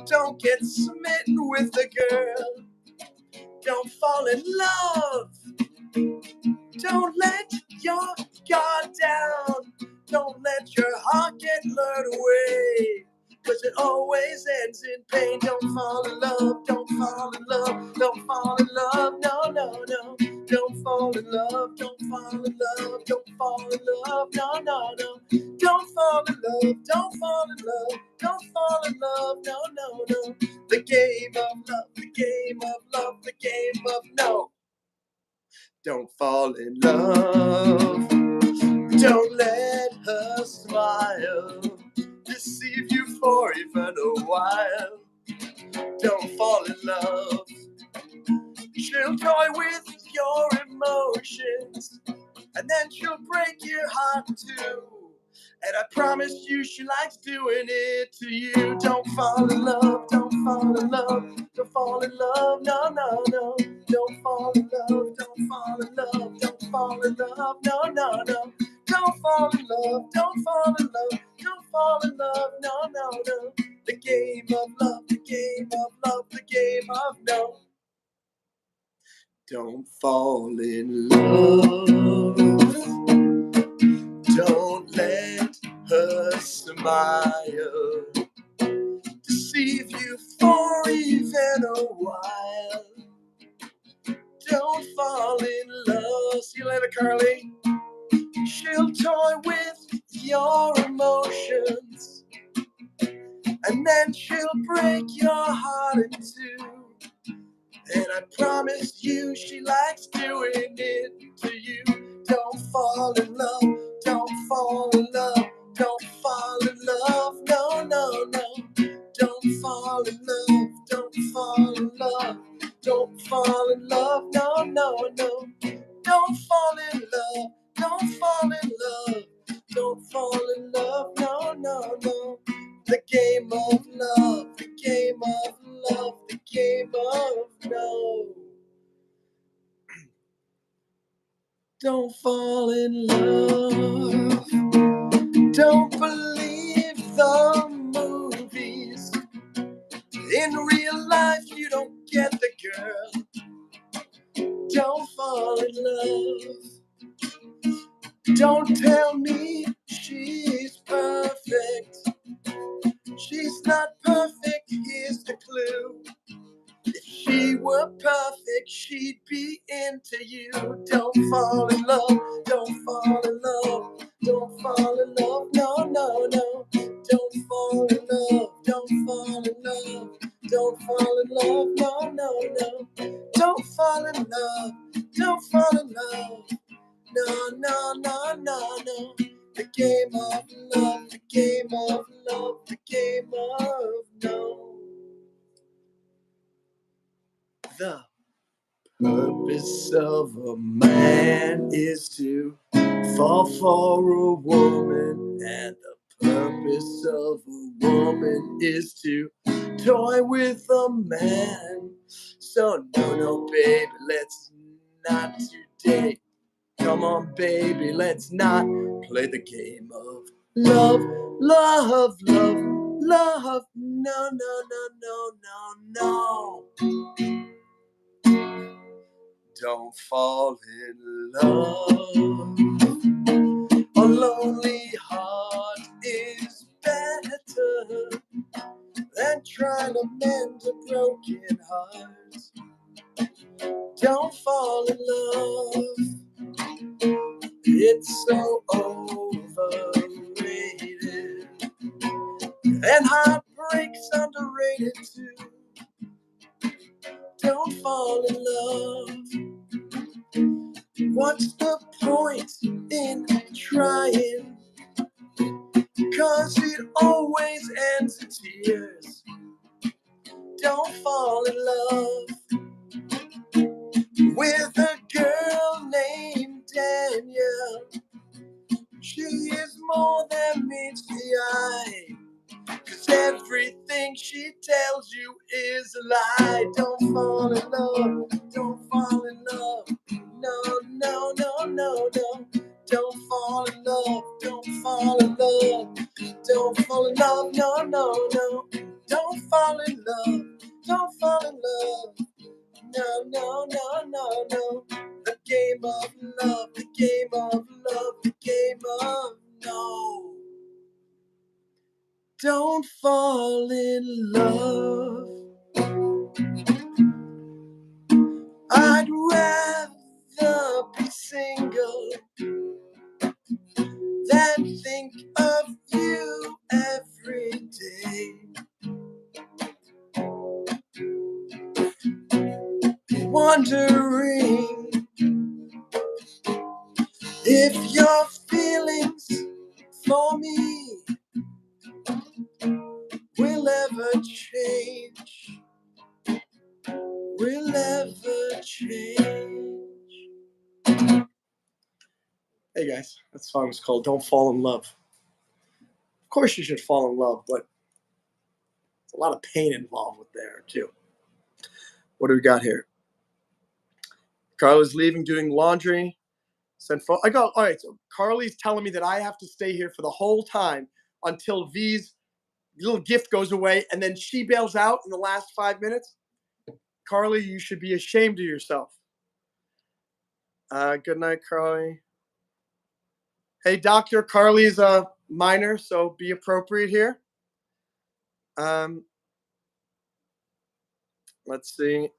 Speaker 3: Don't get smitten with the girl. Don't fall in love. Don't let your guard down. Don't let your heart get lured away. Cause it always ends in pain. Don't fall in love. Don't fall in love. Don't fall in love. No, no, no. Don't fall in love. Don't fall in love. Don't fall in love. No, no, no. Don't fall in love. Don't fall in love. Don't fall in love. No, no, no. The game of love. The game of love. The game of no. Don't fall in love. Don't let her smile deceive you for even a while. Don't fall in love. She'll toy with your emotions, and then she'll break your heart too. And I promise you she likes doing it to you. Don't fall in love, don't fall in love, don't fall in love, no, no, no. Don't fall in love, don't fall in love, don't fall in love, no, no, no. Don't fall in love, don't fall in love, don't fall in love, no, no, no. The game of love, the game of love, the game of no. Don't fall in love. Don't let her smile deceive you for even a while. Don't fall in love. See you later, Carly. She'll toy with your emotions, and then she'll break your heart in two. And I promise you she likes doing it to you. Don't fall in love, don't fall in love, don't fall in love, no, no, no. Don't fall in love, don't fall in love, don't fall in love, no, no, no. Don't fall in love, don't fall in love, don't fall in love, no, no, no. The game of love, the game of love, the game of no. Don't fall in love. Don't believe the movies. In real life, you don't get the girl. Don't fall in love. Don't tell me she's perfect. She's not perfect, here's the clue. If she were perfect, she'd be into you. Don't fall in love, don't fall in love, don't fall in love, no, no, no. Don't fall in love, don't fall in love, don't fall in love, no, no, no. Don't fall in love, don't fall in love, no, no, no, no, no. The game of love, the game of love, the game of no. The purpose of a man is to fall for a woman, and the purpose of a woman is to toy with a man. So no, no, baby, let's not today. Come on, baby, let's not play the game of love, love, love, love. No, no, no, no, no, no. Don't fall in love. A lonely heart is better than trying to mend a broken heart. Don't fall in love. It's so overrated. And heartbreak's underrated too. Don't fall in love. What's the point in trying? 'Cause it always ends in tears. Don't fall in love with a girl named Danielle. She is more than meets the eye. 'Cause everything she tells you is a lie. Don't fall in love, don't fall in love. No, no, no, no, no. Don't fall in love, don't fall in love. Don't fall in love, no, no, no. Don't fall in love, don't fall in love. No, no, no, no, no. The game of love, the game of love, the game of no. Don't fall in love. I'd rather be single than think of you every day. Wondering if your feelings for me will ever change. Will ever change. Hey guys, that song is called Don't Fall in Love. Of course you should fall in love, but there's a lot of pain involved with there too. What do we got here? Carla's leaving, doing laundry. All right, so Carly's telling me that I have to stay here for the whole time until V's little gift goes away, and then she bails out in the last 5 minutes. Carly, you should be ashamed of yourself. Good night, Carly. Hey, doctor, Carly's a minor, so be appropriate here. Let's see.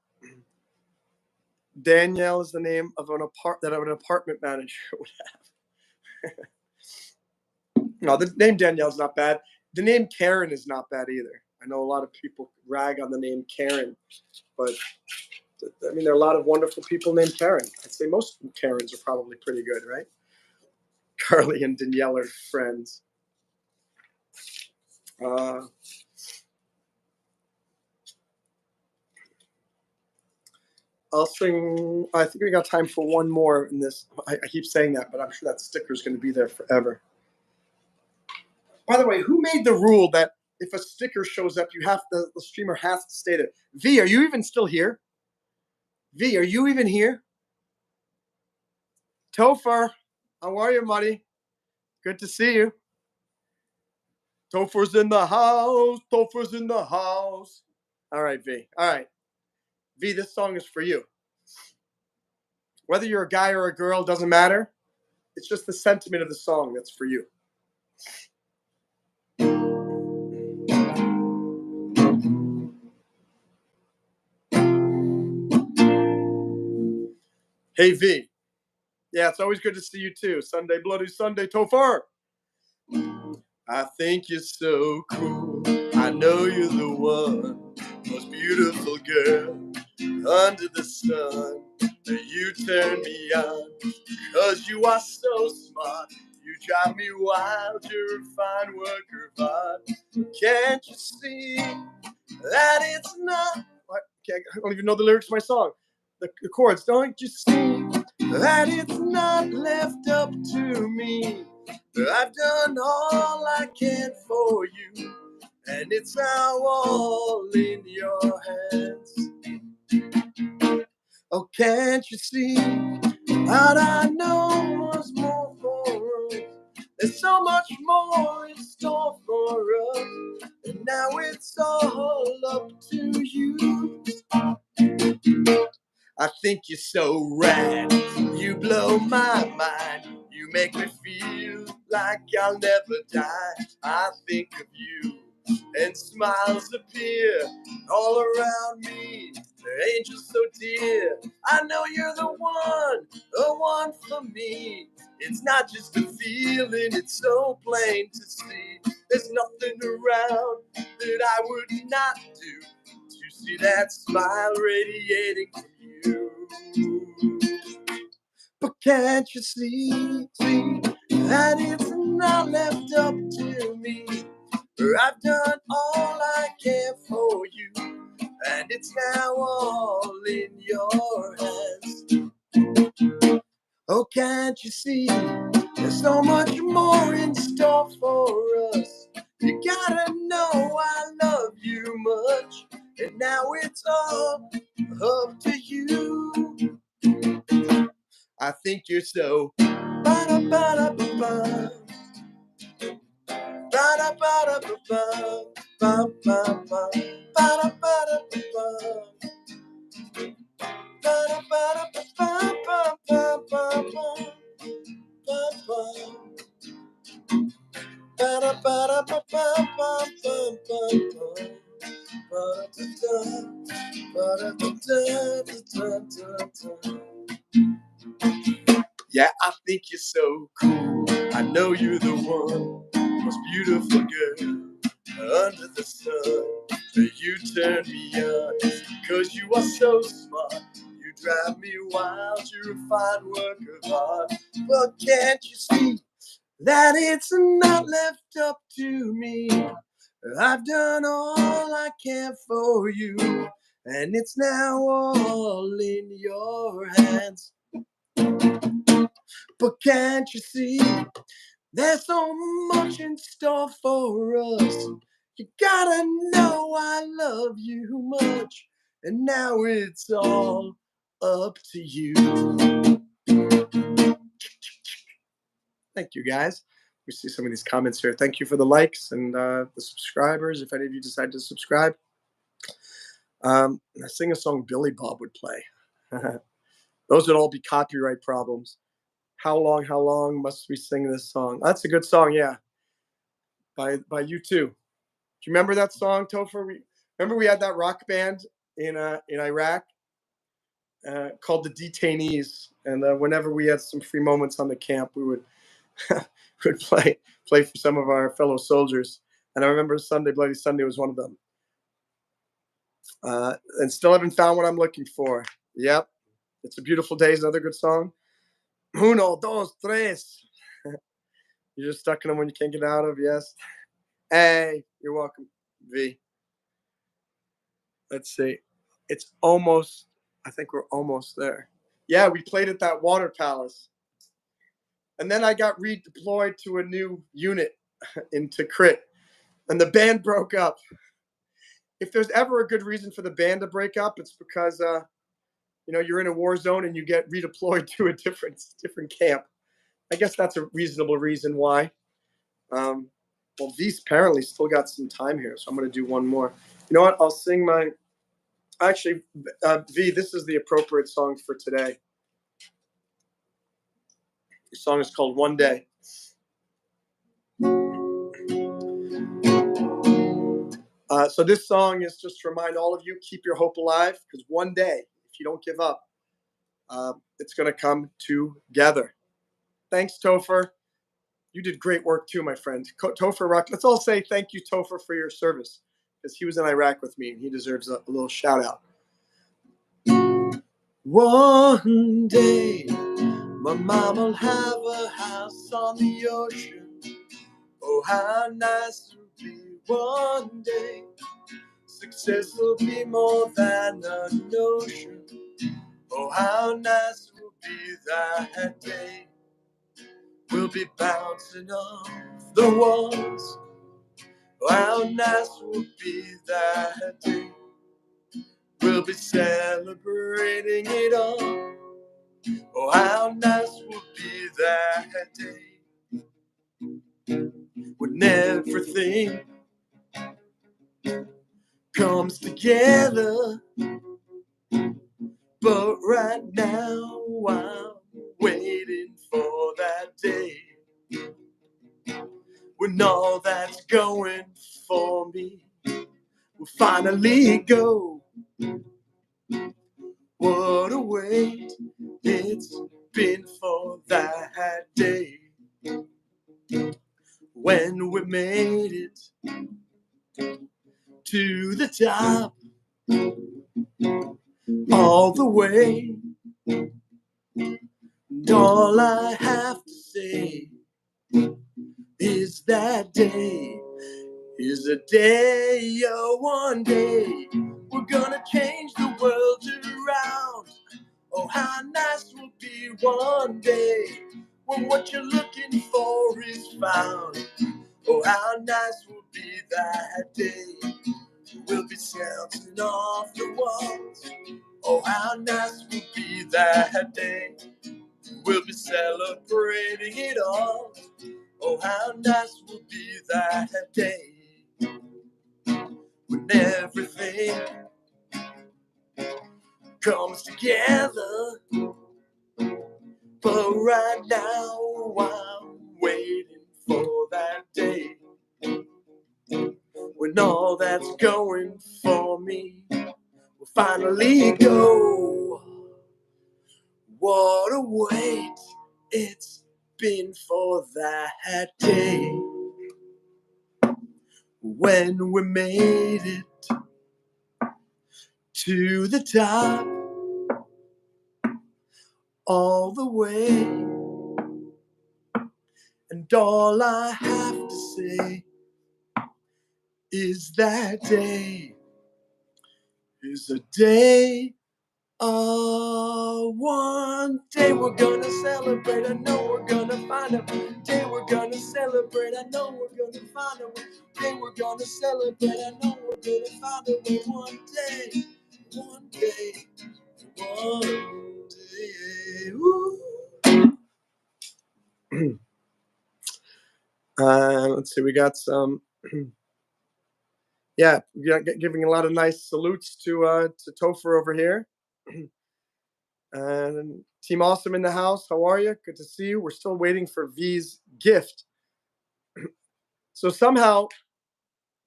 Speaker 3: Danielle is the name of an apartment manager would have. No, the name Danielle is not bad. The name Karen is not bad either. I know a lot of people rag on the name Karen, but I mean, there are a lot of wonderful people named Karen. I'd say most Karens are probably pretty good, right? Carly and Danielle are friends. I'll sing. I think we got time for one more in this. I keep saying that, but I'm sure that sticker is going to be there forever. By the way, who made the rule that if a sticker shows up, the streamer has to stay there? V, are you even still here? V, are you even here? Topher, how are you, buddy? Good to see you. Topher's in the house. Topher's in the house. All right, V. All right. V, this song is for you. Whether you're a guy or a girl, doesn't matter. It's just the sentiment of the song that's for you. Hey, V. Yeah, it's always good to see you too. Sunday, Bloody Sunday, Topher. I think you're so cool. I know you're the one, most beautiful girl under the sun. You turn me on, 'cause you are so smart. You drive me wild, you're a fine worker of art. Can't you see that it's not... I don't even know the lyrics to my song. The chords. Don't you see that it's not left up to me? I've done all I can for you, and it's now all in your hands. Oh, can't you see? How'd I know was more for us? There's so much more in store for us, and now it's all up to you. I think you're so rad, you blow my mind. You make me feel like I'll never die. I think of you, and smiles appear all around me. The angels so dear, I know you're the one for me. It's not just a feeling, it's so plain to see. There's nothing around that I would not do to see that smile radiating from you. But can't you see that it's not left up to me? I've done all I can for you, and it's now all in your hands. Oh, can't you see there's so much more in store for us? You gotta know I love you much, and now it's all up to you. I think you're so ba-da-ba-da-ba-ba. Ba-da-ba-da-ba-ba. Ba-ba-ba. Ba-da-ba-da-ba-ba. Ba-da-ba-da-ba-ba-ba-ba-ba. Yeah, I think you're so cool. I know you're the one, most beautiful girl under the sun. You turn me on, cause you are so smart. You drive me wild, you're a fine work of art. But can't you see that it's not left up to me? I've done all I can for you, and it's now all in your hands. But can't you see, there's so much in store for us? You gotta know I love you much, and now it's all up to you. Thank you, guys. We see some of these comments here. Thank you for the likes and the subscribers. If any of you decide to subscribe, I sing a song Billy Bob would play. Those would all be copyright problems. How long must we sing this song? That's a good song, yeah. By U2. Do you remember that song, Topher? Remember we had that rock band in Iraq called the Detainees, and whenever we had some free moments on the camp, we would would play for some of our fellow soldiers. And I remember Sunday Bloody Sunday was one of them. And still haven't found what I'm looking for. Yep, It's a Beautiful Day is another good song. Uno, dos, tres. You're just stuck in them when you can't get out of. Yes. Hey, you're welcome, V. Let's see. It's almost, I think we're almost there. Yeah, we played at that water palace. And then I got redeployed to a new unit into Crit. And the band broke up. If there's ever a good reason for the band to break up, it's because you're in a war zone and you get redeployed to a different camp. I guess that's a reasonable reason why. Well, V's apparently still got some time here, so I'm going to do one more. You know what? I'll sing my. Actually, V, this is the appropriate song for today. The song is called One Day. So this song is just to remind all of you, keep your hope alive, because one day, if you don't give up, it's going to come together. Thanks, Topher. You did great work too, my friend. Topher Rock. Let's all say thank you, Topher, for your service, because he was in Iraq with me, and he deserves a little shout out. One day, my mom'll have a house on the ocean. Oh, how nice it'll be one day. Success will be more than a notion. Oh, how nice it will be that day. We'll be bouncing off the walls. Oh, how nice it will be that day. We'll be celebrating it all. Oh, how nice will be that day when everything comes together. But right now I'm waiting for that day when all that's going for me will finally go. What a wait it's been for that day when we made it to the top, all the way. And all I have to say is that day is a day, oh, one day we're gonna change the world around. Oh, how nice will be one day when what you're looking for is found. Oh, how nice will be that day. We'll be bouncing off the walls. Oh, how nice will be that day. We'll be celebrating it all. Oh, how nice will be that day. When everything comes together. But right now I'm waiting for that day when all that's going for me will finally go. What a wait it's been for that day when we made it to the top, all the way. And all I have to say is that day is a day. One day we're gonna celebrate. I know we're gonna find a day we're gonna celebrate. I know we're gonna find a day we're gonna celebrate. I know we're gonna find a way. One day, one day, one day. Let's see. We got some. Yeah, giving a lot of nice salutes to Topher over here. And Team Awesome in the house. How are you? Good to see you. We're still waiting for V's gift. So somehow,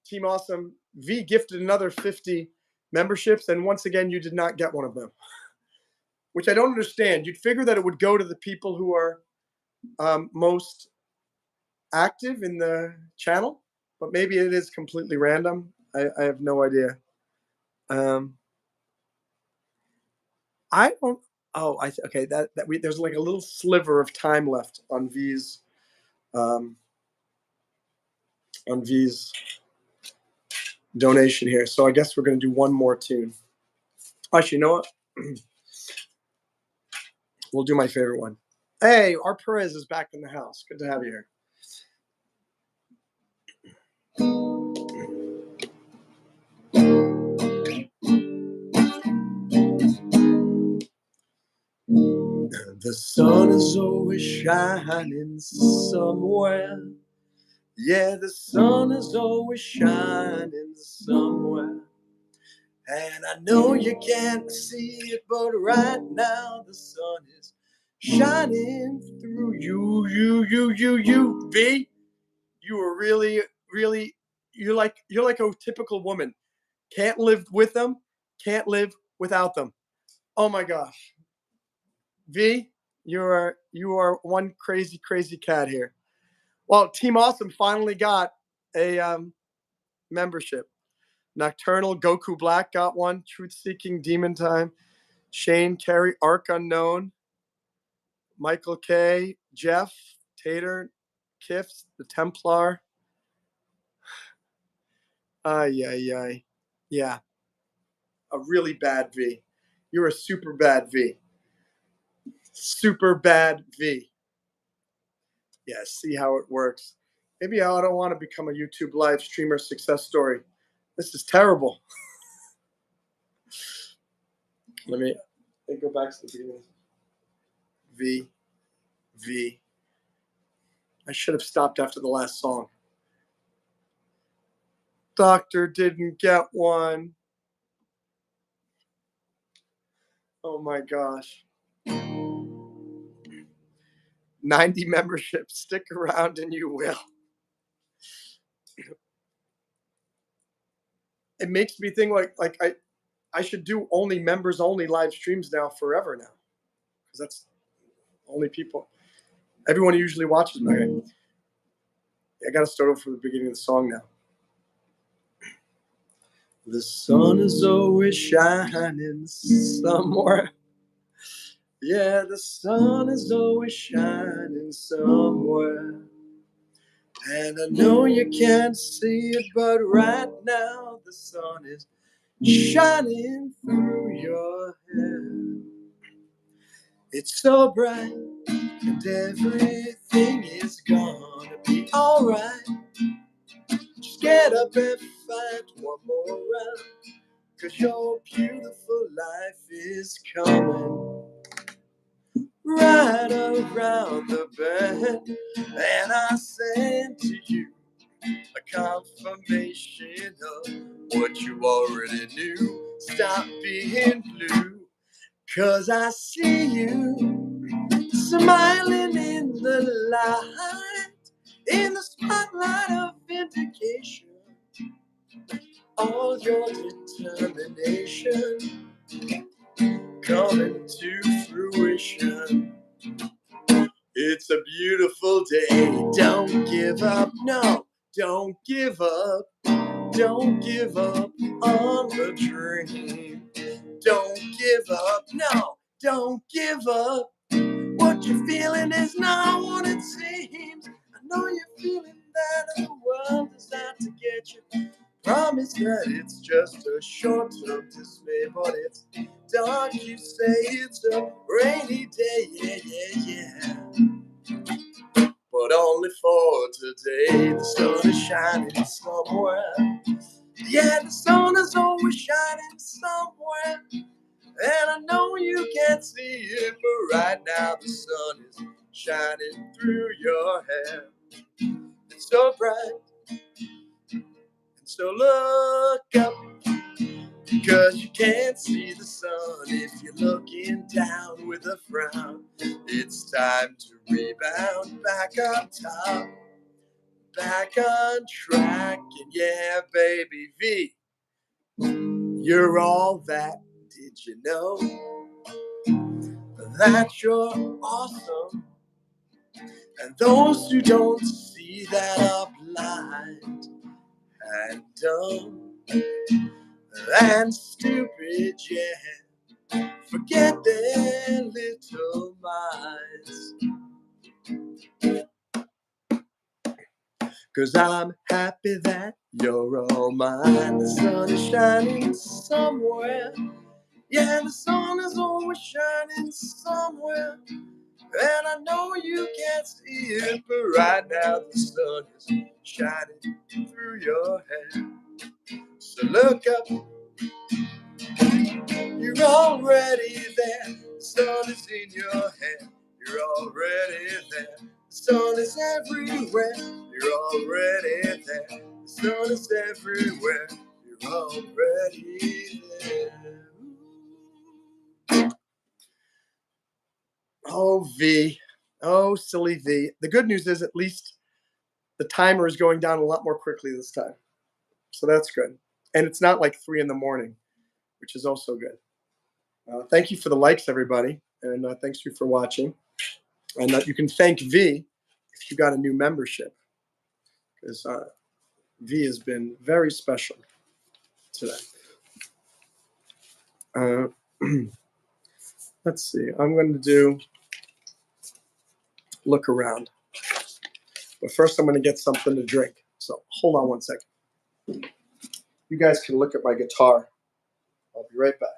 Speaker 3: Team Awesome, V gifted another 50 memberships, and once again, you did not get one of them, which I don't understand. You'd figure that it would go to the people who are most active in the channel, but maybe it is completely random. I have no idea. I don't. Oh, okay. There's like a little sliver of time left on V's donation here. So I guess we're going to do one more tune. Actually, you know what? We'll do my favorite one. Hey, our Perez is back in the house. Good to have you here. The sun is always shining somewhere. Yeah, the sun is always shining somewhere. And I know you can't see it, but right now the sun is shining through you, V. You are really, you're like a typical woman. Can't live with them, can't live without them. Oh my gosh. V, you are one crazy cat here. Well, Team Awesome finally got a membership. Nocturnal, Goku Black got one. Truth Seeking, Demon Time, Shane, Carey, Arc Unknown, Michael K, Jeff, Tater, Kiffs, the Templar. Yeah. A really bad V. You're a super bad V. Super bad V. Yeah, see how it works. Maybe I don't want to become a YouTube live streamer success story. This is terrible. Let me go back to the beginning. V. I should have stopped after the last song. Doctor didn't get one. Oh my gosh. 90 memberships. Stick around and you will. It makes me think like I should do only members only live streams now forever now. Because that's only people. Everyone usually watches me. I got to start over from the beginning of the song now. The sun is always shining somewhere. Yeah, the sun is always shining somewhere. And I know you can't see it, but right now the sun is shining through your hair. It's so bright, and everything is gonna be alright. Just get up and fight one more round, 'cause your beautiful life is coming right around the bend. And I send to you a confirmation of what you already knew. Stop being blue, 'cause I see you smiling in the light, in the spotlight of vindication. All your determination coming to fruition. It's a beautiful day. Don't give up, no, don't give up. Don't give up on the dream. Don't give up, no, don't give up. What you're feeling is not what it seems. I know you're feeling that the world is out to get you. Promise that it's just a short-term dismay, but it's dark, you say it's a rainy day, yeah, yeah, yeah. But only for today, the sun is shining somewhere. Yeah, the sun is always shining somewhere. And I know you can't see it, but right now the sun is shining through your hair. It's so bright, and so look up, because you can't see the sun if you're looking down with a frown. It's time to rebound back on top, back on track, and yeah, baby V, you're all that. Did you know that you're awesome? And those who don't see that are blind and dumb and stupid, yeah, forget their little minds. 'Cause I'm happy that you're all mine. The sun is shining somewhere. Yeah, the sun is always shining somewhere. And I know you can't see it, but right now the sun is shining through your hair. So look up, you're already there. The sun is in your hair, you're already there. The sun is everywhere, you're already there. The sun is everywhere, you're already there. Oh, V. Oh, silly V. The good news is at least the timer is going down a lot more quickly this time. So that's good. And it's not like 3 a.m, which is also good. Thank you for the likes, everybody. And thanks you for watching. And you can thank V if you got a new membership. Because V has been very special today. Let's see. I'm going to do look around. But first, I'm going to get something to drink. So hold on one second. You guys can look at my guitar. I'll be right back.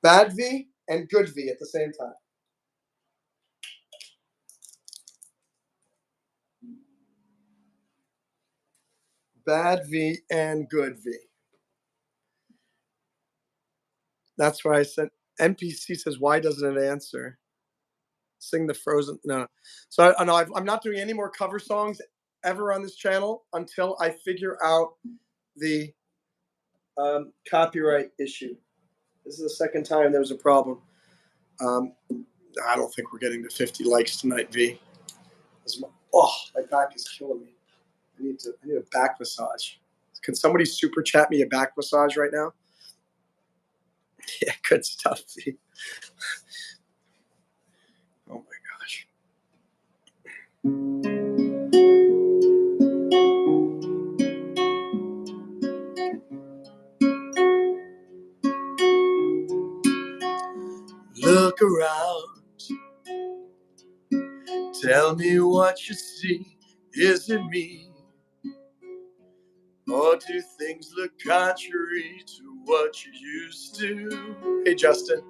Speaker 3: Bad V and good V at the same time. Bad V and good V. That's why I said NPC says, why doesn't it answer? Sing the Frozen. No. So I'm not doing any more cover songs ever on this channel until I figure out the copyright issue. This is the second time there was a problem. I don't think we're getting to 50 likes tonight, V. My back is killing me. I need a back massage. Can somebody super chat me a back massage right now? Yeah, good stuff, V. Oh my gosh. Look around. Tell me what you see. Is it me? Or do things look contrary to what you used to? Hey, Justin.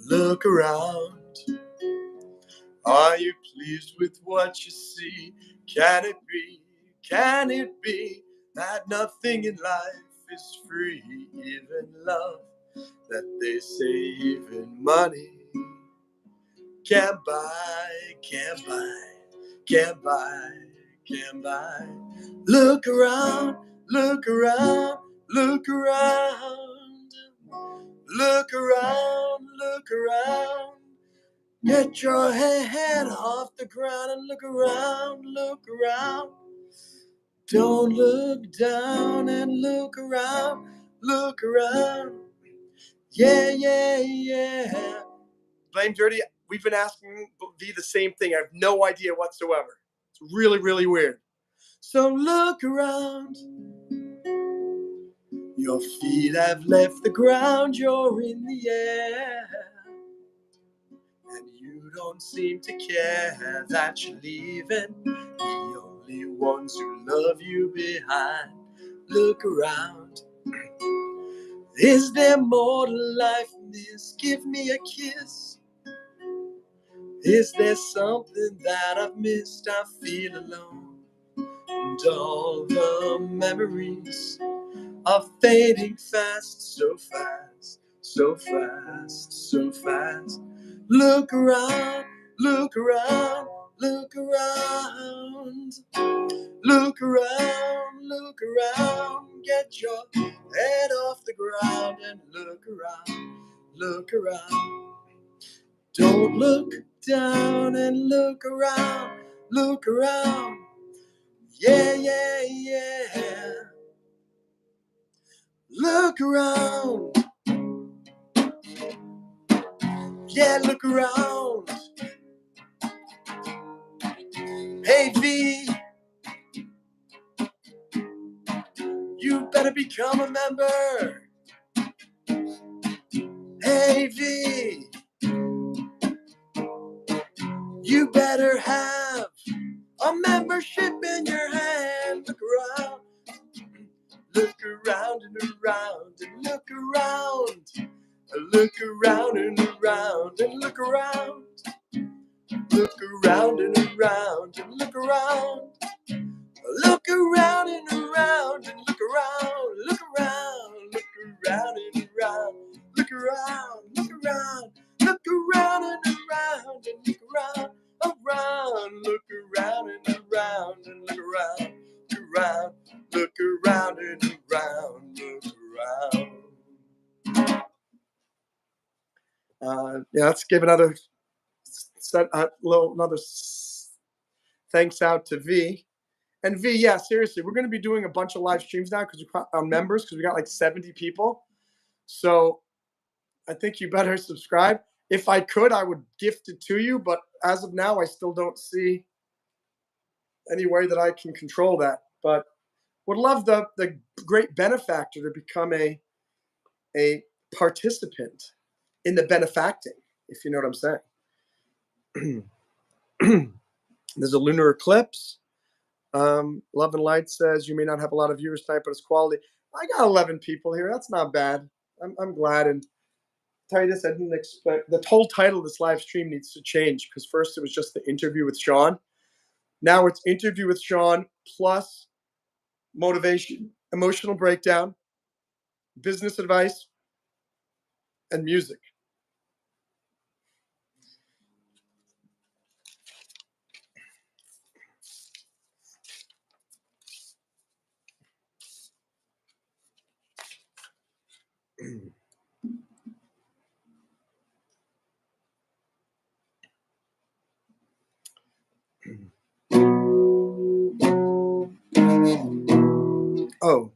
Speaker 3: Look around. Are you pleased with what you see? Can it be that nothing in life is free? Even love, that they say even money can't buy, can't buy, can't buy, can't buy. Look around, look around, look around. Look around, look around. Get your head off the ground and look around, look around. Don't look down and look around, look around. Yeah, yeah, yeah. Blame Dirty, we've been asking V the same thing. I have no idea whatsoever. It's really, really weird. So look around. Your feet have left the ground, you're in the air. And you don't seem to care that you're leaving the only ones who love you behind. Look around. Is there more to life than this? Give me a kiss. Is there something that I've missed? I feel alone. And all the memories are fading fast, so fast, so fast, so fast. Look around, look around, look around. Look around, look around. Get your head off the ground and look around, look around. Don't look down and look around, look around. Yeah, yeah, yeah. Look around. Yeah, look around. Hey V, you better become a member. Hey V, you better have a membership in your hand. Look around. Look around and around and look around. Look around and around and look around. Look around and around and look around. Look around and around and look around. Look around. Look around and around. Look around. Look around. Look around and around and look around. Around. Look around and around and look around. Look around. Look around and around. Look around. Yeah, let's give another thanks out to V. And V, yeah, seriously, we're going to be doing a bunch of live streams now because we're members, because we got like 70 people. So I think you better subscribe. If I could, I would gift it to you, but as of now, I still don't see any way that I can control that. But would love the great benefactor to become a participant in the benefacting, if you know what I'm saying. There's a lunar eclipse. Love and Light says, you may not have a lot of viewers tonight, but it's quality. I got 11 people here. That's not bad. I'm glad. And tell you this, I didn't expect, the whole title of this live stream needs to change, because first it was just the interview with Sean. Now it's interview with Sean plus motivation, emotional breakdown, business advice, and music. Oh.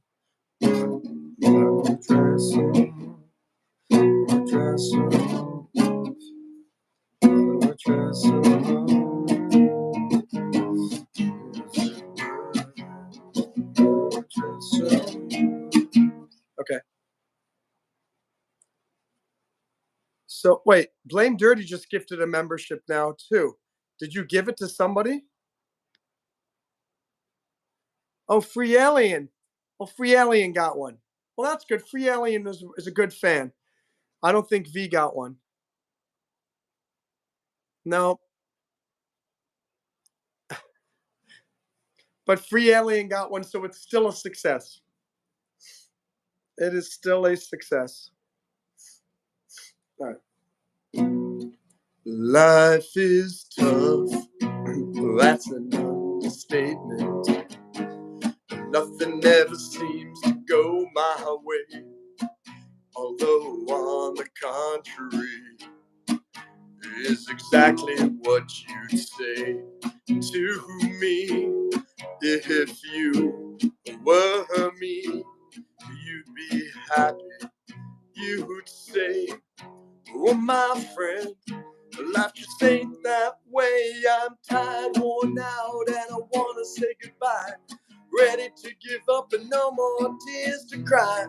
Speaker 3: Okay. So wait, Blame Dirty just gifted a membership now too. Did you give it to somebody? Oh, Free Alien. Well, Free Alien got one. Well, that's good. Free Alien is a good fan. I don't think V got one. No. But Free Alien got one, so it's still a success. It is still a success. All right. Life is tough. That's an understatement. Nothing ever seems to go my way. Although on the contrary is exactly what you'd say to me. If you were me, you'd be happy. You'd say, oh my friend, life just ain't that way. I'm tired, worn out, and I wanna say goodbye. Ready to give up and no more tears to cry.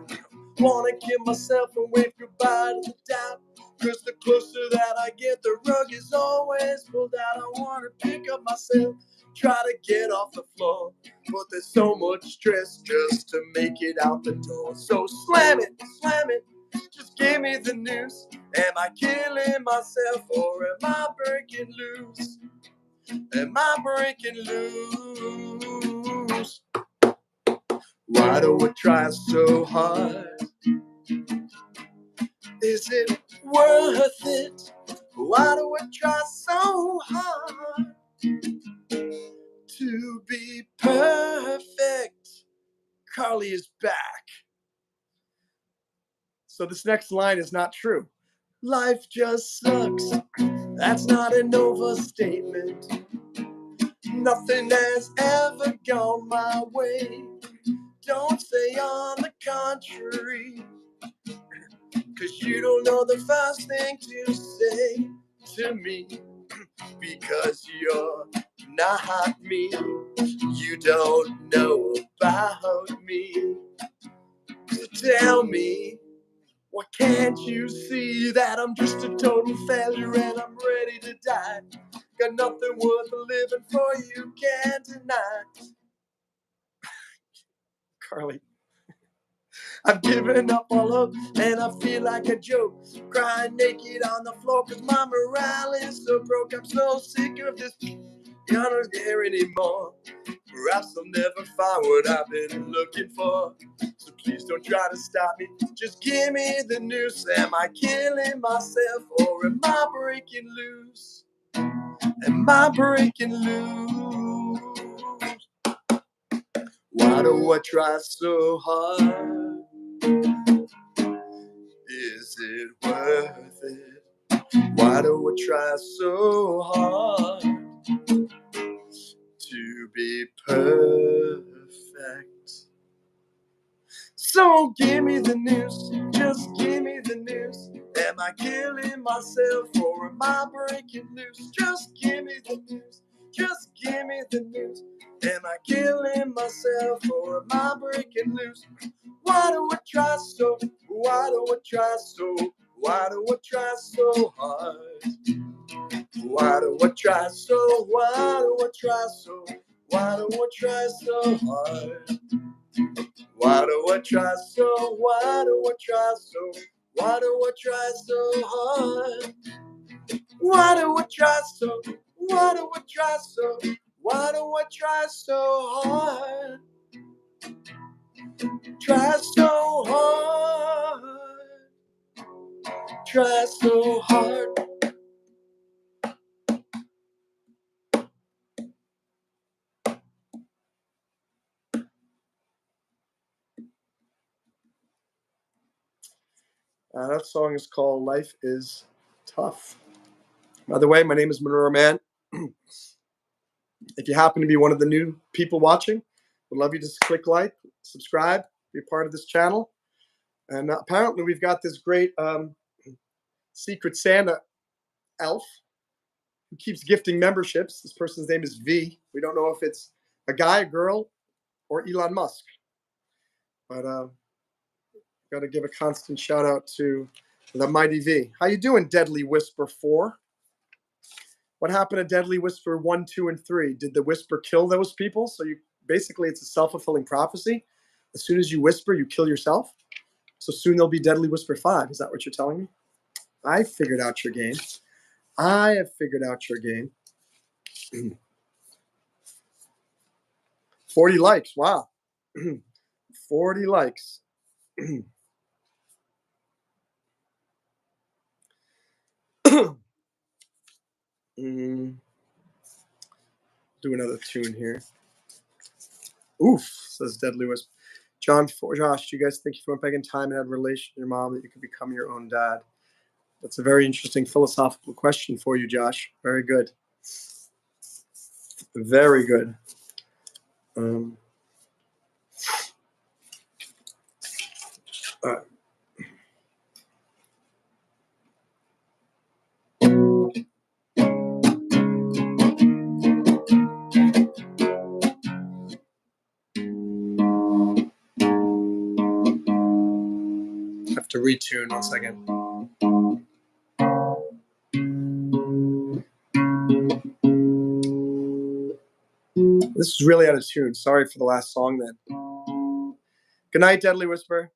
Speaker 3: Wanna kill myself and wave goodbye to the doubt. Cause the closer that I get, the rug is always pulled out. I wanna pick up myself, try to get off the floor. But there's so much stress just to make it out the door. So slam it, just give me the news. Am I killing myself or am I breaking loose? Am I breaking loose? Why do I try so hard? Is it worth it? Why do I try so hard to be perfect? Carly is back. So this next line is not true. Life just sucks. That's not an overstatement. Nothing has ever gone my way. Don't say on the contrary. Cause you don't know the first thing to say to me. Because you're not me. You don't know about me. So tell me, why can't you see that I'm just a total failure and I'm ready to die? Got nothing worth living for, you can't deny. Carly. I've given up all hope and I feel like a joke. Crying naked on the floor cause my morale is so broke. I'm so sick of this, you're not there anymore. Perhaps I'll never find what I've been looking for. So please don't try to stop me. Just give me the news. Am I killing myself or am I breaking loose? Am I breaking loose? Why do I try so hard? Is it worth it? Why do I try so hard to be perfect? So give me the news, just give me the news. Am I killing myself or am I breaking loose? Just give me the news, just give me the news. Am I killing myself or am I breaking loose? Why do I try so? Why do I try so? Why do I try so hard? Why do I try so? Why do I try so? Why do I try so hard? Why do I try so? Why do I try so? Why do I try so hard? Why do I try so? Why do I try so? Why do I try so hard? Try so hard. Try so hard. That song is called Life is Tough. By the way, my name is Monroe Mann. If you happen to be one of the new people watching, would love you to click like, subscribe, be a part of this channel. And apparently we've got this great secret Santa elf who keeps gifting memberships. This person's name is V. We don't know if it's a guy, a girl, or Elon Musk. But got to give a constant shout out to the mighty V. How you doing, Deadly Whisper 4? What happened to Deadly Whisper 1, 2, and 3? Did the whisper kill those people? So you basically, it's a self-fulfilling prophecy. As soon as you whisper, you kill yourself. So soon there'll be Deadly Whisper 5. Is that what you're telling me? I figured out your game. I have figured out your game. 40 likes. Wow. 40 likes. Do another tune here. Oof, says Deadly Whisper. Josh, do you guys think if you went back in time and had a relation with your mom that you could become your own dad? That's a very interesting philosophical question for you, Josh. Very good. Very good. All right. I have to retune 1 second. This is really out of tune. Sorry for the last song then. Good night, Deadly Whisper.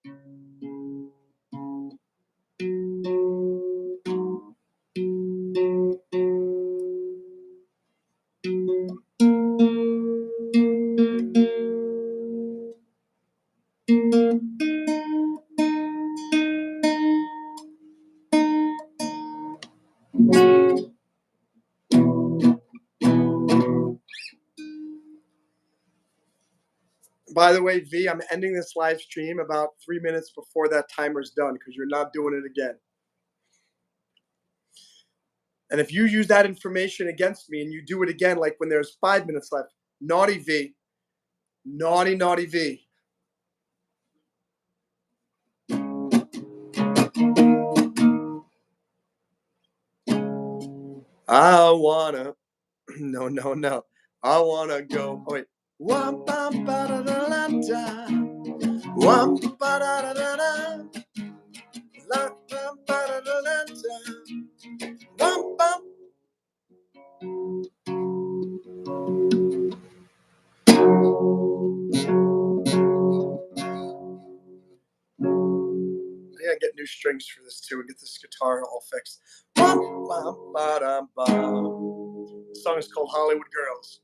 Speaker 3: By the way, V, I'm ending this live stream about 3 minutes before that timer's done because you're not doing it again. And if you use that information against me and you do it again, like when there's 5 minutes left, naughty V. Naughty, naughty V. I wanna, no. I wanna go. Oh, wait. Wam bam ba da da la da. Wam ba da da da da. La bam ba da da la da. Wam bam. I gotta get new strings for this too and get this guitar all fixed. Bum, bum, ba-dum, bum. The song is called Hollywood Girls.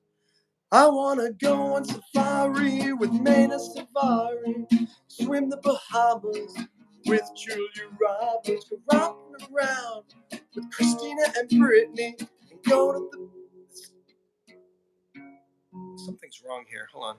Speaker 3: I wanna go on safari with Maina Safari, swim the Bahamas with Julia Roberts, go rockin' around with Christina and Brittany, and go to the... Something's wrong here. Hold on.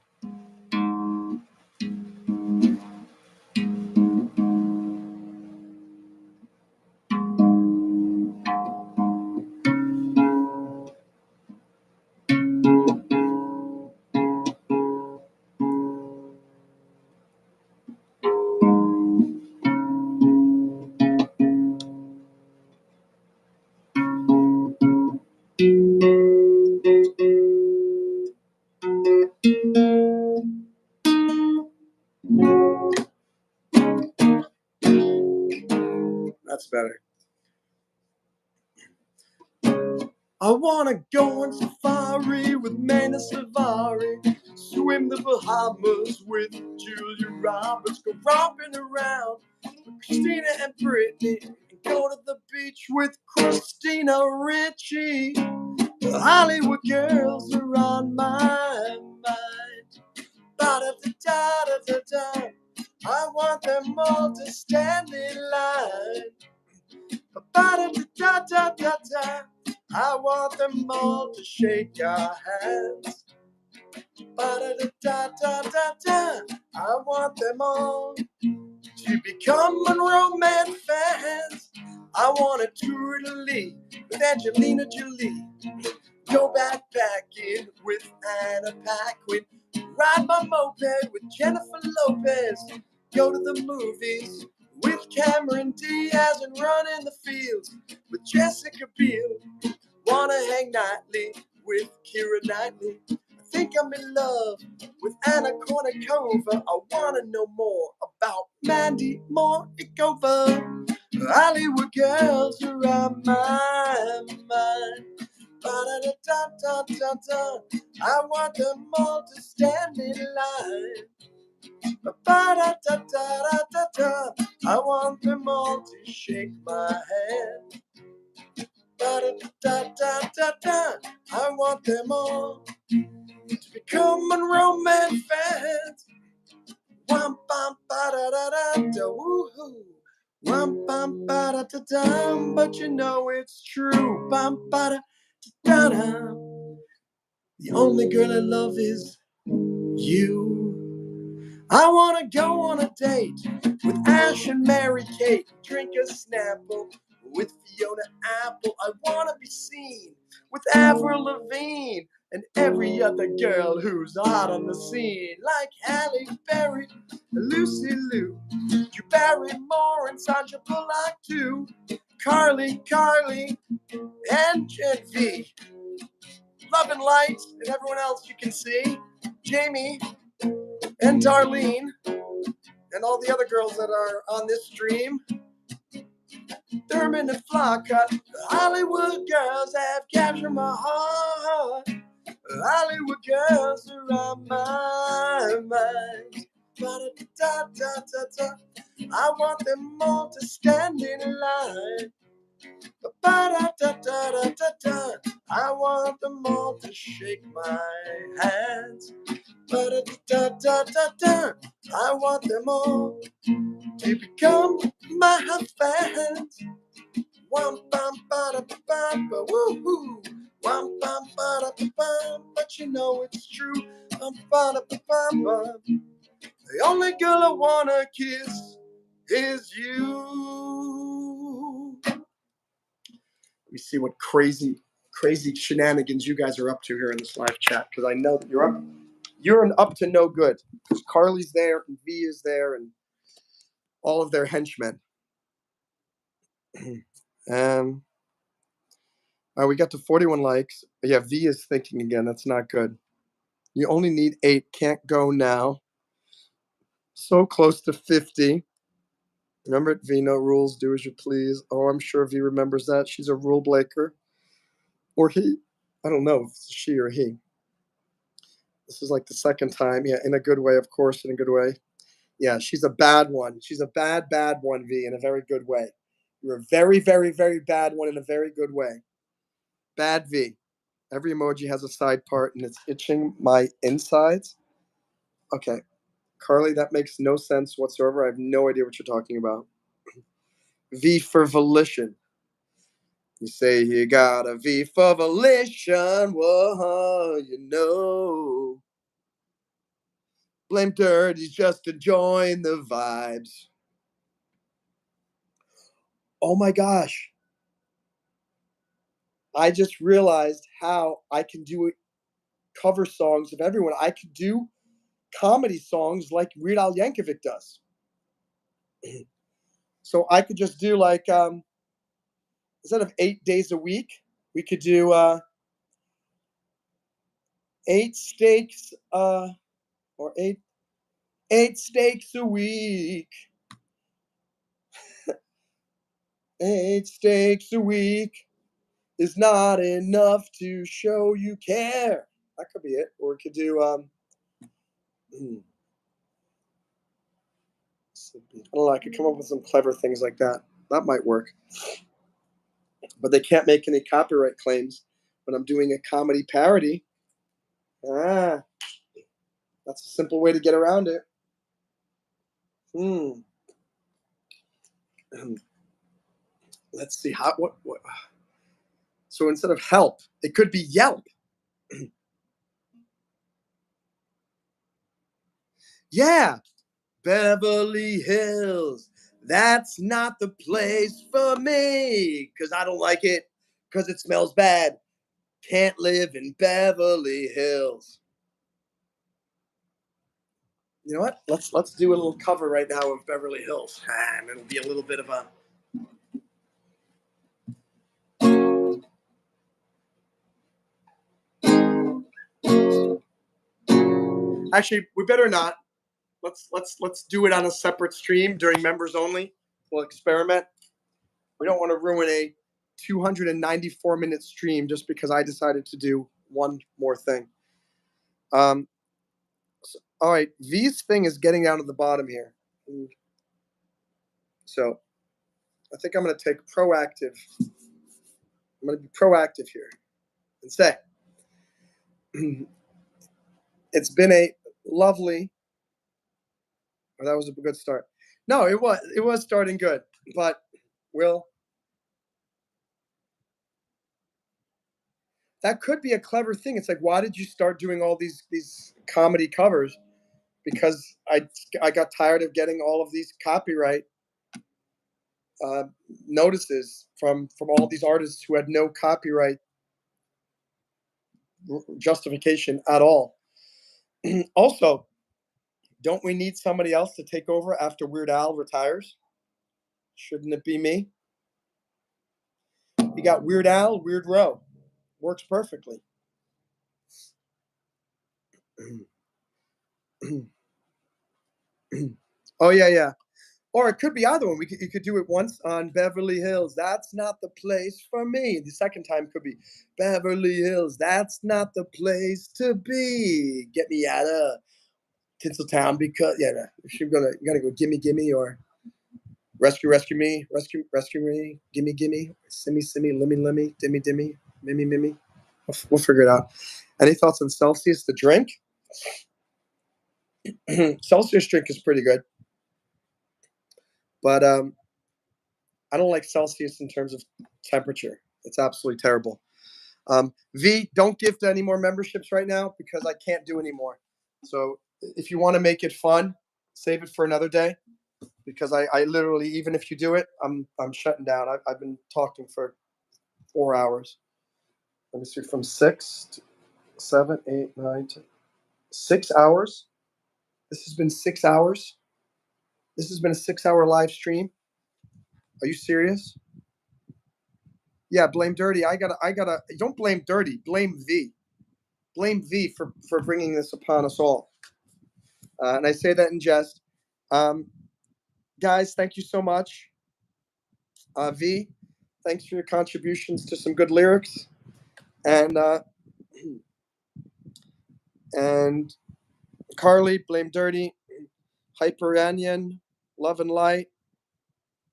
Speaker 3: That's better. I wanna go on safari with Maina Safari, swim the Bahamas with Julia Roberts, go romping around with Christina and Brittany, and go to the beach with Christina Ricci. The Hollywood girls are on my mind. Ba-da-da-da-da-da-da. I want them all to stand in line. Ba-da-da-da-da-da-da. I want them all to shake our hands. Ba-da-da-da-da-da-da. I want them all to become Monroe Mann fans. I want a tour to Italy with Angelina Jolie. Go backpacking with Anna Paquin. Ride my moped with Jennifer Lopez. Go to the movies with Cameron Diaz and run in the fields with Jessica Biel. Wanna hang nightly with Keira Knightley. I think I'm in love with Anna Kournikova. I wanna know more about Mandy Morikova. Hollywood girls are on my mind. Ba-da-da-da-da-da-da. I want them all to stand in line. Ba-da-da-da-da-da-da. I want them all to shake my hand. Ba-da-da-da-da-da. I want them all to become Monroe Mann fans. Wham bam ba da da da da woohoo. Wham bam ba da da da. But you know it's true. Bam ba da da da. The only girl I love is you. I wanna go on a date with Ash and Mary Kate. Drink a Snapple with Fiona Apple. I wanna be seen with Avril Lavigne and every other girl who's hot on the scene, like Halle Berry, Lucy Liu, Drew Barrymore, and Sandra Bullock too. Carly, and Jen V. Love and Light, and everyone else you can see. Jamie and Darlene, and all the other girls that are on this stream. Thurman and Flocka, the Hollywood girls have captured my heart. Hollywood girls are on my mind. Ba-da-da-da-da-da. I want them all to stand in line. Ba-da-da-da-da-da. I want them all to shake my hands. Ba-da-da-da-da-da. I want them all to become my fans. Wham bam ba da bam ba woohoo. Wham bam ba da bam, but you know it's true. Bam ba da bam bam. The only girl I wanna kiss is you. Let me see what crazy shenanigans you guys are up to here in this live chat, because I know that you're up to no good. Because Carly's there and V is there and all of their henchmen. We got to 41 likes. Yeah, V is thinking again. That's not good. You only need 8. Can't go now. So close to 50. Remember it, V, no rules. Do as you please. Oh, I'm sure V remembers that. She's a rule breaker. Or he. I don't know if it's she or he. This is like the second time. Yeah, in a good way, of course, in a good way. Yeah, she's a bad one. She's a bad one, V, in a very good way. You're a very, very, very bad one in a very good way. Bad V. Every emoji has a side part, and it's itching my insides. Okay, Carly, that makes no sense whatsoever. I have no idea what you're talking about. V for volition. You say you got a V for volition. Whoa, you know. Blame Dirty's just to join the vibes. Oh my gosh. I just realized how I can do cover songs of everyone. I could do comedy songs like Weird Al Yankovic does. So I could just do like instead of 8 days a week, we could do 8 steaks or eight steaks a week. 8 steaks a week is not enough to show you care. That could be it. Or we could do I don't know, I could come up with some clever things like that. That might work. But they can't make any copyright claims when I'm doing a comedy parody. That's a simple way to get around it. Let's see what. So instead of help, it could be Yelp. Yeah, Beverly Hills. That's not the place for me, because I don't like it, because it smells bad. Can't live in Beverly Hills. You know what? Let's do a little cover right now of Beverly Hills, and it'll be a little bit of a. Actually, we better not. Let's do it on a separate stream during members only. We'll experiment. We don't want to ruin
Speaker 1: 294-minute stream just because I decided to do one more thing. All right, V's thing is getting down to the bottom here. So I think I'm going to take proactive. I'm going to be proactive here and say, it's been a lovely, oh, that was a good start. No, it was starting good, but Will, that could be a clever thing. It's like, why did you start doing all these comedy covers? Because I got tired of getting all of these copyright notices from all these artists who had no copyright justification at all. Also, don't we need somebody else to take over after Weird Al retires? Shouldn't it be me? You got Weird Al, Weird Row. Works perfectly. Oh, yeah. Or it could be either one. You could do it once on Beverly Hills. That's not the place for me. The second time could be Beverly Hills. That's not the place to be. Get me out of Tinseltown because if you're gonna go gimme or rescue me, gimme, simmy, limmy, dimmy, mimmy. We'll figure it out. Any thoughts on Celsius, the drink? Celsius drink is pretty good, but I don't like Celsius in terms of temperature. It's absolutely terrible. V, don't give to any more memberships right now because I can't do any more. So if you want to make it fun, save it for another day. Because I literally, even if you do it, I'm shutting down. I've been talking for 4 hours. Let me see, from 6 to 7, 8, 9, 10, 6 hours. This has been 6 hours. This has been a 6-hour live stream. Are you serious? Yeah, blame Dirty. I gotta. Don't blame Dirty. Blame V. Blame V for bringing this upon us all. And I say that in jest. Guys, thank you so much. V, thanks for your contributions to some good lyrics. And Carly, Blame Dirty, Hyper Onion, Love and Light,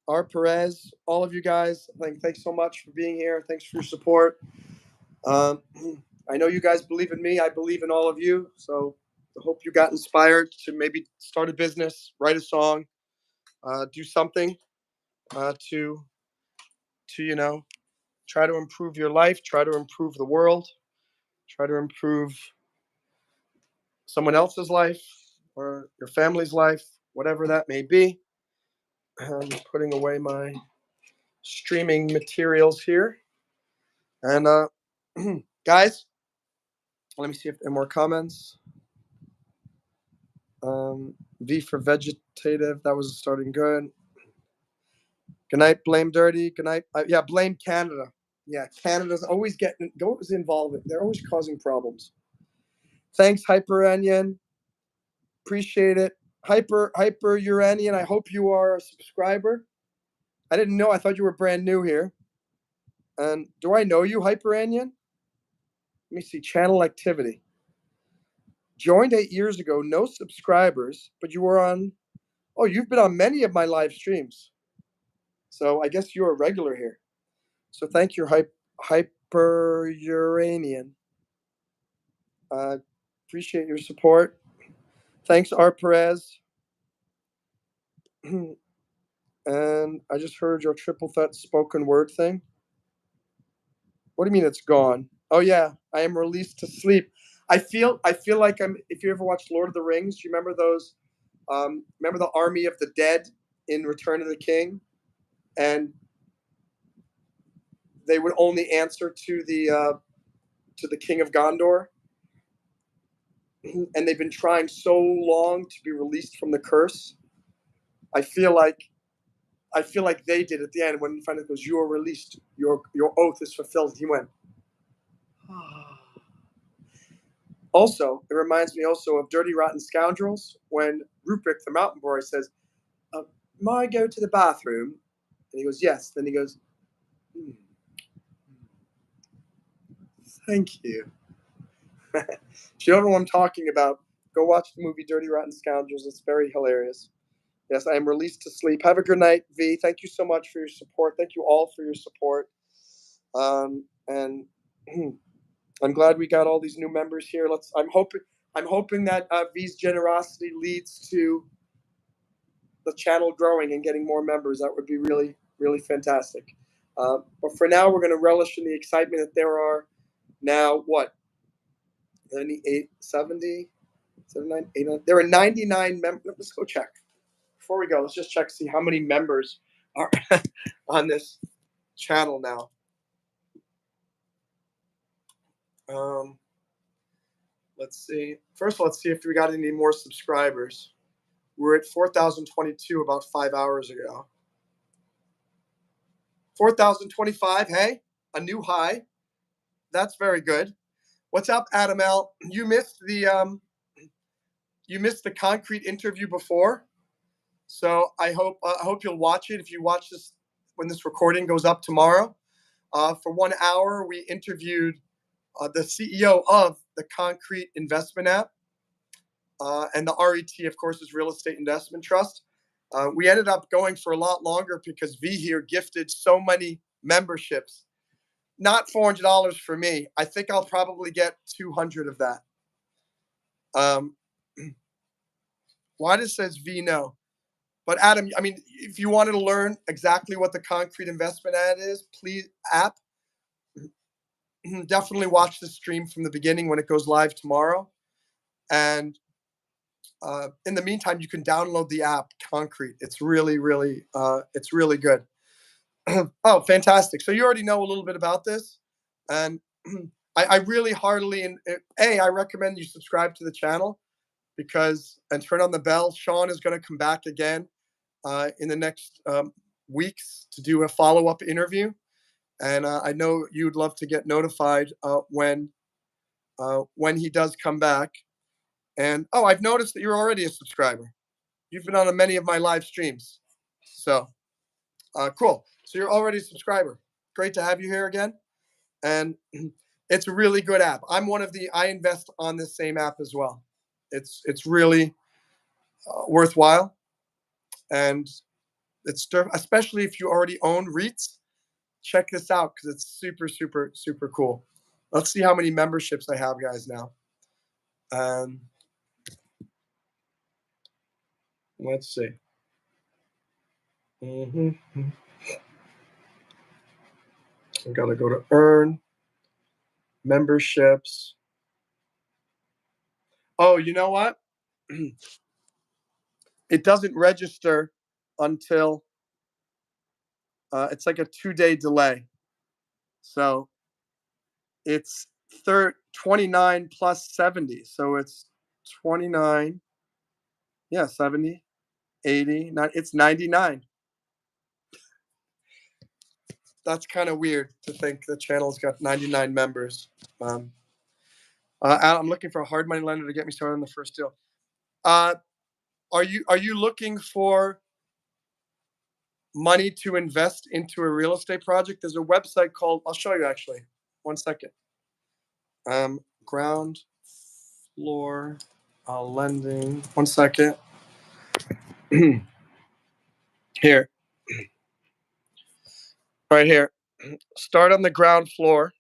Speaker 1: R. Perez, all of you guys, thanks so much for being here. Thanks for your support. I know you guys believe in me. I believe in all of you. So I hope you got inspired to maybe start a business, write a song, do something to try to improve your life, try to improve the world, try to improve someone else's life or your family's life, whatever that may be. I'm putting away my streaming materials here. And guys, let me see if there are more comments. V for vegetative, that was starting good. Good night, Blame Dirty. Good night. Yeah, blame Canada. Yeah, Canada's always involved. They're always causing problems. Thanks, Hyper Onion. Appreciate it. Hyper Uranian, I hope you are a subscriber. I didn't know. I thought you were brand new here. And do I know you, Hyper Onion? Let me see. Channel activity. Joined 8 years ago. No subscribers, but you were on. Oh, you've been on many of my live streams. So I guess you're a regular here. So thank you, Hyper Uranian. Appreciate your support. Thanks, R. Perez. And I just heard your triple threat spoken word thing. What do you mean it's gone? Oh yeah, I am released to sleep. I feel like I'm. If you ever watched Lord of the Rings, do you remember those? Remember the army of the dead in Return of the King, and they would only answer to the King of Gondor, and they've been trying so long to be released from the curse. I feel like they did at the end when he finally goes, "You are released. Your oath is fulfilled." He went. Also, it reminds me also of Dirty Rotten Scoundrels when Rupert the Mountain Boy says, "May I go to the bathroom?" And he goes, "Yes." Then he goes, Thank you. If you don't know what I'm talking about, go watch the movie Dirty Rotten Scoundrels. It's very hilarious. Yes, I am released to sleep. Have a good night, V. Thank you so much for your support. Thank you all for your support. And I'm glad we got all these new members here. I'm hoping that V's generosity leads to the channel growing and getting more members. That would be really, really fantastic. But for now, we're going to relish in the excitement that there are now, what, 98, 70, 79, 89? There are 99 members. Let's go check. Before we go, let's just check to see how many members are on this channel now. Let's see. First of all, let's see if we got any more subscribers. We're at 4,022 about 5 hours ago. 4,025. Hey, a new high. That's very good. What's up, Adam L? You missed the Concreit interview before, so I hope you'll watch it. If you watch this when this recording goes up tomorrow, for 1 hour we interviewed the CEO of the Concreit investment app, and the RET, of course, is Real Estate Investment Trust. We ended up going for a lot longer because V here gifted so many memberships. Not $400 for me. I think I'll probably get 200 of that. Why does it says V no? But Adam, I mean, if you wanted to learn exactly what the Concreit investment app, definitely watch the stream from the beginning when it goes live tomorrow. And in the meantime, you can download the app Concreit. It's really, really, it's really good. Oh, fantastic! So you already know a little bit about this, and I really heartily I recommend you subscribe to the channel and turn on the bell. Sean is going to come back again in the next weeks to do a follow-up interview, and I know you'd love to get notified when he does come back. And I've noticed that you're already a subscriber. You've been on many of my live streams, so cool. So you're already a subscriber. Great to have you here again, and it's a really good app. I invest on this same app as well. It's really worthwhile, and it's especially if you already own REITs. Check this out because it's super, super, super cool. Let's see how many memberships I have, guys, now. Let's see. I gotta go to earn memberships. Oh, you know what? It doesn't register until it's like a 2-day delay. So it's 29 plus 70. So it's 29. Yeah, 70, 80. It's 99. That's kind of weird to think the channel's got 99 members. I'm looking for a hard money lender to get me started on the first deal. Are you looking for money to invest into a real estate project? There's a website called, I'll show you actually. 1 second. Ground floor lending. 1 second. Here. Right here. Start on the ground floor.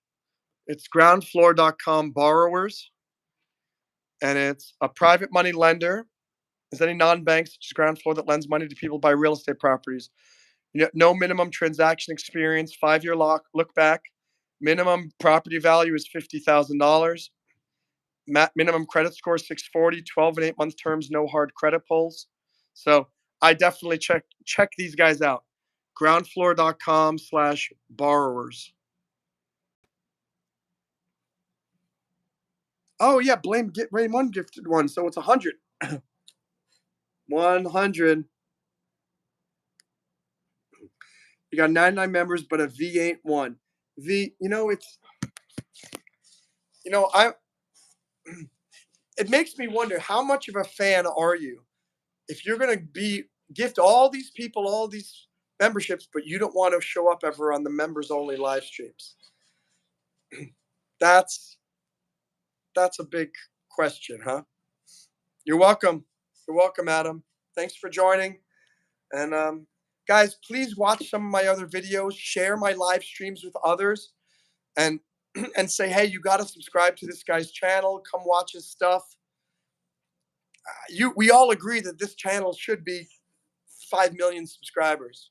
Speaker 1: It's groundfloor.com borrowers. And it's a private money lender. Is any non-bank such as Ground Floor that lends money to people buy real estate properties. No minimum transaction experience, 5-year look back. Minimum property value is $50,000. Minimum credit score 640, 12 and 8-month terms, no hard credit pulls. So I definitely check these guys out. Groundfloor.com/borrowers. Oh yeah, Raymond gifted one, so it's 100. 100. You got 99 members, but a V ain't one. V, it makes me wonder, how much of a fan are you if you're going to gift all these people all these memberships, but you don't want to show up ever on the members only live streams?
Speaker 3: That's a big question, huh? You're welcome. You're welcome, Adam. Thanks for joining. And guys, please watch some of my other videos, share my live streams with others, and and say, hey, you got to subscribe to this guy's channel. Come watch his stuff. We all agree that this channel should be 5 million subscribers.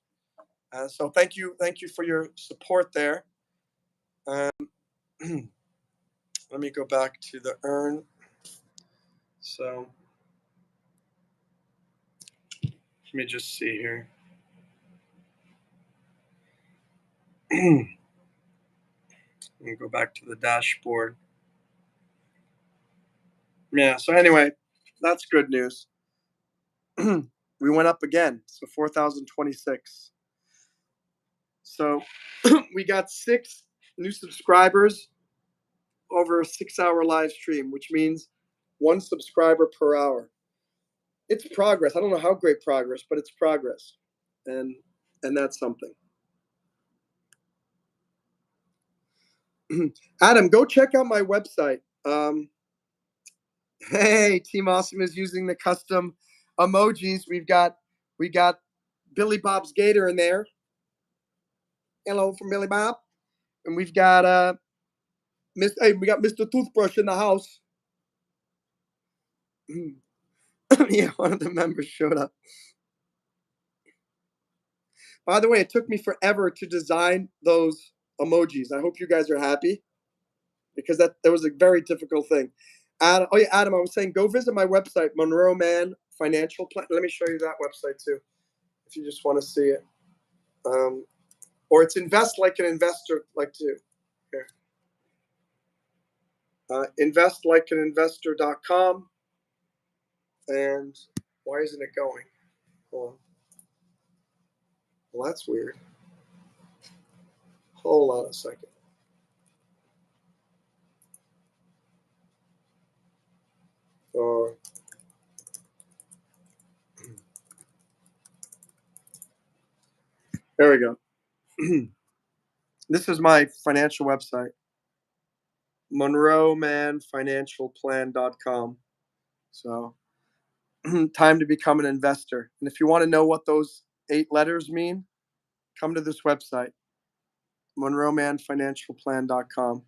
Speaker 3: So thank you for your support there. Let me go back to the earn. So let me just see here. Let me go back to the dashboard. Yeah, so anyway, that's good news. We went up again, so 4,026. So we got 6 new subscribers over a 6-hour live stream, which means 1 subscriber per hour. It's progress. I don't know how great progress, but it's progress. And that's something. Adam, go check out my website. Hey, Team Awesome is using the custom emojis. We got Billy Bob's Gator in there. Hello from Billy Bob. And we've got we got Mr. Toothbrush in the house. Yeah, one of the members showed up. By the way, it took me forever to design those emojis. I hope you guys are happy, because that was a very difficult thing. Adam, I was saying, go visit my website, Monroe Mann Financial Plan. Let me show you that website too, if you just want to see it. Or it's invest like an investor like to. Here. Investlikeaninvestor.com. And why isn't it going? Hold on. Well, that's weird. Hold on a second. Or there we go. This is my financial website, monroemannfinancialplan.com. So time to become an investor. And if you want to know what those 8 letters mean, come to this website, monroemannfinancialplan.com.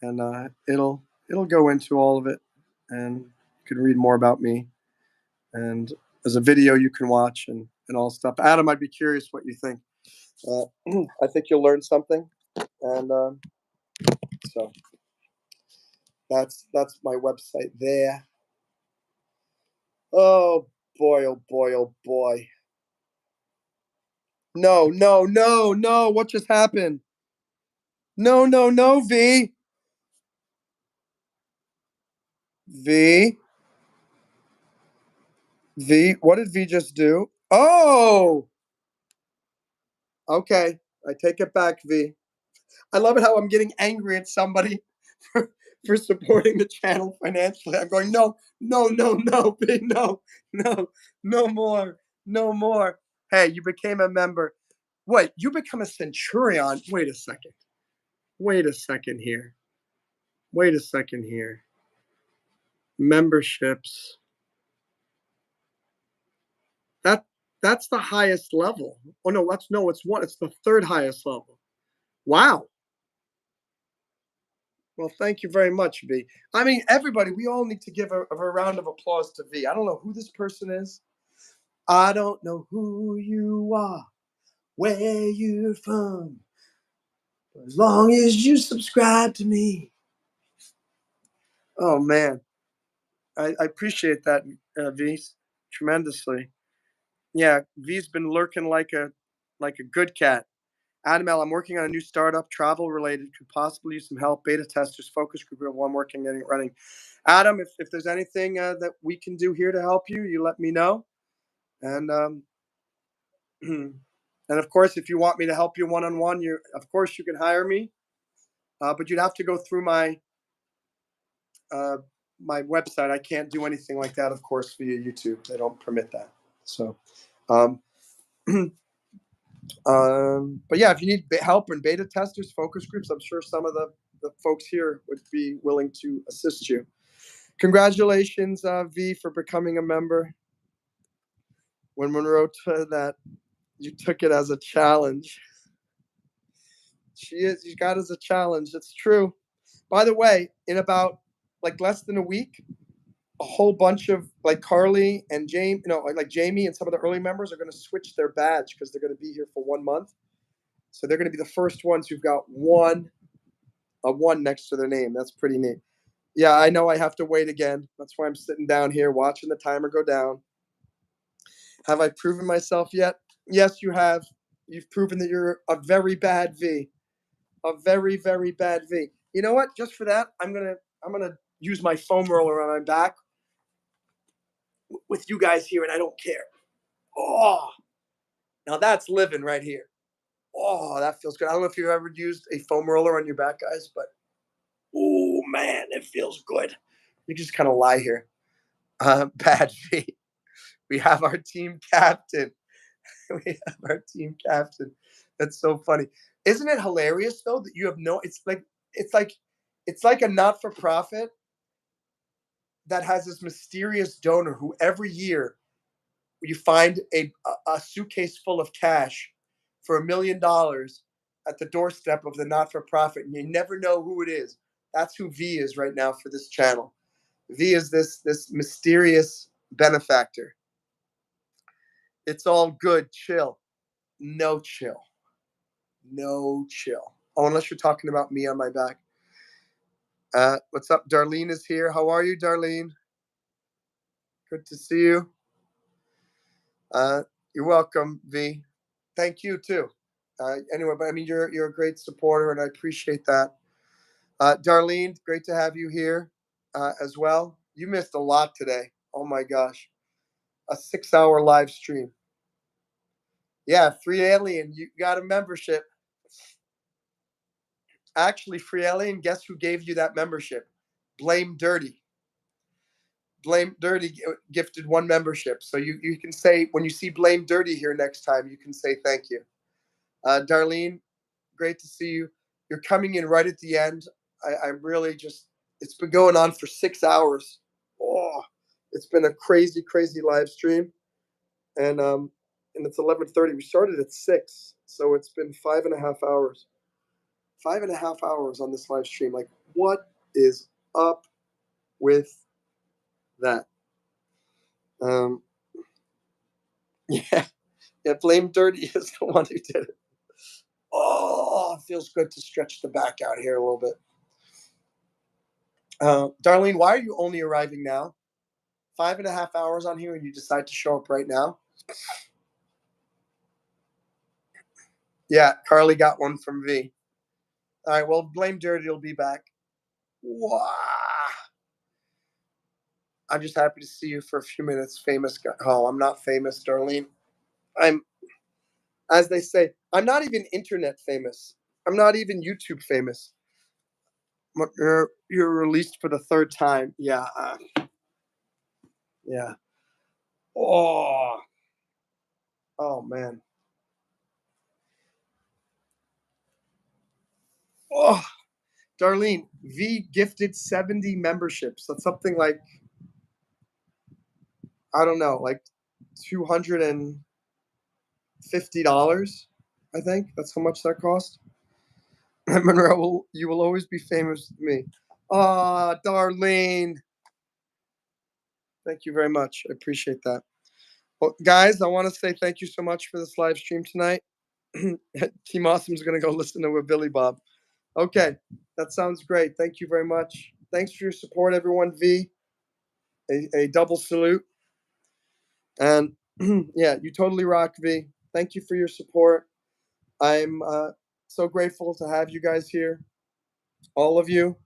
Speaker 3: And it'll go into all of it, and you can read more about me. And there's a video you can watch and all stuff. Adam, I'd be curious what you think. I think you'll learn something. And so that's my website there. Oh boy, oh boy, oh boy. No, what just happened? No, V. V, what did V just do? Oh, okay. I take it back, V. I love it how I'm getting angry at somebody for supporting the channel financially. I'm going, no, V, no more. Hey, you became a member. What? You become a centurion? Wait a second here. Memberships. That's the highest level. Oh no, it's the 3rd highest level. Wow. Well, thank you very much, V. I mean, everybody, we all need to give a round of applause to V. I don't know who this person is. I don't know who you are, where you're from, as long as you subscribe to me. Oh man, I appreciate that, V, tremendously. Yeah, V's been lurking like a good cat. Adam L, I'm working on a new startup, travel related, could possibly use some help. Beta testers, focus group, while I'm working, getting it running. Adam, if there's anything that we can do here to help you, you let me know. And and of course, if you want me to help you one-on-one, of course you can hire me, but you'd have to go through my my website. I can't do anything like that, of course, via YouTube. They don't permit that. So, um, but yeah, if you need help in beta testers, focus groups, I'm sure some of the
Speaker 1: the folks here would be willing to assist you. Congratulations, V, for becoming a member. When Monroe said that, you took it as a challenge. You got it as a challenge. It's true. By the way, in about like less than a week, a whole bunch of like Carly and Jamie, like Jamie and some of the early members are going to switch their badge because they're going to be here for 1 month. So they're going to be the first ones who've got a one next to their name. That's pretty neat. Yeah, I know I have to wait again. That's why I'm sitting down here watching the timer go down. Have I proven myself yet? Yes, you have. You've proven that you're a very bad V. A very, very bad V. You know what? Just for that, I'm gonna use my foam roller on my back with you guys here, and I don't care. Oh, now that's living right here. Oh, that feels good. I don't know if you've ever used a foam roller on your back, guys, but oh man, it feels good. You just kind of lie here. Bad V. We have our team captain. We have our team captain. That's so funny. Isn't it hilarious though that you have no? It's like a not-for-profit that has this mysterious donor who every year you find a suitcase full of cash for $1 million at the doorstep of the not-for-profit, and you never know who it is. That's who V is right now for this channel. V is this mysterious benefactor. It's all good, chill. No chill. No chill. Oh, unless you're talking about me on my back. What's up? Darlene is here. How are you, Darlene? Good to see you. You're welcome, V. Thank you too. Anyway, but I mean, you're a great supporter, and I appreciate that. Darlene, great to have you here as well. You missed a lot today. Oh my gosh, a 6-hour live stream. Yeah, Free Alien, you got a membership. Actually, Free Alien, guess who gave you that membership? Blame Dirty. Blame Dirty gifted 1 membership. So you can say, when you see Blame Dirty here next time, you can say thank you. Darlene, great to see you. You're coming in right at the end. I'm really just, it's been going on for 6 hours. Oh, it's been a crazy, crazy live stream. And it's 11:30. We started at 6. So it's been 5.5 hours. 5.5 hours on this live stream. Like, what is up with that? Yeah, Blame Dirty is the one who did it. Oh, it feels good to stretch the back out here a little bit. Darlene, why are you only arriving now? 5.5 hours on here and you decide to show up right now? Yeah, Carly got one from V. All right, well, Blame Dirty will be back. Wow. I'm just happy to see you for a few minutes, famous guy. Oh, I'm not famous, Darlene. I'm, as they say, I'm not even internet famous. I'm not even YouTube famous. You're released for the 3rd time. Yeah. Yeah. Oh. Oh, man. Oh. Darlene, V gifted 70 memberships. That's something like, I don't know, like $250, I think. That's how much that cost. Monroe, you will always be famous with me. Ah, Darlene. Thank you very much. I appreciate that. Well, guys, I want to say thank you so much for this live stream tonight. Team Awesome is going to go listen to a Billy Bob. Okay, that sounds great. Thank you very much. Thanks for your support, everyone. V, a double salute. And yeah, you totally rock, V. Thank you for your support. I'm so grateful to have you guys here, all of you.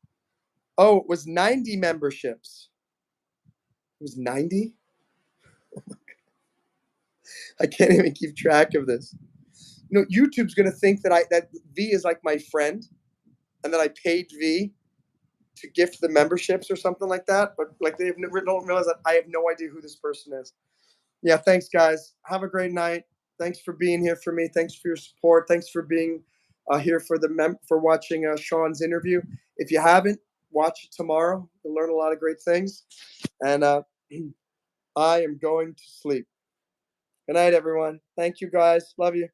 Speaker 1: Oh, it was 90 memberships. It was 90? I can't even keep track of this. You know, YouTube's going to think that V is like my friend and that I paid V to gift the memberships or something like that. But like they don't realize that I have no idea who this person is. Yeah, thanks, guys. Have a great night. Thanks for being here for me. Thanks for your support. Thanks for being here for for watching Sean's interview. If you haven't, watch it tomorrow. You'll learn a lot of great things. And I am going to sleep. Good night, everyone. Thank you, guys. Love you.